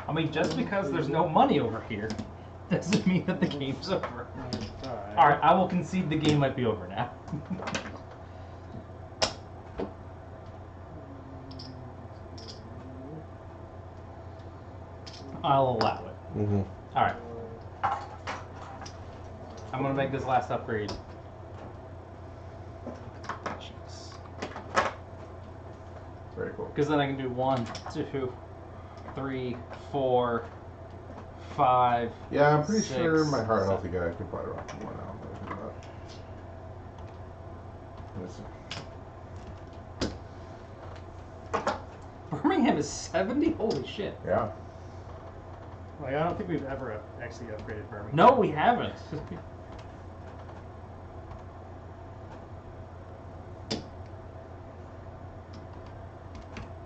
I mean, just because there's no money over here doesn't mean that the game's over. Alright, I will concede the game might be over now. I'll allow it. Mm-hmm. Alright. I'm gonna make this last upgrade. Jeez. Very cool. Because then I can do 1, 2, 3, 4, 5. Yeah, I'm pretty 6, sure my heart 7. healthy guy can probably rock more now. Let me see. Birmingham is 70? Holy shit. Yeah. Like, I don't think we've ever actually upgraded Birmingham. No, we haven't.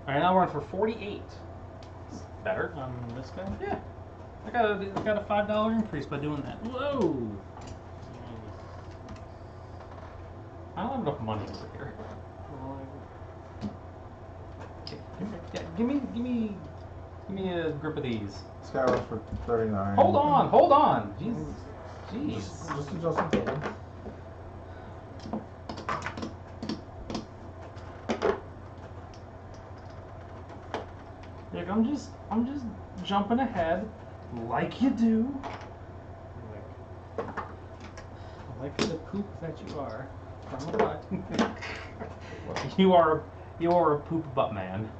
Alright, now we're on for 48. Better. This guy? Yeah. I got a $5 increase by doing that. Whoa. I don't have enough money over here. Give me a grip of these. Sky runs for 39. Hold on. Jeez. Just adjust the total. Like I'm just jumping ahead, like you do. Like the poop that you are from a butt. You are a poop butt man.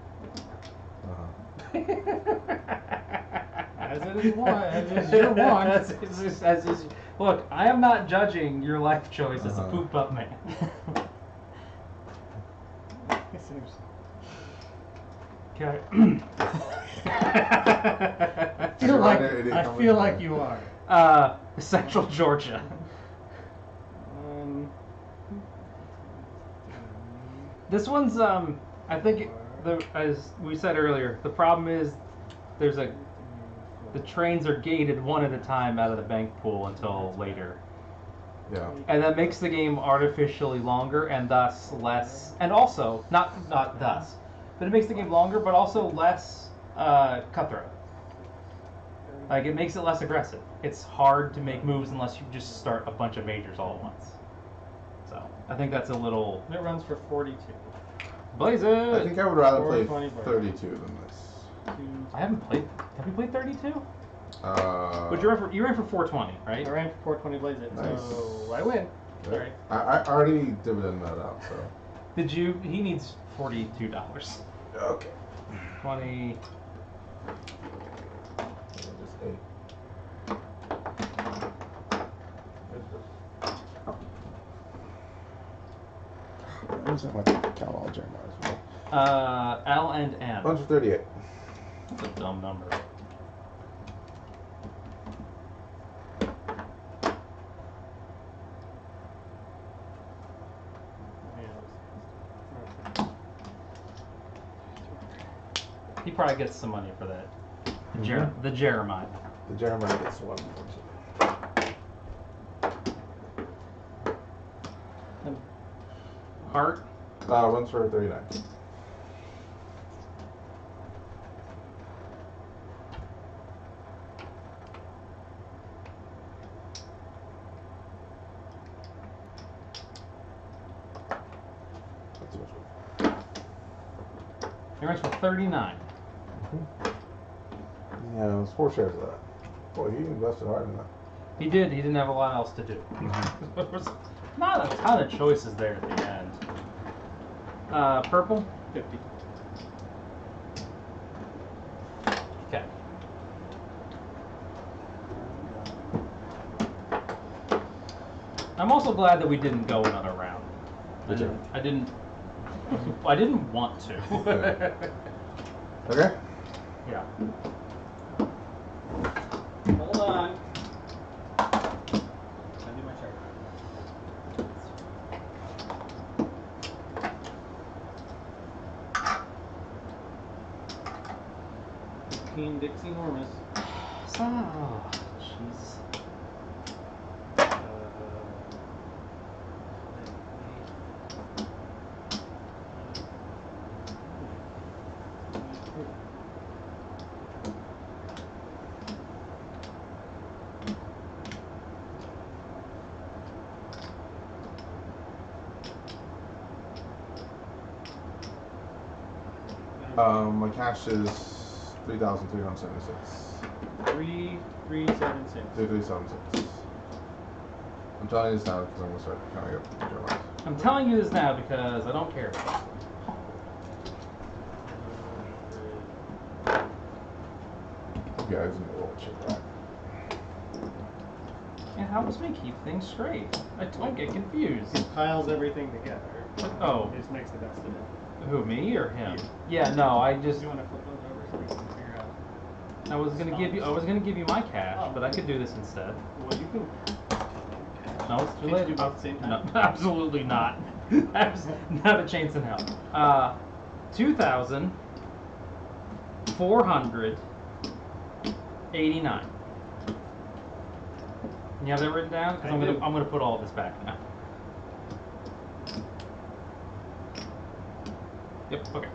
As it is one. As is your one. As is, look, I am not judging your life choice as a poop butt man. Okay. I feel like you are. Central Georgia. This one's I think as we said earlier, the problem is the trains are gated one at a time out of the bank pool until later. Yeah. And that makes the game artificially longer and thus less, and also not thus, but it makes the game longer but also less cutthroat. Like it makes it less aggressive. It's hard to make moves unless you just start a bunch of majors all at once. So I think that's a little. It runs for 42. Blaze it! I think I would rather play 420 32 than this. I haven't played. Have you played 32? But you ran for 420, right? I ran for 420 Blaze it, Nice. so I win. Yeah. Sorry. I already dividend that out, so. Did you? He needs $42. Okay. 20. Just 8. Where's that my count all Jeremiah's? L and N. Bunch of 38. That's a dumb number. He probably gets some money for that. The Jeremiah. The Jeremiah gets one. Heart. Runs for 39. He runs for 39. Yeah, it was 4 shares of that. Boy, he invested hard in that. He did. He didn't have a lot else to do. There was not a ton of choices there at the end. Purple. 50. Okay. I'm also glad that we didn't go another round. I didn't want to. Okay. Yeah. Hold on. Send me my chart. 18Dixie enormous. Oh, jeez. My cash is 3,376. 3376. 3376. I'm telling you this now because I'm gonna start counting up Jeremiah. I'm telling you this now because I don't care. You guys need to roll shit back. It helps me keep things straight. I don't get confused. He piles everything together. Oh. He just makes the best of it. Who, me or him? You. Yeah, no, I just. You want to flip those over so we can figure out. I was gonna give you my cash, but I could do this instead. Well, you can. No, it's too Can't late. you do both at the same time? No, absolutely not. Not a chance in hell. 2,489. You have that written down? Because I'm gonna put all of this back now. Yep. Okay.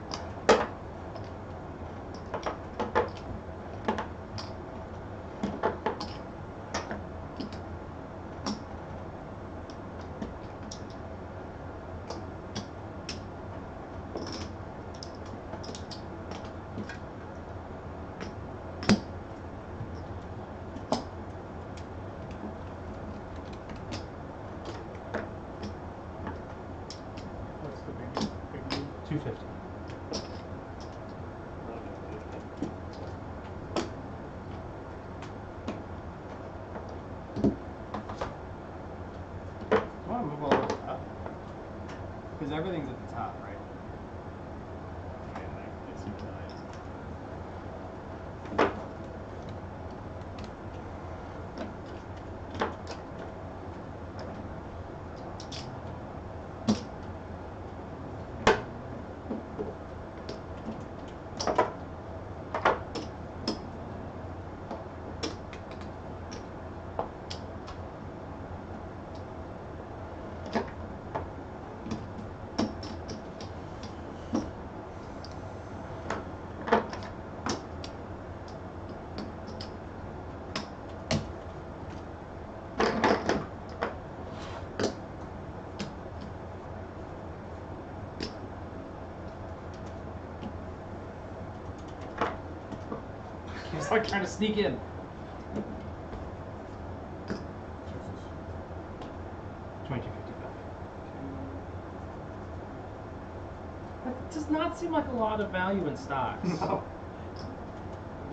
What's the big move? 250. I want to move all those up. Because everything's at the top, right? Yeah, it's super nice. It's like trying to sneak in. 2255. That does not seem like a lot of value in stocks. No.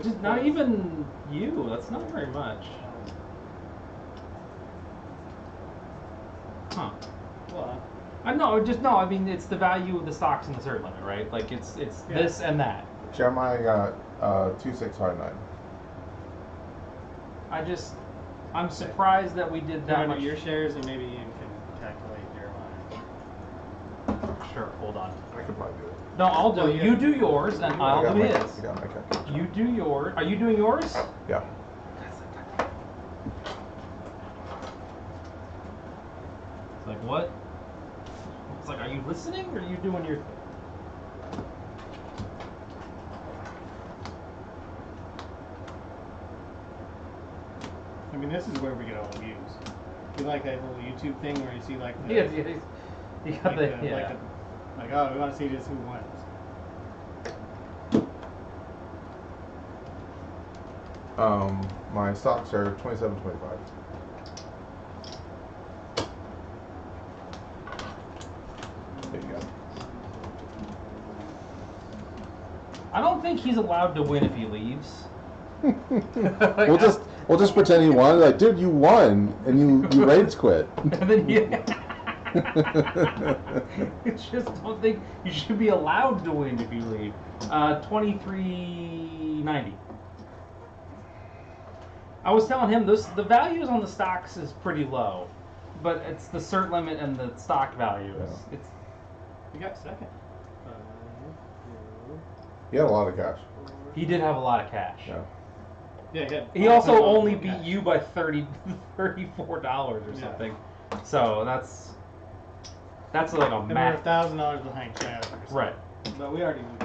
Just not even you. That's not very much. Huh. Well, I know. Just no. I mean, it's the value of the stocks in the cert limit, right? Like it's this and that. Jeremiah got 2-6 hard 9. I'm surprised that we did that much. your shares, and maybe you can calculate Jeremiah. Sure. Hold on. I could probably do it. No, I'll do it. You do yours, and I'll do his. I got my calculator. You do yours. Are you doing yours? Yeah. It's like what? It's like, are you listening or are you doing your thing? I mean, this is where we get all the views. You like that little YouTube thing where you see like the, Yeah, you got like the, yeah. Like, oh, we want to see just who wins. My stocks are 27.25. There you go. I don't think he's allowed to win if he leaves. We'll just pretend he won. Like, dude, you won, and you rage quit. And then I just don't think you should be allowed to win if you leave. 23.90. I was telling him the values on the stocks is pretty low, but it's the cert limit and the stock value. It's You got second. He had a lot of cash. he did have a lot of cash. Yeah. Yeah, He also only cash. beat you by $34 or something. So that's like a And we're math. $1,000 behind Chad. Right. But we already knew.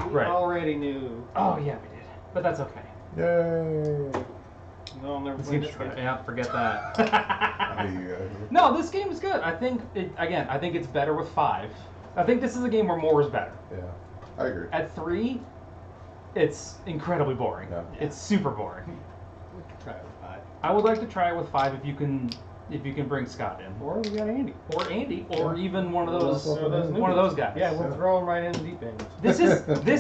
We Right. already knew. Oh yeah, we did. But that's okay. Yay! No, I'll never play this game. Yeah, forget that. No, this game is good. I think I think it's better with 5. I think this is a game where more is better. Yeah, I agree. At 3, it's incredibly boring. Yeah. It's super boring. We could try it with 5. I would like to try it with 5 if you can bring Scott in. Or we got Andy. Or Andy, or even one of those guys. Yeah, we'll throw him right in the deep end. This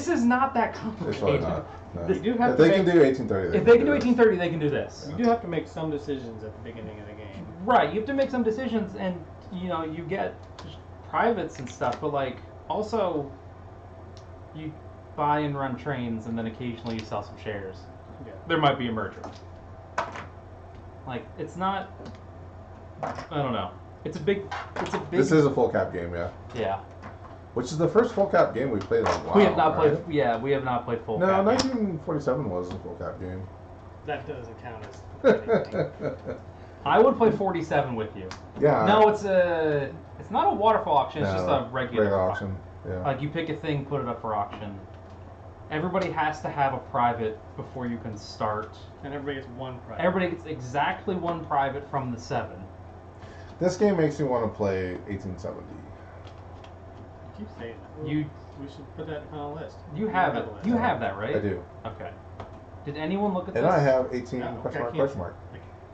is not that It's really complicated. not. No. You do have If to they make, can do 1830, If they can do 1830, they can do this. You do have to make some decisions at the beginning of the game. Right, you have to make some decisions, and you get privates and stuff, but like also you buy and run trains, and then occasionally you sell some shares. Yeah. There might be a merger. Like it's not. I don't know. It's a big. This is a full cap game, yeah. Yeah. Which is the first full cap game we played in a while. We have not right? played. Yeah, we have not played full. No, cap. 1947 was a full cap game. That doesn't count as anything. I would play 47 with you. Yeah. No, it's not a waterfall auction. It's just a regular auction. Yeah. Like you pick a thing, put it up for auction. Everybody has to have a private before you can start. And everybody gets one private. Everybody gets exactly one private from the 7. This game makes me want to play 1870. You keep saying that. You We should put that on a list. you have it. You have that, right? I do. Okay. Did anyone look at And this? I have 18 No, question I mark, can't question mark.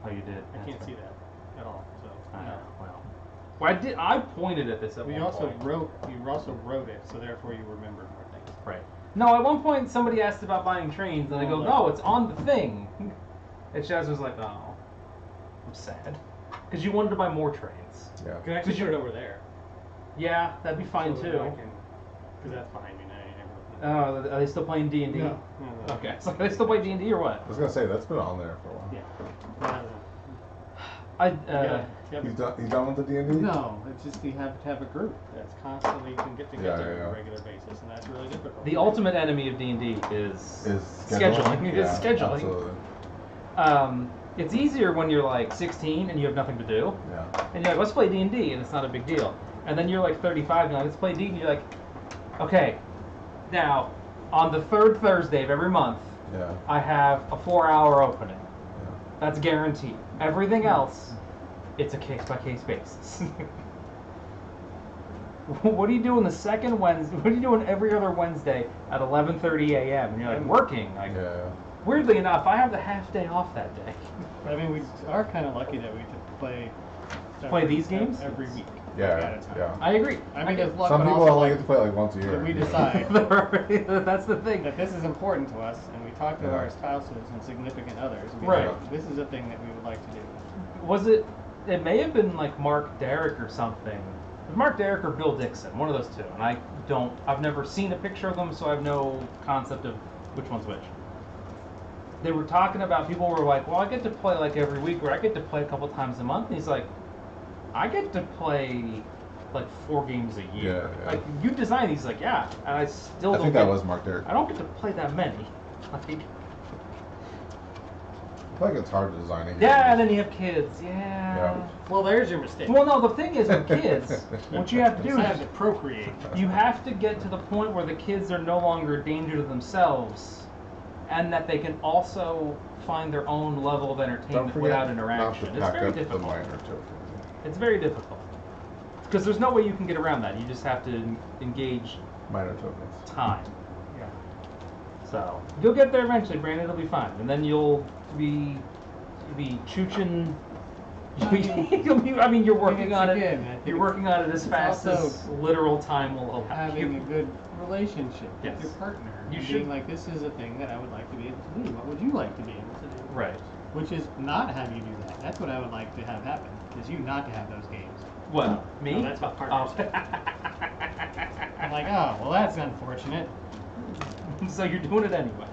Oh, you did. I can't see that at all. So Well, I did. I pointed at this at We one also point. you also wrote it, so therefore you remembered more things. Right. No, at one point somebody asked about buying trains, and I go, no, it's on the thing. And Shaz was like, oh, I'm sad. Because you wanted to buy more trains. Yeah. You can actually put it over there. Yeah, that'd be fine So too. that because that's behind me now. Oh, are they still playing D&D? No. Okay, so they still play D&D or what? I was gonna say that's been on there for a while. Yeah. He's done with the D&D. No, it's just you have to have a group that's constantly you can get together on Yeah. a regular basis, and that's really difficult. The ultimate enemy of D&D is scheduling. Is Yeah, scheduling. Absolutely. It's easier when you're like 16 and you have nothing to do, Yeah. and you're like, let's play D&D, and it's not a big deal. And then you're like 35, and you're like, let's play D, and you're like, okay, now on the 3rd Thursday of every month, Yeah. I have a 4-hour opening. Yeah. That's guaranteed. Everything else, it's a case-by-case basis. What are you doing the second Wednesday? What are you doing every other Wednesday at 11:30 a.m.? And you're like, working. Like, Yeah. Weirdly enough, I have the half day off that day. I mean, we are kind of lucky that we get to play these games every week. Yeah, yeah. I agree. I mean, there's luck, Some but people also, only like, get to play like once a year. we decide That's the thing. that this is important to us, and we talk to Yeah. our spouses and significant others. We Right. know this is a thing that we would like to do. Was it? It may have been like Mark Derrick or something. Mark Derrick or Bill Dixon, one of those two. And I've never seen a picture of them, so I have no concept of which one's which. They were talking about, people were like, well, I get to play like every week, or I get to play a couple times a month. And he's like, I get to play like 4 games a year. Yeah. Like, you design these, like, yeah, and I still I don't think that was Mark Derrick. I don't get to play that many. Like, I feel like it's hard to design a game. yeah, and then you have kids. Yeah. Well, there's your mistake. Well, no, the thing is with kids, what you have to do You have is to procreate. you have to get to the point where the kids are no longer a danger to themselves, and that they can also find their own level of Don't entertainment forget without not interaction. to It's pack very up the difficult. minor token. It's very difficult. Because there's no way you can get around that. You just have to engage Minor tokens. time. Yeah. So you'll get there eventually, Brandon. It'll be fine, and then you'll be chooching. I mean, you're working on it. Again, I think You're working on it as fast also as literal time will allow having you. a good relationship Yes. with your partner. You And should- being like, this is a thing that I would like to be able to do. What would you like to be able to do? Right. Which is not have you do that. That's what I would like to have happen. Is you not to have those games. Well, me? No, that's what partners do. I'm like, oh, well, that's unfortunate. So you're doing it anyway.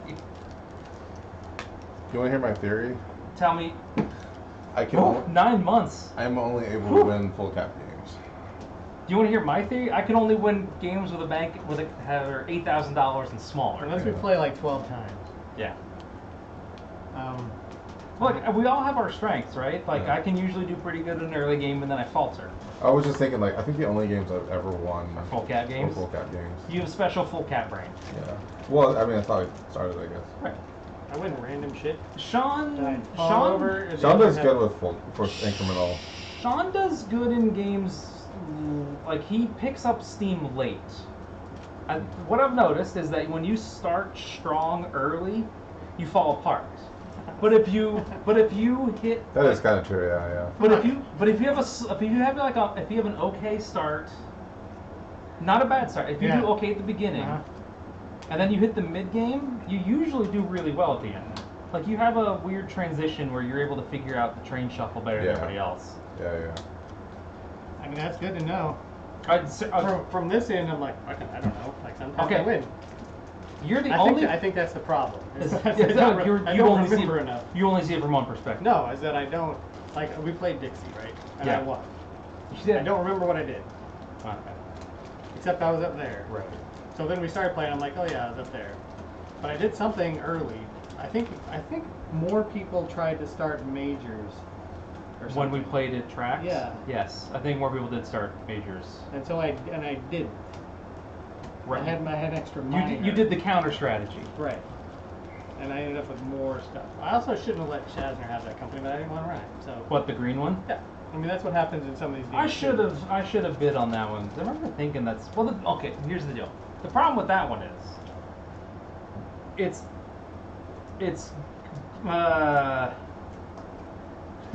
You want to hear my theory? Tell me. I can. 9 months. I'm only able to win full cap games. Do you want to hear my theory? I can only win games with a bank with a have $8,000 and smaller. Unless we play like 12 times. Yeah. Um, Look, we all have our strengths, right? Like, Yeah. I can usually do pretty good in an early game, and then I falter. I was just thinking, like, I think the only games I've ever won Are full cap were games? full cap games. You have special full cap brain. Yeah. Well, I mean, that's how I started, I guess. Right. I win random shit. Sean Over. Sean does good with incremental. Sean does good in games, like he picks up steam late. What I've noticed is that when you start strong early, you fall apart. But if you hit That is kind of true, yeah. But if you have an okay start, not a bad start. If you do okay at the beginning, and then you hit the mid game, you usually do really well at the end. Like you have a weird transition where you're able to figure out the train shuffle better than everybody else. Yeah. I mean, that's good to know. I'd From this end, I'm like, I don't know. Like sometimes I win. You're the I only. Think I think that's the problem. I you don't only see remember enough. You only see it from one perspective. No, is that I don't like we played Dixie, right? And Yeah. I won. You did. I don't remember what I did, Okay. except I was up there. Right. So then we started playing. I'm like, oh yeah, I was up there, but I did something early. I think more people tried to start majors. Or When we something. played at tracks. Yeah. Yes, I think more people did start majors. And so I did. Right. I had extra money. You did the counter strategy. Right. And I ended up with more stuff. I also shouldn't have let Shazner have that company, but I didn't want to run it. So. What, the green one? Yeah. I mean, that's what happens in some of these games. I should have bid on that one. 'Cause I remember thinking okay, here's the deal. The problem with that one is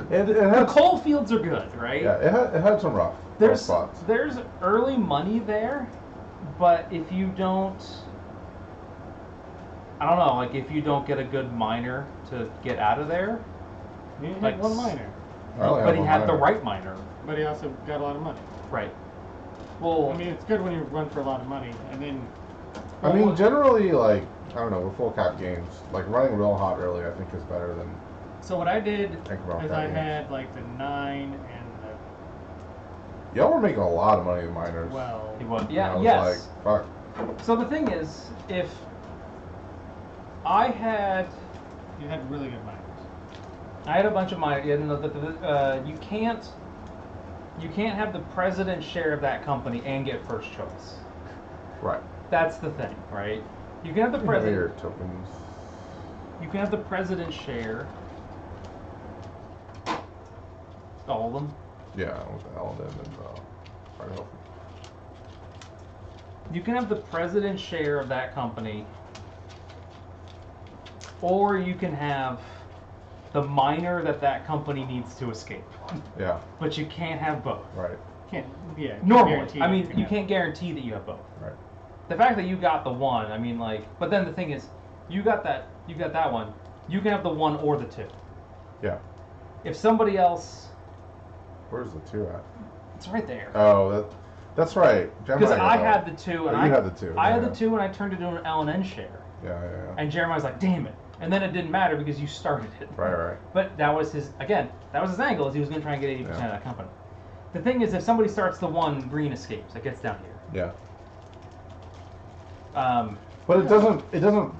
the coal fields are good, right? Yeah, it had some rough spots. There's early money there, but if you don't, I don't know, like if you don't get a good miner to get out of there, He had like one miner, but he had the right miner. but he also got a lot of money. Right. Well, I mean, it's good when you run for a lot of money, and then. I mean, generally, like, I don't know, with full cap games, like running real hot early, I think is better than. So what I did Incremental is cap I games. had like the 9 and the Y'all were making a lot of money in minors. 12. he was. And I Yeah. was Yes. like, So the thing is, if I had You had really good miners. I had a bunch of mine. You can't have the president's share of that company and get first choice. fuck. Right. That's the thing, right? You can have the What are your president. tokens? You can have the president's share. All of them. Yeah, with the Eldon and Fire Health. You can have the president's share of that company or you can have the miner that company needs to escape. Yeah. But you can't have both. Right. Normally, I mean, you can't guarantee that you have both. Right. The fact that you got the one, I mean, like, but then the thing is, you got that one. You can have the one or the two. Yeah. If somebody else, where's the 2 at? it's right there. Oh, that's right. Because I had the 2, and you had the 2. I had the 2, and I turned it into an L&N share. Yeah. And Jeremiah's like, damn it. And then it didn't matter because you started it. Right. But that was his angle, is he was going to try and get 80% of that company. The thing is, if somebody starts the one, green escapes. It gets down here. Yeah. But it doesn't.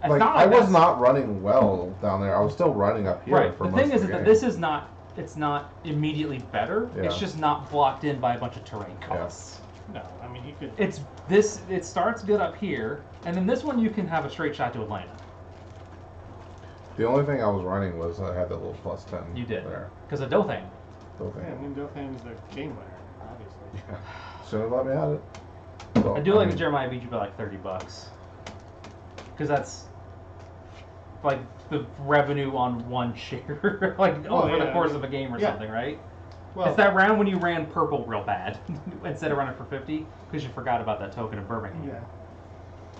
Like, I was not running well down there. I was still running up here. Right. For the thing most is of the that game. this is not. It's not immediately better. Yeah. It's just not blocked in by a bunch of terrain costs. No, I mean you could. It starts good up here, and then this one you can have a straight shot to Atlanta. The only thing I was running was I had that little +10. You did there. because of Dothan. Yeah, I mean Dothan's the game winner, obviously. Yeah. Shouldn't have let me have it. Well, I do like that Jeremiah beat you by like $30, because that's like the revenue on one share, like over the course of a game or something, right? Well, it's that round when you ran purple real bad instead of running for 50 because you forgot about that token in Birmingham. Yeah.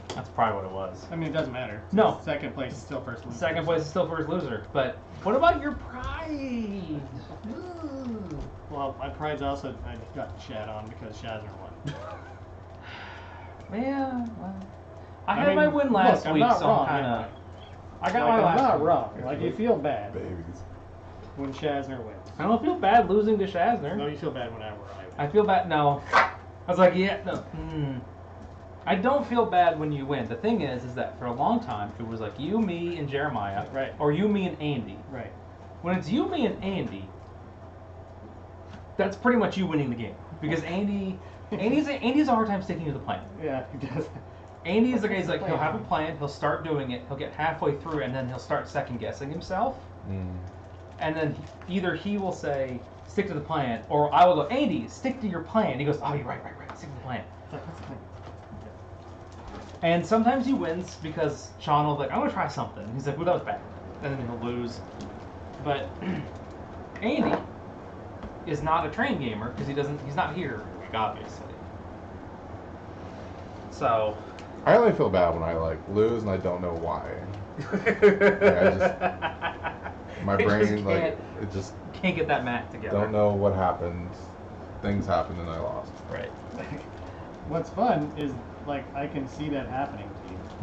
That's probably what it was. I mean, it doesn't matter. No. Second place is still first loser. Second place is still first loser. But what about your pride? Well, my pride's also, I got Shad on because Shadner won. Yeah, well, I had my win last week, so I'm kind of... I got my last I'm not week. wrong. Like, you feel bad Babies. when Shazner wins. I don't feel bad losing to Shazner. No, you feel bad whenever I win. I feel bad, no. I was like, yeah, no. I don't feel bad when you win. The thing is that for a long time, it was like you, me, and Jeremiah. Right. Or you, me, and Andy. Right. When it's you, me, and Andy, that's pretty much you winning the game. Because Andy's a hard time sticking to the plan. Yeah, he does. Andy is the guy, he's like, he'll have a plan, he'll start doing it, he'll get halfway through, and then he'll start second guessing himself. And then either he will say, stick to the plan, or I will go, Andy, stick to your plan. He goes, oh, you're right, stick to the plan. And sometimes he wins because Sean will be like, I'm going to try something. He's like, well, that was bad. And then he'll lose. But Andy is not a trained gamer because he's not here, obviously. So... I only feel bad when I lose and I don't know why. My brain it just can't get that math together. Don't know what happened. Things happened and I lost. Right. What's fun is I can see that happening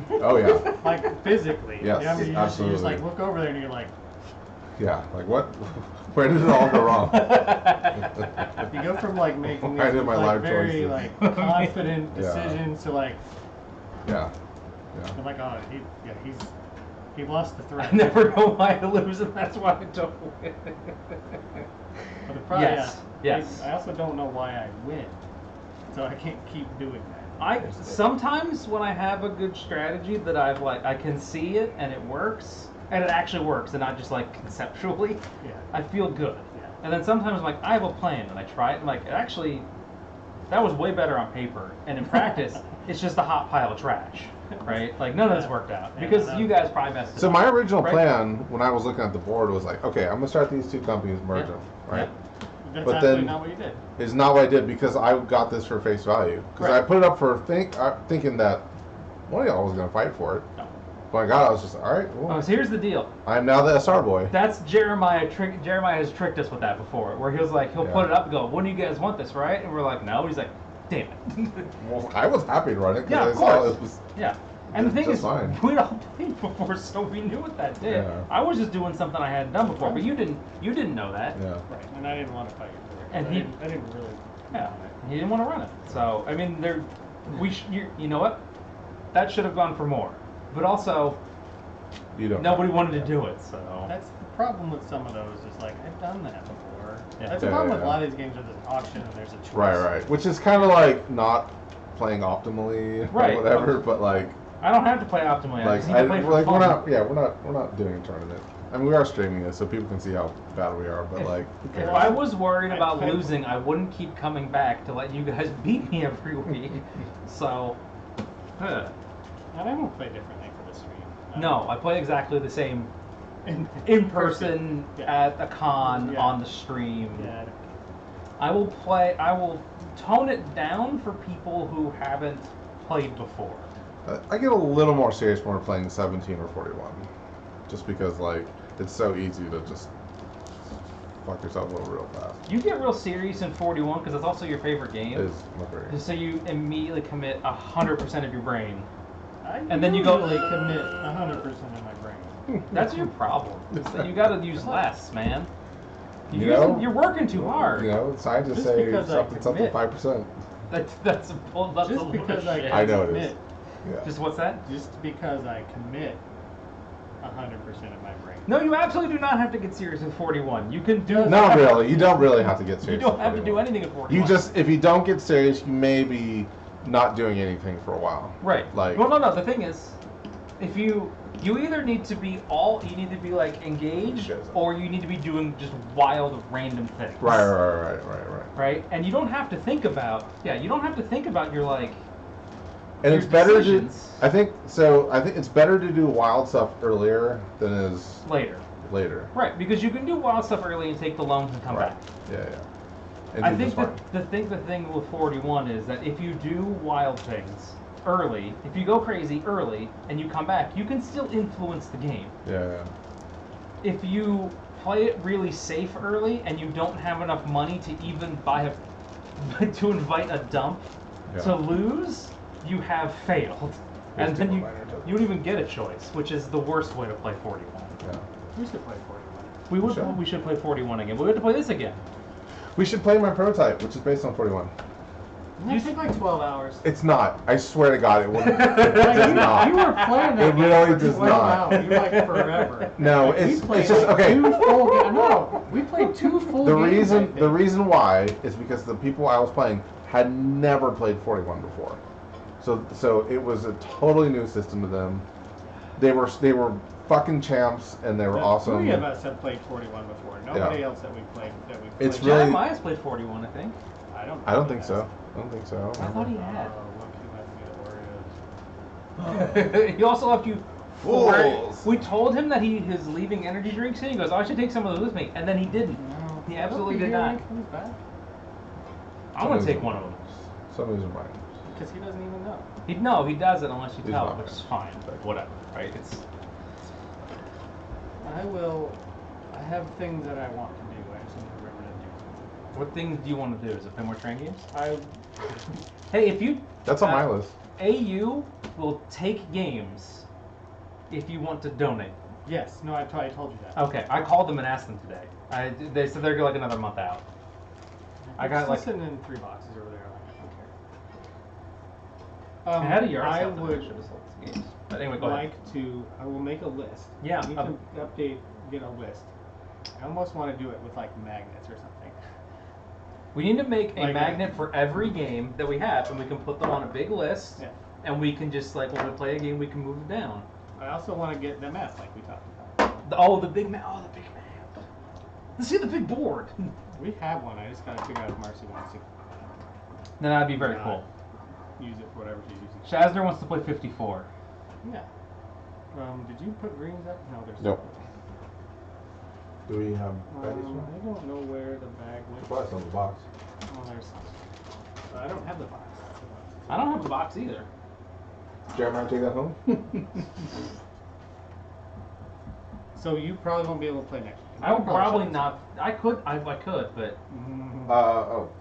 to you. Oh yeah. Like physically. Yes, I mean, you absolutely. just look over there and you're like. Yeah. Like what? Where did it all go wrong? You go from making I did these my life very choices. confident decisions to Yeah. I'm like, oh, he lost the threat. I never know why I lose, and that's why I don't win. But the problem, yes. I also don't know why I win, so I can't keep doing that. Sometimes when I have a good strategy that I can see it and it works, and it actually works, and not just conceptually. Yeah. I feel good. Yeah. And then sometimes I'm like, I have a plan, and I try it, and actually, that was way better on paper, and in practice, it's just a hot pile of trash, right? None of this worked out because you guys probably messed it up. So my original plan, when I was looking at the board, was okay, I'm gonna start these two companies, merge them, right? That's but absolutely then not what you did. It's not what I did because I got this for face value. Because I put it up for thinking that one of y'all was gonna fight for it. No. When I got it, I was just all right. Well, so here's the deal. I am now the SR boy. That's Jeremiah. Jeremiah has tricked us with that before, where he was like, he'll put it up and go, "When do you guys want this, right?" And we're like, "No." He's like, "Damn it." Well, I was happy to run it Yeah, because of I saw course. it was. Yeah. And the thing is, fine. we'd all played before, so we knew what that did. Yeah. I was just doing something I hadn't done before, but you didn't know that. Yeah. Right, and I didn't want to fight you for it. And I didn't really. Yeah, he didn't want to run it. So I mean, you know what? That should have gone for more, but also, nobody wanted to do it. So that's the problem with some of those. Is I've done that before. Yeah. That's the problem with a lot of these games where there's an auction and there's a choice. Right. Which is kind of not playing optimally or whatever, but I don't have to play optimally. I just need to play for fun. we're not doing a tournament. I mean, we are streaming this, so people can see how bad we are. But if I was worried about losing, I wouldn't keep coming back to let you guys beat me every week. So, And I won't play differently for the stream. No, I play exactly the same in person at a con on the stream. Yeah. I will tone it down for people who haven't played before. I get a little more serious when we're playing 17 or 41. Just because, like, it's so easy to just fuck yourself over real fast. You get real serious in 41 because it's also your favorite game. It is my favorite game. So you immediately commit 100% of your brain. And then you go commit 100% of my brain. That's your problem. So you got to use less, man. You're working too hard. You know, scientists say something 5%. That's a just because shit. I know it is. Yeah. Just what's that? Just because I commit 100% of my brain. No, you absolutely do not have to get serious in 41. You can do. No, really. You don't really have to get serious. You don't have to do anything in 41. You just, if you don't get serious, you may be not doing anything for a while. Right. Like. Well, no. The thing is, if you either need to be like engaged, or you need to be doing just wild, random things. Right. Right. And you don't have to think about. Yeah. You don't have to think about your like. And it's better to. I think it's better to do wild stuff earlier than is later. Right, because you can do wild stuff early and take the loans and come back. Yeah. And I think the thing with 41 is that if you do wild things early, if you go crazy early and you come back, you can still influence the game. Yeah. If you play it really safe early and you don't have enough money to even to invite a dump to lose, you have failed. And then you don't even get a choice, which is the worst way to play 41. Yeah. We should play 41. We should play 41 again, but we have to play this again. We should play my prototype, which is based on 41. You take like 12 hours. It's not. I swear to God, it wouldn't. It does not. You were playing that. It really does not. Hours. You like forever. No, it's just okay. We played 2 full the games. The reason why is because the people I was playing had never played 41 before. So it was a totally new system to them. They were fucking champs, and they were awesome. 3 of us have played 41 before. Nobody else that we played. It's really. Jeremiah's played 41, I think. I don't think so. I thought he had. Oreos. He also left you. Fools. We told him that he is leaving energy drinks in. He goes, "Oh, I should take some of those with me," and then he didn't. No. He absolutely did not. I'm gonna take one of them. Some of these are mine. Because he doesn't even know. He doesn't unless you tell him, which is fine. But whatever, right? I have things that I want to do. I just need to remember to do. What things do you want to do? Is it play more train games? Hey, if you. That's on my list. AU will take games if you want to donate. Yes. No, I told you that. Okay, I called them and asked them today. They said they're like another month out. I got like sitting in 3 boxes over there. I had a yard I sale would should have sold these games. But anyway, go ahead. I will make a list. Yeah. I need to get a list. I almost want to do it with like magnets or something. We need to make a magnet for every game that we have, and we can put them on a big list. Yeah. And we can just when we play a game, we can move it down. I also want to get the map like we talked about. The big map. Let's see the big board. We have one. I just gotta figure out if Marcy wants to. Then that'd be very cool. Use it for whatever she's using. Shazner wants to play 54. Yeah. Did you put greens up? No, there's. Nope. Do we have baggies? I don't know where the bag went. It's on the box. Oh, there's some. I don't have the box. I don't have a box either. Jeremiah, take that home? So you probably won't be able to play next week. I will probably not. I could, but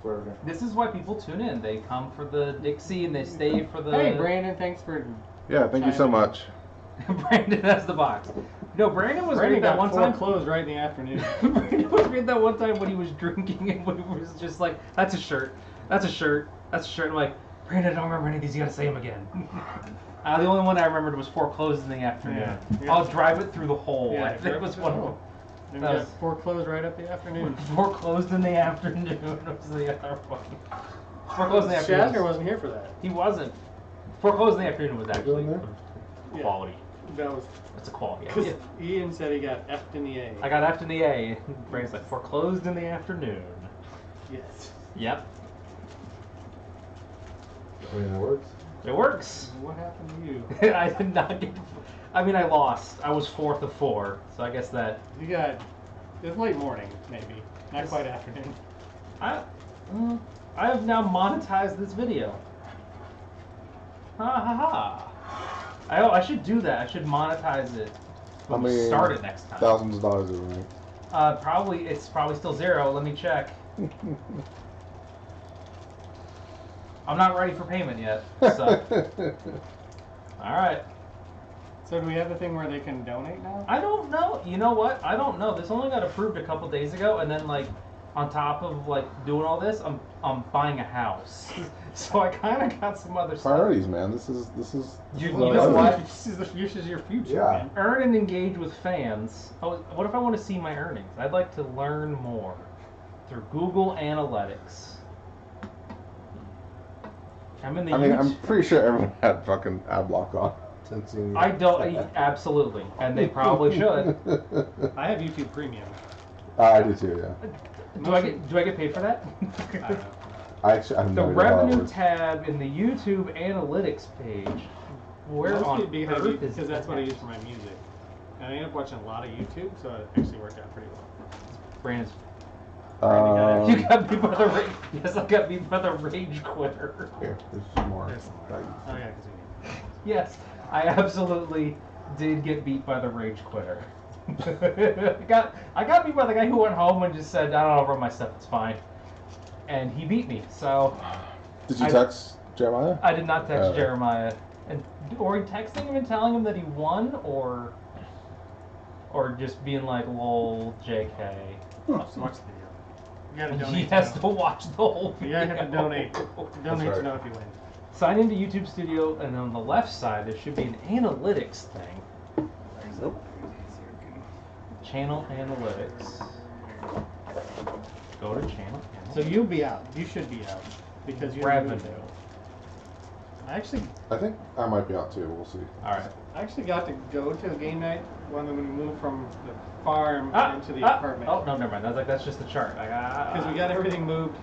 sorry. this is why people tune in. They come for the Dixie and they stay for the. Hey, Brandon, thanks for. Yeah, thank you so much. Brandon has the box. No, Brandon was great that one time. Closed right in the afternoon. Brandon was great that one time when he was drinking and when he was just like, "That's a shirt. That's a shirt. That's a shirt." I'm like, Brandon, I don't remember any of these. You gotta say them again. The only one I remembered was foreclosed in the afternoon. Yeah. I'll drive it through the hole. Yeah, that was one of them. And that was foreclosed right up the afternoon. Foreclosed in the afternoon was the other one. Foreclosed in the afternoon. Shazner wasn't here for that. He wasn't. Foreclosed in the afternoon was actually quality. That was. That's a quality. Because Ian said he got F'd in the A. I got F'd in the A. Brandon's like, foreclosed in the afternoon. Yes. Yep. I mean, that works. It works. What happened to you? I did not get. I mean, I lost. I was 4th of 4, so I guess that. You got. It's late morning, maybe. Not quite afternoon. I have now monetized this video. Ha ha ha. I should do that. I should monetize it when we start it next time. Thousands of dollars, right? It's probably still 0. Let me check. I'm not ready for payment yet. So. All right. So do we have a thing where they can donate now? I don't know. You know what? I don't know. This only got approved a couple days ago, and then like on top of like doing all this, I'm buying a house. So I kind of got some other Priorities, stuff. man. This is. You know what? This is your future, Yeah. man. Earn and engage with fans. Oh, what if I want to see my earnings? I'd like to learn more through Google Analytics. I'm in the. I'm pretty sure everyone had fucking ad block on. I don't. Absolutely, and they probably should. I have YouTube Premium. I do too. Yeah. Do I get paid for that? I don't know. I have The no idea how it revenue works. tab in the YouTube Analytics page. Where on earth is because that's what I use for my music. And I ended up watching a lot of YouTube, so it actually worked out pretty well. Brandon's. Um, You got beat by the rage. Yes, I got beat by the rage quitter. Here, there's some more. There's some more. Oh yeah, because we need. Yes, I absolutely did get beat by the rage quitter. I got beat by the guy who went home and just said, "I don't know, run my stuff. It's fine," and he beat me. So. Did you text Jeremiah? I did not text Jeremiah, or texting him and telling him that he won, or just being like, "Lol, JK." Watch the video. You gotta donate. He has to watch the whole You video. gotta donate. Donate right. to know if you win. Sign into YouTube Studio, and on the left side there should be an analytics thing. Nope. Channel analytics. Go to channel. So you'll be out. You should be out because you Revenue. I actually I might be out too. We'll see. All right. got to go to a game night when we moved from the farm into the apartment. Oh no, never mind. I was like, that's just the chart. Because we got everything moved,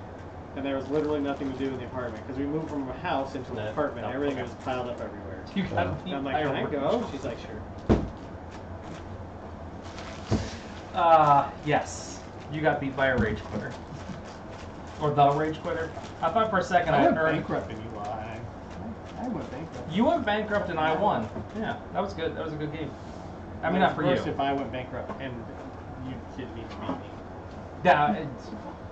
and there was literally nothing to do in the apartment. Because we moved from a house into an apartment, everything was piled up everywhere. You got beat And I'm by like, a can I rage go? quitter. She's like, sure. Yes. You got beat by a rage quitter. Or the rage quitter. I thought for a second I I went heard. bankrupt and you won. I went bankrupt. You went bankrupt and I won. Yeah, that was good. That was a good game. I mean, not for you. Worse if I went bankrupt and you didn't even beat me. Yeah,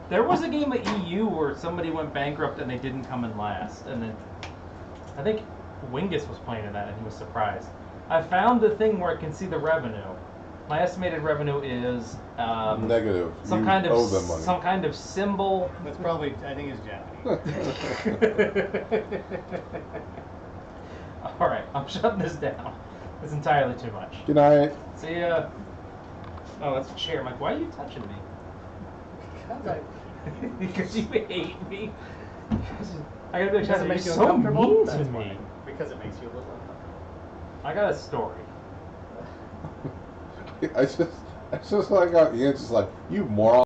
there was a game at EU where somebody went bankrupt and they didn't come in last, and then I think Wingus was playing in that and he was surprised. I found the thing where I can see the revenue. My estimated revenue is Negative. some You kind of owe them money. some kind of symbol. That's probably, I think it's Japanese. All right, I'm shutting this down. It's entirely too much. Good night. See ya. Oh, that's a chair. Mike, why are you touching me? Because you hate me. I gotta be like, Does it you're make you so uncomfortable? mean to That's me. why. Because it makes you a little uncomfortable. I got a story. I just like how Ian's just like, you moron.